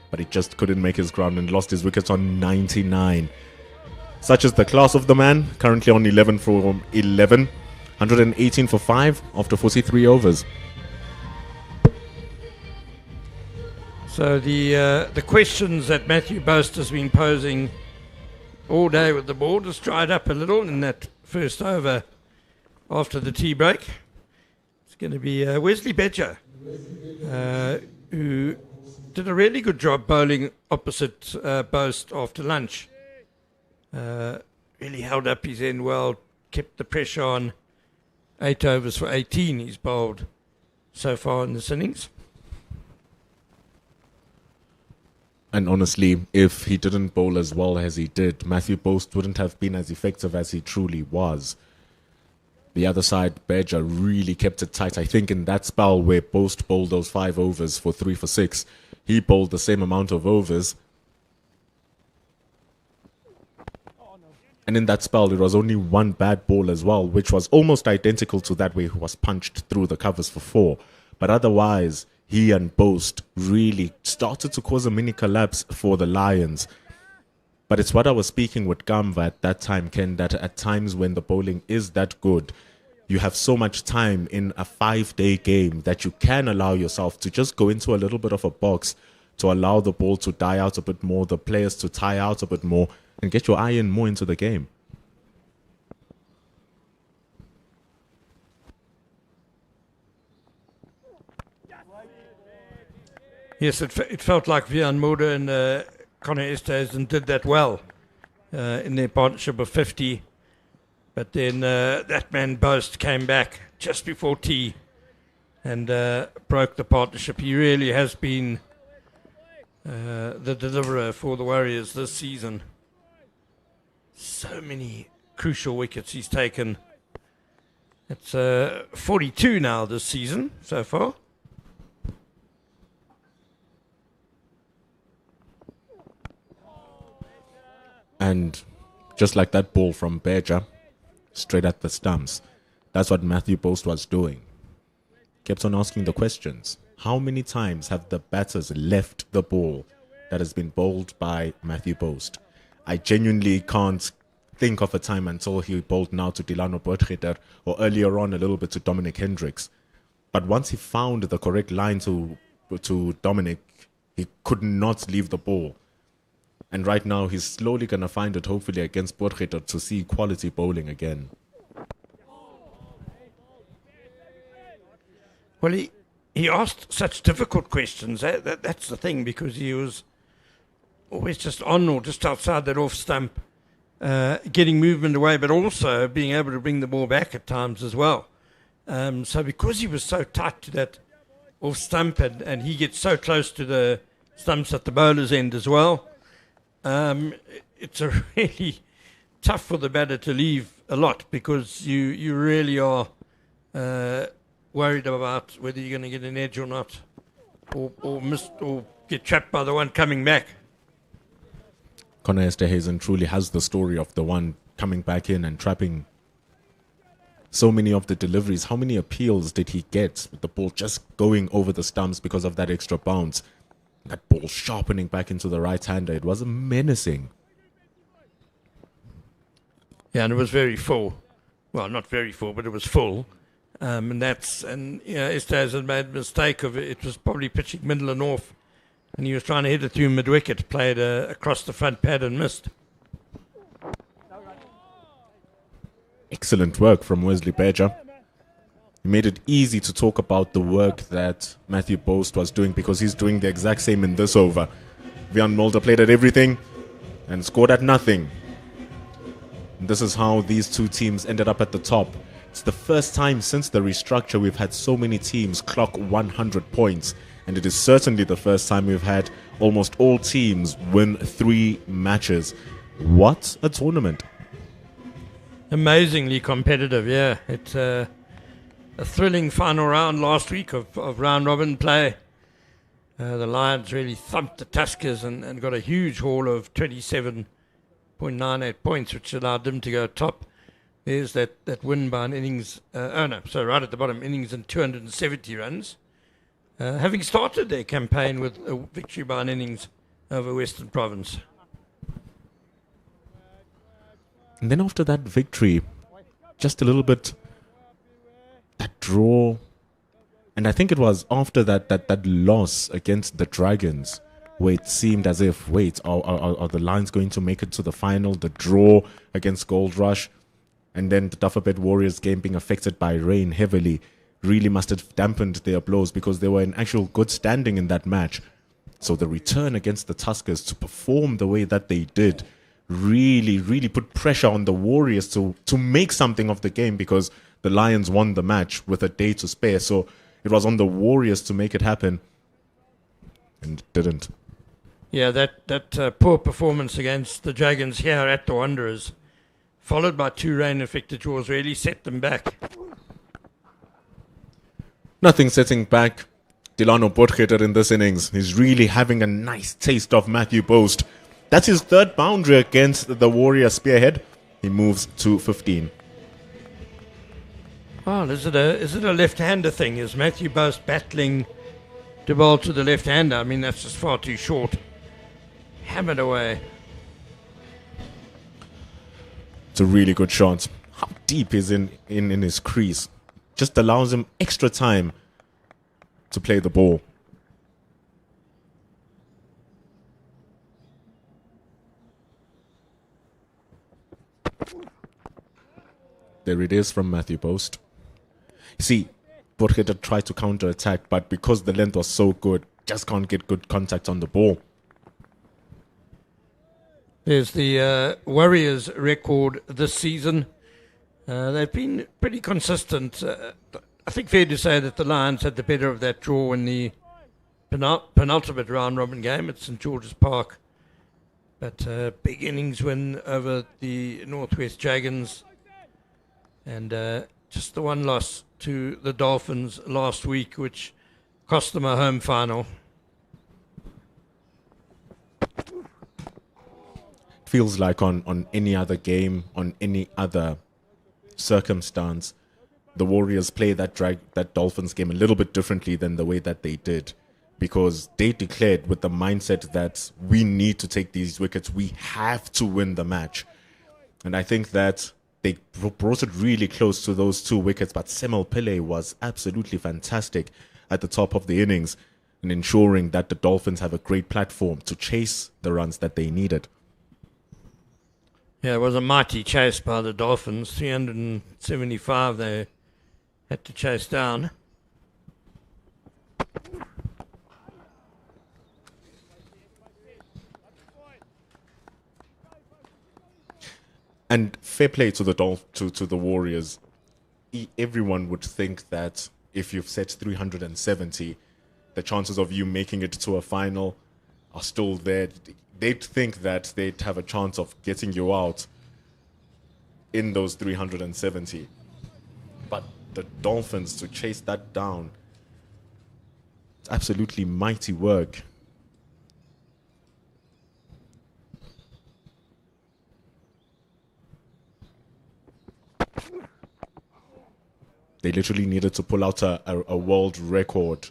but he just couldn't make his ground and lost his wickets on 99. Such is the class of the man, currently on 11 for 11, 118 for 5 after 43 overs. So the questions that Matthew Boast has been posing all day with the ball just dried up a little in that first over after the tea break. It's going to be Wesley Bedger, who did a really good job bowling opposite Boast after lunch. Really held up his end well, kept the pressure on. 8 overs for 18 he's bowled so far in this innings. And honestly, if he didn't bowl as well as he did, Matthew Boast wouldn't have been as effective as he truly was. The other side, Bedger really kept it tight. I think in that spell where Boast bowled those 5 overs for 3 for 6, he bowled the same amount of overs. And in that spell, it was only one bad ball as well, which was almost identical to that where he was punched through the covers for 4. But otherwise, he and Boast really started to cause a mini collapse for the Lions. But it's what I was speaking with Gamva at that time, Ken, that at times when the bowling is that good, you have so much time in a 5-day game that you can allow yourself to just go into a little bit of a box to allow the ball to die out a bit more, the players to tire out a bit more, and get your eye in more into the game. Yes, it felt like Vian Mulder and Connor Esterhuizen did that well in their partnership of 50. But then that man Boast came back just before tea and broke the partnership. He really has been the deliverer for the Warriors this season. So many crucial wickets he's taken. It's 42 now this season so far. And just like that ball from Bedger, straight at the stumps. That's what Matthew Boast was doing. Kept on asking the questions. How many times have the batters left the ball that has been bowled by Matthew Boast? I genuinely can't think of a time until he bowled now to Delano Potgieter or earlier on a little bit to Dominic Hendricks. But once he found the correct line to Dominic, he could not leave the ball. And right now, he's slowly going to find it, hopefully, against Potgieter to see quality bowling again. Well, he asked such difficult questions. That's the thing, because he was always just on or just outside that off stump, getting movement away, but also being able to bring the ball back at times as well. So because he was so tight to that off stump and he gets so close to the stumps at the bowler's end as well, it's a really tough for the batter to leave a lot, because you really are worried about whether you're going to get an edge or not, or miss or get trapped by the one coming back. Connor Esterhuizen truly has the story of the one coming back in and trapping so many of the deliveries. How many appeals did he get with the ball just going over the stumps because of that extra bounce? That ball sharpening back into the right-hander. It was menacing. Yeah, and it was very full. Well, not very full, but it was full. And Esterhuizen made a mistake of it. It was probably pitching middle and off, and he was trying to hit it through mid-wicket, played across the front pad and missed. Excellent work from Wesley Bedger. He made it easy to talk about the work that Matthew Boast was doing, because he's doing the exact same in this over. Vian Mulder played at everything and scored at nothing. And this is how these two teams ended up at the top. It's the first time since the restructure we've had so many teams clock 100 points. And it is certainly the first time we've had almost all teams win 3 matches. What a tournament. Amazingly competitive, yeah. It's a thrilling final round last week of round-robin play. The Lions really thumped the Tuskers and got a huge haul of 27.98 points, which allowed them to go top. There's that win by an innings, right at the bottom, innings and 270 runs. Having started their campaign with a victory by an innings over Western Province. And then after that victory, just a little bit, that draw. And I think it was after that loss against the Dragons, where it seemed as if, are the Lions going to make it to the final? The draw against Gold Rush, and then the Dafabet Warriors game being affected by rain heavily, really must have dampened their blows, because they were in actual good standing in that match. So the return against the Tuskers to perform the way that they did really put pressure on the Warriors to make something of the game, because the Lions won the match with a day to spare. So it was on the Warriors to make it happen, and didn't. Yeah, that poor performance against the Dragons here at the Wanderers, followed by 2 rain-affected draws, really set them back. Nothing setting back Delano Potgieter in this innings. He's really having a nice taste of Matthew Boast. That's his 3rd boundary against the Warrior spearhead. He moves to 15. Well, is it a left-hander thing? Is Matthew Boast battling to bowl to the left-hander? I mean, that's just far too short. Hammered away. It's a really good shot. How deep is in his crease? Just allows him extra time to play the ball. There it is from Matthew Boast. You see, Potgieter tried to counter-attack, but because the length was so good, just can't get good contact on the ball. There's the Warriors record this season. They've been pretty consistent. I think fair to say that the Lions had the better of that draw in the penultimate round-robin game at St George's Park. But big innings win over the Northwest Dragons. And just the one loss to the Dolphins last week, which cost them a home final. Feels like on any other game, on any other circumstance, the Warriors play that Dolphins game a little bit differently than the way that they did, because they declared with the mindset that we need to take these wickets, we have to win the match. And I think that they brought it really close to those 2 wickets, but Semel Pillay was absolutely fantastic at the top of the innings in ensuring that the Dolphins have a great platform to chase the runs that they needed. Yeah, it was a mighty chase by the Dolphins. 375 they had to chase down. And fair play to the Warriors. Everyone would think that if you've set 370, the chances of you making it to a final are still there. They'd think that they'd have a chance of getting you out in those 370. But the Dolphins, to chase that down, it's absolutely mighty work. They literally needed to pull out a world record.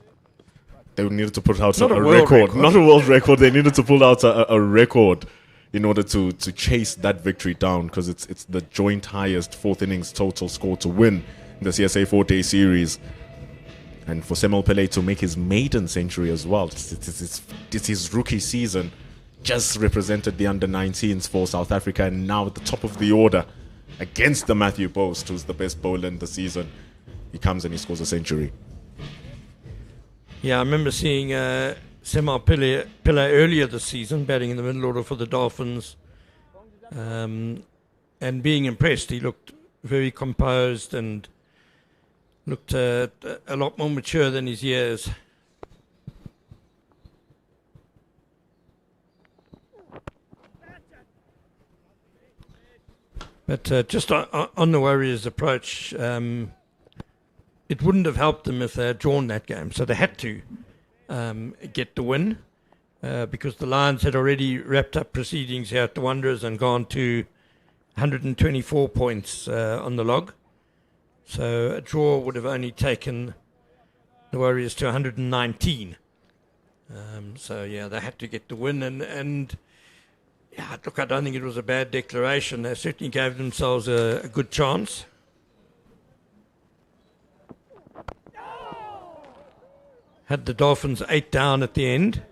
They needed to put out a record. Not a world record. They needed to pull out a record in order to chase that victory down, because it's the joint highest 4th innings total score to win the CSA 4-day series. And for Semel Pillay to make his maiden century as well. It's his rookie season. Just represented the under-19s for South Africa, and now at the top of the order against the Matthew Boast, who's the best bowler in the season. He comes and he scores a century. Yeah, I remember seeing Semel Pillay earlier this season, batting in the middle order for the Dolphins, and being impressed. He looked very composed and looked a lot more mature than his years. But just on the Warriors' approach, it wouldn't have helped them if they had drawn that game. So they had to get the win, because the Lions had already wrapped up proceedings here at the Wanderers and gone to 124 points on the log. So a draw would have only taken the Warriors to 119. So yeah, they had to get the win, and yeah, look, I don't think it was a bad declaration. They certainly gave themselves a good chance. Had the Dolphins 8 down at the end.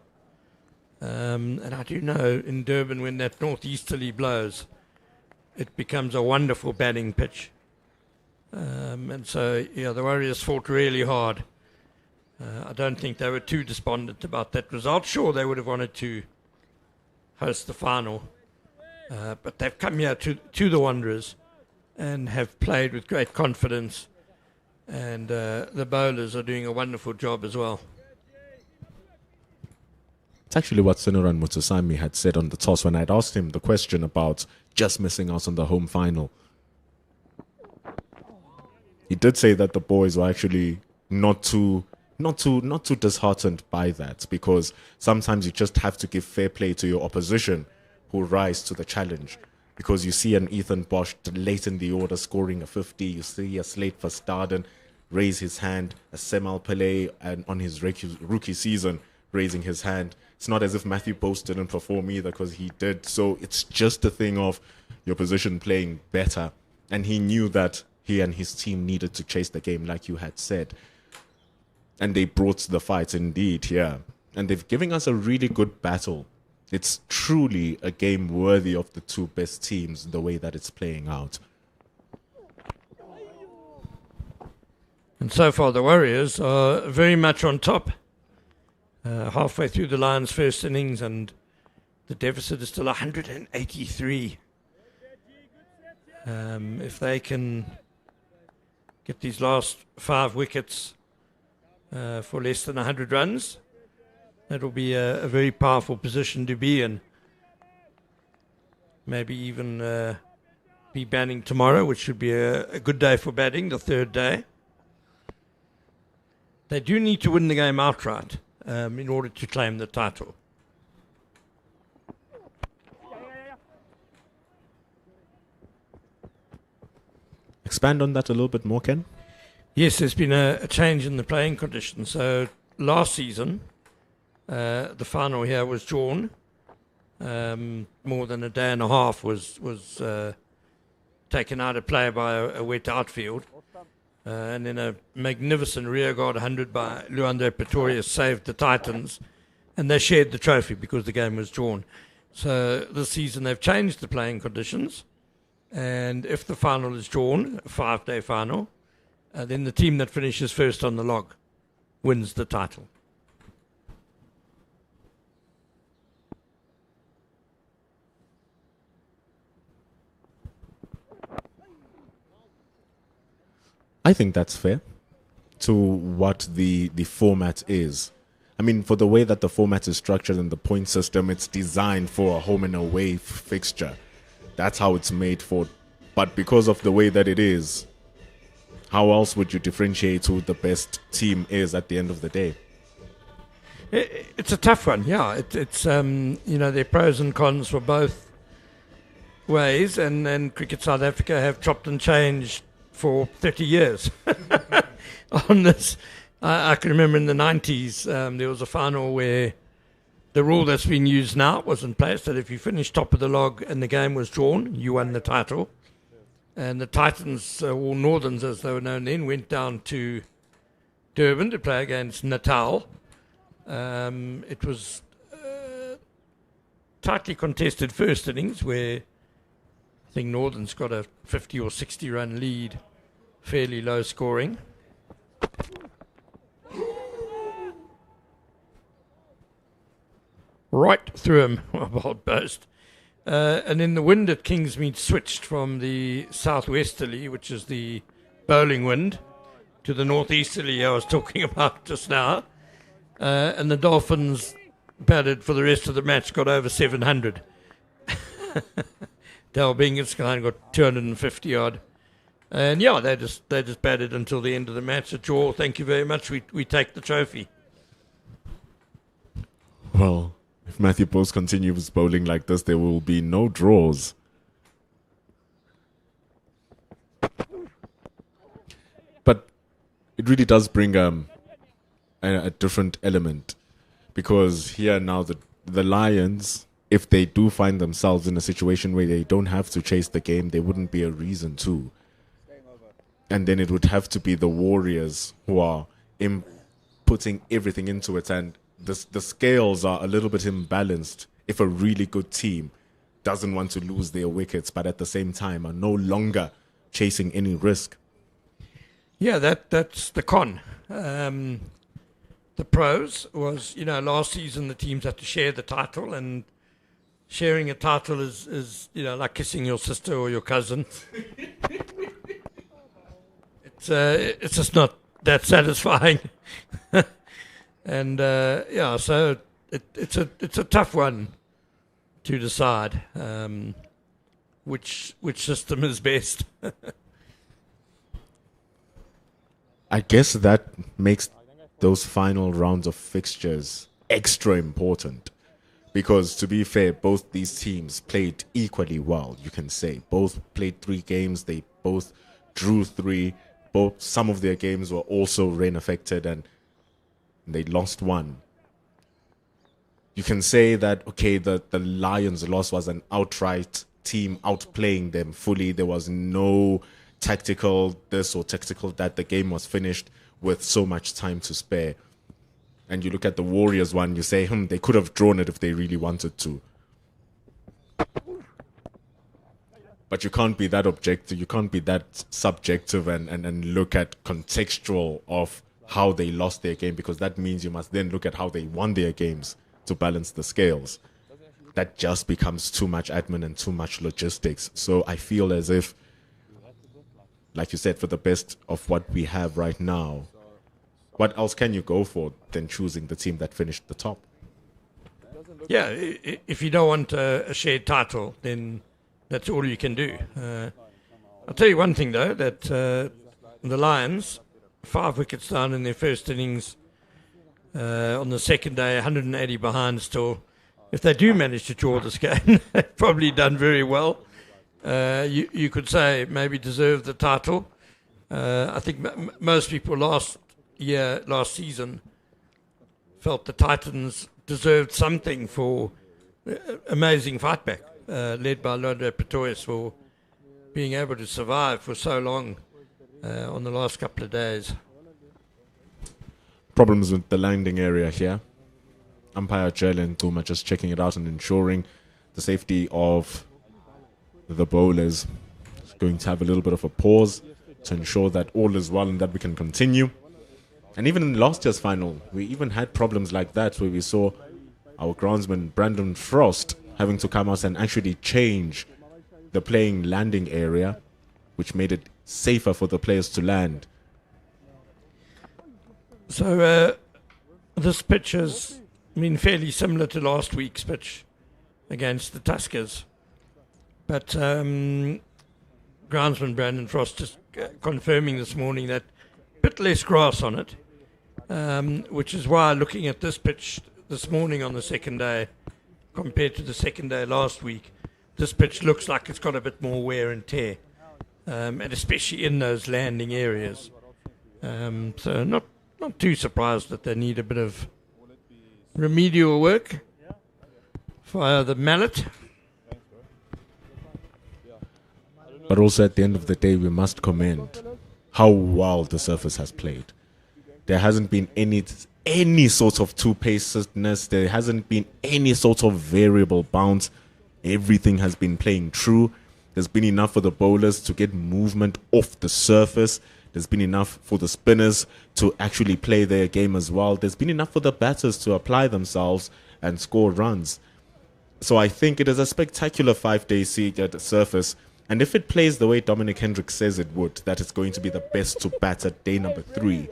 And I do know in Durban, when that northeasterly blows, it becomes a wonderful batting pitch. And so, yeah, the Warriors fought really hard. I don't think they were too despondent about that result. Sure, they would have wanted to host the final. But they've come here to the Wanderers and have played with great confidence. And the bowlers are doing a wonderful job as well. It's actually what Senoran Mutsasami had said on the toss when I'd asked him the question about just missing out on the home final. He did say that the boys were actually not too disheartened by that, because sometimes you just have to give fair play to your opposition who rise to the challenge. Because you see an Ethan Bosch late in the order scoring a 50, you see a Slate Verstaden raise his hand, a Semal Pillay and on his rookie season raising his hand. It's not as if Matthew Post didn't perform either, because he did. So it's just a thing of your position playing better. And he knew that he and his team needed to chase the game, like you had said. And they brought the fight indeed, yeah. And they've given us a really good battle. It's truly a game worthy of the two best teams, the way that it's playing out. And so far the Warriors are very much on top. Halfway through the Lions' first innings, and the deficit is still 183. If they can get these last 5 wickets for less than 100 runs, that will be a very powerful position to be in. Maybe even be batting tomorrow, which should be a good day for batting, the third day. They do need to win the game outright in order to claim the title. Expand on that a little bit more, Ken. Yes, there's been a change in the playing conditions. So last season, the final here was drawn. More than a day and a half was taken out of play by a wet outfield. And then a magnificent rearguard 100 by Luandre Pretorius saved the Titans, and they shared the trophy because the game was drawn. So this season they've changed the playing conditions, and if the final is drawn, a 5-day final, then the team that finishes first on the log wins the title. I think that's fair to what the format is. I mean, for the way that the format is structured and the point system, it's designed for a home and away fixture. That's how it's made for. But because of the way that it is, how else would you differentiate who the best team is at the end of the day? It's a tough one, yeah. It's there are pros and cons for both ways, and Cricket South Africa have chopped and changed for 30 years on this. I can remember in the 90s there was a final where the rule that's been used now was in place, that if you finished top of the log and the game was drawn, you won the title. And the Titans, or Northerns as they were known then, went down to Durban to play against Natal. It was tightly contested first innings where I think Northern's got a 50 or 60 run lead, fairly low scoring. Right through him, a bold boast. And then the wind at Kingsmead switched from the southwesterly, which is the bowling wind, to the northeasterly I was talking about just now. And the Dolphins batted for the rest of the match, got over 700. Dale Bingenskine got 250 odd. And yeah, they just batted until the end of the match. A draw, thank you very much. We take the trophy. Well, if Matthew Bose continues bowling like this, there will be no draws. But it really does bring a different element, because here now the Lions, if they do find themselves in a situation where they don't have to chase the game, there wouldn't be a reason to. And then it would have to be the Warriors who are putting everything into it, and the scales are a little bit imbalanced if a really good team doesn't want to lose their wickets, but at the same time are no longer chasing any risk. Yeah, that's the con. The pros was, last season the teams had to share the title, and sharing a title is like kissing your sister or your cousin. It's just not that satisfying. And so it's a tough one to decide which system is best. I guess that makes those final rounds of fixtures extra important, because to be fair, both these teams played equally well, you can say. Both played 3 games, they both drew 3, some of their games were also rain affected, and they lost 1. You can say that, okay, the Lions' loss was an outright team outplaying them fully. There was no tactical this or tactical that. The game was finished with so much time to spare. And you look at the Warriors one, you say, they could have drawn it if they really wanted to. But you can't be that objective, you can't be that subjective and look at contextual of how they lost their game, because that means you must then look at how they won their games to balance the scales. That just becomes too much admin and too much logistics. So I feel as if, like you said, for the best of what we have right now, what else can you go for than choosing the team that finished the top? Yeah, if you don't want a shared title, then that's all you can do. I'll tell you one thing, though, that the Lions, 5 wickets down in their first innings, on the second day, 180 behind still. If they do manage to draw this game, they've probably done very well. You could say maybe deserve the title. I think most people last season felt the Titans deserved something for amazing fight back, led by Lodre Pretorius, for being able to survive for so long on the last couple of days. Problems with the landing area here. Umpire Jalen Tuma just checking it out and ensuring the safety of the bowlers. It's going to have a little bit of a pause to ensure that all is well and that we can continue. And even in last year's final, we even had problems like that, where we saw our groundsman Brandon Frost having to come out and actually change the playing landing area, which made it safer for the players to land. So this pitch has been fairly similar to last week's pitch against the Tuskers. But groundsman Brandon Frost just confirming this morning that a bit less grass on it, which is why looking at this pitch this morning on the second day compared to the second day last week, this pitch looks like it's got a bit more wear and tear, and especially in those landing areas. So not too surprised that they need a bit of remedial work via the mallet. But also at the end of the day, we must commend how well the surface has played. There hasn't been any sort of two-pacedness. There hasn't been any sort of variable bounce. Everything has been playing true. There's been enough for the bowlers to get movement off the surface. There's been enough for the spinners to actually play their game as well. There's been enough for the batters to apply themselves and score runs. So I think it is a spectacular 5-day siege at the surface. And if it plays the way Dominic Hendricks says it would, that it's going to be the best to bat at day number 3,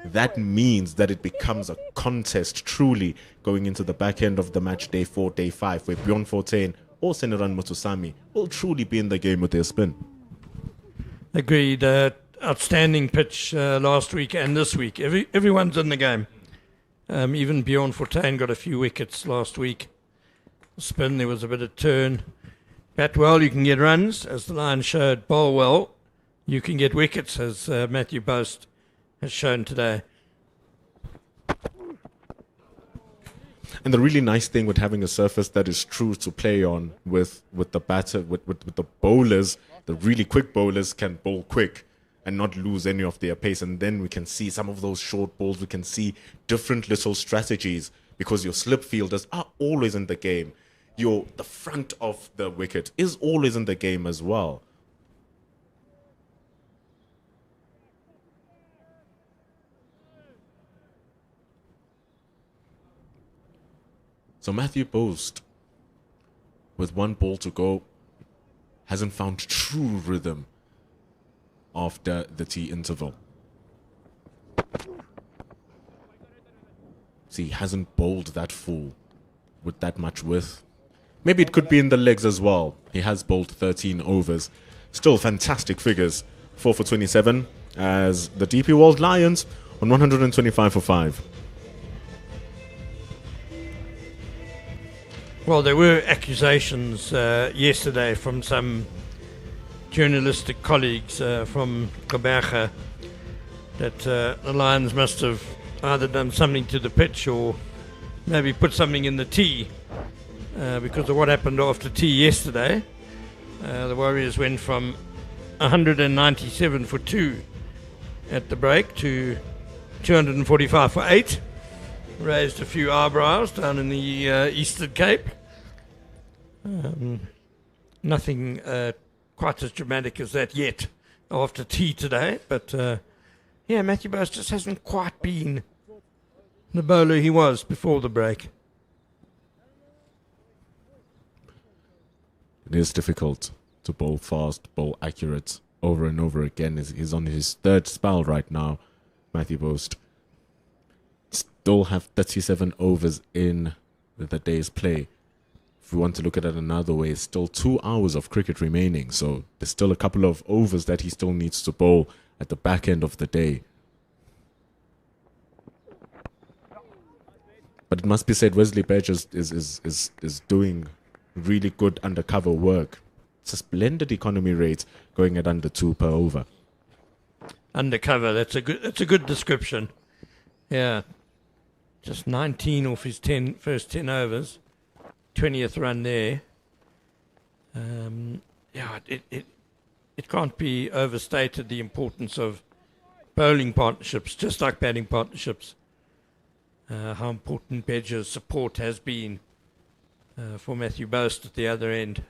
that means that it becomes a contest truly going into the back end of the match, day 4, day 5, where Bjorn Fortuin or Senaran Mutusami will truly be in the game with their spin. Agreed. Outstanding pitch last week and this week. Everyone's in the game. Even Bjorn Fortuin got a few wickets last week. Spin, there was a bit of turn. Bat well, you can get runs, as the Lions showed. Bowl well, you can get wickets, as Matthew Boast has shown today. And the really nice thing with having a surface that is true to play on with the batter, with the bowlers, the really quick bowlers can bowl quick and not lose any of their pace. And then we can see some of those short balls. We can see different little strategies because your slip fielders are always in the game. The front of the wicket is always in the game as well. So Matthew Boast, with one ball to go, hasn't found true rhythm after the tea interval. See, he hasn't bowled that full with that much width. Maybe it could be in the legs as well. He has bowled 13 overs. Still fantastic figures. 4 for 27 as the DP World Lions on 125 for 5. Well, there were accusations yesterday from some journalistic colleagues from Gqeberha that the Lions must have either done something to the pitch or maybe put something in the tea because of what happened after tea yesterday. The Warriors went from 197 for 2 at the break to 245 for 8. Raised a few eyebrows down in the Eastern Cape. Nothing quite as dramatic as that yet after tea today. But, yeah, Matthew Boast just hasn't quite been the bowler he was before the break. It is difficult to bowl fast, bowl accurate over and over again. He's on his third spell right now, Matthew Boast. Still have 37 overs in the day's play. If we want to look at it another way, it's still 2 hours of cricket remaining. So there's still a couple of overs that he still needs to bowl at the back end of the day. But it must be said, Wesley Badge is doing really good undercover work. It's a splendid economy rate going at under 2 per over. Undercover, that's a good description. Yeah. Just 19 off his first 10 overs. 20th run there. Yeah, it can't be overstated the importance of bowling partnerships, just like batting partnerships. How important Badger's support has been for Matthew Boast at the other end.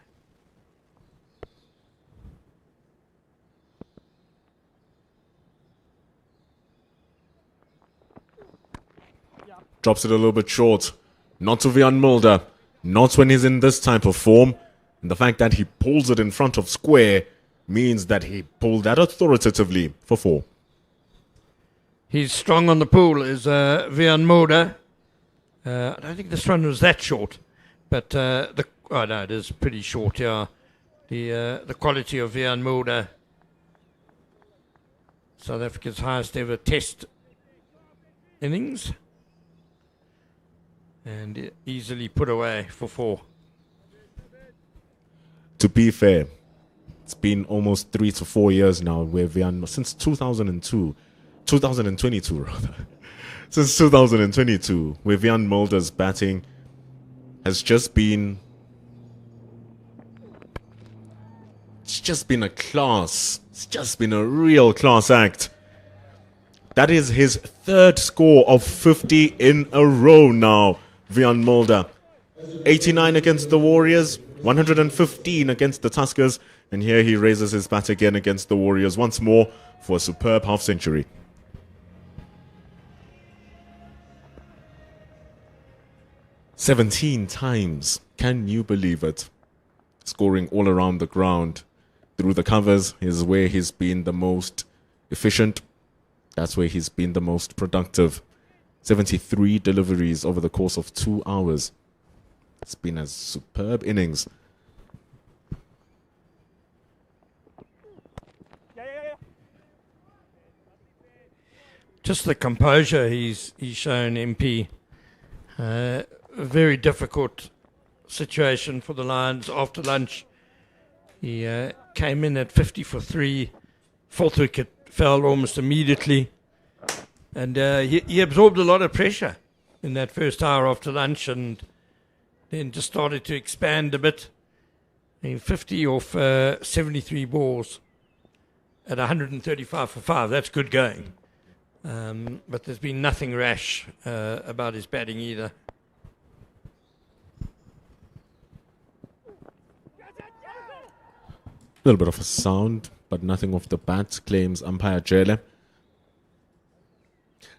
Drops it a little bit short. Not to Vian Mulder. Not when he's in this type of form. And the fact that he pulls it in front of square means that he pulled that authoritatively for 4. He's strong on the pool, is Vian Mulder. I don't think this run was that short. But, no, it is pretty short, yeah. The quality of Vian Mulder, South Africa's highest ever test innings. And easily put away for 4. To be fair, it's been almost 3 to 4 years now where since 2022 rather. Since 2022, where Vian Mulder's batting has just been... It's just been a class. It's just been a real class act. That is his 3rd score of 50 in a row now. Vian Mulder, 89 against the Warriors, 115 against the Tuskers, and here he raises his bat again against the Warriors once more for a superb half-century. "17 times, can you believe it? Scoring all around the ground. Through the covers is where he's been the most efficient. That's where he's been the most productive. 73 deliveries over the course of 2 hours. It's been a superb innings. just the composure he's shown, MP. A very difficult situation for the Lions after lunch. He came in at 50 for 3. Fourth wicket fell almost immediately. And he absorbed a lot of pressure in that first hour after lunch and then just started to expand a bit. I mean, 50 off 73 balls at 135 for 5. That's good going. But there's been nothing rash about his batting either. A little bit of a sound, but nothing off the bat, claims umpire Jele.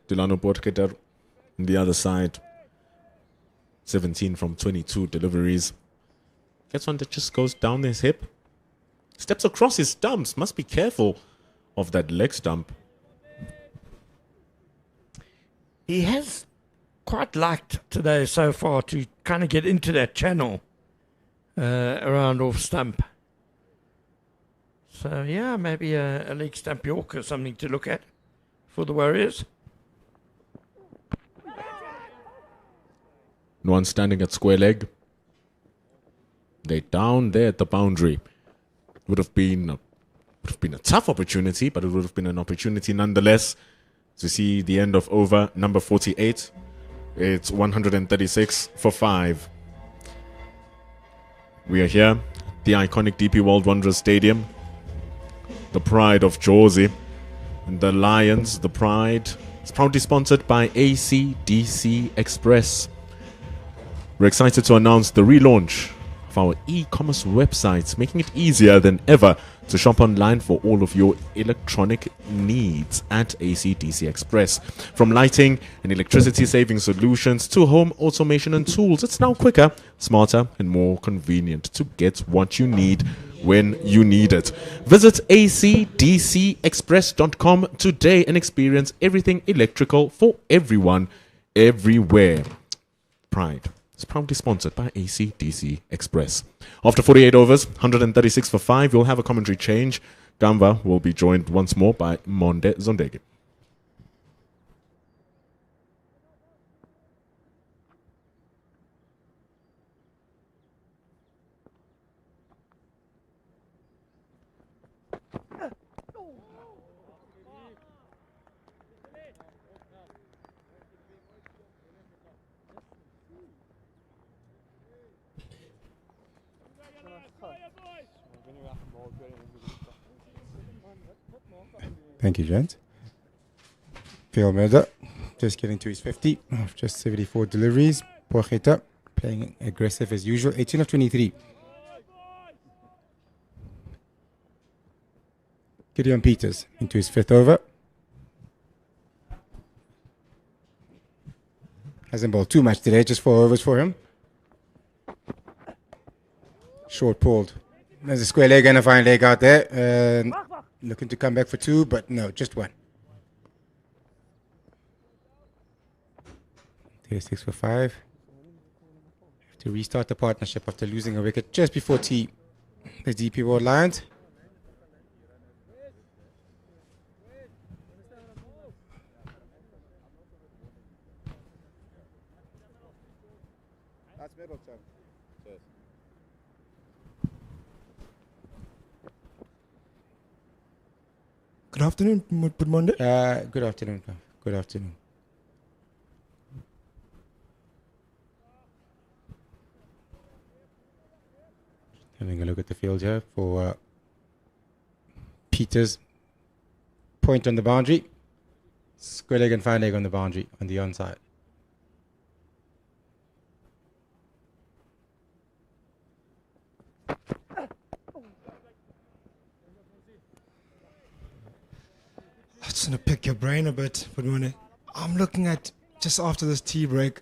Delano Potketer on the other side, 17 from 22 deliveries. Gets one that just goes down his hip. Steps across his stumps. Must be careful of that leg stump. He has quite liked today so far to kind of get into that channel around off stump. So, yeah, maybe a leg stump Yorker, something to look at for the Warriors. No one standing at square leg. They're down there at the boundary. Would have been a tough opportunity, but it would have been an opportunity nonetheless. To see the end of over number 48. It's 136 for 5. We are here, the iconic DP World Wanderers Stadium. The pride of Jersey. And the Lions, the pride, is proudly sponsored by ACDC Express. We're excited to announce the relaunch of our e-commerce websites, making it easier than ever to shop online for all of your electronic needs at ACDC Express. From lighting and electricity saving solutions to home automation and tools, it's now quicker, smarter, and more convenient to get what you need when you need it. Visit acdcexpress.com today and experience everything electrical for everyone, everywhere. Pride. It's proudly sponsored by ACDC Express. After 48 overs, 136 for 5, we'll have a commentary change. Gamba will be joined once more by Monde Zondege. Thank you, gents. Phil Murder just getting to his 50 of just 74 deliveries. Porcheta playing aggressive as usual, 18 of 23. Gideon Peters into his 5th over. Hasn't bowled too much today, just 4 overs for him. Short pulled. There's a square leg and a fine leg out there. Looking to come back for 2, but no, just 1. 36 for 5. Have to restart the partnership after losing a wicket just before tea. The DP World Lions. That's Middleton. Cheers. Good afternoon, good Monday. Good afternoon. Good afternoon. Having a look at the field here for Peters. Point on the boundary. Square leg and fine leg on the boundary on the onside. I just want to pick your brain a bit, but when I'm looking at just after this tea break,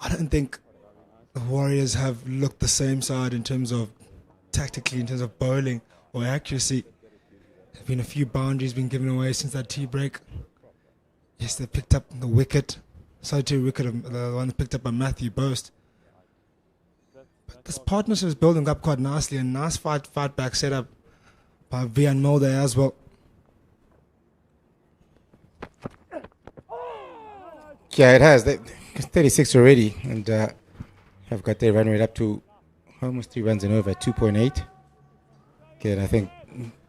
I don't think the Warriors have looked the same side in terms of tactically, in terms of bowling or accuracy. There's been a few boundaries been given away since that tea break. Yes, they picked up the wicket. Solitary wicket, the one picked up by Matthew Boast. But this partnership is building up quite nicely, and nice fight back set up by Vian Mulder as well. Yeah, it has. It's 36 already, and have got their run rate up to almost 3 runs and over at 2.8. Again, I think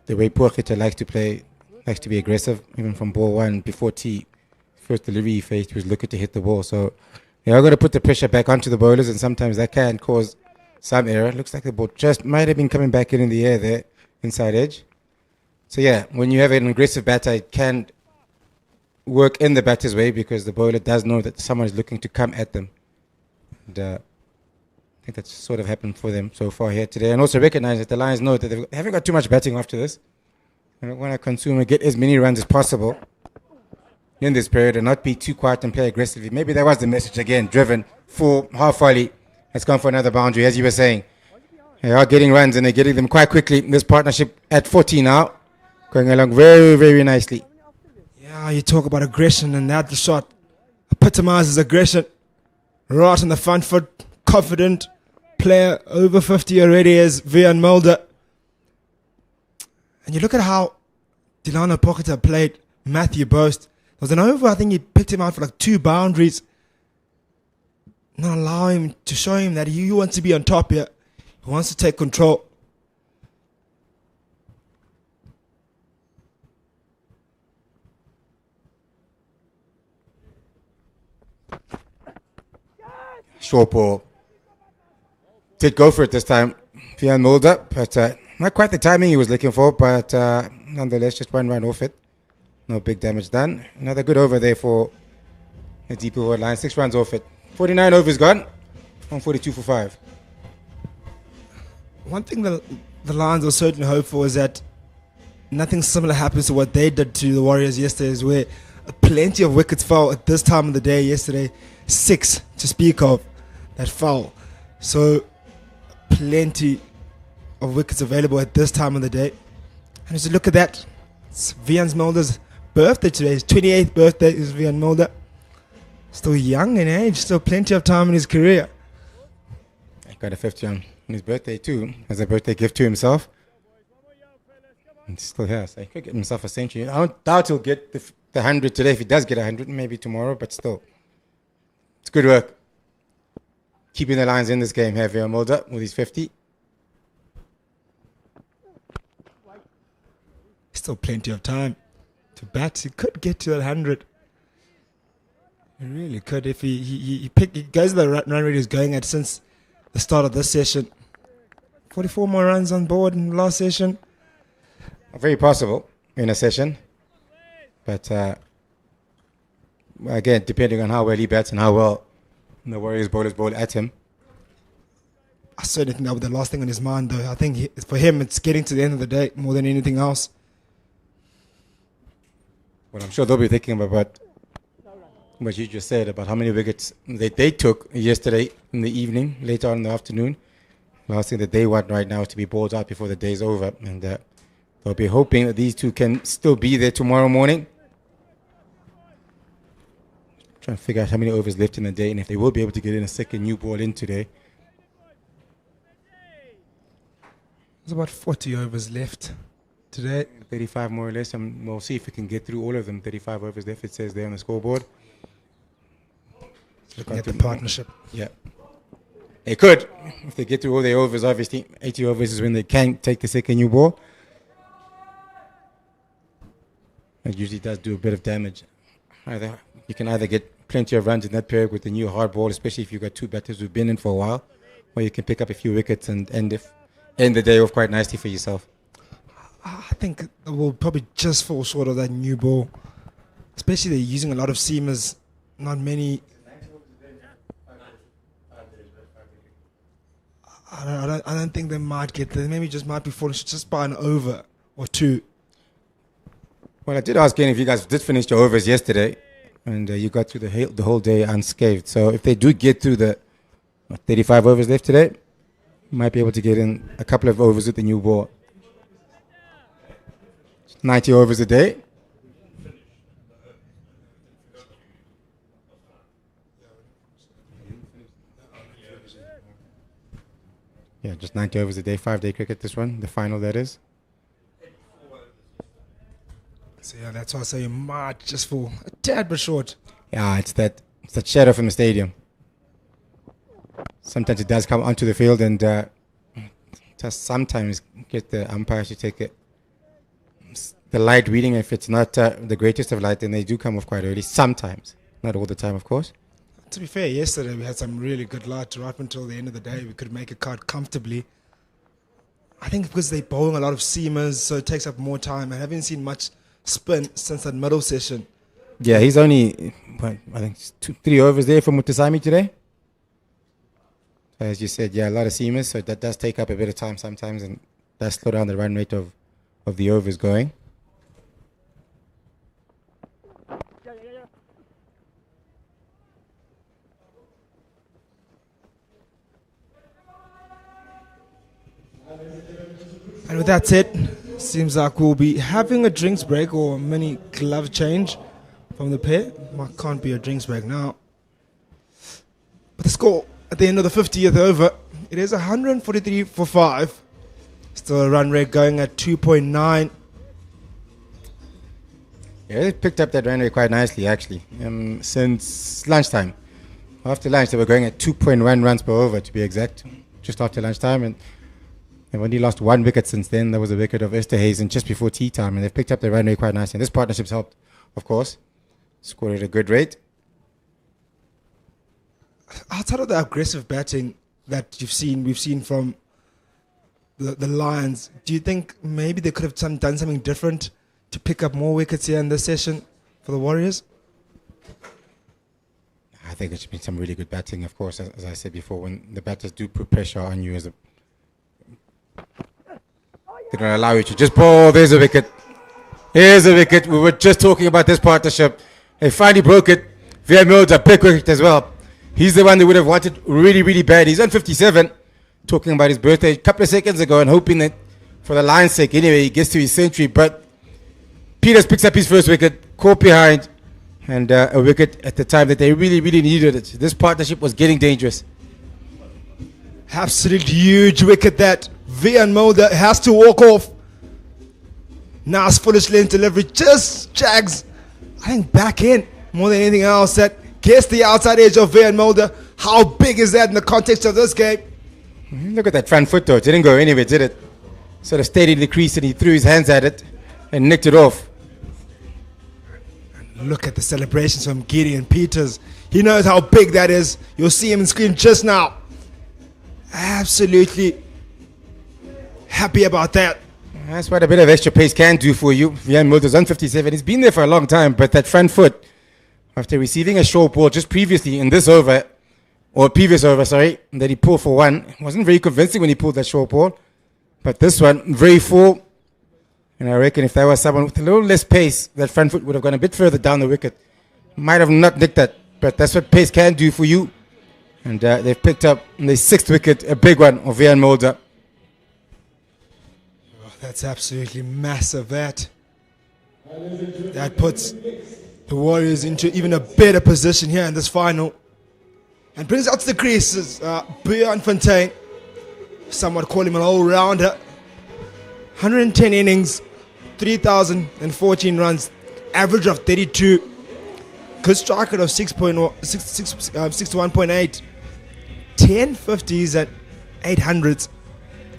the way Porkita likes to play, likes to be aggressive, even from ball one before tee. First delivery he faced was looking to hit the ball. So they are going to put the pressure back onto the bowlers, and sometimes that can cause some error. Looks like the ball just might have been coming back in the air there, inside edge. So yeah, when you have an aggressive batter, it can work in the batter's way because the bowler does know that someone is looking to come at them. And I think that's sort of happened for them so far here today. And also recognize that the Lions know that they haven't got too much batting after this. They want to consume and get as many runs as possible in this period and not be too quiet and play aggressively. Maybe that was the message again, driven full half volley. Has gone for another boundary, as you were saying. They are getting runs and they're getting them quite quickly. This partnership at 40 now, going along very, very nicely. Yeah, you talk about aggression, and that the shot epitomizes aggression. Right on the front foot, confident player, over 50 already is Vian Mulder. And you look at how Delano Pocketa played Matthew Boast. There was an over, I think he picked him out for like 2 boundaries. Not allow him to show him that he wants to be on top here. He wants to take control. Short ball. Did go for it this time, Vian Mulder, but not quite the timing he was looking for, but nonetheless, just 1 run off it. No big damage done. Another good over there for the deep over line. 6 runs off it. 49 overs gone. 142 for 5. One thing the Lions are certainly hopeful is that nothing similar happens to what they did to the Warriors yesterday, is where plenty of wickets fell at this time of the day yesterday. 6 to speak of that fell. So plenty of wickets available at this time of the day. And as you look at that, it's Vian Mulder's birthday today. His 28th birthday is Vian Mulder. Still young in age, still plenty of time in his career. He got a 50 on his birthday too, as a birthday gift to himself. And still here, so he could get himself a century. I don't doubt he'll get the 100 today. If he does get 100, maybe tomorrow, but still. It's good work. Keeping the Lions in this game here, Vian Mulder, with his 50. Still plenty of time to bat. He could get to 100. He really could if he goes the run rate he's going at since the start of this session. 44 more runs on board in the last session. Very possible in a session. But again, depending on how well he bats and how well the Warriors bowlers bowl at him. I certainly think that was the last thing on his mind, though. I think for him, it's getting to the end of the day more than anything else. Well, I'm sure they'll be thinking about what you just said, about how many wickets they took yesterday in the evening, later on in the afternoon. Last thing that they want right now is to be bowled out before the day's over. And they'll be hoping that these two can still be there tomorrow morning. Trying to figure out how many overs left in the day and if they will be able to get in a second new ball in today. There's about 40 overs left today. 35 more or less, and we'll see if we can get through all of them. 35 overs left, it says there on the scoreboard. Looking at the partnership. Yeah. They could, if they get through all their overs, obviously. 80 overs is when they can take the second new ball. It usually does do a bit of damage. You can either get plenty of runs in that period with the new hard ball, especially if you've got 2 batters who've been in for a while, or you can pick up a few wickets and end the day off quite nicely for yourself. I think it will probably just fall short of that new ball. Especially they're using a lot of seamers, not many. I don't think they might get there. Maybe just might be falling just by an over or 2. Well, I did ask Ken if you guys did finish your overs yesterday, and you got through the whole day unscathed. So if they do get through the 35 overs left today, might be able to get in a couple of overs with the new ball. 90 overs a day. Yeah, just 90 overs a day, 5-day cricket this one, the final that is. So yeah, that's why I say you might just fall a tad bit short. Yeah, it's that It's that shadow from the stadium. Sometimes it does come onto the field and just sometimes get the umpires to take it. The light reading, if it's not the greatest of light, then they do come off quite early. Sometimes. Not all the time, of course. To be fair, yesterday we had some really good light right up until the end of the day. We could make a cut comfortably. I think because they're bowling a lot of seamers, so it takes up more time. I haven't seen much spin since that middle session. Yeah, he's only, I think, 3 overs there for Mutasami today. As you said, yeah, a lot of seamers, so that does take up a bit of time sometimes and does slow down the run rate of the overs going. And with that said, seems like we'll be having a drinks break or a mini glove change from the pair. Well, can't be a drinks break now. But the score at the end of the 50th over, it is 143 for 5. Still a run rate going at 2.9. Yeah, they picked up that run rate quite nicely, actually, since lunchtime. After lunch, they were going at 2.1 runs per over, to be exact, just after lunchtime. And they've only lost 1 wicket since then. There was a wicket of Esterhazen just before tea time, and they've picked up the run rate quite nicely. And this partnership's helped, of course. Scored at a good rate. Outside of the aggressive batting that we've seen from the Lions, do you think maybe they could have done something different to pick up more wickets here in this session for the Warriors? I think it's been some really good batting, of course, as I said before. When the batters do put pressure on you, they don't allow you to just bowl. There's a wicket. Here's a wicket. We were just talking about this partnership. They finally broke it. Van Mills, a big wicket as well. He's the one they would have wanted really, really bad. He's on 57, talking about his birthday a couple of seconds ago and hoping that for the Lions' sake, anyway, he gets to his century. But Peters picks up his first wicket, caught behind, and a wicket at the time that they really, really needed it. This partnership was getting dangerous. Absolutely huge wicket that Van Mulder has to walk off. Nice foolish length delivery, just jags, I think, back in more than anything else. That gets the outside edge of Van Mulder. How big is that in the context of this game? Look at that front foot though. It didn't go anywhere, did it? Sort of stayed in the crease and he threw his hands at it and nicked it off. Look at the celebrations from Gideon Peters. He knows how big that is. You'll see him on screen just now. Absolutely happy about that. That's what a bit of extra pace can do for you. Van Mulder's on 57. He's been there for a long time, but that front foot, after receiving a short ball just previously in this over, or previous over, sorry, that he pulled for 1, it wasn't very convincing when he pulled that short ball. But this one, very full. And I reckon if there was someone with a little less pace, that front foot would have gone a bit further down the wicket. Might have not nicked that, but that's what pace can do for you. And they've picked up in the 6th wicket, a big one of Van Mulder. Oh, that's absolutely massive, that. That puts the Warriors into even a better position here in this final. And brings out to the creases Bjorn Fontaine. Somewhat call him an all-rounder. 110 innings, 3,014 runs, average of 32. Good strike rate of 61.8. 10 50s at 800s.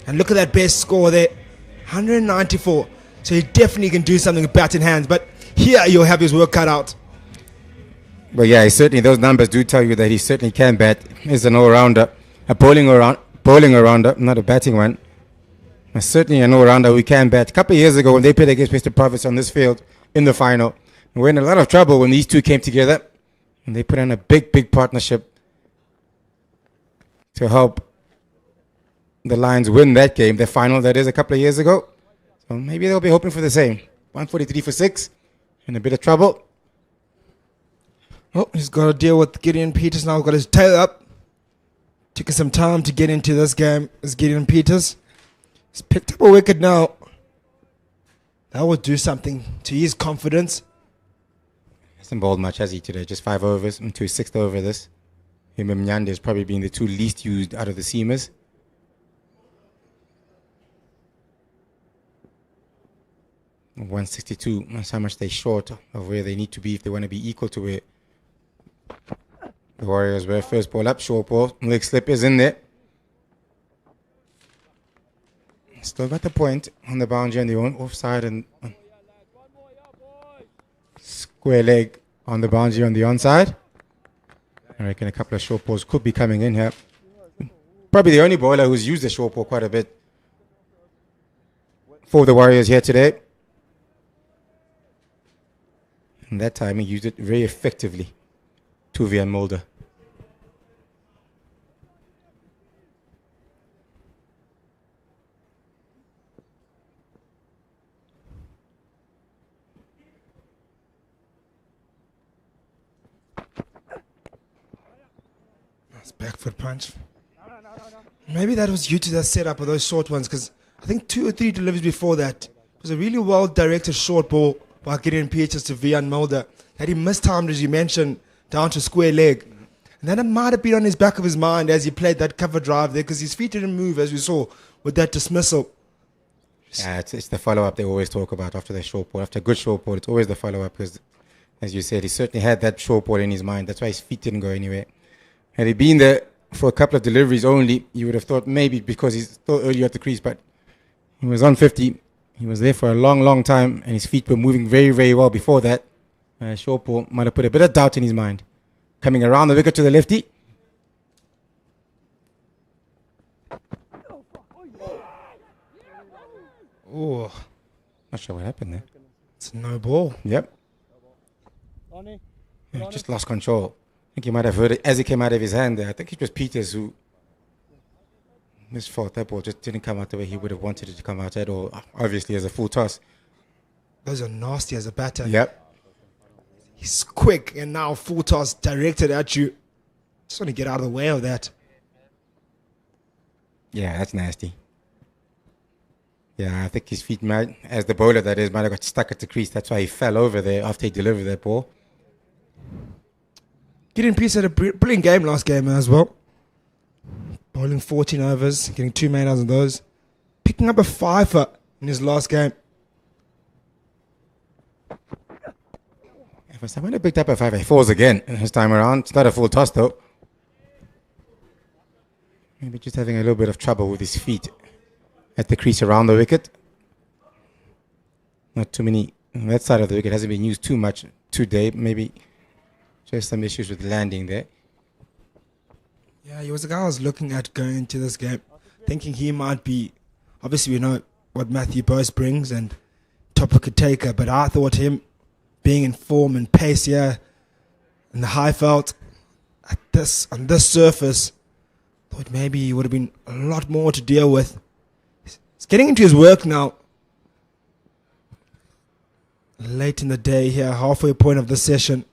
And look at that best score there, 194. So he definitely can do something with bat in hands. But here you'll have his work cut out. Well, yeah, certainly those numbers do tell you that he certainly can bat. He's an all-rounder, a bowling all-rounder, not a batting one. Certainly an all-rounder who can bat. A couple of years ago when they played against Mr. Province on this field in the final, we were in a lot of trouble when these two came together. And they put on a big, big partnership to help the Lions win that game, the final that is a couple of years ago. So maybe they'll be hoping for the same. 143 for 6, in a bit of trouble. Oh, he's got to deal with Gideon Peters now. Got his tail up. Took some time to get into this game. Is Gideon Peters. He's picked up a wicket now. That would do something to his confidence. Hasn't bowled much, has he, today? Just 5 overs into his 6th over this. Him and Mnyande has probably been the 2 least used out of the seamers. .162, that's how much they're short of where they need to be if they want to be equal to where The Warriors were first ball up, short ball. Leg slip is in there. Still got the point on the boundary on the offside and square leg on the boundary on the onside. I reckon a couple of short balls could be coming in here. Probably the only bowler who's used the short ball quite a bit for the Warriors here today. And that time he used it very effectively. Tuvia and Mulder. Nice back foot punch. Maybe that was due to that setup of those short ones, because I think 2 or 3 deliveries before that it was a really well directed short ball by Gideon Peters to Vian Mulder that he mistimed, as you mentioned, down to square leg. And then it might have been on his back of his mind as he played that cover drive there, because his feet didn't move, as we saw with that dismissal. Yeah, it's the follow-up they always talk about after the short ball. After a good short ball, it's always the follow-up because, as you said, he certainly had that short ball in his mind. That's why his feet didn't go anywhere. Had he been there for a couple of deliveries only, you would have thought maybe because he's still early at the crease, but he was on 50. He was there for a long, long time, and his feet were moving very, very well before that. Short ball might have put a bit of doubt in his mind. Coming around the wicket to the lefty. Oh, Not sure what happened there. it's no ball. Yep. Yeah, just lost control. I think he might have heard it as it came out of his hand there. I think it was Peters who misfought that ball. Just didn't come out the way he would have wanted it to come out at all. Obviously, as a full toss. Those are nasty as a batter. Yep. He's quick and now full toss directed at you. Just want to get out of the way of that. Yeah, that's nasty. Yeah, I think his feet might, as the bowler that is, might have got stuck at the crease. That's why he fell over there after he delivered that ball. Gideon Peters had a brilliant game last game as well. Bowling 14 overs, getting 2 man outs of those. Picking up a 5-er in his last game. If someone had picked up a 5, he falls again this time around. It's not a full toss though. Maybe just having a little bit of trouble with his feet at the crease around the wicket. Not too many. That side of the wicket hasn't been used too much today. Maybe just some issues with landing there. Yeah, he was the guy I was looking at going into this game, thinking he might be. Obviously, we know what Matthew Bose brings and Topper could take her, but I thought him being in form and pace here in the high felt at this on this surface, thought maybe he would have been a lot more to deal with. He's getting into his work now. Late in the day here, halfway point of the session.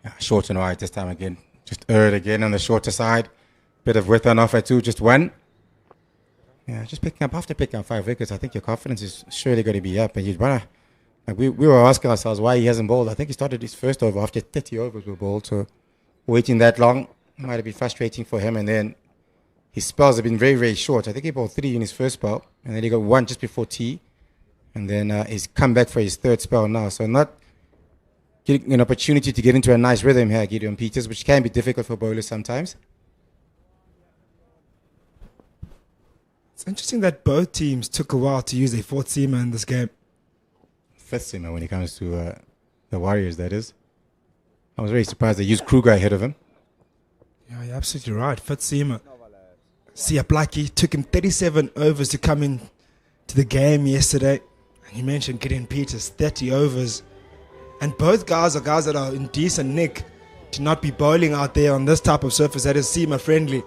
Yeah, short and wide this time again. Just erred again on the shorter side. Bit of width on offer too, just one. Yeah, just after picking up 5 wickets, I think your confidence is surely going to be up. And you'd wanna, like we were asking ourselves why he hasn't bowled. I think he started his first over after 30 overs were bowled. So waiting that long might have been frustrating for him. And then his spells have been very, very short. I think he bowled 3 in his first spell, and then he got 1 just before tea. And then he's come back for his third spell now. So not getting an opportunity to get into a nice rhythm here, Gideon Peters, which can be difficult for bowlers sometimes. It's interesting that both teams took a while to use a 4th seamer in this game. 5th seamer when it comes to the Warriors, that is. I was very surprised they used Kruger ahead of him. Yeah, you're absolutely right. 5th seamer. Sia Blackie took him 37 overs to come in to the game yesterday. And you mentioned Gideon Peters, 30 overs. And both guys are guys that are in decent nick to not be bowling out there on this type of surface that is seamer friendly.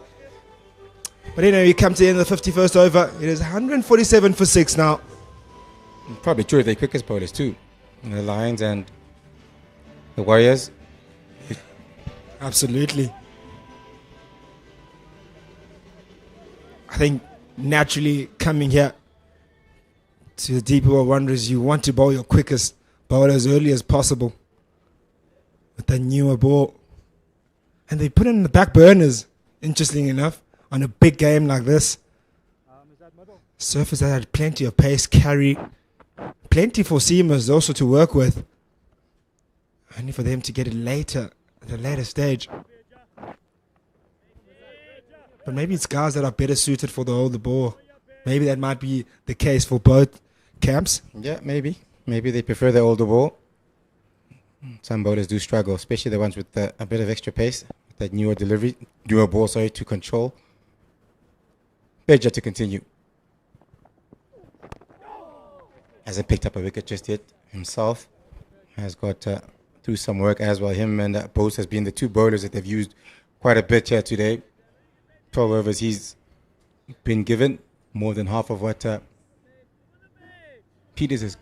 But anyway, you come to the end of the 51st over. It is 147 for 6 now. Probably two of the quickest bowlers too. The Lions and the Warriors. Absolutely. I think naturally coming here to the Deep World Wanderers, you want to bowl your quickest bowler as early as possible with the newer ball. And they put it in the back burners, interestingly enough, on a big game like this. Surface that had plenty of pace, carry, plenty for seamers also to work with. Only for them to get it later, at a later stage. But maybe it's guys that are better suited for the hold the ball. Maybe that might be the case for both camps. Yeah, maybe. Maybe they prefer the older ball. Some bowlers do struggle, especially the ones with a bit of extra pace, that newer delivery, newer ball, to control. Beja to continue. Hasn't picked up a wicket just yet himself. Has got through some work as well. Him and Bose has been the two bowlers that they've used quite a bit here today. 12 overs he's been given, more than half of what Peters has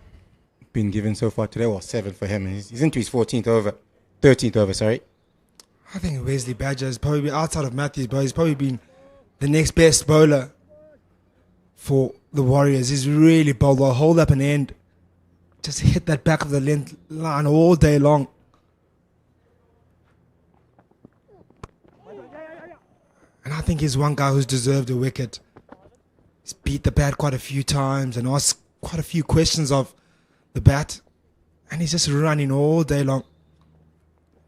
been given so far today. Well, 7 for him. He's into his 13th over, sorry. I think Wesley Badger is probably, outside of Matthews, but he's probably been the next best bowler for the Warriors. He's really bowled well, hold up and end. Just hit that back of the length line all day long. And I think he's one guy who's deserved a wicket. He's beat the bat quite a few times and asked quite a few questions of the bat. And he's just running all day long.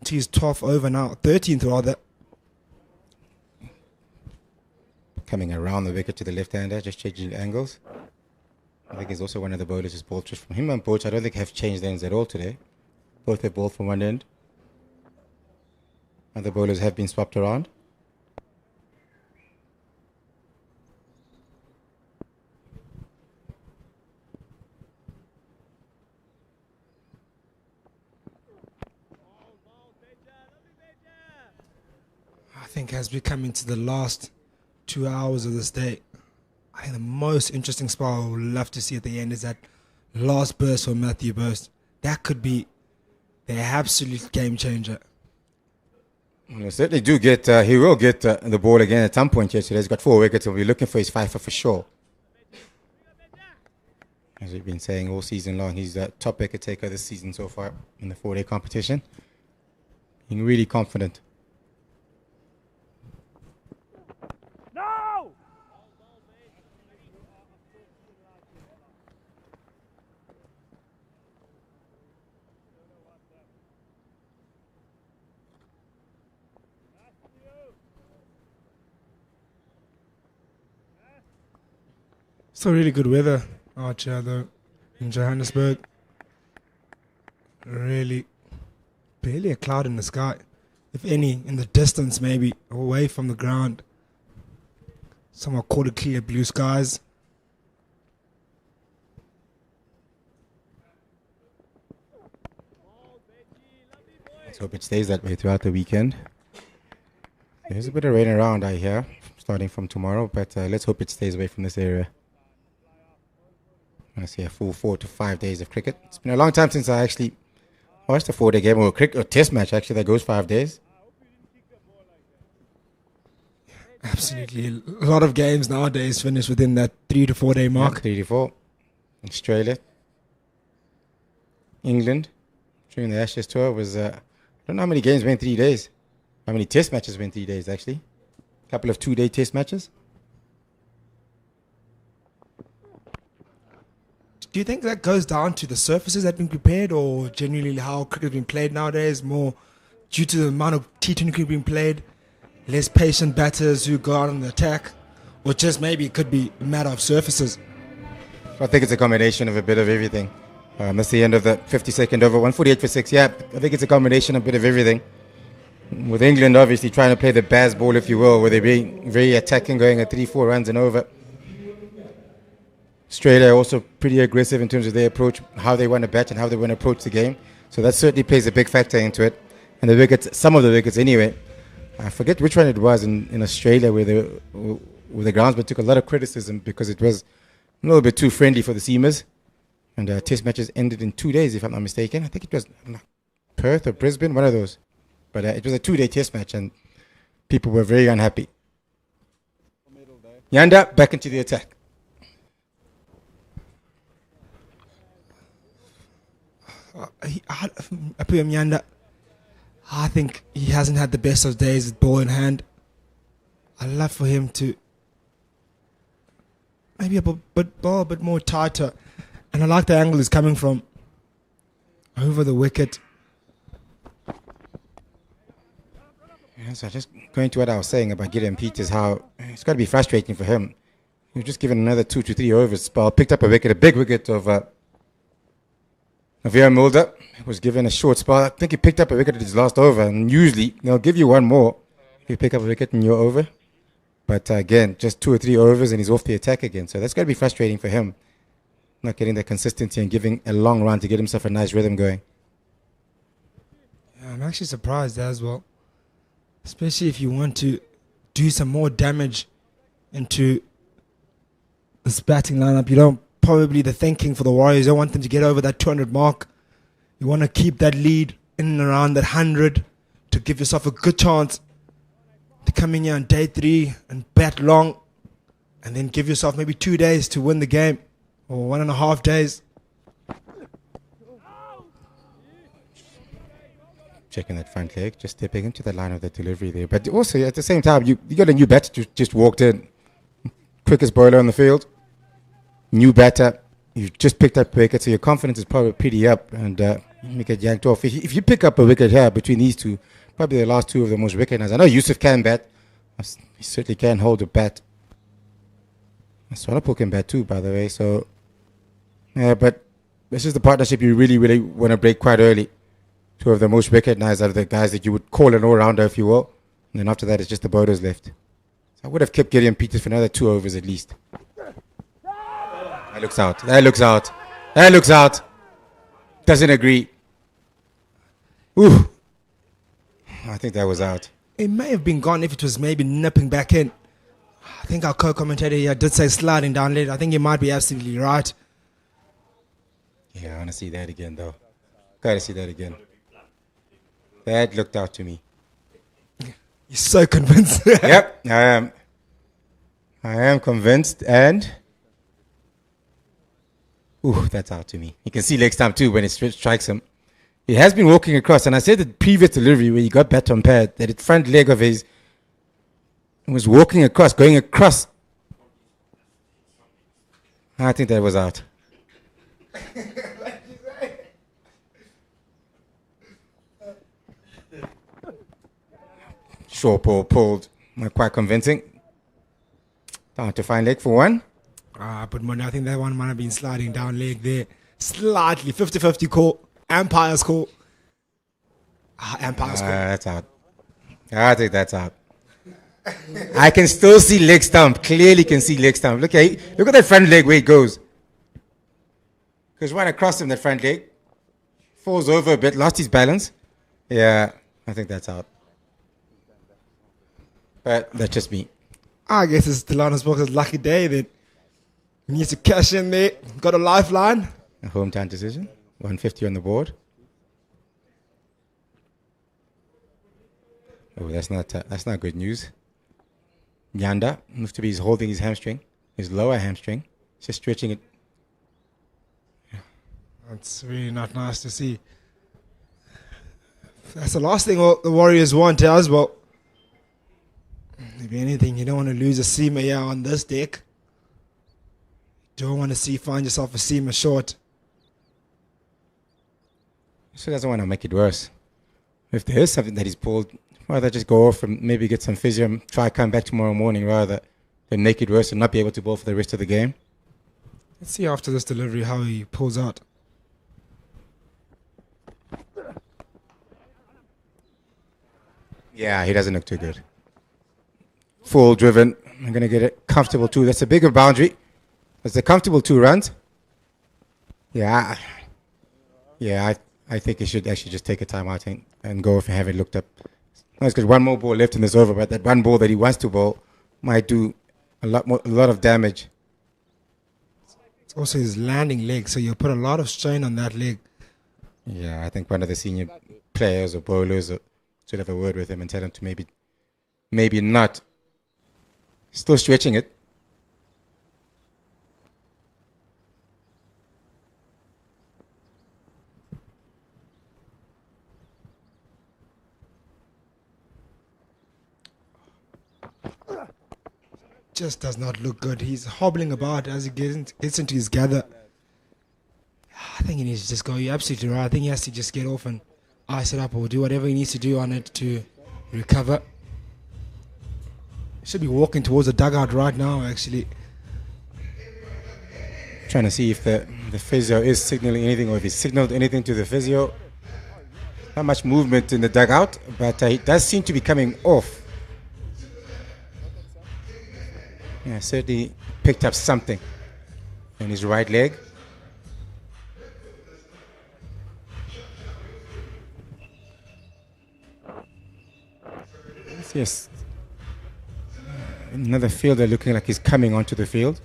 To his 12th over now, 13th rather. Coming around the wicket to the left-hander, just changing angles. I think he's also one of the bowlers who's bowled just from him and Poach. I don't think have changed ends at all today. Both have bowled from one end. Other bowlers have been swapped around. I think as we come into the last 2 hours of this day, I think the most interesting spot I would love to see at the end is that last burst for Matthew Burst. That could be the absolute game changer. Well, certainly do get, he will get the ball again at some point here today. He's got 4 wickets. He'll be looking for his 5 for sure. As we've been saying all season long, he's the top wicket taker this season so far in the 4-day competition. Being really confident. Still really good weather out here though in Johannesburg. Really barely a cloud in the sky. If any, in the distance maybe, away from the ground. Somewhat caught it clear blue skies. Let's hope it stays that way throughout the weekend. There's a bit of rain around, I hear, starting from tomorrow, but let's hope it stays away from this area. I see a full 4 to 5 days of cricket. It's been a long time since I actually watched a 4-day game or a test match actually that goes 5 days. Absolutely. A lot of games nowadays finish within that 3 to 4 day mark. Yeah, 3 to 4. Australia. England. During the Ashes tour was, I don't know how many games went 3 days. How many test matches went 3 days actually. A couple of 2-day test matches. Do you think that goes down to the surfaces that have been prepared or genuinely how cricket has been played nowadays, more due to the amount of T20 cricket being played, less patient batters who go out on the attack, or just maybe it could be a matter of surfaces? I think it's a combination of a bit of everything. That's the end of the 52nd over, 148 for 6. Yeah, I think it's a combination of a bit of everything. With England obviously trying to play the Baz ball, if you will, where they're being very attacking, going at 3-4 runs and over. Australia also pretty aggressive in terms of their approach, how they want to bat and how they want to approach the game. So that certainly plays a big factor into it. And the wickets, some of the wickets anyway, I forget which one it was in Australia where the groundsman took a lot of criticism because it was a little bit too friendly for the seamers. And test matches ended in 2 days, if I'm not mistaken. I think it was Perth or Brisbane, one of those. But it was a 2-day test match and people were very unhappy. Yanda back into the attack. I think he hasn't had the best of days with ball in hand. I'd love for him to maybe ball a bit more tighter. And I like the angle he's coming from over the wicket. So just going to what I was saying about Gideon Peters, how it's got to be frustrating for him. He was just given another 2 to 3 overs spell, picked up a wicket, a big wicket of Vera Mulder. Was given a short spell. I think he picked up a wicket at his last over, and usually they'll give you one more if you pick up a wicket in your over. But again, just 2 or 3 overs and he's off the attack again. So that's got to be frustrating for him, not getting the consistency and giving a long run to get himself a nice rhythm going. Yeah, I'm actually surprised as well, especially if you want to do some more damage into this batting lineup. You don't probably the thinking for the Warriors. You don't want them to get over that 200 mark. You want to keep that lead in and around that 100 to give yourself a good chance to come in here on day 3 and bat long, and then give yourself maybe 2 days to win the game, or 1.5 days. Checking that front leg, just stepping into the line of the delivery there. But also at the same time, you got a new batter just walked in, quickest bowler on the field, new batter. You just picked up a wicket, so your confidence is probably pretty up, and you get yanked off. If you pick up a wicket here between these two, probably the last 2 of the most recognized. I know Yusuf can bat. He certainly can hold a bat. Swanepoel can bat too, by the way. So, yeah, but this is the partnership you really, really want to break quite early. 2 of the most recognized are the guys that you would call an all-rounder, if you will. And then after that, it's just the bowlers left. So I would have kept Gideon Peters for another 2 overs at least. That looks out. That looks out. That looks out. Doesn't agree. Ooh. I think that was out. It may have been gone if it was maybe nipping back in. I think our co-commentator here did say sliding down late. I think he might be absolutely right. Yeah, I want to see that again, though. Got to see that again. That looked out to me. You're so convinced. Yep, I am. I am convinced, and... Ooh, that's out to me. You can see leg stump too when it strikes him. He has been walking across, and I said the previous delivery where he got bat on pad, that the front leg of his was walking across, going across. I think that was out. Short ball pulled, not quite convincing. Down to fine leg for 1. But Moni, I think that one might have been sliding down leg there. Slightly, 50-50 call. Umpire's call. Umpire's call. That's out. I think that's out. I can still see leg stump. Clearly can see leg stump. Look at that front leg where it goes. Goes right across him, that front leg. Falls over a bit, lost his balance. Yeah, I think that's out. But that's just me. I guess it's Johannesburg's lucky day then. He needs to cash in there. Got a lifeline. A hometown decision. 150 on the board. Oh, that's not good news. Yanda looks to be holding his hamstring, his lower hamstring. Just stretching it. That's really not nice to see. That's the last thing the Warriors want as well. If anything, you don't want to lose a seamer here on this deck. You don't want to find yourself a seamer short. So doesn't want to make it worse. If there is something that he's pulled, rather just go off and maybe get some physio and try come back tomorrow morning rather than make it worse and not be able to bowl for the rest of the game. Let's see after this delivery how he pulls out. Yeah, he doesn't look too good. Full driven. I'm going to get it comfortable 2. That's a bigger boundary. That's a comfortable 2 runs. Yeah. Yeah, I think he should actually just take a timeout and go if he haven't looked up. He's got 1 more ball left in this over, but that 1 ball that he wants to bowl might do a lot of damage. It's also his landing leg, so you'll put a lot of strain on that leg. Yeah, I think one of the senior players or bowlers should have a word with him and tell him to maybe not. Still stretching it. Just does not look good. He's hobbling about as he gets into his gather. I think he needs to just go. You're absolutely right. I think he has to just get off and ice it up or do whatever he needs to do on it to recover. Should be walking towards the dugout right now, actually. Trying to see if the physio is signaling anything or if he signaled anything to the physio. Not much movement in the dugout, but he does seem to be coming off. Yeah, certainly picked up something in his right leg. Yes. Another fielder looking like he's coming onto the field.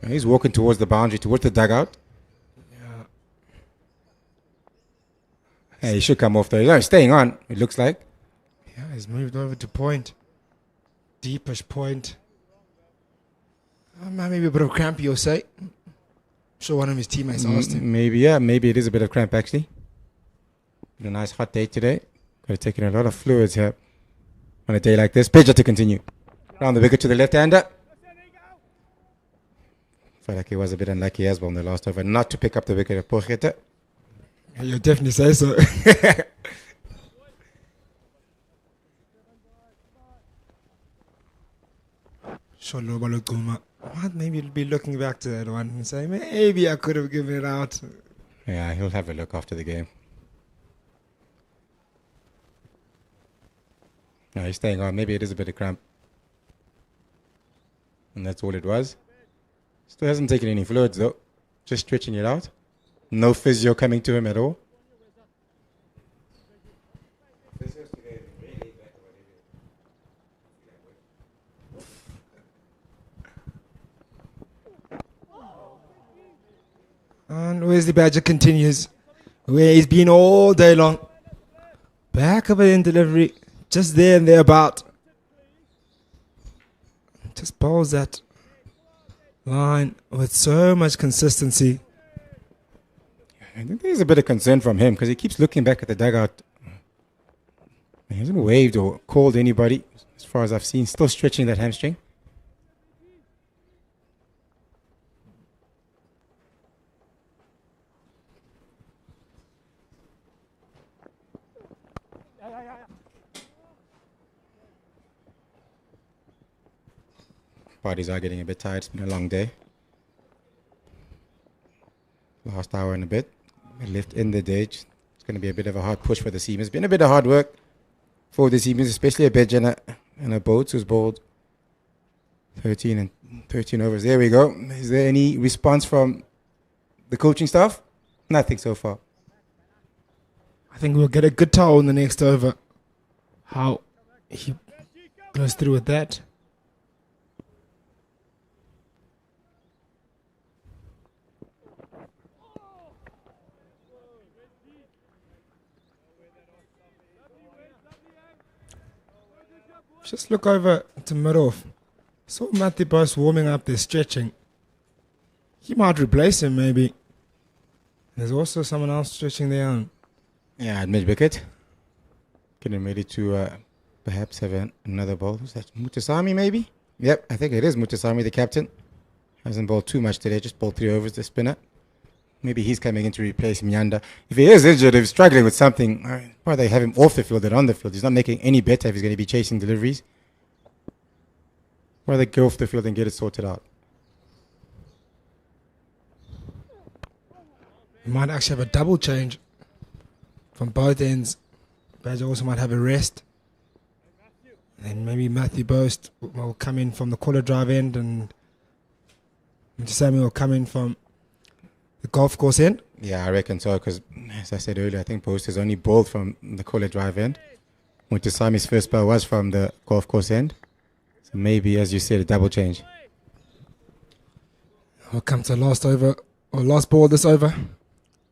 He's walking towards the boundary, towards the dugout. Yeah, he should come off though. He's staying on, it looks like. Yeah, he's moved over to point. Deepish point. Maybe a bit of cramp, you'll say. I'm sure one of his teammates asked him. Maybe it is a bit of cramp actually. Been a nice hot day today. Could have taken a lot of fluids here on a day like this. Pidger to continue. Round the wicket to the left-hander. Felt like he was a bit unlucky as well in the last over not to pick up the wicket of Porchetta. You'll definitely say so. Might maybe be looking back to that one and say, maybe I could have given it out. Yeah, he'll have a look after the game. No, he's staying on. Maybe it is a bit of cramp. And that's all it was. Still hasn't taken any fluids though. Just stretching it out. No physio coming to him at all. And Wesley Badger continues where he's been all day long. Back of it in delivery. Just there and thereabout. Just bowls that line with so much consistency. I think there's a bit of concern from him because he keeps looking back at the dugout. He hasn't waved or called anybody as far as I've seen. Still stretching that hamstring. Bodies are getting a bit tired. It's been a long day. Last hour and a bit. Left in the day. It's going to be a bit of a hard push for the seamers. It's been a bit of hard work for the seamers, especially a Bedge and a Boats who's bowled 13 and 13 overs. There we go. Is there any response from the coaching staff? Nothing so far. I think we'll get a good towel in the next over. How he goes through with that. Just look over to mid-off. Saw Matthew Bose warming up there, stretching. He might replace him, maybe. There's also someone else stretching there. Yeah, at mid-wicket. Getting ready to perhaps have another ball. Who's that? Mutasami, maybe? Yep, I think it is Mutasami, the captain. Hasn't bowled too much today, just bowled 3 overs, the spinner. Maybe he's coming in to replace Mjanda. If he is injured, if he's struggling with something, why they have him off the field than on the field? He's not making any better if he's going to be chasing deliveries. Why they go off the field and get it sorted out? You might actually have a double change from both ends. Badger also might have a rest. And maybe Matthew Boast will come in from the corner drive end and Mr. Samuel will come in from the golf course end. Yeah, I reckon so, because as I said earlier, I think Post has only bowled from the corner drive end. Mutasami's first ball was from the golf course end. So maybe, as you said, a double change. We'll come to last over, or last ball this over.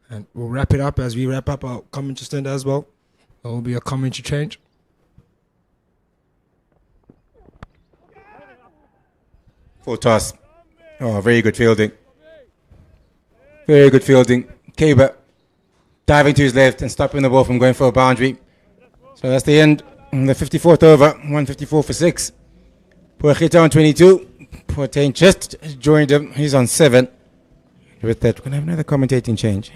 And we'll wrap it up as we wrap up our commentary stand as well. There will be a commentary change. Full toss. Oh, very good fielding. Very good fielding. Kaber diving to his left and stopping the ball from going for a boundary. So that's the end. The 54th over. 154 for 6. Porchetta on 22. Portain just joined him. He's on 7. With that, we're going to have another commentating change.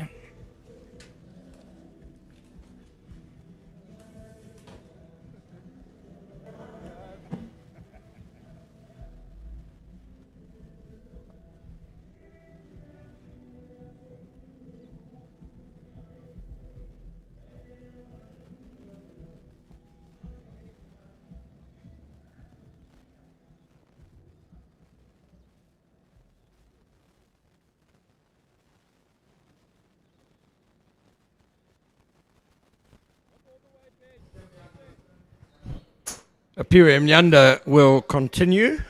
Apiri Mnyanda will continue.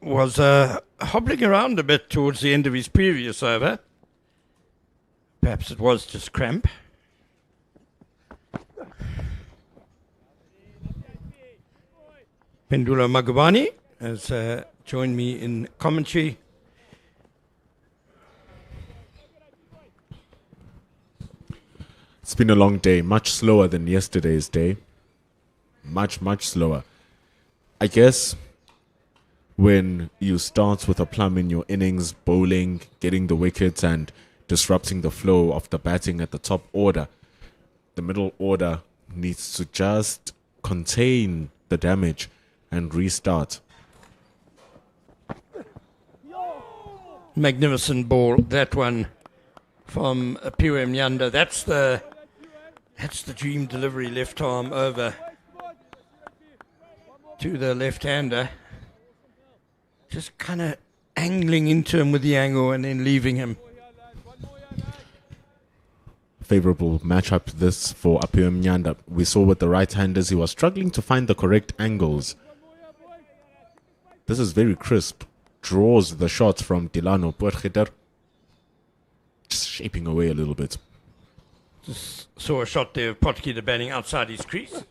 Was hobbling around a bit towards the end of his previous over. Perhaps it was just cramp. Pendulo Magubani has joined me in commentary. It's been a long day, much slower than yesterday's day. Much, much slower. I guess when you start with a plum in your innings, bowling, getting the wickets and disrupting the flow of the batting at the top order, the middle order needs to just contain the damage and restart. Magnificent ball, that one from Apiri Mnyanda. That's the dream delivery, left arm over to the left-hander. Just kind of angling into him with the angle and then leaving him. Favorable matchup this for Apiri Mnyanda. We saw with the right-handers he was struggling to find the correct angles. This is very crisp. Draws the shot from Delano Potgieter. Just shaping away a little bit. Just saw a shot there of Potgieter batting outside his crease.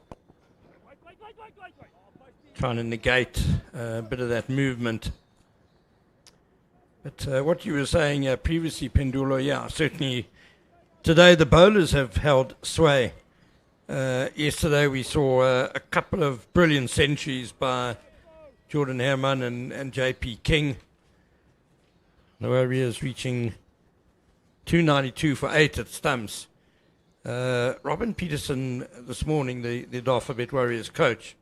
Trying to negate a bit of that movement. But what you were saying previously, Pendulo, yeah, certainly today the bowlers have held sway. Yesterday we saw a couple of brilliant centuries by Jordan Herman and JP King. The Warriors reaching 292 for 8 at stumps. Robin Peterson this morning, the Dafabet Warriors coach,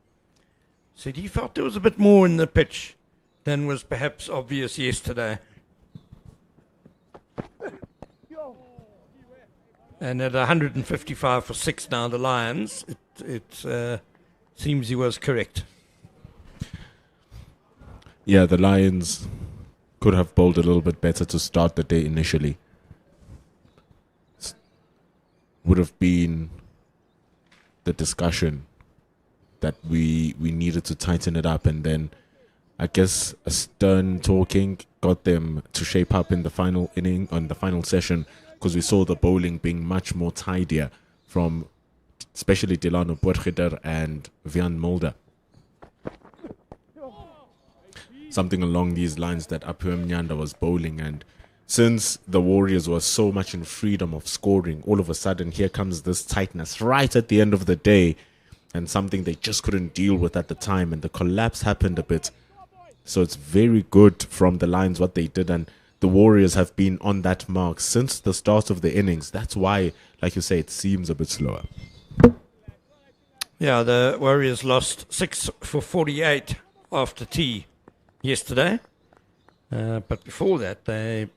said he felt there was a bit more in the pitch than was perhaps obvious yesterday. And at 155 for 6 now, the Lions, it seems he was correct. Yeah, the Lions could have bowled a little bit better to start the day initially. Would have been the discussion that we needed to tighten it up, and then I guess a stern talking got them to shape up in the final inning, on the final session, because we saw the bowling being much more tidier from especially Delano Potgieter and Vian Mulder. Something along these lines that Apiri Mnyanda was bowling, and since the Warriors were so much in freedom of scoring, all of a sudden here comes this tightness right at the end of the day, and something they just couldn't deal with at the time, and the collapse happened a bit. So it's very good from the Lions what they did, and the Warriors have been on that mark since the start of the innings. That's why, like you say, it seems a bit slower. Yeah, the Warriors lost 6 for 48 after tea yesterday. But before that, they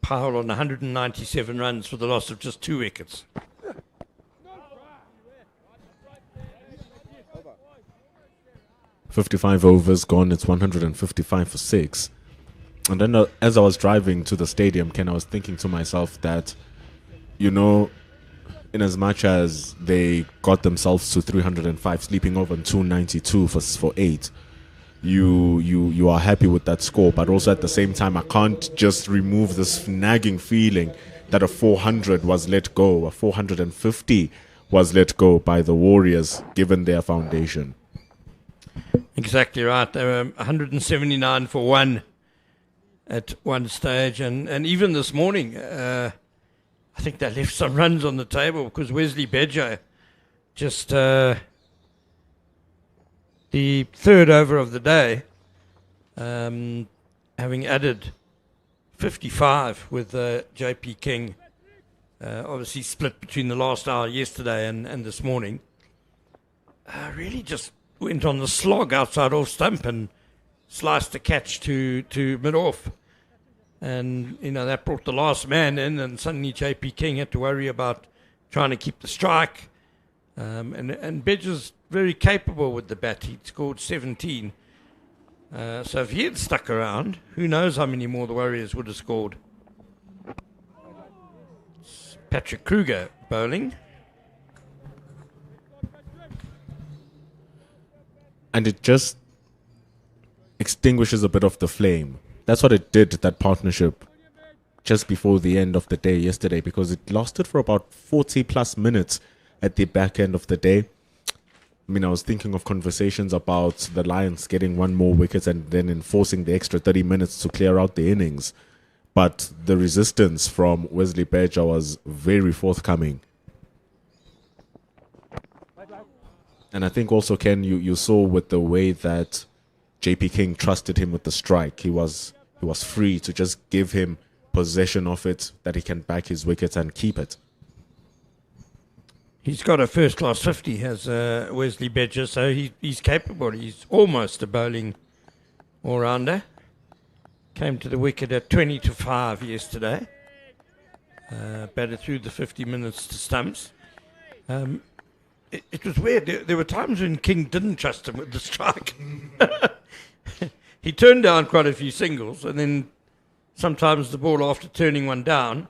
piled on 197 runs for the loss of just 2 wickets. "55 overs gone, it's 155 for 6. And then as I was driving to the stadium, Ken, I was thinking to myself that, you know, in as much as they got themselves to 305, sleeping over on 292 for 8, you are happy with that score. But also at the same time, I can't just remove this nagging feeling that a 400 was let go, a 450 was let go by the Warriors, given their foundation. Exactly right. They were 179 for 1 at one stage. And even this morning, I think they left some runs on the table because Wesley Bedjo just the third over of the day, having added 55 with JP King, obviously split between the last hour yesterday and this morning, really just went on the slog outside off stump and sliced the catch to mid-off. And, you know, that brought the last man in, and suddenly JP King had to worry about trying to keep the strike. And Bedge's very capable with the bat. He'd scored 17. So if he had stuck around, who knows how many more the Warriors would have scored. It's Patrick Kruger bowling. and it just extinguishes a bit of the flame. That's what it did, that partnership, just before the end of the day yesterday, because it lasted for about 40 plus minutes at the back end of the day. I mean, I was thinking of conversations about the Lions getting one more wicket and then enforcing the extra 30 minutes to clear out the innings. But the resistance from Wesley Berger was very forthcoming. And I think also, Ken, you saw with the way that JP King trusted him with the strike. He was free to just give him possession of it, that he can back his wicket and keep it. He's got a first-class 50, has Wesley Berger, so he's capable. He's almost a bowling all-rounder. Came to the wicket at 20-5 yesterday. Batted through the 50 minutes to stumps. It was weird. There were times when King didn't trust him with the strike. He turned down quite a few singles, and then sometimes the ball, after turning one down,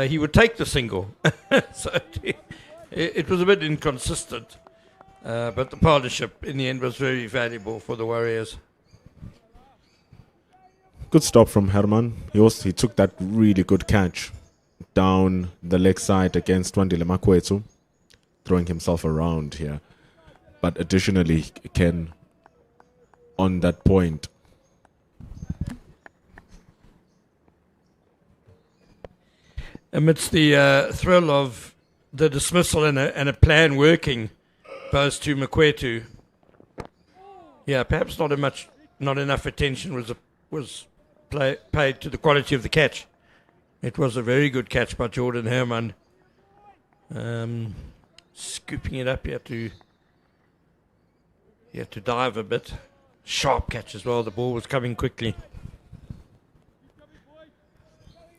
he would take the single. So it was a bit inconsistent. But the partnership in the end was very valuable for the Warriors. Good stop from Herman. He took that really good catch down the leg side against Wandile Makwetu, throwing himself around here. But additionally, Ken, on that point, amidst the thrill of the dismissal and a plan working, both to Makwetu, yeah, perhaps not enough attention was paid to the quality of the catch. It was a very good catch by Jordan Herman. Scooping it up, you had to dive a bit. Sharp catch as well. The ball was coming quickly.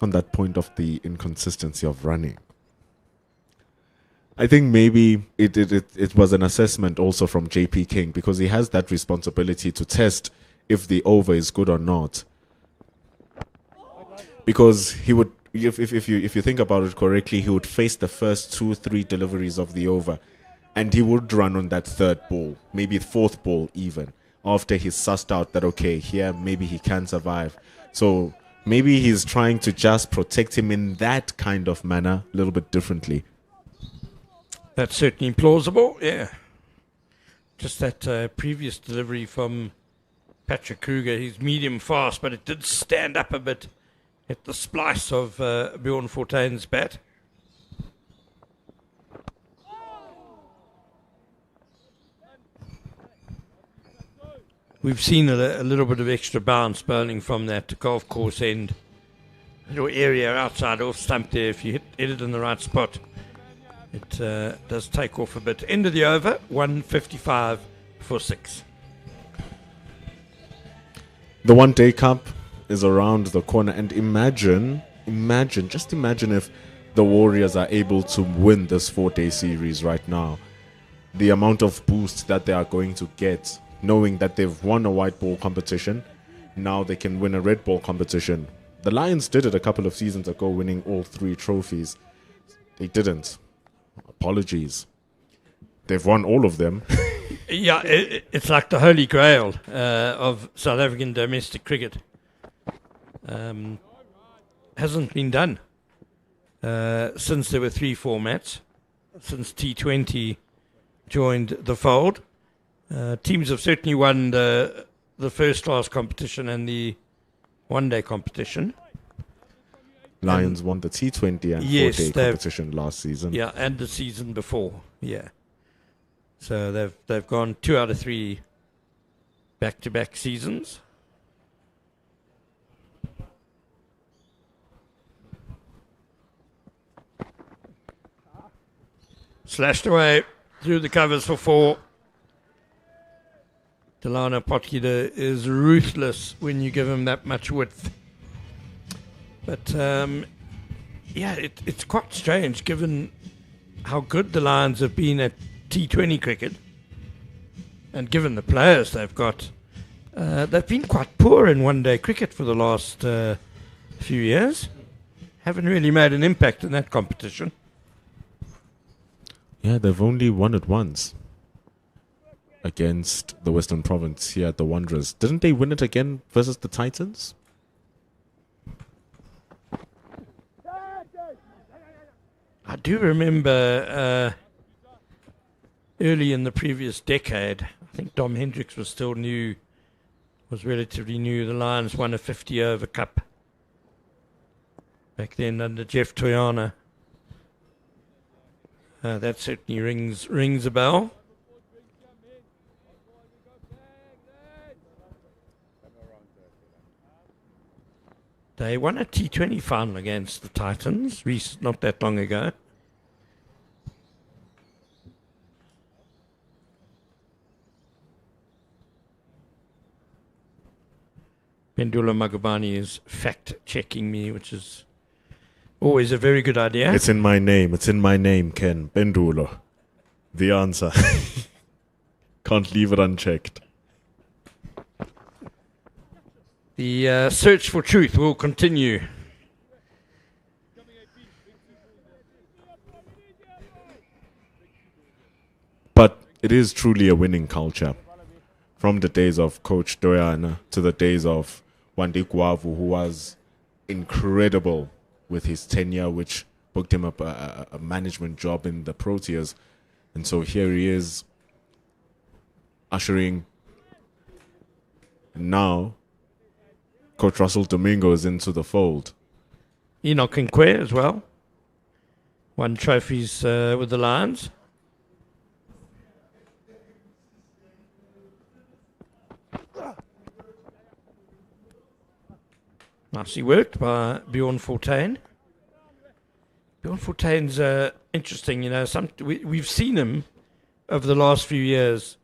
On that point of the inconsistency of running, I think maybe it was an assessment also from JP King, because he has that responsibility to test if the over is good or not. Because he would, if you think about it correctly, he would face the first 2-3 deliveries of the over, and he would run on that third ball, maybe fourth ball even, after he's sussed out that, okay, here maybe he can survive. So maybe he's trying to just protect him in that kind of manner, a little bit differently. That's certainly plausible, yeah. Just that previous delivery from Patrick Kruger, he's medium fast, but it did stand up a bit at the splice of Bjorn Fortuyn's bat. We've seen a little bit of extra bounce bowling from that golf course end. Little area outside off stump there. If you hit it in the right spot, it does take off a bit. End of the over, 155 for 6. The One Day Cup is around the corner, and imagine if the Warriors are able to win this 4-day series right now. The amount of boost that they are going to get, knowing that they've won a white ball competition, now they can win a red ball competition. The Lions did it a couple of seasons ago, winning all 3 trophies. They didn't. Apologies. They've won all of them. Yeah, it's like the holy grail of South African domestic cricket. Hasn't been done since there were 3 formats, since T20 joined the fold. Teams have certainly won the first class competition and the one-day competition. Lions won the T20 and 4-day competition last season. Yeah, and the season before. Yeah. So they've gone 2 out of 3 back-to-back seasons. Slashed away through the covers for 4. Delano Potgieter is ruthless when you give him that much width. But, yeah, it's quite strange given how good the Lions have been at T20 cricket and given the players they've got. They've been quite poor in one-day cricket for the last few years. Haven't really made an impact in that competition. Yeah, they've only won it once. against the Western Province here at the Wanderers. Didn't they win it again versus the Titans? I do remember early in the previous decade, I think Dom Hendricks was still new, was relatively new. The Lions won a 50 over cup back then under Jeff Toyana. That certainly rings a bell. They won a T20 final against the Titans not that long ago. Pendula Magubani is fact-checking me, which is always a very good idea. It's in my name. It's in my name, Ken. Pendulo. The answer. Can't leave it unchecked. The search for truth will continue. But it is truly a winning culture. From the days of Coach Doyana to the days of Wande Kwavu, who was incredible with his tenure, which booked him up a management job in the Proteas. And so here he is, ushering now Coach Russell Domingo is into the fold. Enoch Nkwe as well. Won trophies with the Lions. Nicely worked by Bjorn Fortuin. Bjorn Fortuin's interesting, you know. We've seen him over the last few years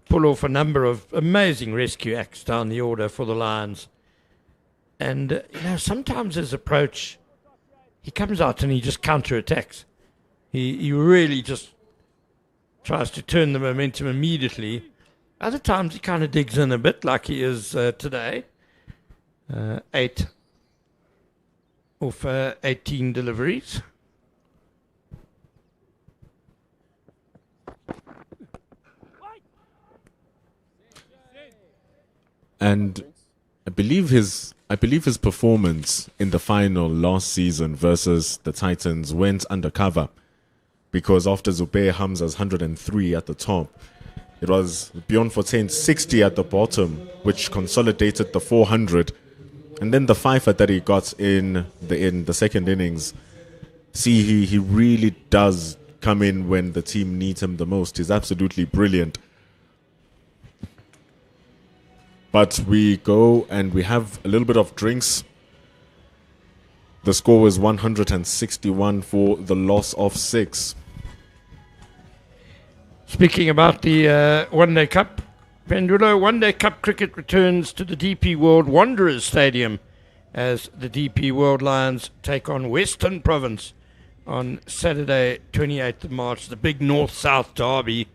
pull off a number of amazing rescue acts down the order for the Lions. And, you know, sometimes his approach, he comes out and he just counterattacks. He really just tries to turn the momentum immediately. Other times he kind of digs in a bit, like he is today. 8 of 18 deliveries. And I believe his performance in the final last season versus the Titans went undercover, because after Zubair Hamza's 103 at the top, it was Bjorn Fortuin's 60 at the bottom, which consolidated the 400. And then the fifer that he got in the second innings, he really does come in when the team needs him the most. He's absolutely brilliant. But we go and we have a little bit of drinks. The score was 161 for the loss of 6. Speaking about the One Day Cup, Pendulo, One Day Cup cricket returns to the DP World Wanderers Stadium as the DP World Lions take on Western Province on Saturday, 28th of March, the big North-South derby.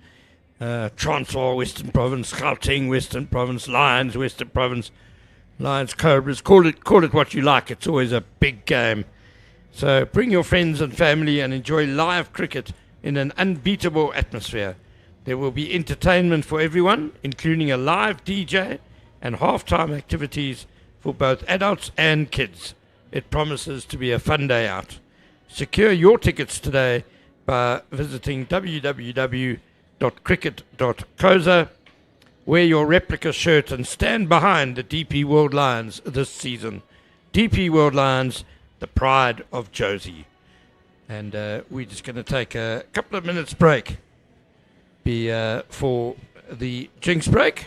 Transvaal, Western Province, Gauteng, Western Province, Lions, Western Province, Lions, Cobras. Call it what you like. It's always a big game. So bring your friends and family and enjoy live cricket in an unbeatable atmosphere. There will be entertainment for everyone, including a live DJ and halftime activities for both adults and kids. It promises to be a fun day out. Secure your tickets today by visiting www.cricket.coza. Wear your replica shirt and stand behind the DP World Lions this season. DP World Lions, the pride of Josie. And we're just going to take a couple of minutes break for the drinks break.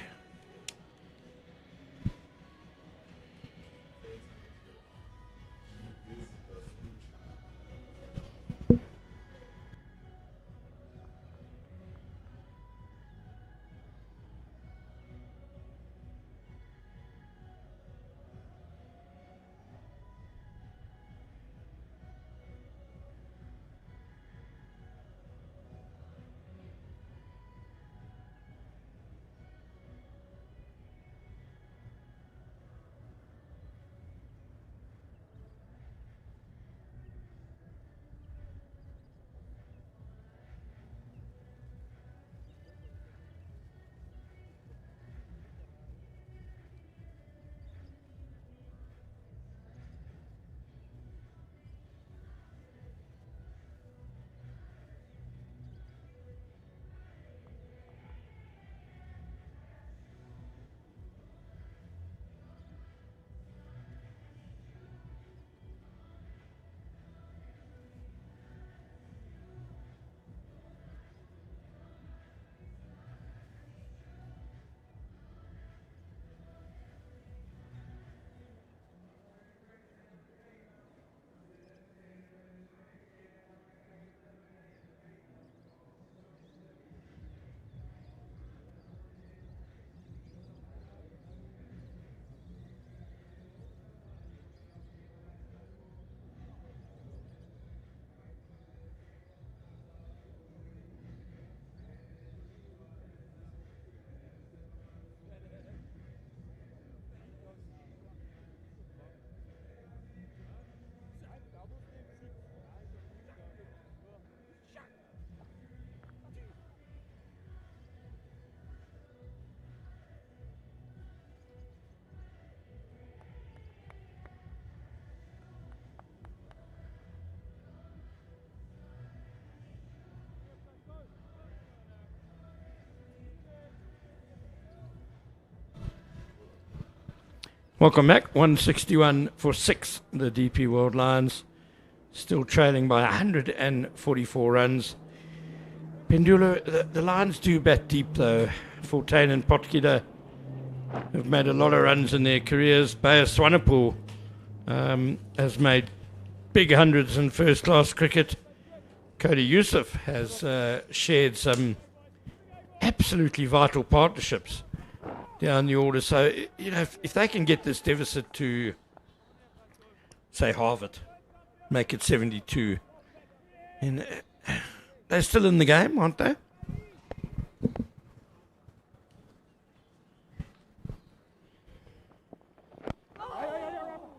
Welcome back. 161 for 6. The DP World Lions still trailing by 144 runs. Pendula, the Lions do bat deep though. Fortuin and Potgieter have made a lot of runs in their careers. Bayer Swanepoel has made big hundreds in first-class cricket. Cody Yusuf has shared some absolutely vital partnerships down the order. So, you know, if they can get this deficit to, say, halve it, make it 72, and they're still in the game, aren't they?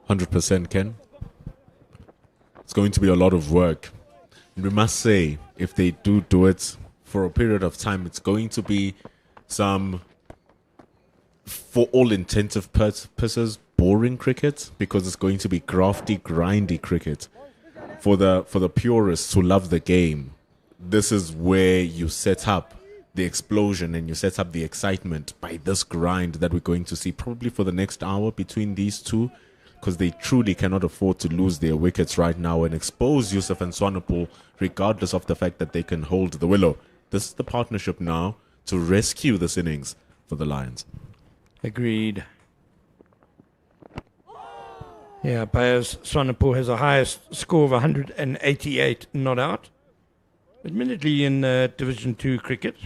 %, Ken. It's going to be a lot of work. And we must say, if they do it for a period of time, it's going to be some, for all intensive purposes, boring cricket, because it's going to be grafty, grindy cricket. For the purists who love the game, this is where you set up the explosion and you set up the excitement by this grind that we're going to see probably for the next hour between these two, because they truly cannot afford to lose their wickets right now and expose Yusuf and Swanepoel, regardless of the fact that they can hold the willow. This is the partnership now to rescue this innings for the Lions. Agreed. Yeah, Bayers Swanepoel has a highest score of 188 not out. Admittedly in Division 2 cricket.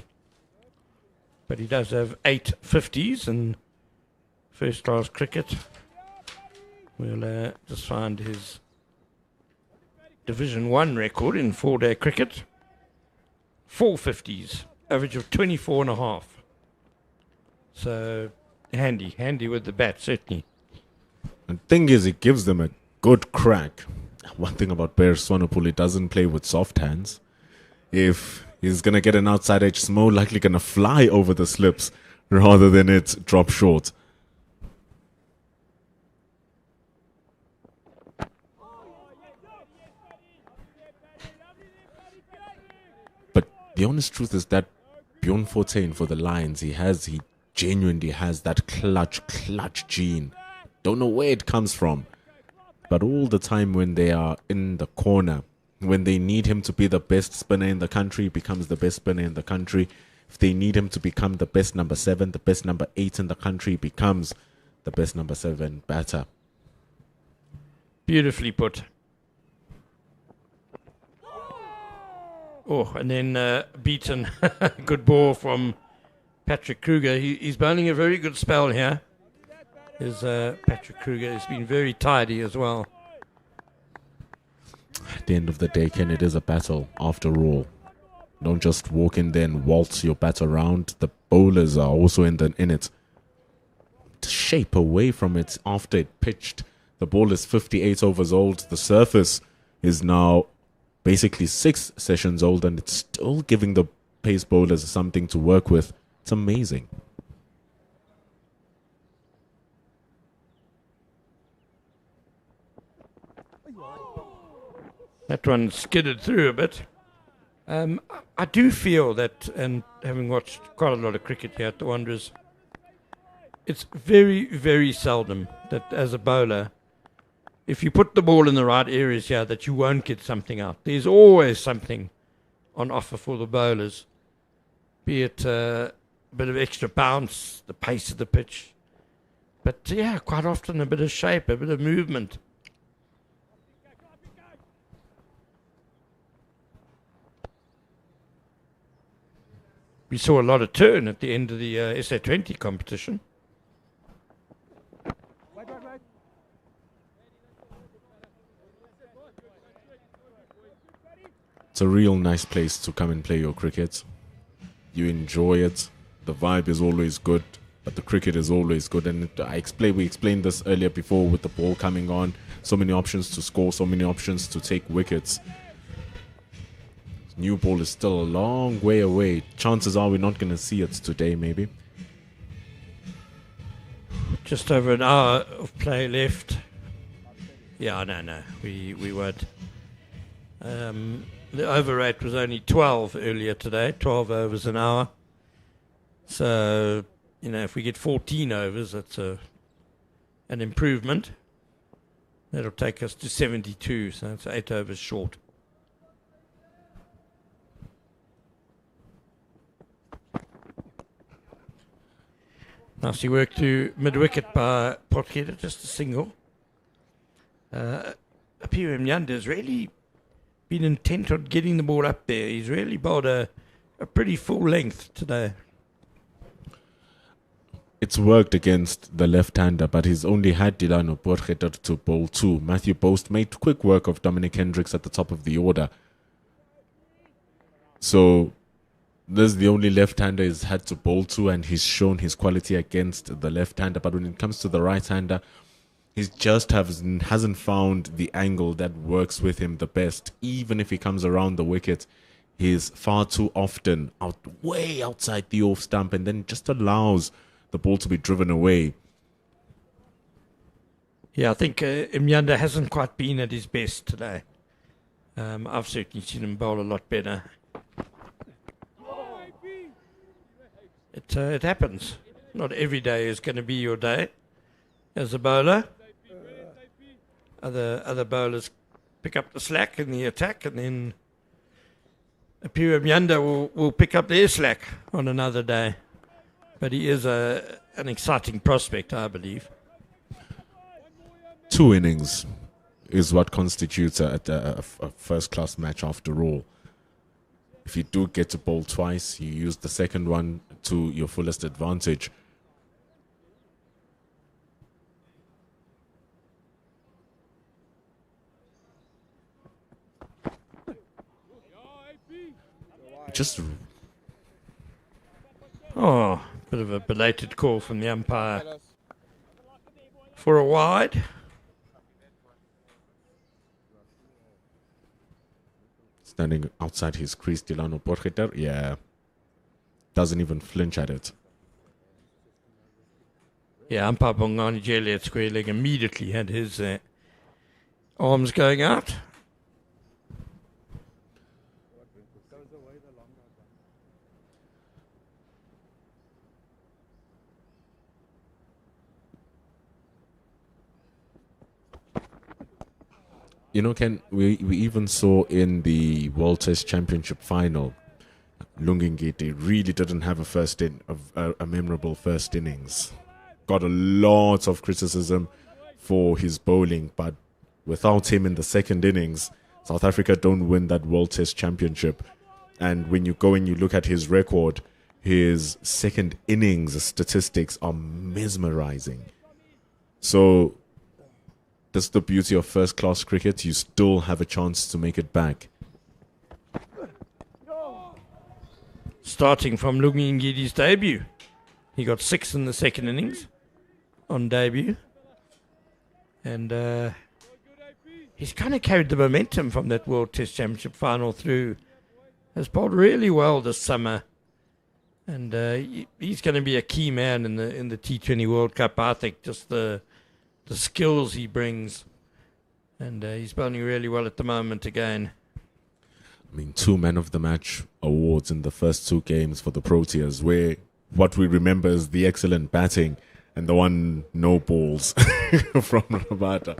But he does have 8 50s in first-class cricket. We'll just find his Division 1 record in 4-day cricket. 4 50s, average of 24 and a half. So, handy with the bat, certainly. And the thing is, it gives them a good crack. One thing about Bayer Swanepoel, he doesn't play with soft hands. If he's going to get an outside edge, it's more likely going to fly over the slips rather than it drop short. But the honest truth is that Bjorn Fortuin for the Lions, he genuinely has that clutch gene. Don't know where it comes from. But all the time when they are in the corner, when they need him to be the best spinner in the country, he becomes the best spinner in the country. If they need him to become the best number 7, the best number 8 in the country, he becomes the best number 7 batter. Beautifully put. Oh, and then beaten. Good ball from Patrick Kruger. He's bowling a very good spell here. Patrick Kruger has been very tidy as well. At the end of the day, Ken, it is a battle after all. Don't just walk in there and waltz your bat around. The bowlers are also in it. To shape away from it after it pitched. The ball is 58 overs old. The surface is now basically 6 sessions old, and it's still giving the pace bowlers something to work with. It's amazing. That one skidded through a bit. I do feel that, and having watched quite a lot of cricket here at the Wanderers, it's very, very seldom that as a bowler, if you put the ball in the right areas here, that you won't get something out. There's always something on offer for the bowlers, be it a bit of extra bounce, the pace of the pitch. But yeah, quite often a bit of shape, a bit of movement. We saw a lot of turn at the end of the SA20 competition. It's a real nice place to come and play your cricket. You enjoy it. The vibe is always good, but the cricket is always good. And we explained this earlier before with the ball coming on. So many options to score, so many options to take wickets. New ball is still a long way away. Chances are we're not going to see it today, maybe. Just over an hour of play left. Yeah, no, we won't. The over rate was only 12 earlier today, 12 overs an hour. So, if we get 14 overs, that's a an improvement. That'll take us to 72, so it's 8 overs short. Nicely worked to mid-wicket by Potgieter, just a single. Aphiwe Mnyanda's really been intent on getting the ball up there. He's really bowled a pretty full length today. It's worked against the left-hander, but he's only had Dilano Potgieter to bowl two. Matthew Post made quick work of Dominic Hendricks at the top of the order. So this is the only left-hander he's had to bowl to, and he's shown his quality against the left-hander. But when it comes to the right-hander, he just hasn't found the angle that works with him the best. Even if he comes around the wicket, he's far too often way outside the off stump, and then just allows the ball to be driven away. Yeah, I think Mnyanda hasn't quite been at his best today. I've certainly seen him bowl a lot better. It happens. Not every day is going to be your day as a bowler. Other bowlers pick up the slack in the attack, and then Aphiwe Mnyanda will pick up their slack on another day. But he is an exciting prospect, I believe. 2 innings is what constitutes a first-class match after all. If you do get to bowl twice, you use the second one to your fullest advantage. Just bit of a belated call from the umpire for a wide. Standing outside his crease, Dilano Potgieter, yeah, doesn't even flinch at it. Yeah, umpire Bongani Jelly at square leg immediately had his arms going out. You know, Ken, we even saw in the World Test Championship final, Lungingiti really didn't have a memorable first innings. Got a lot of criticism for his bowling, but without him in the second innings, South Africa don't win that World Test Championship. And when you go and you look at his record, his second innings statistics are mesmerizing. So that's the beauty of first-class cricket. You still have a chance to make it back. Starting from Lungi Ngidi's debut. He got 6 in the second innings on debut. And he's kind of carried the momentum from that World Test Championship final through. Has bowled really well this summer. And he's going to be a key man in the T20 World Cup, I think. Just the skills he brings, and he's bowling really well at the moment again. I mean, 2 Man of the Match awards in the first 2 games for the Proteas, where what we remember is the excellent batting and the one no balls from Rabada.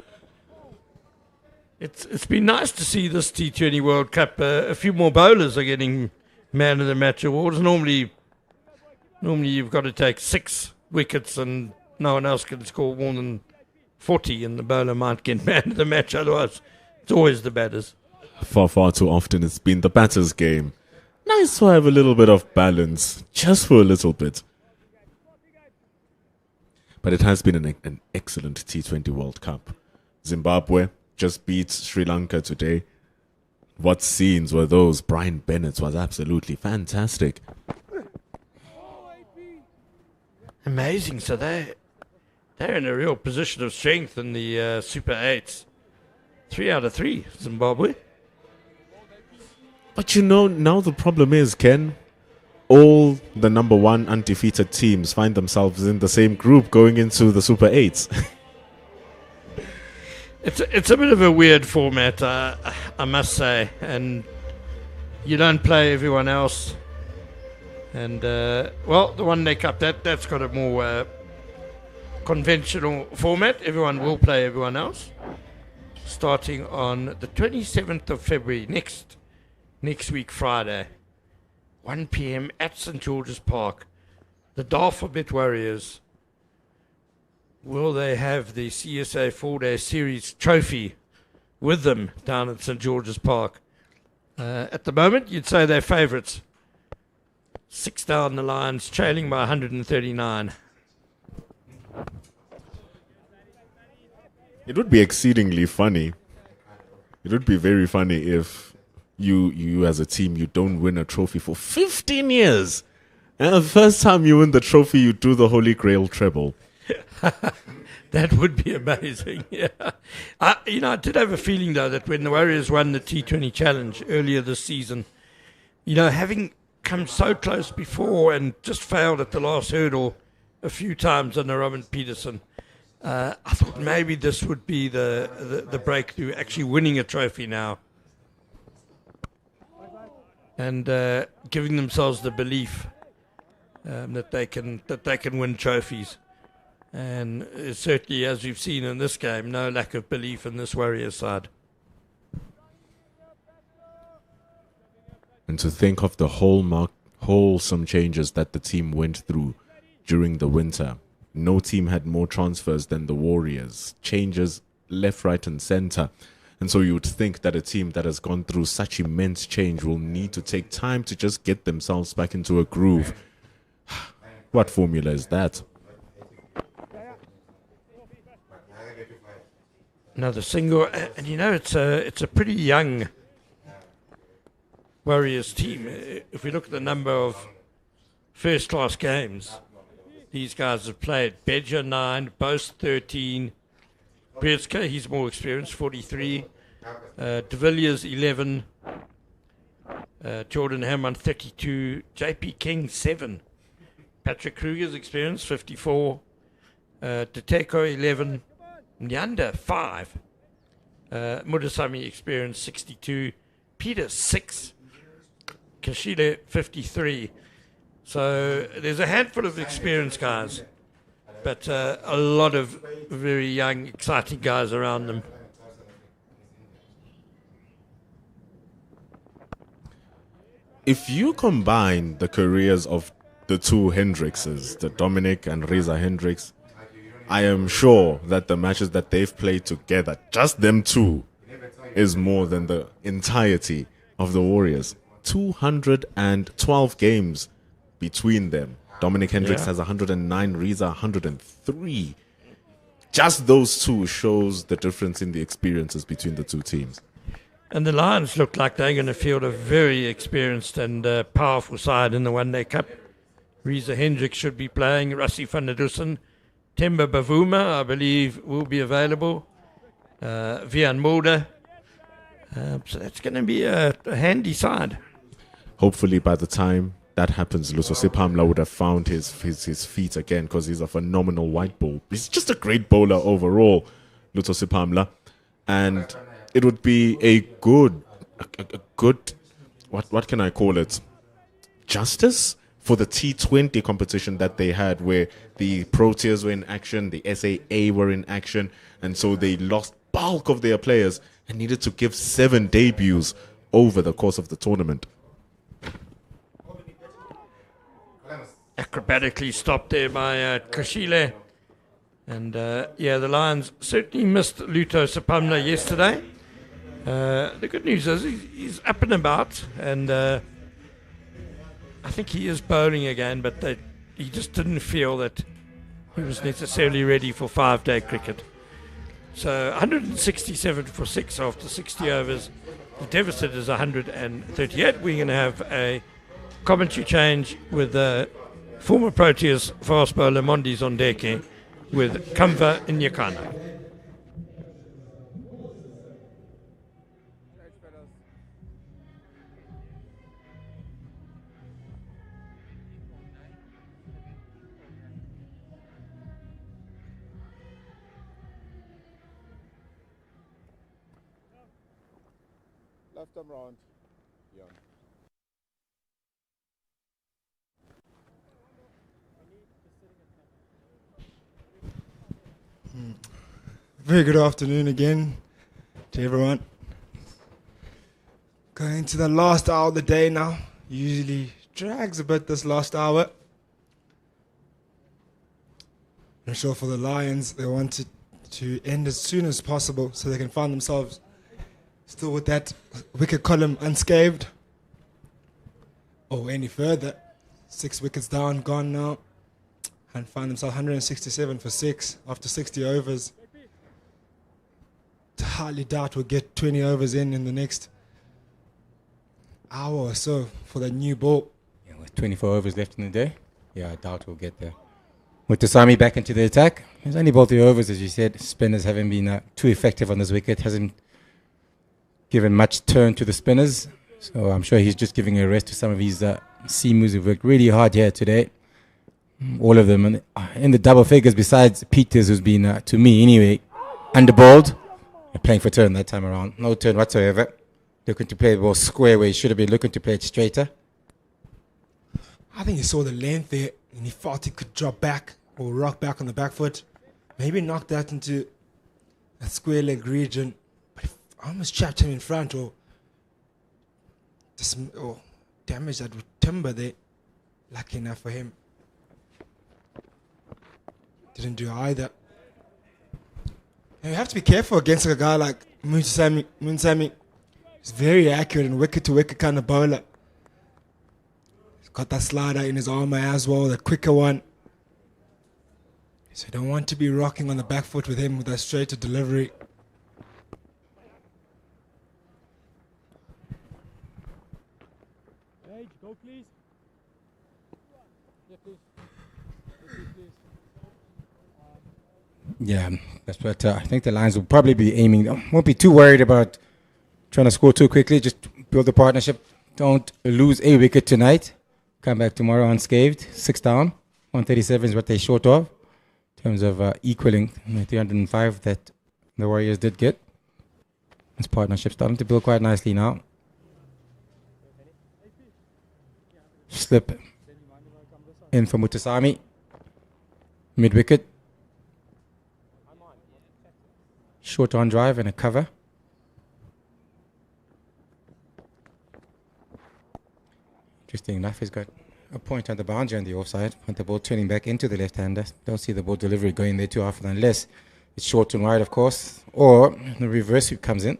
It's been nice to see this T20 World Cup. A few more bowlers are getting Man of the Match awards. Normally you've got to take 6 wickets and no one else can score more than 40 and the bowler might get Man of the Match. Otherwise, it's always the batters. Far too often it's been the batter's game. Nice to have a little bit of balance, just for a little bit. But it has been an excellent T20 World Cup. Zimbabwe just beat Sri Lanka today. What scenes were those? Brian Bennett was absolutely fantastic. Amazing. So they're in a real position of strength in the Super 8s. 3 out of 3, Zimbabwe. But you know, now the problem is, Ken, all the number 1 undefeated teams find themselves in the same group going into the Super 8s. It's a bit of a weird format, I must say. And you don't play everyone else. And, the One Day Cup, that's got a more conventional format. Everyone will play everyone else. Starting on the 27th of February, next week, Friday, 1 p.m. at St. George's Park. The Dafabet Warriors, will they have the CSA 4-day series trophy with them down at St. George's Park? At the moment, you'd say they're favourites. 6 down the lines, trailing by 139. It would be exceedingly funny. It would be very funny if you as a team, you don't win a trophy for 15 years. And the first time you win the trophy, you do the Holy Grail treble. That would be amazing. Yeah, I did have a feeling though that when the Warriors won the T20 Challenge earlier this season, having come so close before and just failed at the last hurdle a few times under Robin Peterson, I thought maybe this would be the breakthrough, actually winning a trophy now, and giving themselves the belief that they can win trophies. And certainly, as we've seen in this game, no lack of belief in this Warriors side. And to think of the wholesome changes that the team went through during the winter. No team had more transfers than the Warriors. Changes left, right, and center. And so you would think that a team that has gone through such immense change will need to take time to just get themselves back into a groove. What formula is that? Another single, and it's a pretty young Warriors team. If we look at the number of first-class games these guys have played, Bedger 9, Bose 13, Brzeska, he's more experienced, 43, De Villiers 11, Jordan Hammond 32, JP King 7, Patrick Kruger's experienced, 54, Diteko 11, Nyanda 5, Mudasami experienced 62, Peter 6, Kashile 53. So there's a handful of experienced guys, but a lot of very young, exciting guys around them. If you combine the careers of the two Hendrixes, the Dominic and Reza Hendricks, I am sure that the matches that they've played together, just them two, is more than the entirety of the Warriors. 212 games between them. Dominic Hendricks has 109, Reza 103. Just those two shows the difference in the experiences between the two teams. And the Lions look like they're going to field a very experienced and powerful side in the One Day Cup. Reza Hendricks should be playing. Rassi van der Dussen, Temba Bavuma, I believe, will be available. Vian Mulder. So that's going to be a handy side. Hopefully by the time that happens, Luso Pamla would have found his feet again, because he's a phenomenal white ball. He's just a great bowler overall, Luso Pamla. And it would be a good, what can I call it? Justice for the T20 competition that they had, where the Proteas were in action, the SAA were in action, and so they lost bulk of their players and needed to give 7 debuts over the course of the tournament. Acrobatically stopped there by Kashile. And the Lions certainly missed Luto Sapamla yesterday. The good news is he's up and about, and I think he is bowling again, but he just didn't feel that he was necessarily ready for 5-day cricket. So 167 for 6 after 60 overs. The deficit is 138. We're going to have a commentary change with former Proteas fast bowler Mondi Zondeke with Kamva Nyakana. Left arm round. Yeah. Very good afternoon again to everyone. Going to the last hour of the day now. Usually drags a bit this last hour. I'm sure for the Lions, they wanted to end as soon as possible so they can find themselves still with that wicket column unscathed. Or any further. 6 wickets down, gone now. And find themselves 167 for 6 after 60 overs. I highly doubt we'll get 20 overs in the next hour or so for the new ball. Yeah, with 24 overs left in the day, yeah, I doubt we'll get there. With Tasami back into the attack, he's only bowled 3 overs, as you said. Spinners haven't been too effective on this wicket. Hasn't given much turn to the spinners. So I'm sure he's just giving a rest to some of his seamers who've worked really hard here today. All of them in the double figures besides Peters, who's been, to me anyway, underbowled. Playing for turn that time around. No turn whatsoever. Looking to play the ball square where he should have been looking to play it straighter. I think he saw the length there and he thought he could drop back or rock back on the back foot. Maybe knock that into that square leg region. But I almost trapped him in front or damaged that with timber there. Lucky enough for him. Didn't do either. And you have to be careful against a guy like Munsami. He's very accurate and wicket-to-wicket kind of bowler. He's got that slider in his armour as well, the quicker one. So you don't want to be rocking on the back foot with him with that straighter delivery. Hey, go please. Yeah, please. Please. Yeah, that's what I think the Lions will probably be aiming. Won't be too worried about trying to score too quickly. Just build the partnership. Don't lose a wicket tonight. Come back tomorrow unscathed. 6 down. 137 is what they're short of in terms of equaling the 305 that the Warriors did get. This partnership starting to build quite nicely now. Slip in for Mutasami. Mid-wicket. Short on drive and a cover. Interesting enough, he's got a point on the boundary on the offside. Want the ball turning back into the left-hander. Don't see the ball delivery going there too often unless it's short and wide, of course. Or the reverse sweep comes in.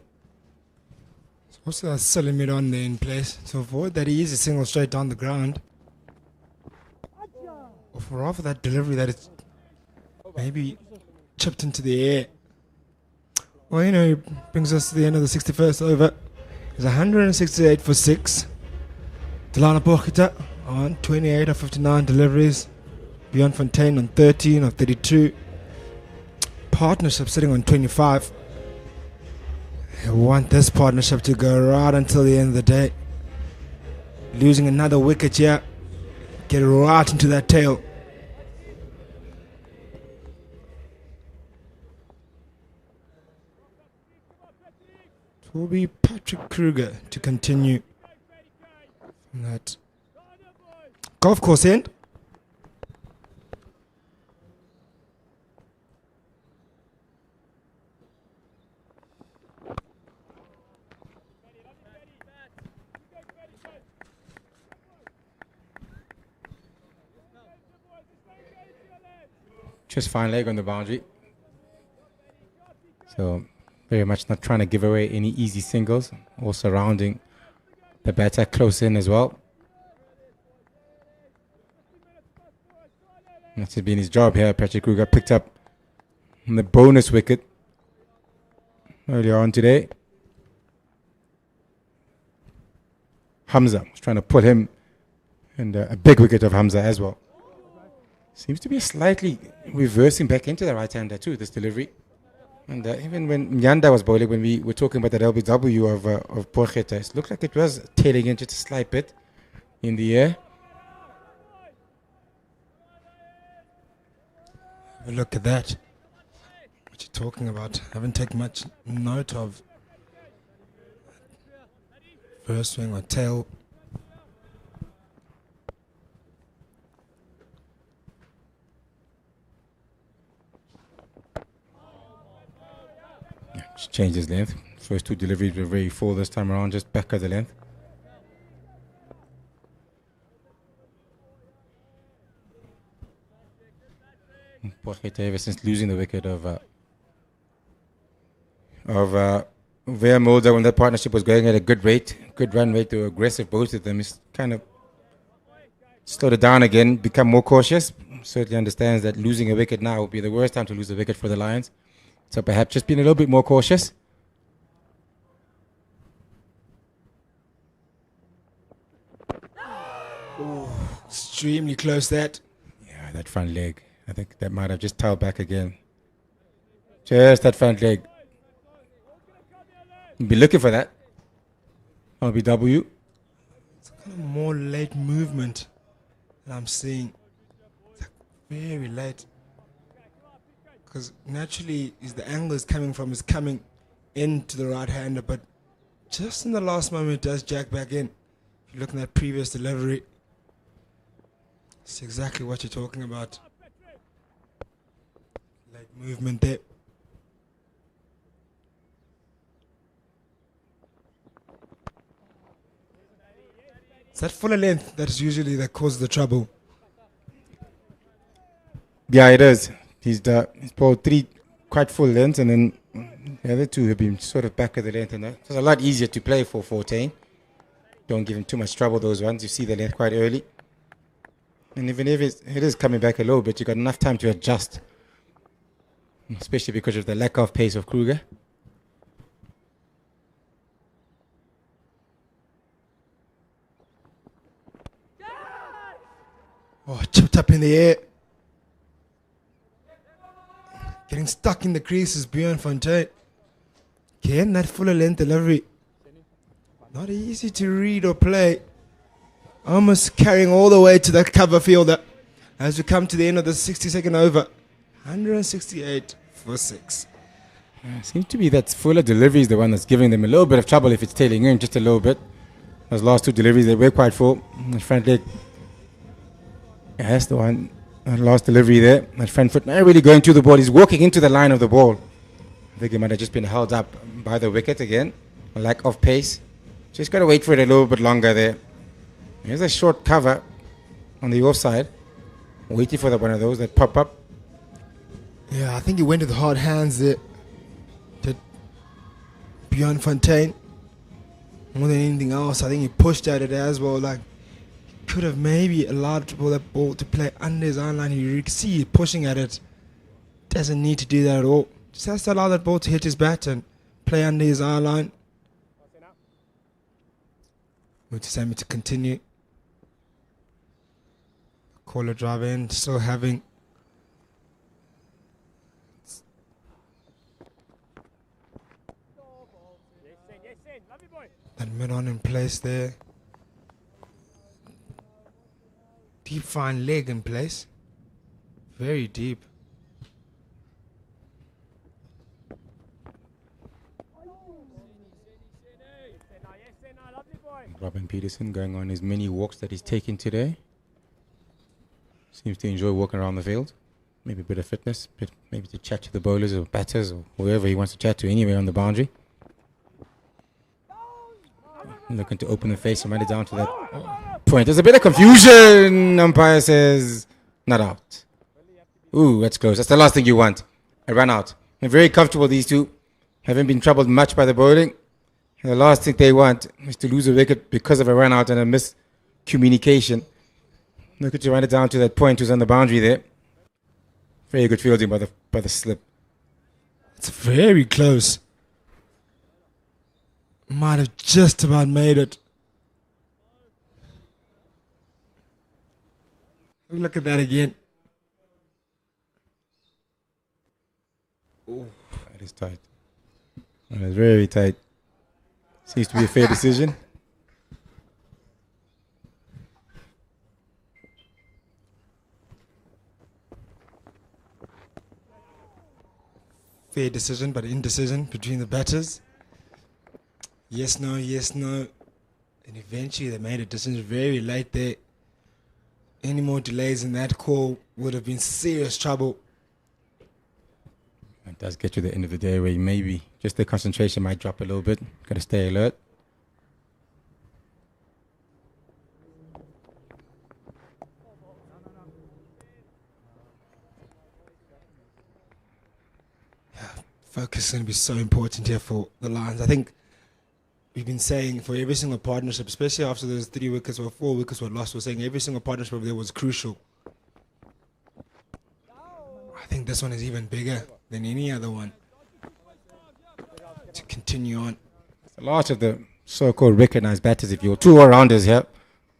Also a silly mid on there in place. To avoid that easy single straight down the ground. Or for rather that delivery that it's maybe chipped into the air. Well, it brings us to the end of the 61st over. It's 168 for 6. Delana Bokita on 28 of 59 deliveries. Beyond Fontaine on 13 of 32. Partnership sitting on 25. I want this partnership to go right until the end of the day. Losing another wicket here. Get right into that tail. It will be Patrick Kruger to continue from that golf course end. Just fine leg on the boundary. So very much not trying to give away any easy singles or surrounding the batter close in as well. That's been his job here. Patrick Kruger picked up the bonus wicket earlier on today. Hamza was trying to put him, and a big wicket of Hamza as well. Seems to be slightly reversing back into the right-hander too, this delivery. And even when Nyanda was bowling, when we were talking about that LBW of Porchetta, it looked like it was tailing in just a slight bit in the air. Have a look at that. What you talking about? Haven't taken much note of first swing or tail. Just changed his length. First two deliveries were very full this time around, just back of the length. Pochete, ever since losing the wicket of Vera Mulder, when that partnership was going at a good rate, good run rate, they were aggressive, both of them. He's kind of slowed it down again, become more cautious. Certainly understands that losing a wicket now would be the worst time to lose a wicket for the Lions. So perhaps just being a little bit more cautious. Extremely close that. Yeah, that front leg. I think that might have just tiled back again. Just that front leg. Be looking for that. RBW. It's kind of more late movement that I'm seeing. It's like very late. Because naturally, the angle is coming into the right hander, but just in the last moment, it does jack back in. If you look at that previous delivery, it's exactly what you're talking about. Late movement there. It's that fuller length that is usually that causes the trouble. Yeah, it is. He's bowled three quite full lengths, and then the other two have been sort of back of the length. And it's a lot easier to play for 14. Don't give him too much trouble, those ones. You see the length quite early. And even if it is coming back a little bit, you've got enough time to adjust. Especially because of the lack of pace of Kruger. Oh, chipped up in the air. Getting stuck in the crease is Bjorn Fontaine. Again, that fuller length delivery. Not easy to read or play. Almost carrying all the way to that cover fielder as we come to the end of the 60-second over. 168 for 6. Seems to be that fuller delivery is the one that's giving them a little bit of trouble if it's tailing in just a little bit. Those last two deliveries, they were quite full. The front leg. Yeah, that's the one. That last delivery there. That front foot not really going to the ball. He's walking into the line of the ball. I think he might have just been held up by the wicket again. A lack of pace. Just got to wait for it a little bit longer there. Here's a short cover on the offside. Waiting for one of those that pop up. Yeah, I think he went with hard hands there. To Bjorn Fontaine. More than anything else, I think he pushed at it as well. Like, could have maybe allowed that ball to play under his eye line. You see it pushing at it. Doesn't need to do that at all. Just has to allow that ball to hit his bat and play under his eye line. We'll just have to continue. Caller drive in, still having that mid-on in place there. Deep fine leg in place. Very deep. Robin Peterson going on his many walks that he's taking today. Seems to enjoy walking around the field. Maybe a bit of fitness, maybe to chat to the bowlers or batters or whoever he wants to chat to anywhere on the boundary. Looking to open the face and run it down to that point. There's a bit of confusion. Umpire says not out. Ooh, that's close. That's the last thing you want. A run out. They're very comfortable, these two. Haven't been troubled much by the bowling. And the last thing they want is to lose a wicket because of a run out and a miscommunication. Looking to run it down to that point who's on the boundary there. Very good fielding by the slip. It's very close. Might have just about made it. Look at that again. Ooh, that is tight. That is very tight. Seems to be a fair decision. Fair decision, but indecision between the batters. Yes, no, yes, no. And eventually they made a decision very late there. Any more delays in that call would have been serious trouble. It does get to the end of the day where maybe just the concentration might drop a little bit. Got to stay alert. Focus is going to be so important here for the Lions. I think we've been saying for every single partnership, especially after those 3 wickets or 4 wickets were lost, we're saying every single partnership there was crucial. I think this one is even bigger than any other one to continue on. The last of the so-called recognized batters, if you're 2 all-rounders here,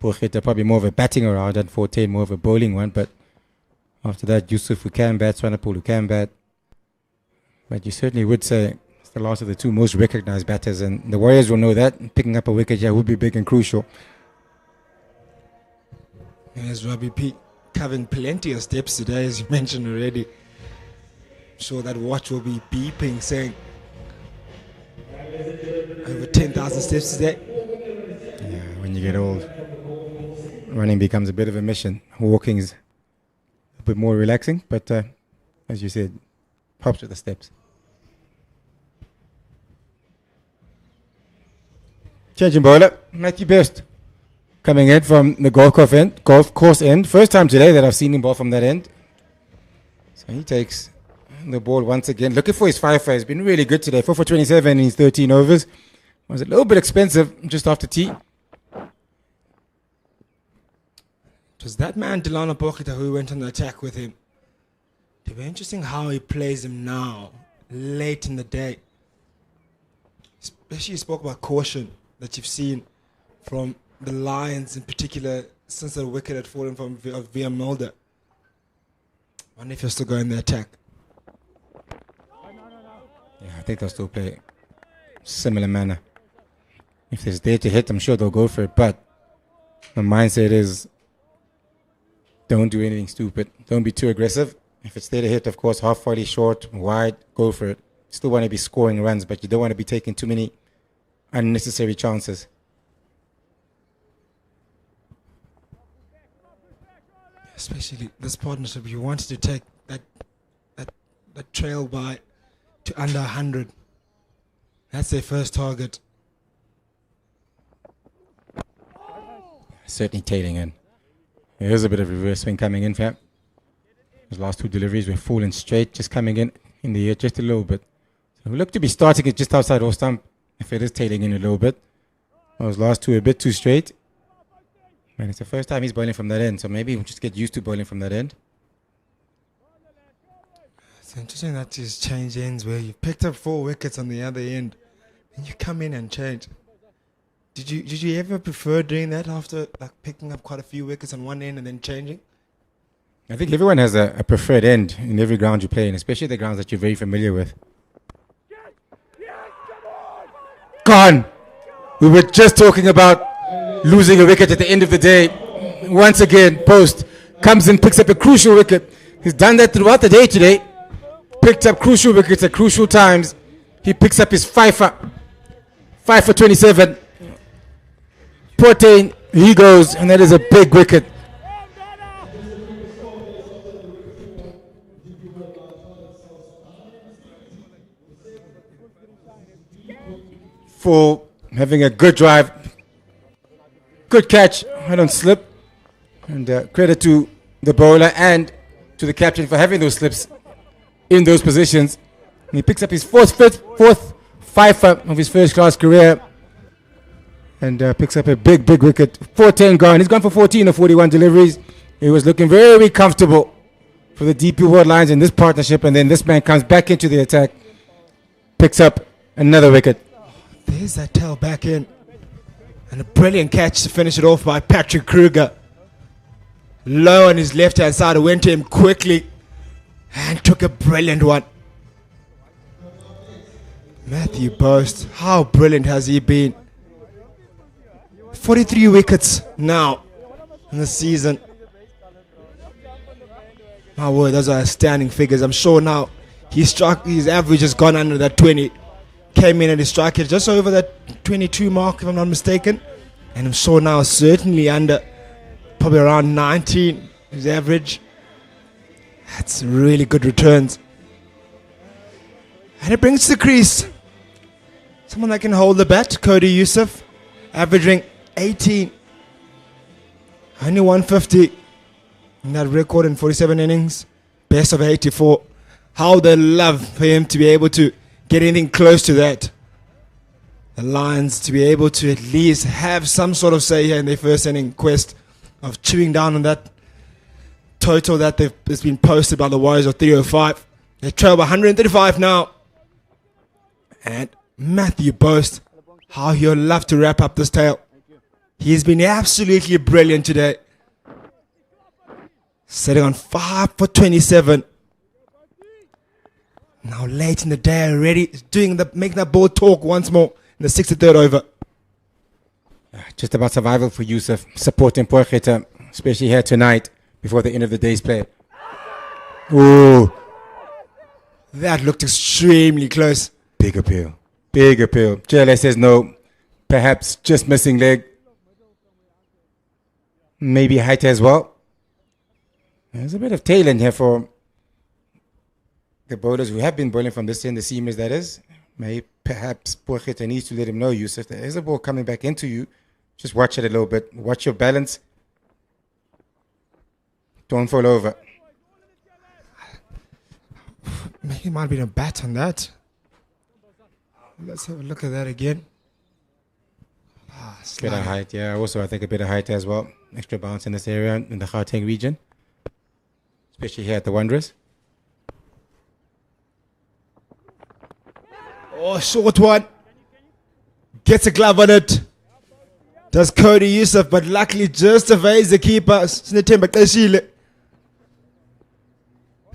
Pogeta probably more of a batting all-rounder and 14 more of a bowling one. But after that, Yusuf who can bat, Swanepoel who can bat. But you certainly would say it's the last of the 2 most recognized batters, and the Warriors will know that. Picking up a wicket here would be big and crucial. There's Robbie P covering plenty of steps today, as you mentioned already. I'm sure that watch will be beeping, saying over 10,000 steps today. Yeah, when you get old, running becomes a bit of a mission. Walking is a bit more relaxing, but as you said, helps with the steps. Changing bowler, Matthew Best coming in from the golf course end. First time today that I've seen him bowl from that end. So he takes the ball once again. Looking for his fifer. He's been really good today. 4 for 27 in his 13 overs. Was a little bit expensive just after tea. It was that man, Delano Pogeta, who went on the attack with him. It'll be interesting how he plays him now, late in the day. Especially you spoke about caution that you've seen from the Lions in particular since the wicket had fallen from Via Mulder. I wonder if he'll still go in the attack. Yeah, I think they'll still play similar manner. If there's there to hit, I'm sure they'll go for it. But the mindset is don't do anything stupid. Don't be too aggressive. If it's there to hit, of course, half volley, short, wide, go for it. Still want to be scoring runs, but you don't want to be taking too many unnecessary chances. Especially this partnership, you wanted to take that trail by to under 100. That's their first target. Certainly tailing in. Here's a bit of reverse swing coming in, Fab. His last 2 deliveries were falling straight, just coming in the air just a little bit. So we look to be starting it just outside off stump, if it is tailing in a little bit. Those last 2 a bit too straight. And it's the first time he's bowling from that end, so maybe we'll just get used to bowling from that end. It's interesting that he's changed ends where you picked up 4 wickets on the other end and you come in and change. Did you ever prefer doing that after like picking up quite a few wickets on one end and then changing? I think everyone has a preferred end in every ground you play in, especially the grounds that you're very familiar with. Gone! We were just talking about losing a wicket at the end of the day. Once again, Post comes in, picks up a crucial wicket. He's done that throughout the day today. Picked up crucial wickets at crucial times. He picks up his 5 for 27. 14, he goes, and that is a big wicket. For having a good drive, good catch, I don't slip, and credit to the bowler and to the captain for having those slips in those positions. And he picks up his fourth fifer of his first class career, and picks up a big wicket. 4-10 gone. He's gone for 14 of 41 deliveries. He was looking very comfortable for the DP World Lions in this partnership, and then this man comes back into the attack, picks up another wicket. There's that tail back in. And a brilliant catch to finish it off by Patrick Kruger. Low on his left-hand side, went to him quickly and took a brilliant one. Matthew Boast, how brilliant has he been? 43 wickets now in the season. My word, those are outstanding figures. I'm sure now his average has gone under that 20. Came in at his strike rate just over that 22 mark, if I'm not mistaken. And I'm sure now certainly under, probably around 19, his average. That's really good returns. And it brings to the crease someone that can hold the bat, Cody Yusuf, averaging 18. Only 150 in that record in 47 innings. Best of 84. How they love for him to be able to get anything close to that. The Lions to be able to at least have some sort of say here in their first inning quest of chewing down on that total that has been posted by the Warriors of 305. They trail by 135 now. And Matthew Boast, how he'll love to wrap up this tale. He's been absolutely brilliant today. Sitting on 5 for 27. Now late in the day already, making that ball talk once more in the 63rd over. Just about survival for Yusuf, supporting Porchetta, especially here tonight before the end of the day's play. Ooh, that looked extremely close. Big appeal. Big appeal. JLS says no. Perhaps just missing leg. Maybe height as well. There's a bit of tail in here for the bowlers who have been bowling from this end, the seamers that is. Maybe perhaps Porchetta needs to let him know, Yusuf, there is a ball coming back into you. Just watch it a little bit. Watch your balance. Don't fall over. Maybe it might have been a bat on that. Let's have a look at that again. Bit of height, yeah. Also, I think a bit of height as well. Extra bounce in this area, in the Gauteng region. Especially here at the Wanderers. Oh, short one. Gets a glove on it. Does Cody Yusuf, but luckily just evades the keeper.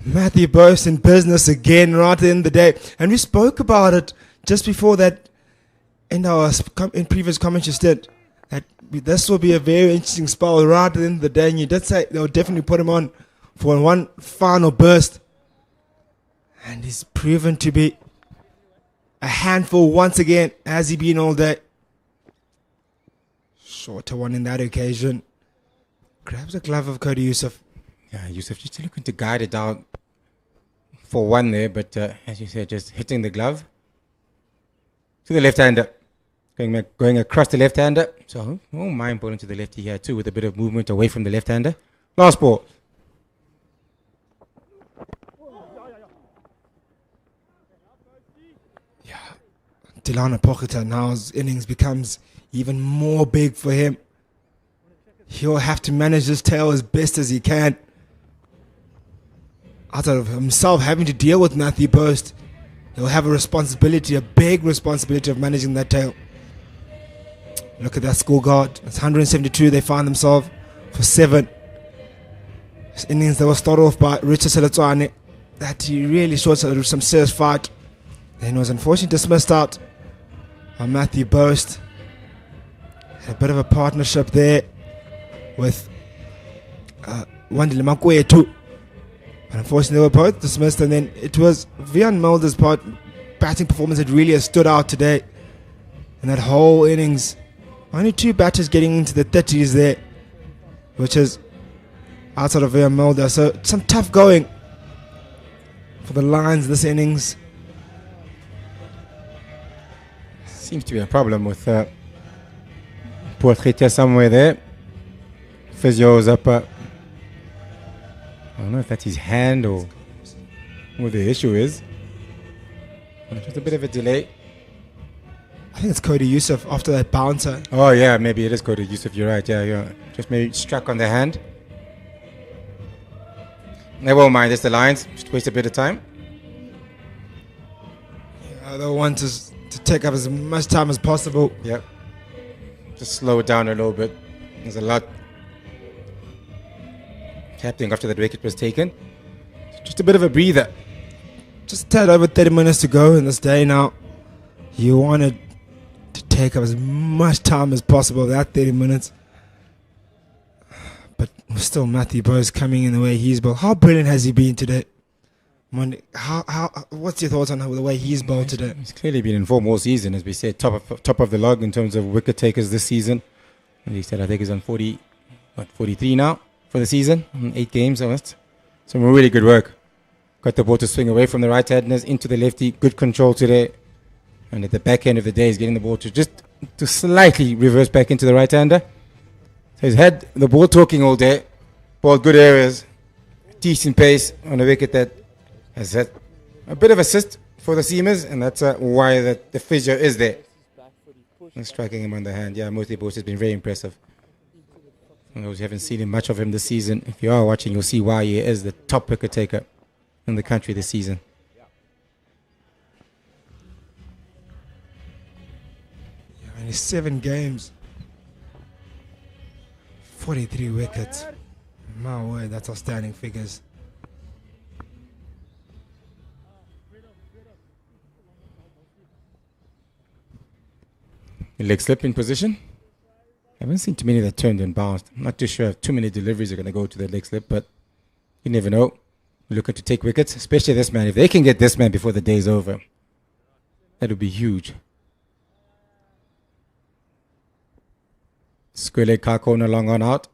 Matthew Boast in business again right in the day. And we spoke about it just before that in our previous comments you said that this will be a very interesting spell right in the day. And you did say they'll definitely put him on for one final burst. And he's proven to be a handful once again, as he been all day. Shorter one in that occasion. Grabs the glove of Cody Yusuf. Yeah, Yusuf just looking to guide it down for one there, but as you said, just hitting the glove to the left-hander. Going across the left-hander. So, won't mind bowling to the lefty here too, with a bit of movement away from the left-hander. Last ball. Delano Porchetta now's innings becomes even more big for him. He'll have to manage this tail as best as he can. Outside of himself having to deal with Matthew Boast, he'll have a big responsibility of managing that tail. Look at that score guard. It's 172. They find themselves for 7. This innings that was started off by Richard Selatswane, that he really showed some serious fight. Then was unfortunately dismissed out by Matthew Boast. Had a bit of a partnership there with Wandile Makwetu. But unfortunately they were both dismissed, and then it was Vian Mulder's batting performance that really has stood out today. In that whole innings, only 2 batters getting into the 30s there, which is outside of Vian Mulder. So some tough going for the Lions this innings. Seems to be a problem with Porchetta somewhere there. Physio's up. I don't know if that's his hand or what the issue is. Just a bit of a delay. I think it's Cody Yusuf after that bouncer. Oh yeah, maybe it is Cody Yusuf. You're right. Yeah. Just maybe struck on the hand. They won't mind. It's the Lions. Just waste a bit of time. Yeah, they want to take up as much time as possible. Yep. Just slow it down a little bit. There's a lot happening after that wicket was taken. Just a bit of a breather. Just a tad over 30 minutes to go in this day now. You wanted to take up as much time as possible, that 30 minutes. But still Matthew Boast coming in the way he's bowled. How brilliant has he been today? What's your thoughts on the way he's bowled today? He's clearly been in form all season, as we said, top of the log in terms of wicket takers this season. And he said, I think he's on 43 now for the season, 8 games. So that's some really good work. Got the ball to swing away from the right-handers into the lefty. Good control today. And at the back end of the day, he's getting the ball to slightly reverse back into the right-hander. So he's had the ball talking all day. Ball good areas. Decent pace on a wicket that has had a bit of assist for the seamers, and that's why the physio is there. And striking him on the hand. Yeah, Murthy Bose has been very impressive. For those who haven't seen much of him this season, if you are watching, you'll see why he is the top wicket taker in the country this season. Yeah, only 7 games. 43 wickets. My word, that's outstanding figures. Leg slip in position. Haven't seen too many that turned and bounced. I'm not too sure if too many deliveries are going to go to the leg slip, but you never know. We're looking to take wickets, especially this man. If they can get this man before the day's over, that would be huge. Square leg car corner, long on out.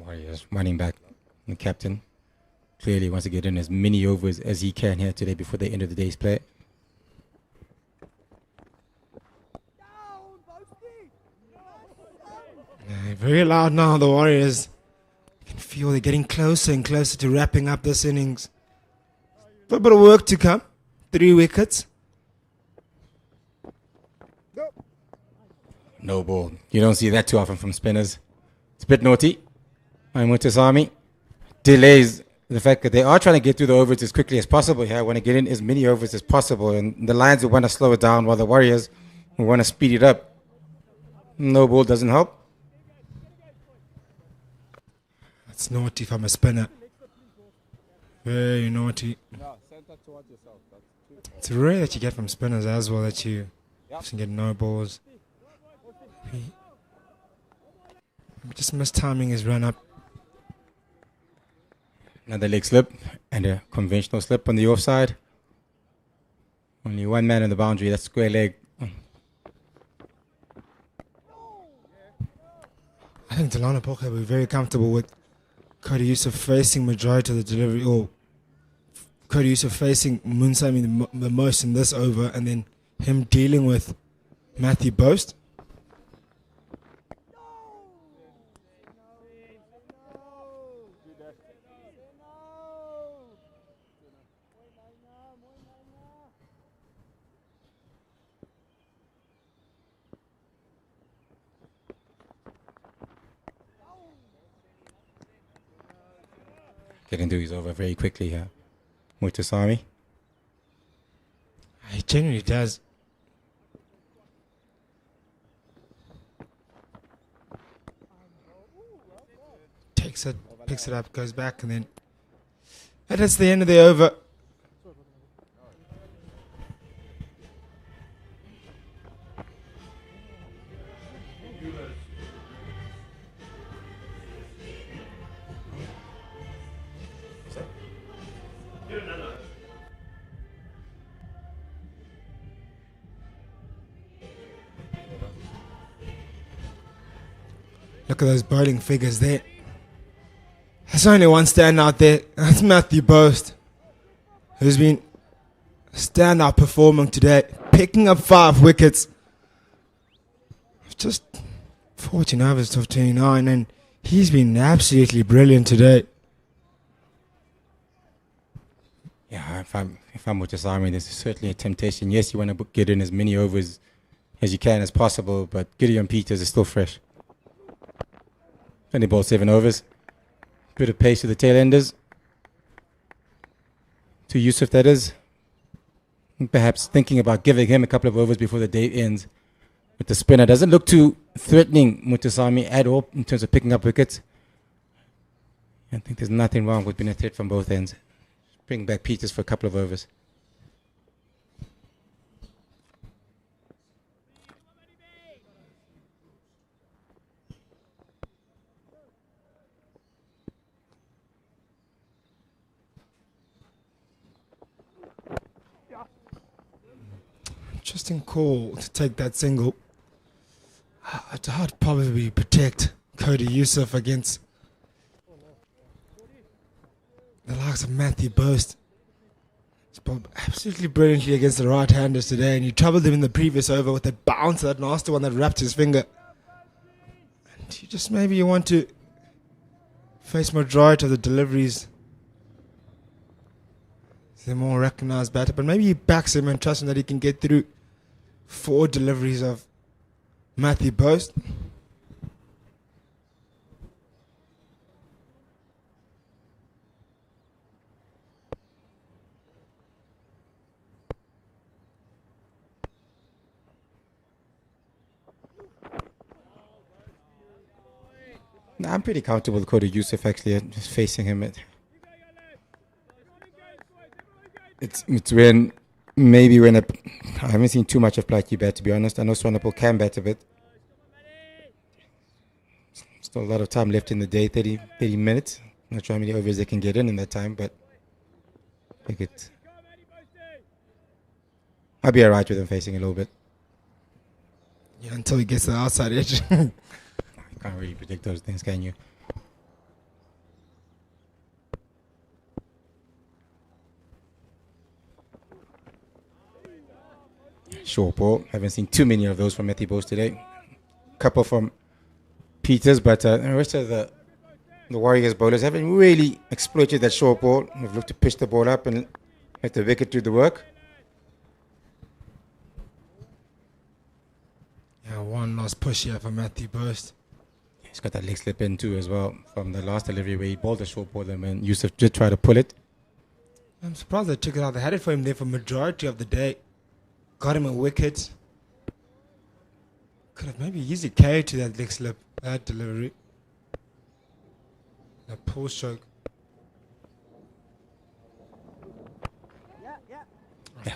Warriors running back. The captain clearly wants to get in as many overs as he can here today before the end of the day's play. Yeah, very loud now, the Warriors. You can feel they're getting closer and closer to wrapping up this innings. A little bit of work to come. 3 wickets. No ball. You don't see that too often from spinners. It's a bit naughty. Mutasami delays the fact that they are trying to get through the overs as quickly as possible here. Want to get in as many overs as possible, and the Lions will want to slow it down while the Warriors will want to speed it up. No ball doesn't help. That's naughty from a spinner. Very naughty. No, center towards yourself. That's It's rare that you get from spinners as well that you often get no balls. He just mistiming his run up. Another leg slip and a conventional slip on the offside. Only one man on the boundary. That's square leg. I think Delano Poke will be very comfortable with Cody Yusuf facing majority of the delivery, or Cody Yusuf facing Munsami the most in this over, and then him dealing with Matthew Boast. Getting through his over very quickly here. Mutasami. He genuinely does. Takes it, picks it up, goes back, and then that's the end of the over. Look at those bowling figures there. There's only one standout there. That's Matthew Boast, who's been standout performing today, picking up 5 wickets. Just 14 overs of 29, and he's been absolutely brilliant today. Yeah, if I'm Mutasami, there's certainly a temptation. Yes, you want to get in as many overs as you can as possible, but Gideon Peters is still fresh. Only bowled 7 overs. Bit of pace to the tail enders. To Yusuf, that is. Perhaps thinking about giving him a couple of overs before the day ends. With the spinner, doesn't look too threatening, Mutasami, at all in terms of picking up wickets. I think there's nothing wrong with being a threat from both ends. Bring back Peters for a couple of overs. Interesting call to take that single. I'd probably protect Cody Youssef against the likes of Matthew Burst. He's bowled absolutely brilliantly against the right-handers today, and he troubled him in the previous over with that bounce, that nasty one that wrapped his finger. And you just maybe you want to face majority of the deliveries. He's a more recognised batter, but maybe he backs him and trusts him that he can get through 4 deliveries of Matthew Burst. Nah, I'm pretty comfortable with Cody Youssef actually, just facing him. It's when I haven't seen too much of Plaatje bat, to be honest. I know Swanepoel can bat a bit. Still a lot of time left in the day, 30 minutes. Not sure how many overs they can get in that time, but I think I'll be alright with him facing a little bit. Yeah, until he gets to the outside edge. You can't really predict those things, can you? Short ball. Haven't seen too many of those from Matthew Bose today. Couple from Peters, but the rest of the Warriors bowlers haven't really exploited that short ball. They've looked to pitch the ball up and let the wicket do the work. Yeah, one last push here for Matthew Burst. He's got that leg slip in too as well from the last delivery where he bowled the short ball and when Youssef did try to pull it. I'm surprised they took it out. They had it for him there for majority of the day. Got him a wicket. Could have maybe easily carried to that leg slip, that delivery. That pull stroke.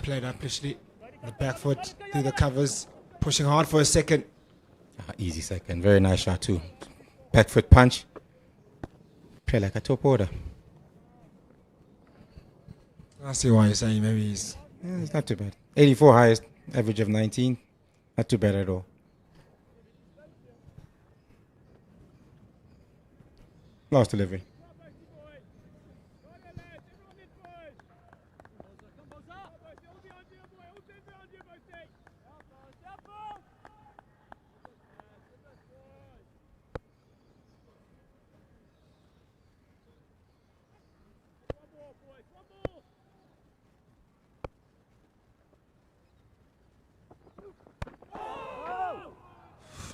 Played up literally. The back foot through the covers. Pushing hard for a second. Easy second. Very nice shot too. Back foot punch. Play like a top order. I see why you're saying maybe he's... Yeah, it's not too bad. 84 highest, average of 19. Not too bad at all. Last delivery.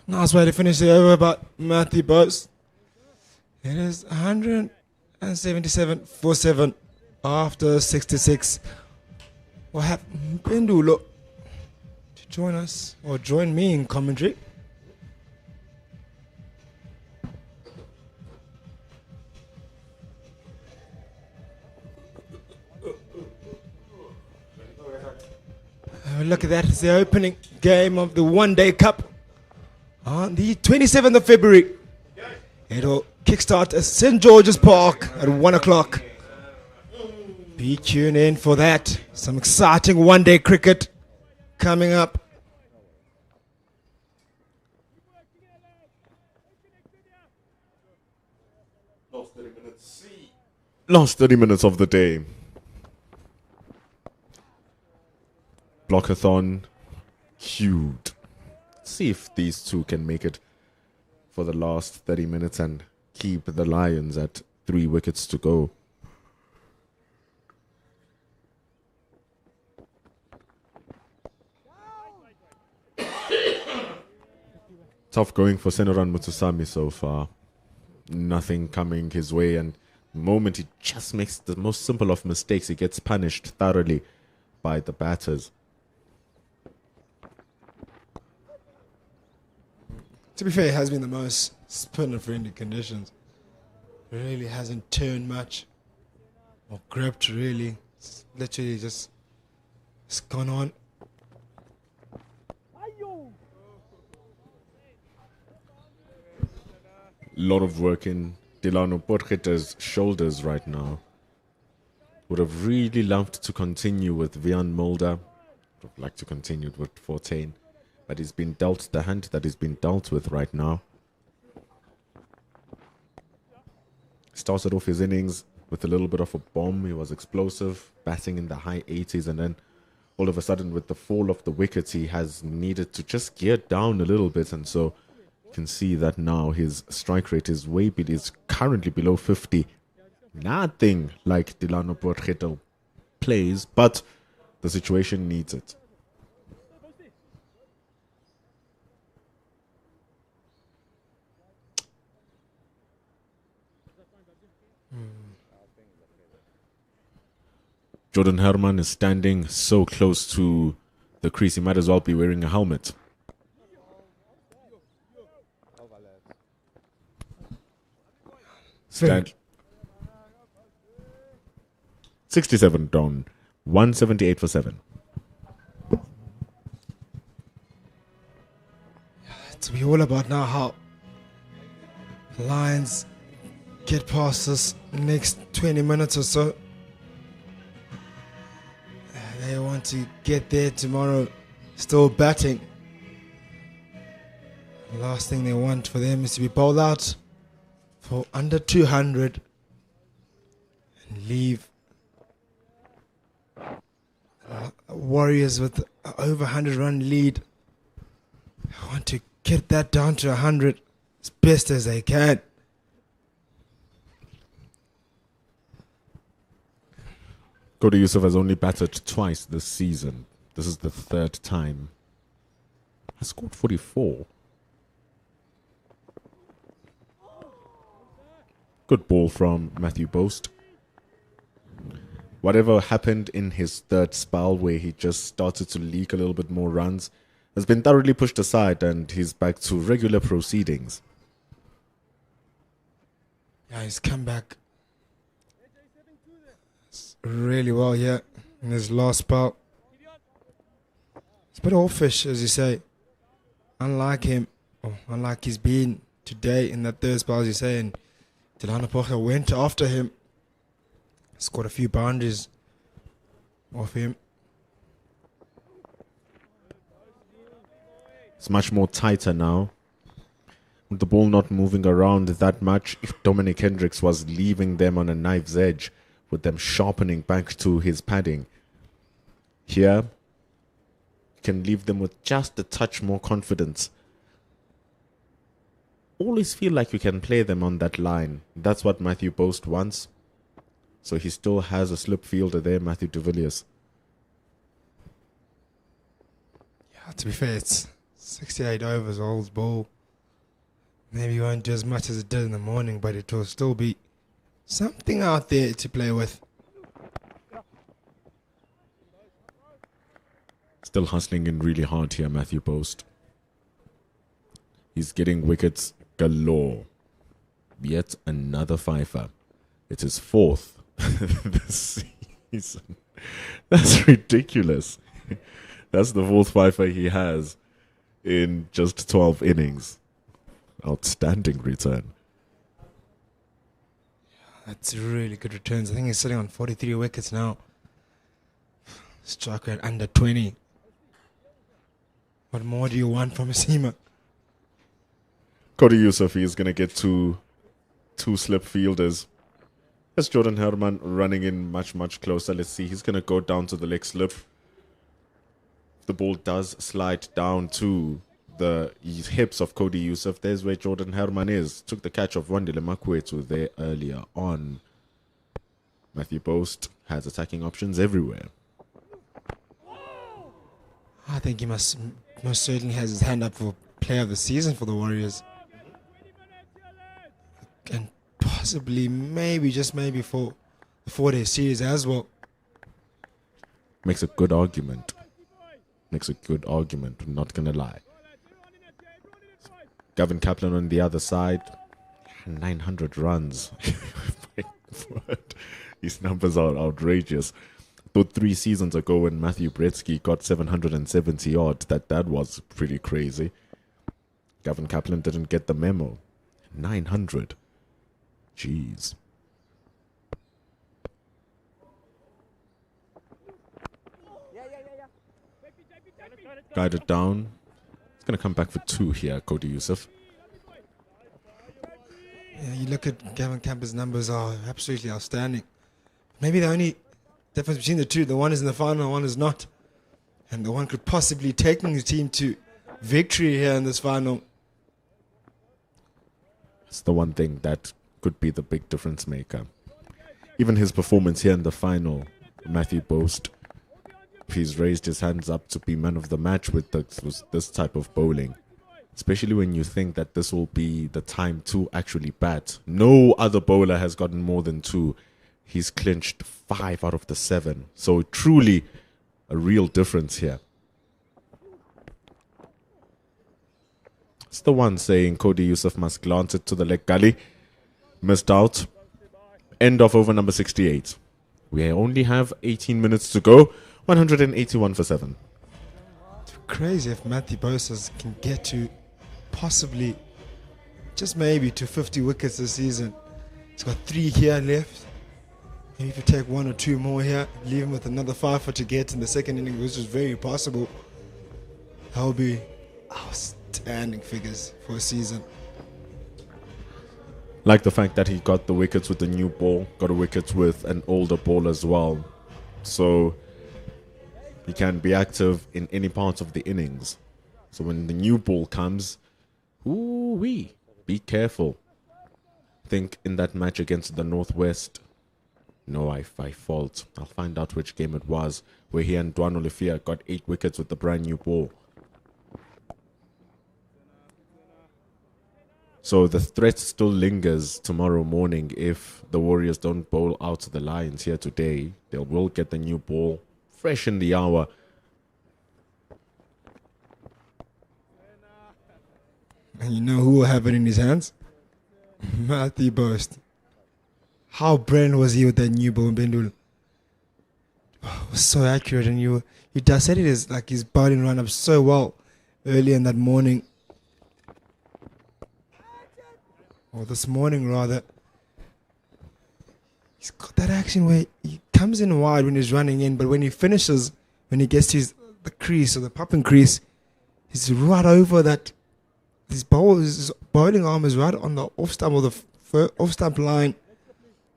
Nice way to finish the over about Matthew Bose. It is 177 for 7 after 66. We'll have Pendulo to join us or join me in commentary. Look at that, it's the opening game of the One Day Cup on the 27th of February. It'll kickstart at St. George's Park at 1 o'clock. Be tuned in for that. Some exciting one-day cricket coming up. Last 30 minutes of the day. Blockathon queued. See if these two can make it for the last 30 minutes and keep the Lions at 3 wickets to go. Tough going for Senoran Mutusami so far. Nothing coming his way, and the moment he just makes the most simple of mistakes, he gets punished thoroughly by the batters. To be fair, it has been the most spinner-friendly conditions. Really hasn't turned much or gripped really. It's literally just it's gone on. Lot of work in Delano Potgieter's shoulders right now. Would have really loved to continue with Vian Mulder Would have liked to continue with 14, but he's been dealt the hand that he's been dealt with right now. Started off his innings with a little bit of a bomb. He was explosive, batting in the high 80s, and then all of a sudden, with the fall of the wickets, he has needed to just gear down a little bit, and so you can see that now his strike rate is is currently below 50. Nothing like Delano Porcheto plays, but the situation needs it. Jordan Herman is standing so close to the crease, he might as well be wearing a helmet. Stand. 67 down, 178 for 7. It's be all about now how Lions get past this next 20 minutes or so. They want to get there tomorrow, still batting. The last thing they want for them is to be bowled out for under 200 and leave Warriors with an over 100 run lead. They want to get that down to 100 as best as they can. Cody Yusuf has only batted twice this season. This is the third time. Has scored 44. Good ball from Matthew Boast. Whatever happened in his third spell where he just started to leak a little bit more runs has been thoroughly pushed aside, and he's back to regular proceedings. Yeah, he's come back really well here in his last spell. It's a bit offish, as you say. Unlike him, or unlike he's been today in that third spell, as you say, and Delano Pocha went after him. Scored a few boundaries off him. It's much more tighter now. With the ball not moving around that much, if Dominic Hendricks was leaving them on a knife's edge, with them sharpening back to his padding, here, you can leave them with just a touch more confidence. Always feel like you can play them on that line. That's what Matthew Boast wants. So he still has a slip fielder there, Matthew de Villiers. Yeah, to be fair, it's 68 overs, old ball. Maybe it won't do as much as it did in the morning, but it will still be something out there to play with. Still hustling in really hard here, Matthew Boast. He's getting wickets galore. Yet another fifer. It is fourth this season. That's ridiculous. That's the fourth fifer he has in just 12 innings. Outstanding return. That's really good returns. I think he's sitting on 43 wickets now. Strike rate under 20. What more do you want from a seamer? Cody Yusuf is going to get two slip fielders. There's Jordan Herman running in much, much closer. Let's see. He's going to go down to the leg slip. The ball does slide down to the hips of Cody Yusuf. There's where Jordan Herman is. Took the catch of Wandile Makwetu there earlier on. Matthew Boast has attacking options everywhere. I think he most certainly has his hand up for player of the season for the Warriors. And possibly, maybe, just maybe for the 4-day series as well. Makes a good argument. Makes a good argument, I'm not going to lie. Gavin Kaplan on the other side, 900 runs. These numbers are outrageous. Thought 3 seasons ago when Matthew Bretsky got 770 odd, that was pretty crazy. Gavin Kaplan didn't get the memo. 900. Jeez. Guided down. It's going to come back for 2 here, Cody Youssef. Yeah, you look at Gavin Camper's numbers are absolutely outstanding. Maybe the only difference between the two, the one is in the final, the one is not. And the one could possibly take his team to victory here in this final. It's the one thing that could be the big difference maker. Even his performance here in the final, Matthew Boast, he's raised his hands up to be man of the match with this type of bowling. Especially when you think that this will be the time to actually bat. No other bowler has gotten more than 2. He's clinched 5 out of the 7. So truly a real difference here. It's the one saying Cody Youssef must glance it to the leg gully. Missed out. End of over number 68. We only have 18 minutes to go. 181 for 7. It's crazy if Matthew Bosas can get to possibly, just maybe, to 50 wickets this season. He's got 3 here left. Maybe if you take 1 or 2 more here, leave him with another 5 for to get in the second inning, which is very possible. That will be outstanding figures for a season. Like the fact that he got the wickets with the new ball, got a wicket with an older ball as well. So he can be active in any part of the innings. So when the new ball comes, ooh-wee, be careful. I think in that match against the Northwest, no, I fault. I'll find out which game it was, where he and Dwan Olifia got 8 wickets with the brand new ball. So the threat still lingers tomorrow morning. If the Warriors don't bowl out to the Lions here today, they will get the new ball fresh in the hour. And you know who will have it in his hands? Matthew Boast. How brilliant was he with that new ball, Bendul? Oh, was so accurate, and you dissected his bowling run up so well early in that morning. Or this morning rather. He's got that action where he comes in wide when he's running in, but when he finishes, when he gets to the crease or the popping crease, he's right over that. His bowling arm is right on the off stump or the off stump line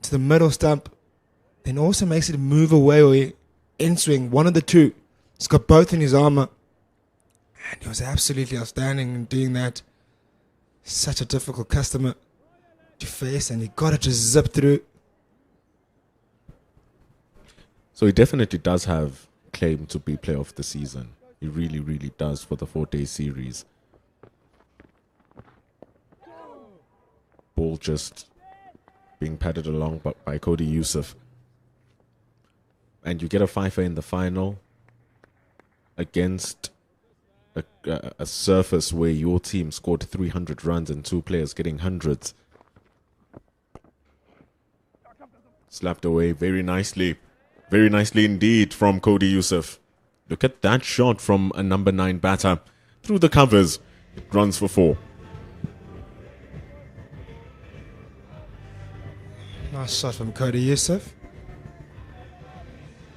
to the middle stump. Then also makes it move away or in swing, one of the two. He's got both in his armour. And he was absolutely outstanding in doing that. Such a difficult customer to face, and he got it to zip through. So he definitely does have claim to be player of the season. He really, really does for the 4-day series. Ball just being padded along by Cody Youssef. And you get a fifer in the final against a surface where your team scored 300 runs and 2 players getting hundreds. Slapped away very nicely. Very nicely indeed from Cody Youssef. Look at that shot from a number 9 batter. Through the covers. It runs for 4. Nice shot from Cody Youssef.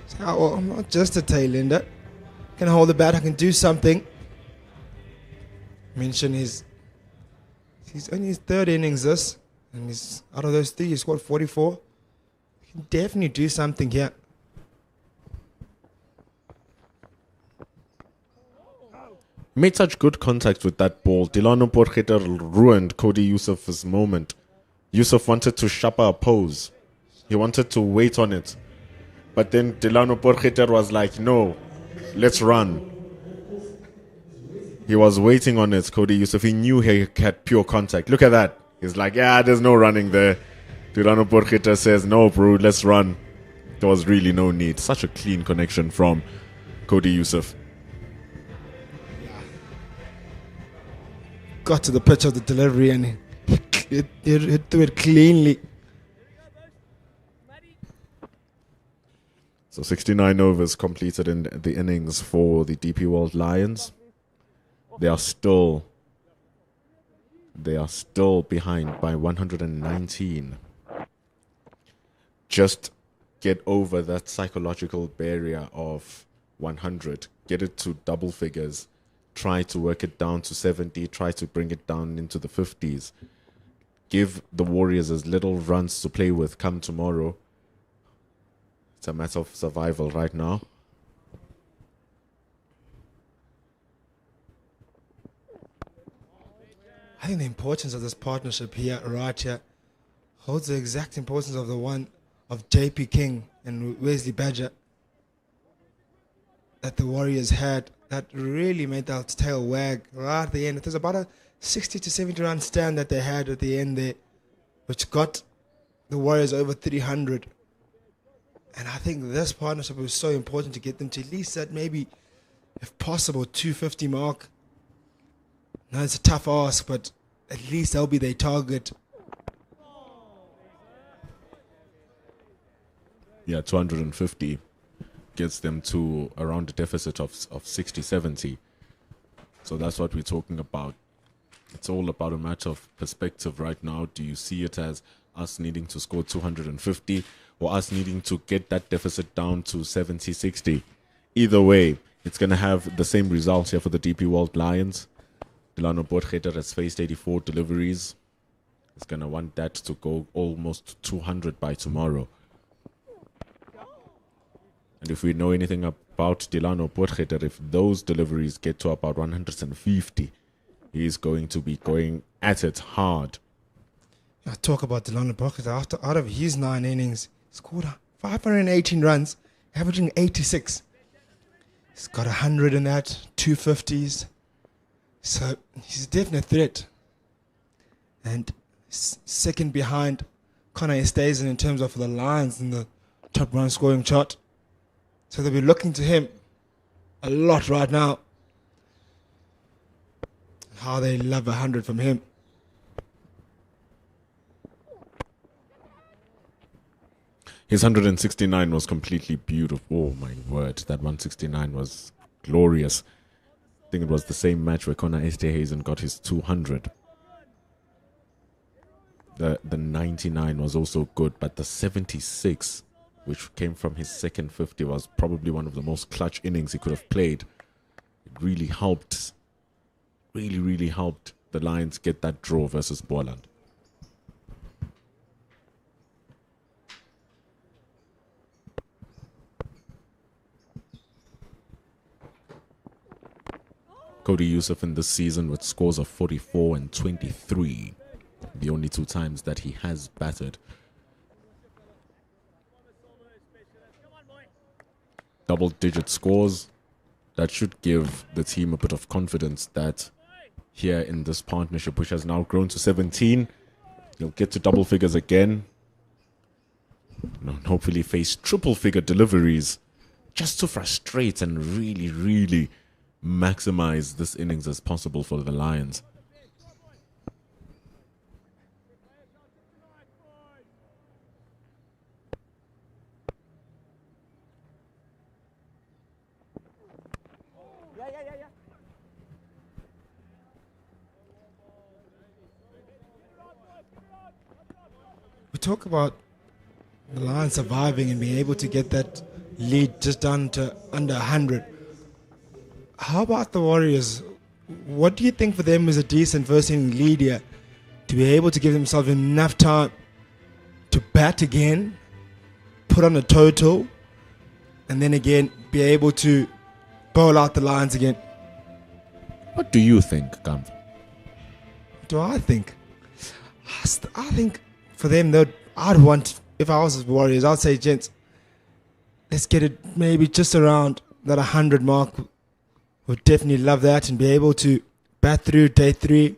So, I'm not just a tail ender. I can hold the bat, I can do something. Mention he's only his 3rd innings this, and he's out of those 3 he scored 44. He can definitely do something here. Made such good contact with that ball. Delano Porcheta ruined Cody Youssef's moment. Youssef wanted to sharper a pose. He wanted to wait on it. But then Delano Porcheta was like, no, let's run. He was waiting on it, Cody Youssef. He knew he had pure contact. Look at that. He's like, yeah, there's no running there. Delano Porcheta says, no, bro, let's run. There was really no need. Such a clean connection from Cody Youssef. Got to the pitch of the delivery and it threw it cleanly. So 69 overs completed in the innings for the DP World Lions. They are still behind by 119. Just get over that psychological barrier of 100, get it to double figures, try to work it down to 70, try to bring it down into the 50s. Give the Warriors as little runs to play with come tomorrow. It's a matter of survival right now. I think the importance of this partnership here, right here, holds the exact importance of the one of JP King and Wesley Badger that the Warriors had, that really made that tail wag right at the end. It was about a 60 to 70 run stand that they had at the end there, which got the Warriors over 300. And I think this partnership was so important to get them to at least that maybe, if possible, 250 mark. No, it's a tough ask, but at least that'll be their target. Yeah, 250 gets them to around a deficit of 60, 70. So that's what we're talking about. It's all about a matter of perspective right now. Do you see it as us needing to score 250 or us needing to get that deficit down to 70, 60? Either way, it's going to have the same results here for the DP World Lions. Delano Potgieter has faced 84 deliveries. He's going to want that to go almost 200 by tomorrow. And if we know anything about Delano Potgieter, if those deliveries get to about 150, he's going to be going at it hard. I talk about Delano Potgieter. Out of his 9 innings, he scored 518 runs, averaging 86. He's got 100 in that, 250s. So he's a definite threat. And second behind Connor Esterhuizen in terms of the Lions in the top run scoring chart. So they'll be looking to him a lot right now. How they love 100 from him. His 169 was completely beautiful. Oh my word, that 169 was glorious. I think it was the same match where Connor Esterhuizen got his 200. The 99 was also good, but the 76, which came from his second 50, was probably one of the most clutch innings he could have played. It really helped, really helped the Lions get that draw versus Boland. Cody Youssef in this season with scores of 44 and 23. The only 2 times that he has batted. Double-digit scores. That should give the team a bit of confidence that here in this partnership, which has now grown to 17, they'll get to double figures again. And hopefully face triple-figure deliveries just to frustrate and really maximize this innings as possible for the Lions. We talk about the Lions surviving and being able to get that lead just down to under 100. How about the Warriors? What do you think for them is a decent first inning lead here to be able to give themselves enough time to bat again, put on a total, and then again be able to bowl out the Lions again? What do you think, Kamv? What do I think? I think for them, I'd want, if I was the Warriors, I'd say, gents, let's get it maybe just around that 100 mark. Would definitely love that and be able to bat through day 3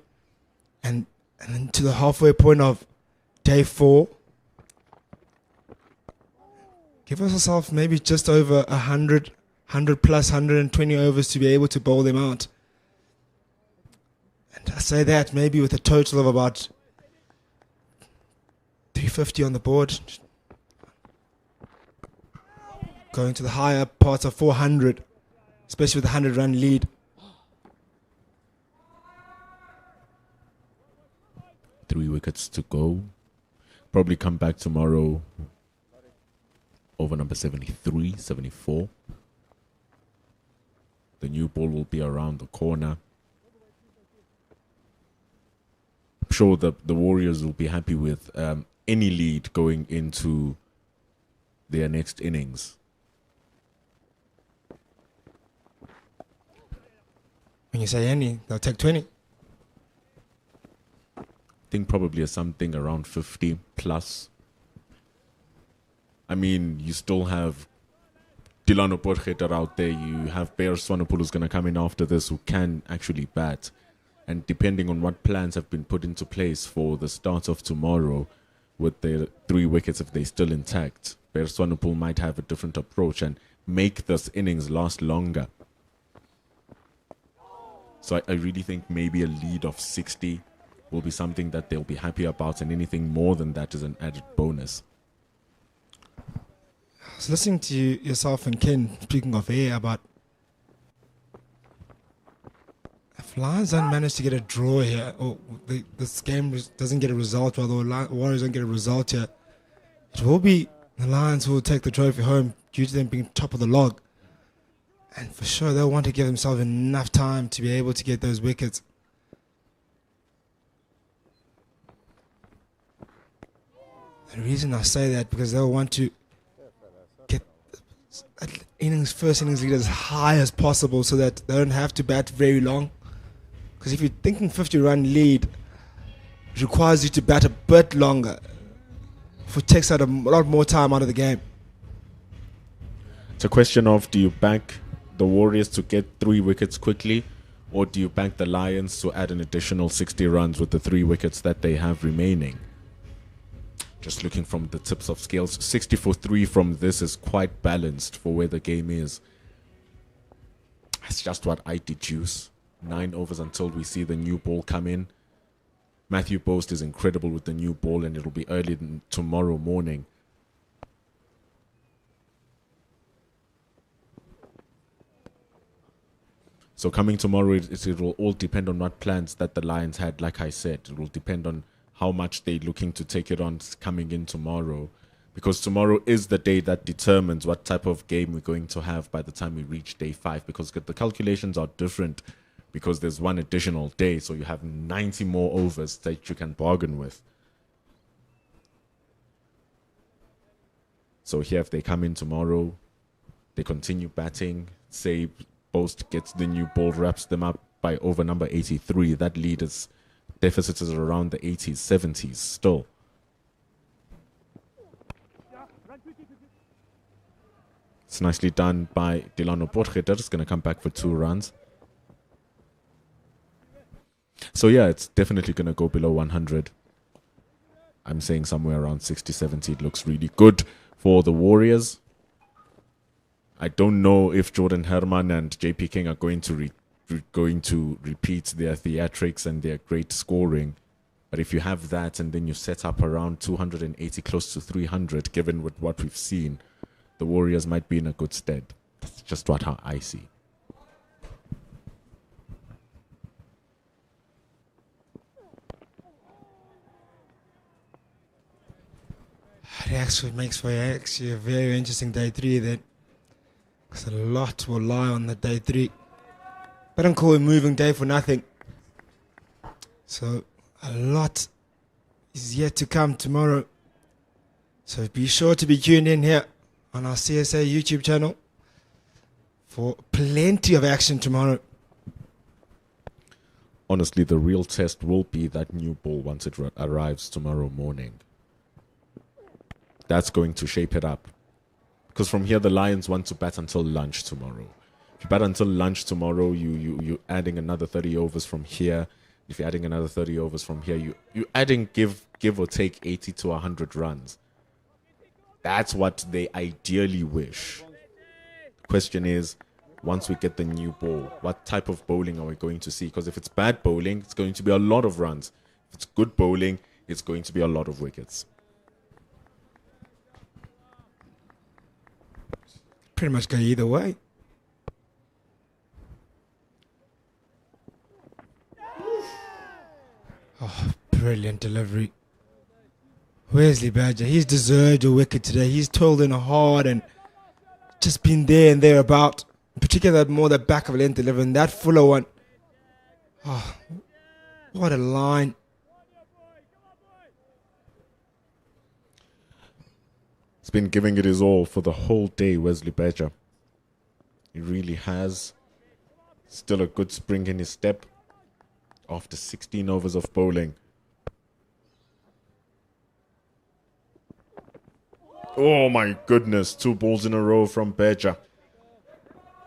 and then to the halfway point of day 4. Give ourselves maybe just over 100 plus 120 overs to be able to bowl them out. And I say that maybe with a total of about 350 on the board. Going to the higher parts of 400. Especially with a 100-run lead. 3 wickets to go. Probably come back tomorrow over number 73, 74. The new ball will be around the corner. I'm sure the Warriors will be happy with any lead going into their next innings. When you say any, they'll take 20. I think probably something around 50 plus. I mean, you still have Dilano Porcheter out there. You have Bear Swanepoel who's going to come in after this, who can actually bat. And depending on what plans have been put into place for the start of tomorrow, with their 3 wickets, if they're still intact, Bear Swanepoel might have a different approach and make this innings last longer. So I really think maybe a lead of 60 will be something that they'll be happy about, and anything more than that is an added bonus. I was listening to yourself and Ken speaking of air about if Lions don't manage to get a draw here, or this game doesn't get a result, or the Warriors don't get a result here, it will be the Lions who will take the trophy home due to them being top of the log. And for sure, they'll want to give themselves enough time to be able to get those wickets. The reason I say that, because they'll want to get first innings lead as high as possible so that they don't have to bat very long. Because if you're thinking 50-run lead, it requires you to bat a bit longer. It takes out a lot more time out of the game. It's a question of, do you back the Warriors to get 3 wickets quickly, or do you bank the Lions to add an additional 60 runs with the 3 wickets that they have remaining? Just looking from the tips of scales, 60 for 3 from this is quite balanced for where the game is. That's just what I deduce. 9 overs until we see the new ball come in. Matthew Boast is incredible with the new ball, and it'll be early tomorrow morning. So coming tomorrow, it will all depend on what plans that the Lions had. Like I said, it will depend on how much they're looking to take it on coming in tomorrow. Because tomorrow is the day that determines what type of game we're going to have by the time we reach day 5. Because the calculations are different, because there's one additional day. So you have 90 more overs that you can bargain with. So here, if they come in tomorrow, they continue batting, say Boast gets the new ball, wraps them up by over number 83. That lead is deficit is around the 80s, 70s still. It's nicely done by Dilano Porcheter. It's going to come back for 2 runs. So yeah, it's definitely going to go below 100. I'm saying somewhere around 60, 70. It looks really good for the Warriors. I don't know if Jordan Herman and JP King are going to repeat their theatrics and their great scoring. But if you have that and then you set up around 280, close to 300, given with what we've seen, the Warriors might be in a good stead. That's just what I see. It actually makes for a very interesting day 3 then. Because a lot will lie on the day 3. But I don't call it moving day for nothing. So a lot is yet to come tomorrow. So be sure to be tuned in here on our CSA YouTube channel for plenty of action tomorrow. Honestly, the real test will be that new ball once it arrives tomorrow morning. That's going to shape it up. Because from here, the Lions want to bat until lunch tomorrow. If you bat until lunch tomorrow, you're adding another 30 overs from here. If you're adding another 30 overs from here, you're adding give or take 80 to 100 runs. That's what they ideally wish. The question is, once we get the new ball, what type of bowling are we going to see? Because if it's bad bowling, it's going to be a lot of runs. If it's good bowling, it's going to be a lot of wickets. Pretty much go either way. Oh, brilliant delivery. Wesley Badger, he's deserved a wicket today. He's toiled in hard and just been there and thereabout. In particular, that back of length delivery and that fuller one. Oh, what a line. He's been giving it his all for the whole day, Wesley Badger. He really has. Still a good spring in his step after 16 overs of bowling. Oh my goodness, 2 balls in a row from Badger.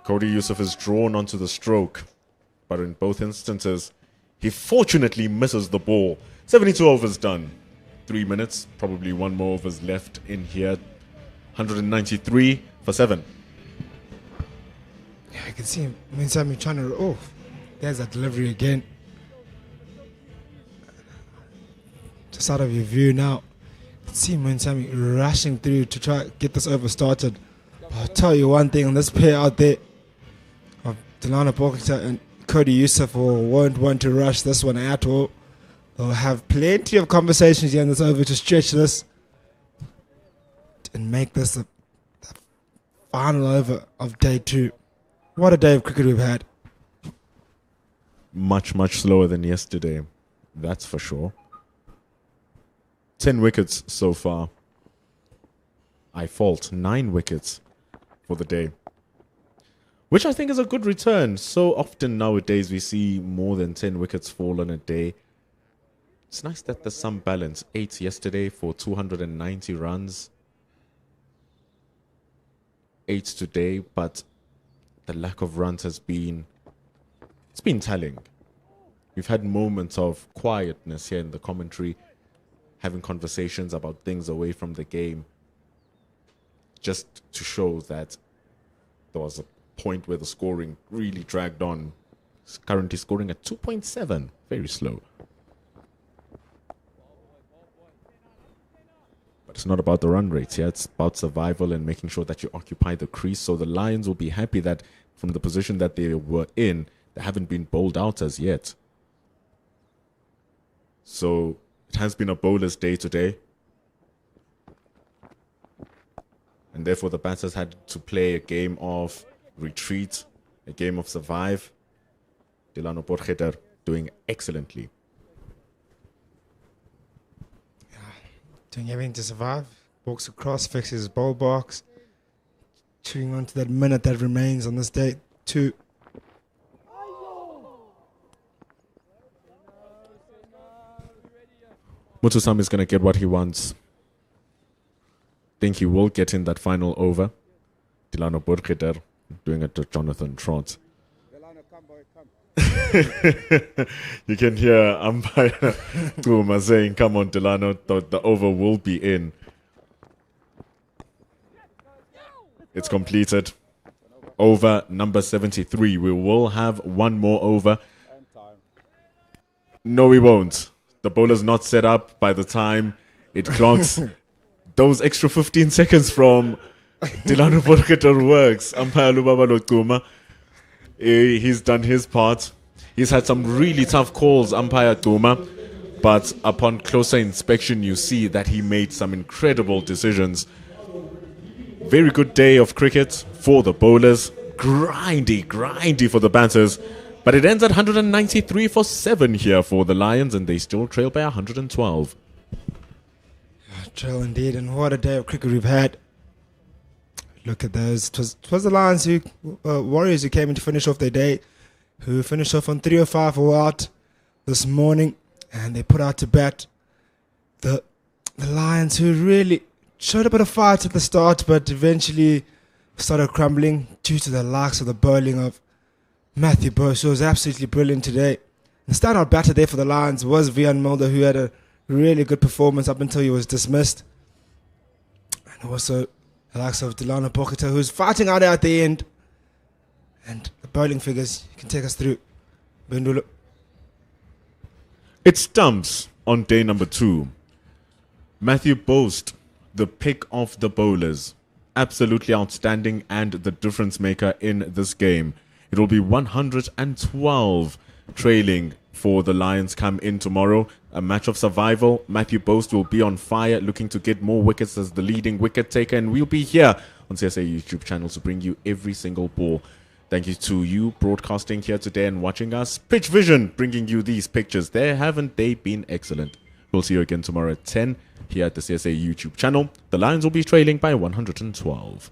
Cody Yusuf is drawn onto the stroke, but in both instances, he fortunately misses the ball. 72 overs done. 3 minutes, probably 1 more overs left in here. 193 for 7. Yeah, I can see him. Meantime, trying to. Oh, there's that delivery again. Just out of your view now. You can see Munsami rushing through to try to get this over started. But I'll tell you one thing, on this pair out there of Delano Bokita and Cody Yusuf won't want to rush this one at all. They'll have plenty of conversations here in this over to stretch this and make this the final over of day 2. What a day of cricket we've had. Much, much slower than yesterday. That's for sure. 10 wickets so far. I fault 9 wickets for the day, which I think is a good return. So often nowadays we see more than 10 wickets fall on a day. It's nice that there's some balance. 8 yesterday for 290 runs. 8 today, but the lack of runs has been, it's been telling. We've had moments of quietness here in the commentary, having conversations about things away from the game, just to show that there was a point where the scoring really dragged on. It's currently scoring at 2.7, very slow. But it's not about the run rates here. It's about survival and making sure that you occupy the crease. So the Lions will be happy that from the position that they were in, they haven't been bowled out as yet. So it has been a bowler's day today. And therefore the batters had to play a game of retreat, a game of survive. Delano Potgieter doing excellently. Doing everything to survive. Walks across, fixes his bowl box. Chewing on to that minute that remains on this day 2. Mutusam is going to get what he wants. Think he will get in that final over. Delano Potgieter doing it to Jonathan Trott. You can hear umpire Tuma saying, come on, Delano, the over will be in. It's completed. Over number 73. We will have 1 more over. No, we won't. The bowler's not set up by the time it clocks. Those extra 15 seconds from Delano Potgieter works. Umpire Lubabalo Tuma. He's done his part. He's had some really tough calls, umpire Tuma, but upon closer inspection, you see that he made some incredible decisions. Very good day of cricket for the bowlers. Grindy for the batters. But it ends at 193 for 7 here for the Lions, and they still trail by 112. Trail indeed, and what a day of cricket we've had. Look at those. It was the Lions Warriors who came in to finish off their day, who finished off on 305 all out this morning, and they put out to bat the Lions, who really showed a bit of fight at the start, but eventually started crumbling due to the likes of the bowling of Matthew Bose, who was absolutely brilliant today. The standout batter there for the Lions was Vian Mulder, who had a really good performance up until he was dismissed. And also the likes of Delano Potgieter, who's fighting out at the end. And the bowling figures, you can take us through. Bendulo. It stumps on day number 2. Matthew Bose, the pick of the bowlers. Absolutely outstanding and the difference maker in this game. It will be 112 trailing for the Lions come in tomorrow. A match of survival. Matthew Bose will be on fire, looking to get more wickets as the leading wicket taker. And we'll be here on CSA YouTube channel to bring you every single ball. Thank you to you broadcasting here today and watching us. Pitch Vision bringing you these pictures. Haven't they been excellent? We'll see you again tomorrow at 10 here at the CSA YouTube channel. The Lions will be trailing by 112.